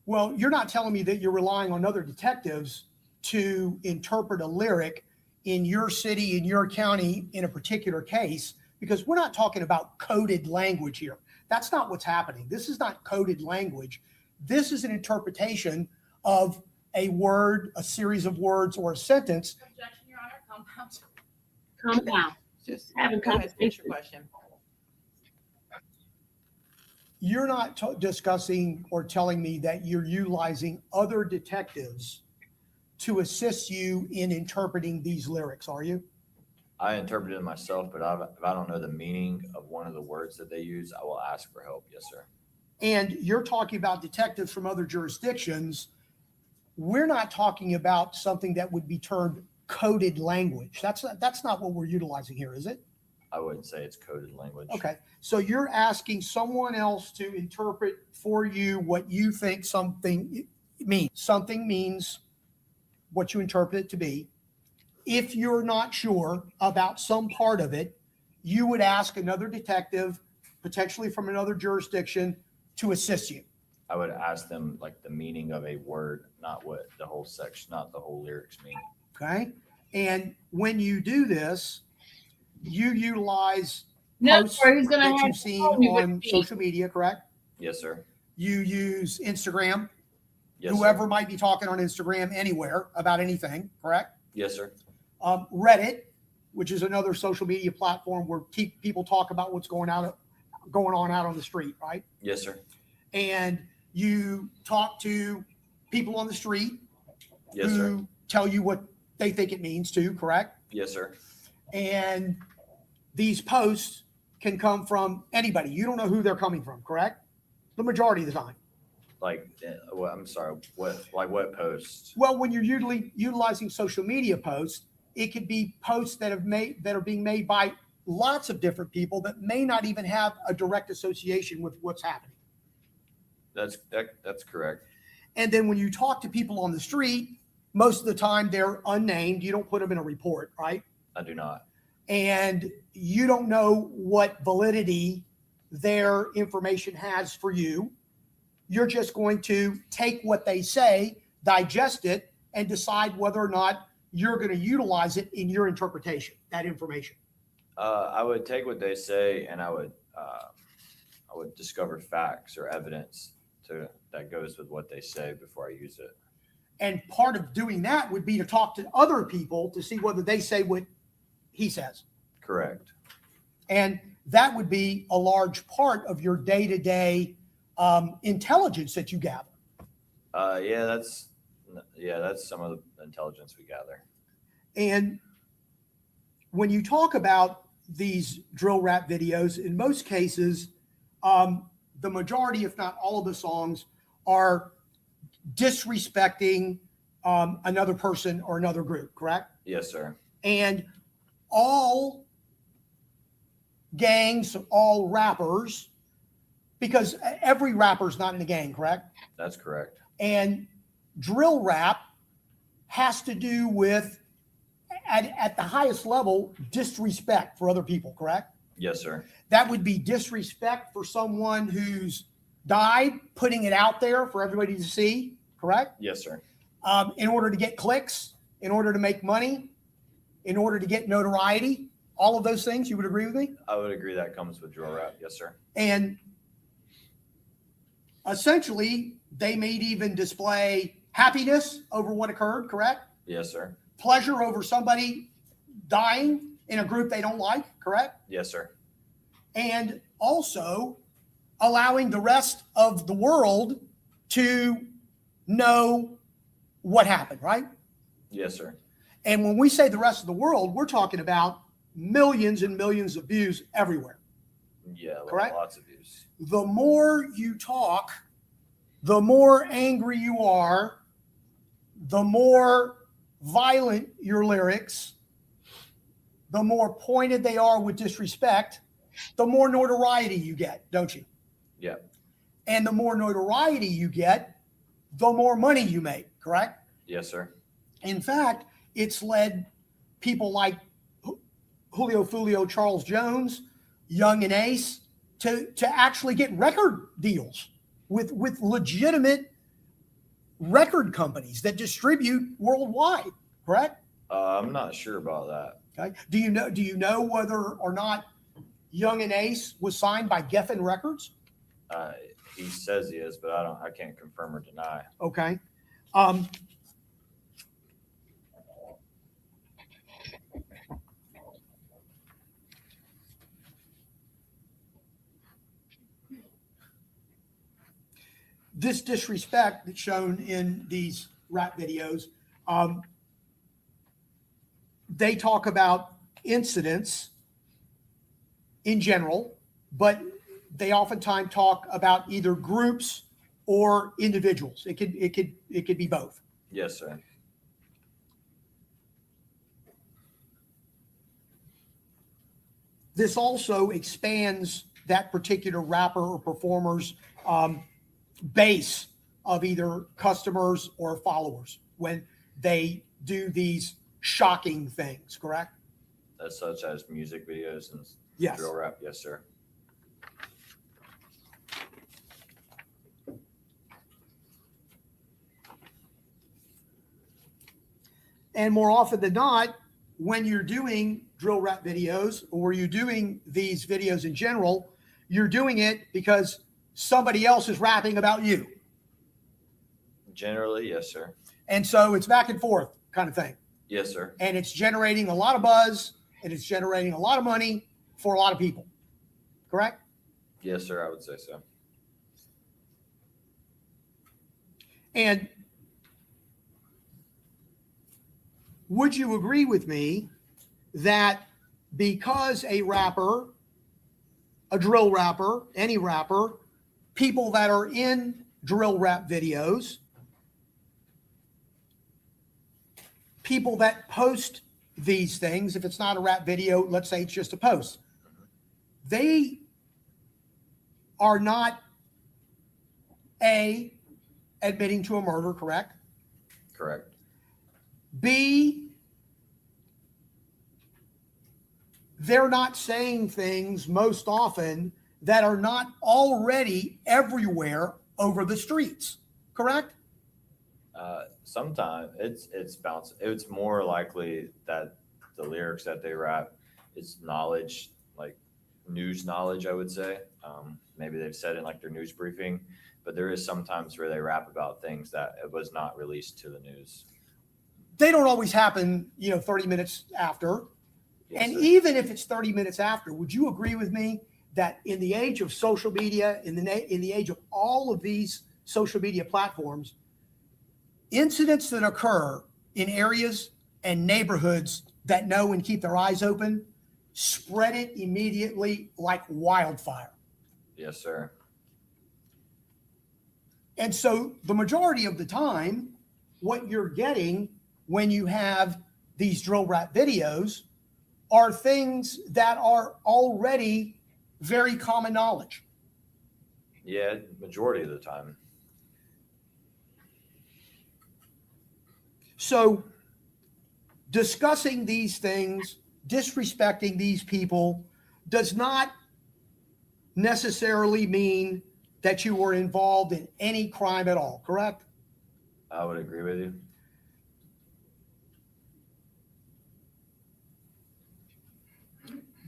Well, you're not telling me that you're relying on other detectives to interpret a lyric in your city, in your county, in a particular case, because we're not talking about coded language here. That's not what's happening. This is not coded language. This is an interpretation of a word, a series of words, or a sentence. Objection, Your Honor, compound. Calm down. Just Having go ahead, finish your conversation. question. You're not discussing or telling me that you're utilizing other detectives to assist you in interpreting these lyrics, are you? I interpreted it myself, but if I don't know the meaning of one of the words that they use, I will ask for help. Yes, sir. And you're talking about detectives from other jurisdictions. We're not talking about something that would be termed coded language. That's not what we're utilizing here, is it? I wouldn't say it's coded language. Okay. So you're asking someone else to interpret for you what you think something means. Something means what you interpret it to be. If you're not sure about some part of it, you would ask another detective, potentially from another jurisdiction, to assist you. I would ask them like the meaning of a word, not what the whole section, not the whole lyrics mean. Okay. And when you do this, you utilize No, posts or he's gonna that have you've seen to phone you on with me. social media, correct? Yes, sir. You use Instagram, Yes, whoever sir. might be talking on Instagram anywhere about anything, correct? Yes, sir. Reddit, which is another social media platform where people talk about what's going on out on the street, right? Yes, sir. And you talk to people on the street Yes, sir. who tell you what they think it means too, correct? Yes, sir. And these posts can come from anybody. You don't know who they're coming from, correct? The majority of the time. Like, well, I'm sorry. What posts? Well, when you're utilizing social media posts, it could be posts that are being made by lots of different people that may not even have a direct association with what's happening. That's correct. And then when you talk to people on the street, most of the time they're unnamed. You don't put them in a report, right? I do not. And you don't know what validity their information has for you. You're just going to take what they say, digest it, and decide whether or not you're going to utilize it in your interpretation, that information. I would take what they say, and I would discover facts or evidence that goes with what they say before I use it. And part of doing that would be to talk to other people to see whether they say what he says. Correct. And that would be a large part of your day-to-day intelligence that you gather. Yeah, that's some of the intelligence we gather. And when you talk about these drill rap videos, in most cases, the majority, if not all of the songs, are disrespecting another person or another group, correct? Yes, sir. And all gangs, all rappers, because every rapper's not in a gang, correct? That's correct. And drill rap has to do with, at the highest level, disrespect for other people, correct? Yes, sir. That would be disrespect for someone who's died, putting it out there for everybody to see, correct? Yes, sir. In order to get clicks, in order to make money, in order to get notoriety, all of those things, you would agree with me? I would agree that comes with drill rap. Yes, sir. And essentially, they may even display happiness over what occurred, correct? Yes, sir. Pleasure over somebody dying in a group they don't like, correct? Yes, sir. And also allowing the rest of the world to know what happened, right? Yes, sir. And when we say the rest of the world, we're talking about millions and millions of views everywhere. Yeah, Correct? lots of views. The more you talk, the more angry you are, the more violent your lyrics, the more pointed they are with disrespect, the more notoriety you get, don't you? Yeah. And the more notoriety you get, the more money you make, correct? Yes, sir. In fact, it's led people like Julio, FOLIO, Charles Jones, Young and Ace to actually get record deals with legitimate record companies that distribute worldwide, correct? I'm not sure about that. Okay. Do you know whether or not Young and Ace was signed by Geffen Records? He says he is, but I can't confirm or deny. Okay. This disrespect that's shown in these rap videos, they talk about incidents in general, but they oftentimes talk about either groups or individuals. It could be both. Yes, sir. This also expands that particular rapper or performer's base of either customers or followers when they do these shocking things, correct? Such as music videos and Yes. drill rap. Yes, sir. And more often than not, when you're doing drill rap videos or you're doing these videos in general, you're doing it because somebody else is rapping about you. Generally, yes, sir. And so it's back and forth kind of thing. Yes, sir. And it's generating a lot of buzz and it's generating a lot of money for a lot of people. Correct? Yes, sir. I would say so. And would you agree with me that because a rapper, a drill rapper, any rapper, people that are in drill rap videos, people that post these things, if it's not a rap video, let's say it's just a post, they are not A, admitting to a murder, correct? Correct. B, they're not saying things most often that are not already everywhere over the streets, correct? Sometimes it's bounce. It's more likely that the lyrics that they rap is knowledge, like news knowledge, I would say. Maybe they've said in like their news briefing, but there is sometimes where they rap about things that it was not released to the news. They don't always happen, 30 minutes after. Yes, And sir. even if it's 30 minutes after, would you agree with me that in the age of social media, in the age of all of these social media platforms, incidents that occur in areas and neighborhoods that know and keep their eyes open spread it immediately like wildfire? Yes, sir. And so the majority of the time, what you're getting when you have these drill rap videos are things that are already very common knowledge. Yeah, majority of the time. So discussing these things, disrespecting these people does not necessarily mean that you were involved in any crime at all, correct? I would agree with you.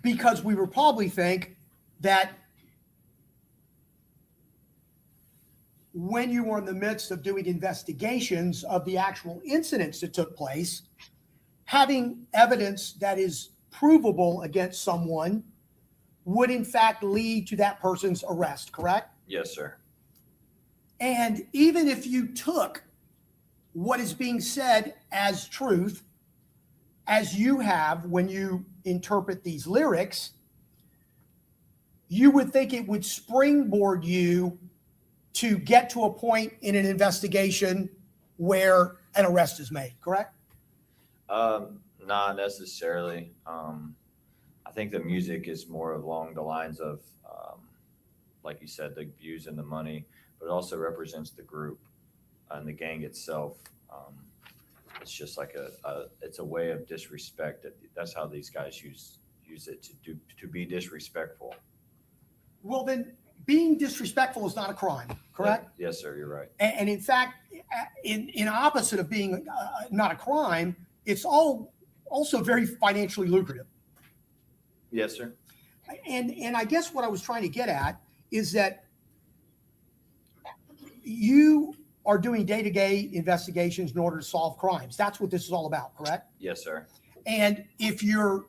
Because we would probably think that when you were in the midst of doing investigations of the actual incidents that took place, having evidence that is provable against someone would in fact lead to that person's arrest, correct? Yes, sir. And even if you took what is being said as truth, as you have when you interpret these lyrics, you would think it would springboard you to get to a point in an investigation where an arrest is made, correct? Not necessarily. I think the music is more along the lines of, like you said, the views and the money, but it also represents the group and the gang itself. It's just like it's a way of disrespect. That's how these guys use it to be disrespectful. Well, then being disrespectful is not a crime, correct? Yes, sir. You're right. And in fact, in opposite of being not a crime, it's also very financially lucrative. Yes, sir. And I guess what I was trying to get at is that you are doing day-to-day investigations in order to solve crimes. That's what this is all about, correct? Yes, sir. And if you're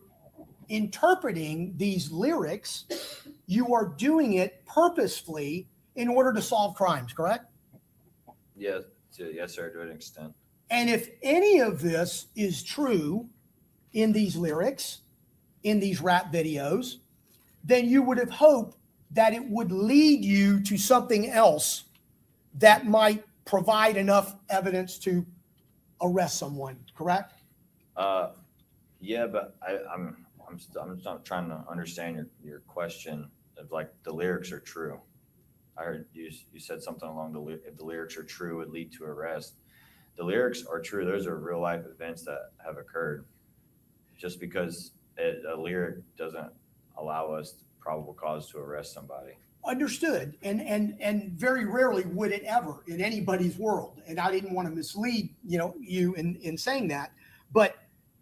interpreting these lyrics, you are doing it purposefully in order to solve crimes, correct? Yes, sir, to an extent. And if any of this is true in these lyrics, in these rap videos, then you would have hoped that it would lead you to something else that might provide enough evidence to arrest someone, correct? Yeah, but I'm not trying to understand your question of like the lyrics are true. I heard you said something along if the lyrics are true, it would lead to arrest. The lyrics are true. Those are real life events that have occurred. Just because a lyric doesn't allow us probable cause to arrest somebody. Understood. And very rarely would it ever in anybody's world. And I didn't want to mislead, you in saying that. But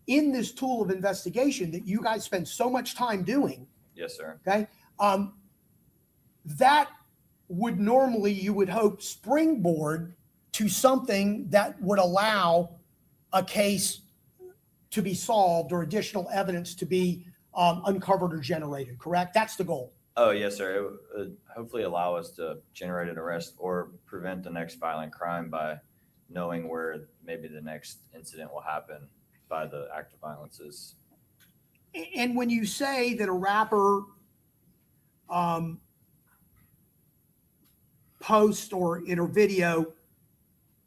in this tool of investigation that you guys spend so much time doing. Yes, sir. Okay. That would normally, you would hope, springboard to something that would allow a case to be solved or additional evidence to be uncovered or generated, correct? That's the goal. Oh, yes, sir. It would hopefully allow us to generate an arrest or prevent the next violent crime by knowing where maybe the next incident will happen by the act of violence is. And when you say that a rapper post or in a video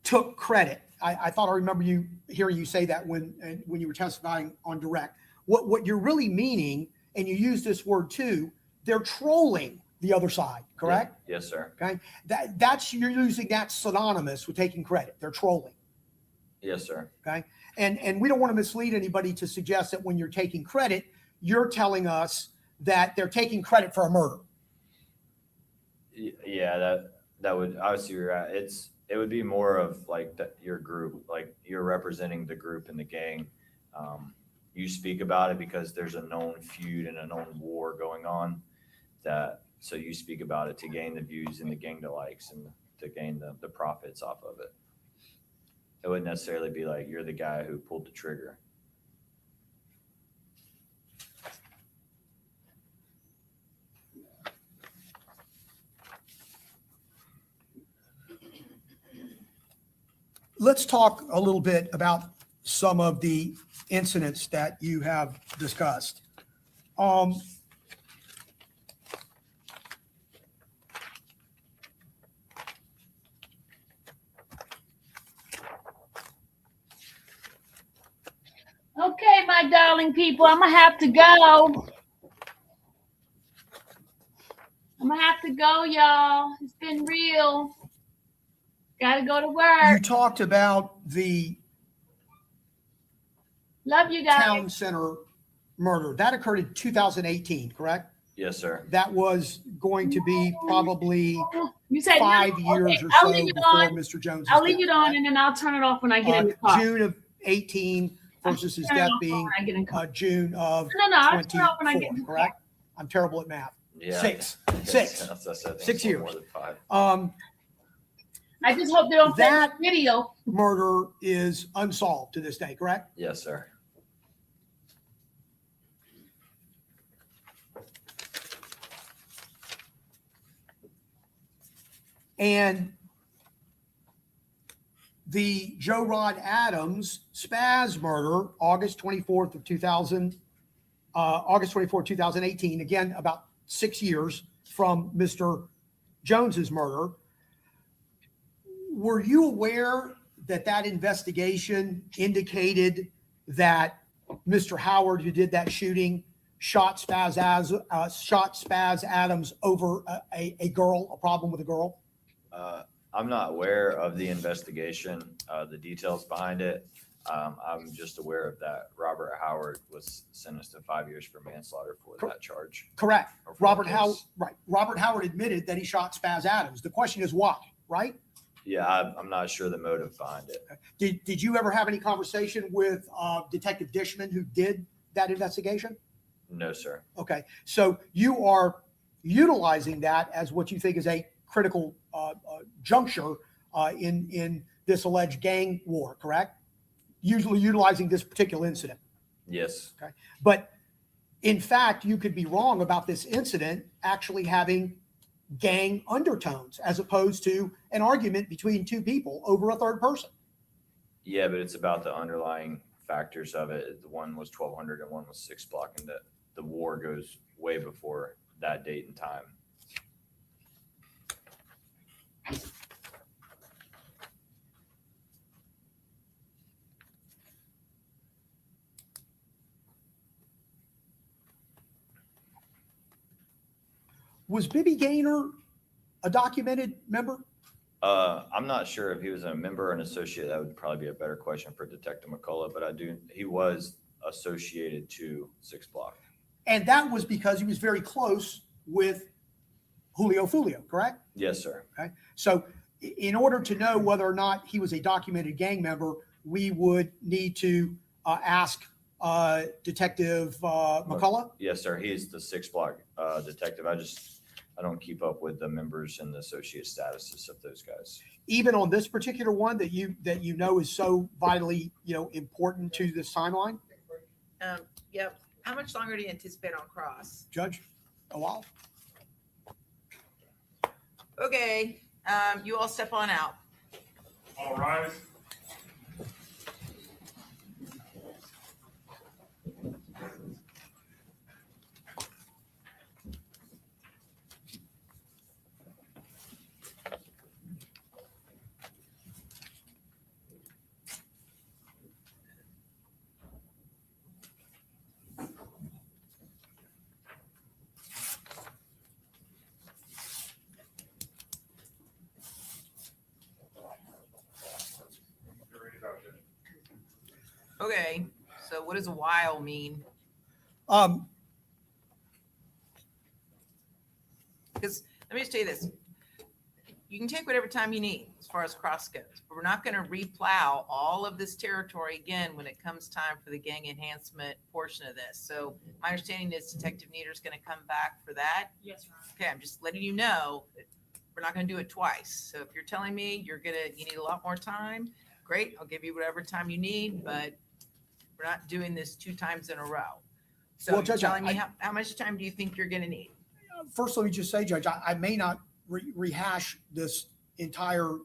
took credit, I thought I remember hearing you say that when you were testifying on direct. What you're really meaning, and you use this word too, they're trolling the other side, correct? Yeah. Yes, sir. Okay, that's you're using that synonymous with taking credit. They're trolling. Yes, sir. Okay, and we don't want to mislead anybody to suggest that when you're taking credit, you're telling us that they're taking credit for a murder. Yeah, that would obviously you're right. It would be more of like your group, like you're representing the group and the gang. You speak about it because there's a known feud and a known war going on. So you speak about it to gain the views and the gang the likes and to gain the profits off of it. It wouldn't necessarily be like you're the guy who pulled the trigger. Let's talk a little bit about some of the incidents that you have discussed. Okay, my darling people. I'm gonna have to go. Y'all. It's been real. Gotta go to work. You talked about the Love you guys. town center murder. That occurred in 2018, correct? Yes, sir. That was going to be probably You said 5 no? years Okay, or I'll so leave it before on. Mr. Jones' I'll leave death. it on and then I'll turn it off when I get in the car. June of 18 versus his Turn it death off being when I get in the car. June of No, I'll turn it off when I get in the 24, car. correct? I'm terrible at math. Yeah. Six. That's what I said. 6 It's a little years. More than 5. I just hope they don't play That the video. murder is unsolved to this day, correct? Yes, sir. And the Joe Rod Adams Spaz murder, August 24th, 2018, again, about 6 years from Mr. Jones's murder. Were you aware that that investigation indicated that Mr. Howard, who did that shooting, shot Spaz Adams over a girl, a problem with a girl? I'm not aware of the investigation, the details behind it. I'm just aware of that Robert Howard was sentenced to 5 years for manslaughter for that charge. Correct. Or for Robert that Howard, case. right. Robert Howard admitted that he shot Spaz Adams. The question is why, right? Yeah, I'm not sure the motive behind it. Did you ever have any conversation with Detective Dishman, who did that investigation? No, sir. Okay, so you are utilizing that as what you think is a critical juncture in this alleged gang war, correct? Usually utilizing this particular incident. Yes. Okay, but in fact, you could be wrong about this incident actually having gang undertones as opposed to an argument between two people over a third person. Yeah, but it's about the underlying factors of it. The one was 1200 and one was 6 block, and the war goes way before that date and time. Was Bibby Gaynor a documented member? I'm not sure if he was a member or an associate. That would probably be a better question for Detective McCullough, but he was associated to 6 block. And that was because he was very close with Julio Folio, correct? Yes, sir. Okay. So in order to know whether or not he was a documented gang member, we would need to ask Detective McCullough. Yes, sir. He's the 6 block detective. I don't keep up with the members and the associate statuses of those guys. Even on this particular one that you know is so vitally important to this timeline, Yep. How much longer do you anticipate on cross? Judge? A while. Okay, you all step on out. All right. Okay, so what does a while mean? Because let me just tell you this. You can take whatever time you need as far as cross goes, but we're not going to replow all of this territory again when it comes time for the gang enhancement portion of this. So my understanding is Detective Nieder's going to come back for that. Yes, Your Honor. Okay, I'm just letting you know that we're not going to do it twice. So if you're telling me you need a lot more time, great. I'll give you whatever time you need, but we're not doing this 2 times in a row. So Well, you're Judge, telling me how much time do you think you're going to need? First, let me just say, Judge, I may not rehash this entire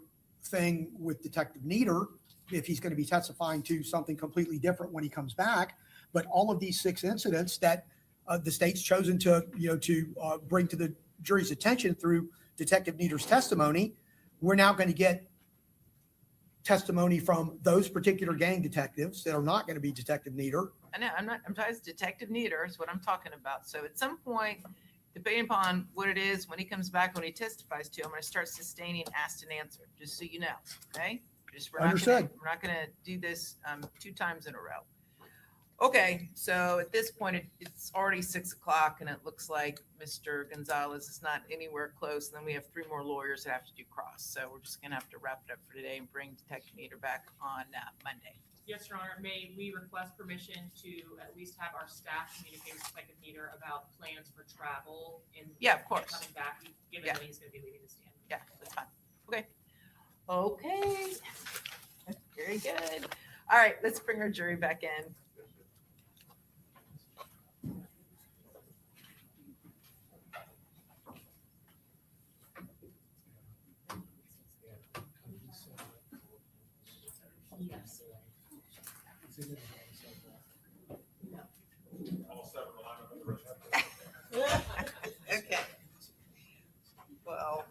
thing with Detective Nieder if he's going to be testifying to something completely different when he comes back. But all of these 6 incidents that the state's chosen to bring to the jury's attention through Detective Nieder's testimony, we're now going to get testimony from those particular gang detectives that are not going to be Detective Nieder I know, I'm talking, it's Detective Nieder is what I'm talking about. So at some point, depending upon what it is, when he comes back, when he testifies to, I'm gonna start sustaining asked and answered, just so you know, okay? Just, Understood. we're not gonna do this, 2 times in a row. Okay, so at this point, it's already 6 o'clock and it looks like Mr. Gonzalez is not anywhere close. And then we have 3 more lawyers that have to do cross. So we're just gonna have to wrap it up for today and bring Detective Nieder back on Monday. Yes, Your Honor, may we request permission to at least have our staff communicate with Detective Nieder about plans for travel and Yeah, of course. coming back, given Yeah. that he's gonna be leaving the stand? Yeah, that's fine. Okay. Okay. Very good. All right, let's bring our jury back in. Yes. Okay. Well.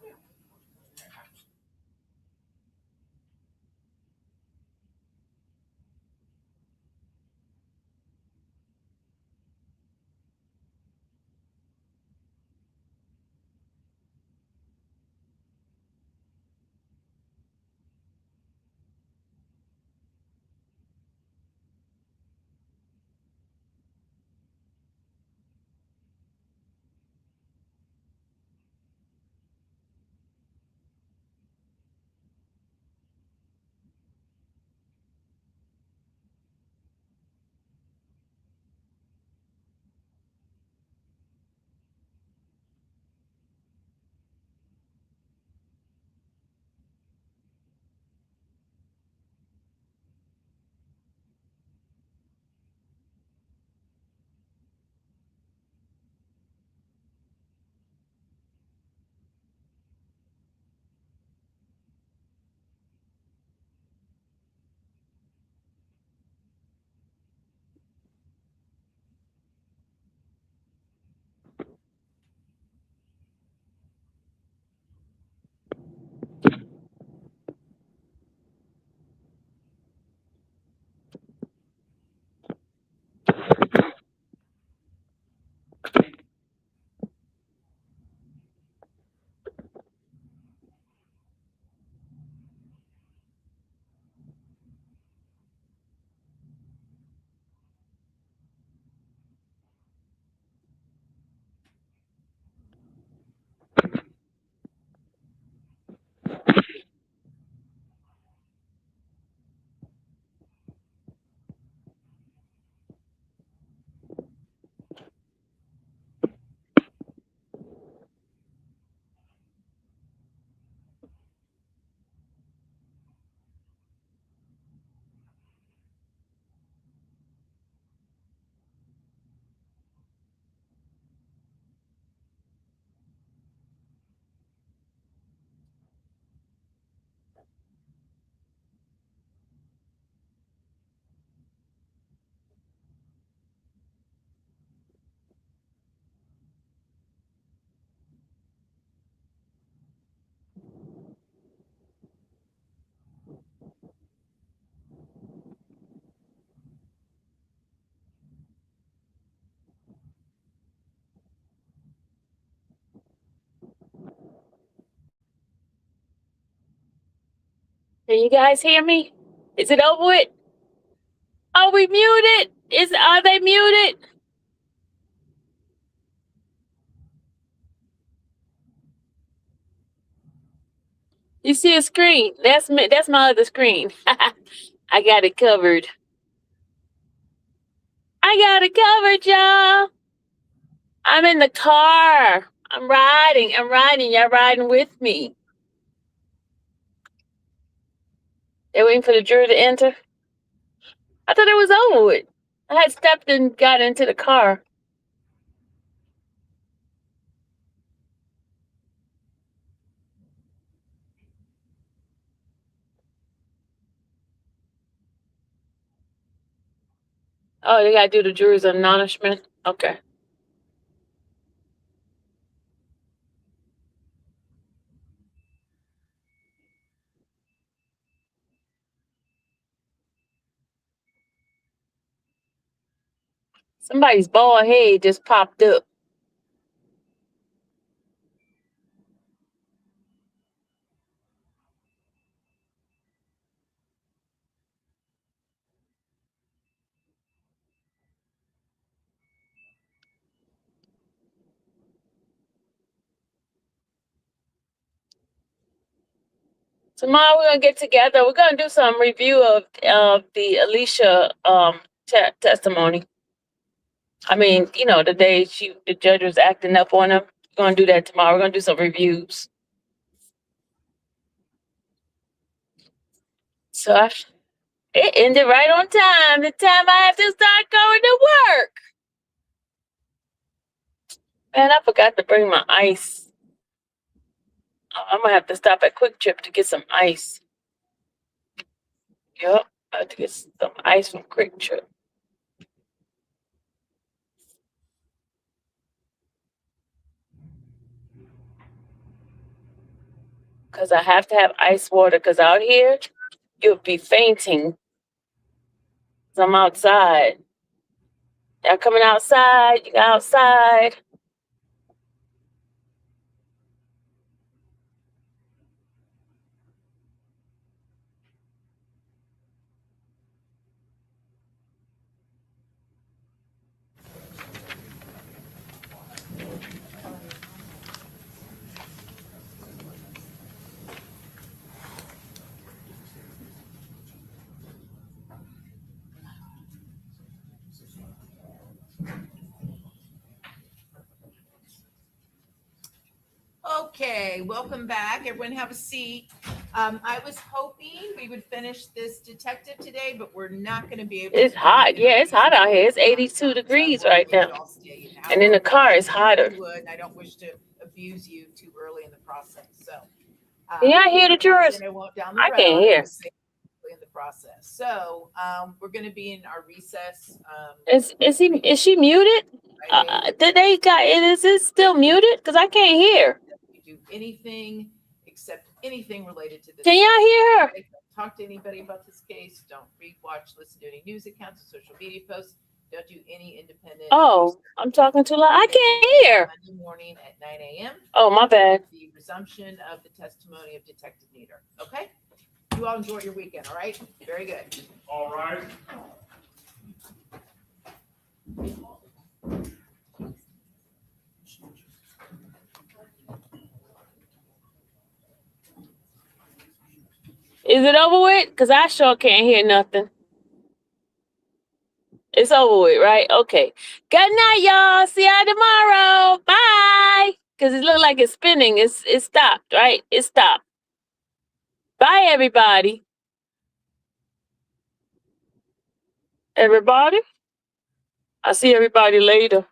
Can you guys hear me? Is it over with? Are we muted? Are they muted? You see a screen? That's me. That's my other screen. I got it covered. I got it covered, y'all. I'm in the car. I'm riding. Y'all riding with me. They're waiting for the jury to enter. I thought it was over with. I had stepped and got into the car. Oh, they gotta do the jury's admonishment. Okay. Somebody's bald head just popped up. Tomorrow we're gonna get together. We're gonna do some review of the Alicia testimony. I mean, you know, the day the judge was acting up on him. We're gonna do that tomorrow. We're gonna do some reviews. So it ended right on time. The time I have to start going to work. Man, I forgot to bring my ice. I'm gonna have to stop at Quick Trip to get some ice. Yep, I have to get some ice from Quick Trip. Because I have to have ice water, because out here, you'll be fainting. 'Cause I'm outside. Y'all coming outside? You outside? Okay, welcome back. Everyone have a seat. I was hoping we would finish this detective today, but we're not going to be able to. It's hot. Yeah, it's hot out here. It's 82 degrees right now. And in the car, it's hotter. I don't wish to abuse you too early in the process. So, Can y'all hear the jurors? I can't hear. In the process. So, we're going to be in our recess. Is she muted? Is it still muted? Because I can't hear. Do anything except anything related to this. Can y'all hear her? Don't talk to anybody about this case. Don't read, watch, listen to any news accounts or social media posts. Don't do any independent. Oh, I'm talking too loud. I can't hear. Monday morning at 9 a.m. Oh, my bad. The resumption of the testimony of Detective Nieder. Okay? You all enjoy your weekend, all right? Very good. All right. Is it over with? Because I sure can't hear nothing. It's over with, right? Okay. Good night, y'all. See y'all tomorrow. Bye. Because it looked like it's spinning. It stopped, right? It stopped. Bye, everybody. Everybody? I'll see everybody later.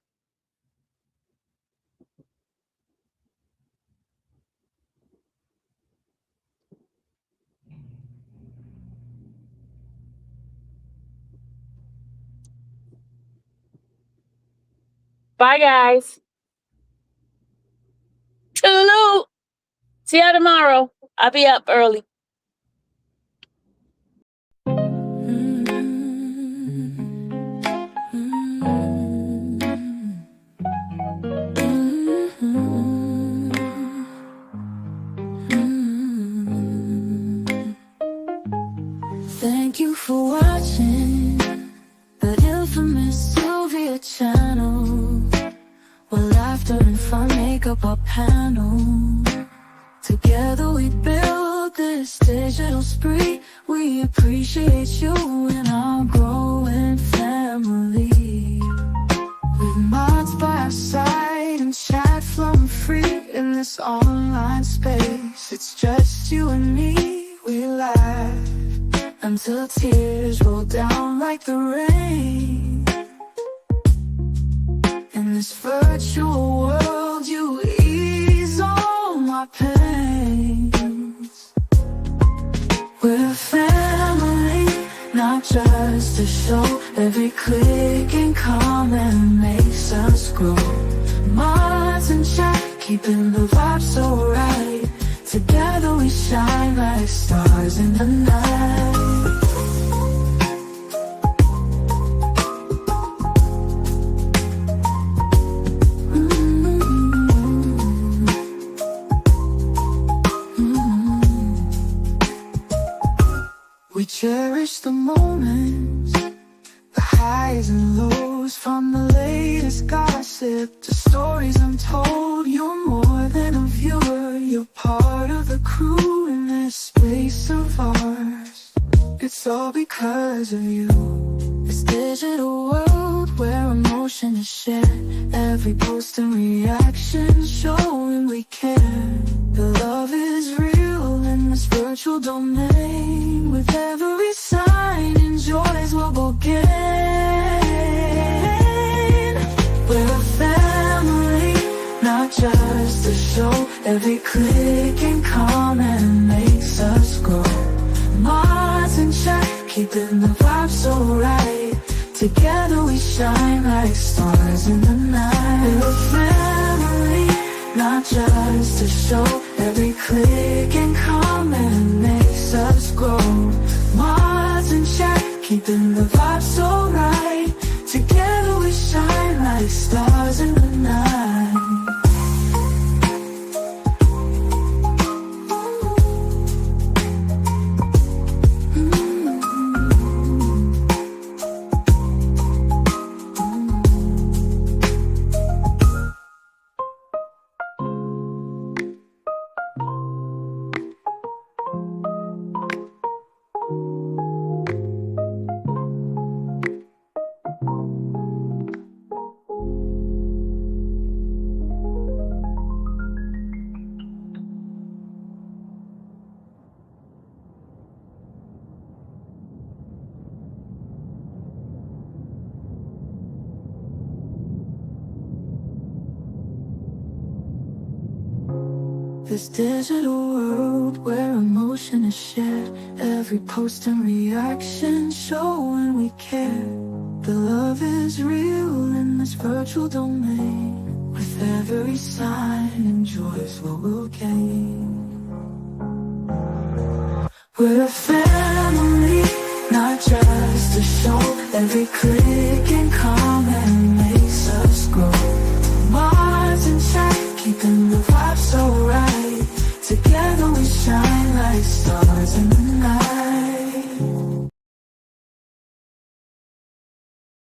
Bye, guys. Toodaloo. See you tomorrow. I'll be up early. Thank you for watching the infamous Sylvia channel, where laughter and fun make up our panel. Together we build this digital spree. We appreciate you and our growing family. With mods by our side and chat flowing free in this online space. It's just you and me, we laugh until tears roll down like the rain. In this virtual world, you ease all my pains. We're a family, not just a show. Every click and comment makes us grow. Mods and chat, keeping the vibe so right. Together we shine like stars in the night. cherish the moments, the highs and lows, from the latest gossip to stories untold. You're more than a viewer, you're part of the crew in this space of ours. It's all because of you. This digital world where emotion is shared, every post and reaction showing we care. The love is real in this virtual domain. With every sign and joys what we'll gain. We're a family, not just a show. Every click and comment makes us grow. Mars in check, keeping the vibe so right. Together we shine like stars in the night. We're a family, not just a show. Every click and comment makes us grow. Mars in check, keeping the vibe so right. Together we shine like stars in the night. This digital world where emotion is shared, every post and reaction showing we care. The love is real in this virtual domain. With every sign and joy's what we'll gain. We're a family, not just a show. Every click and comment makes us grow. Mars in check, keeping the vibe so right. Together we shine like stars in the night.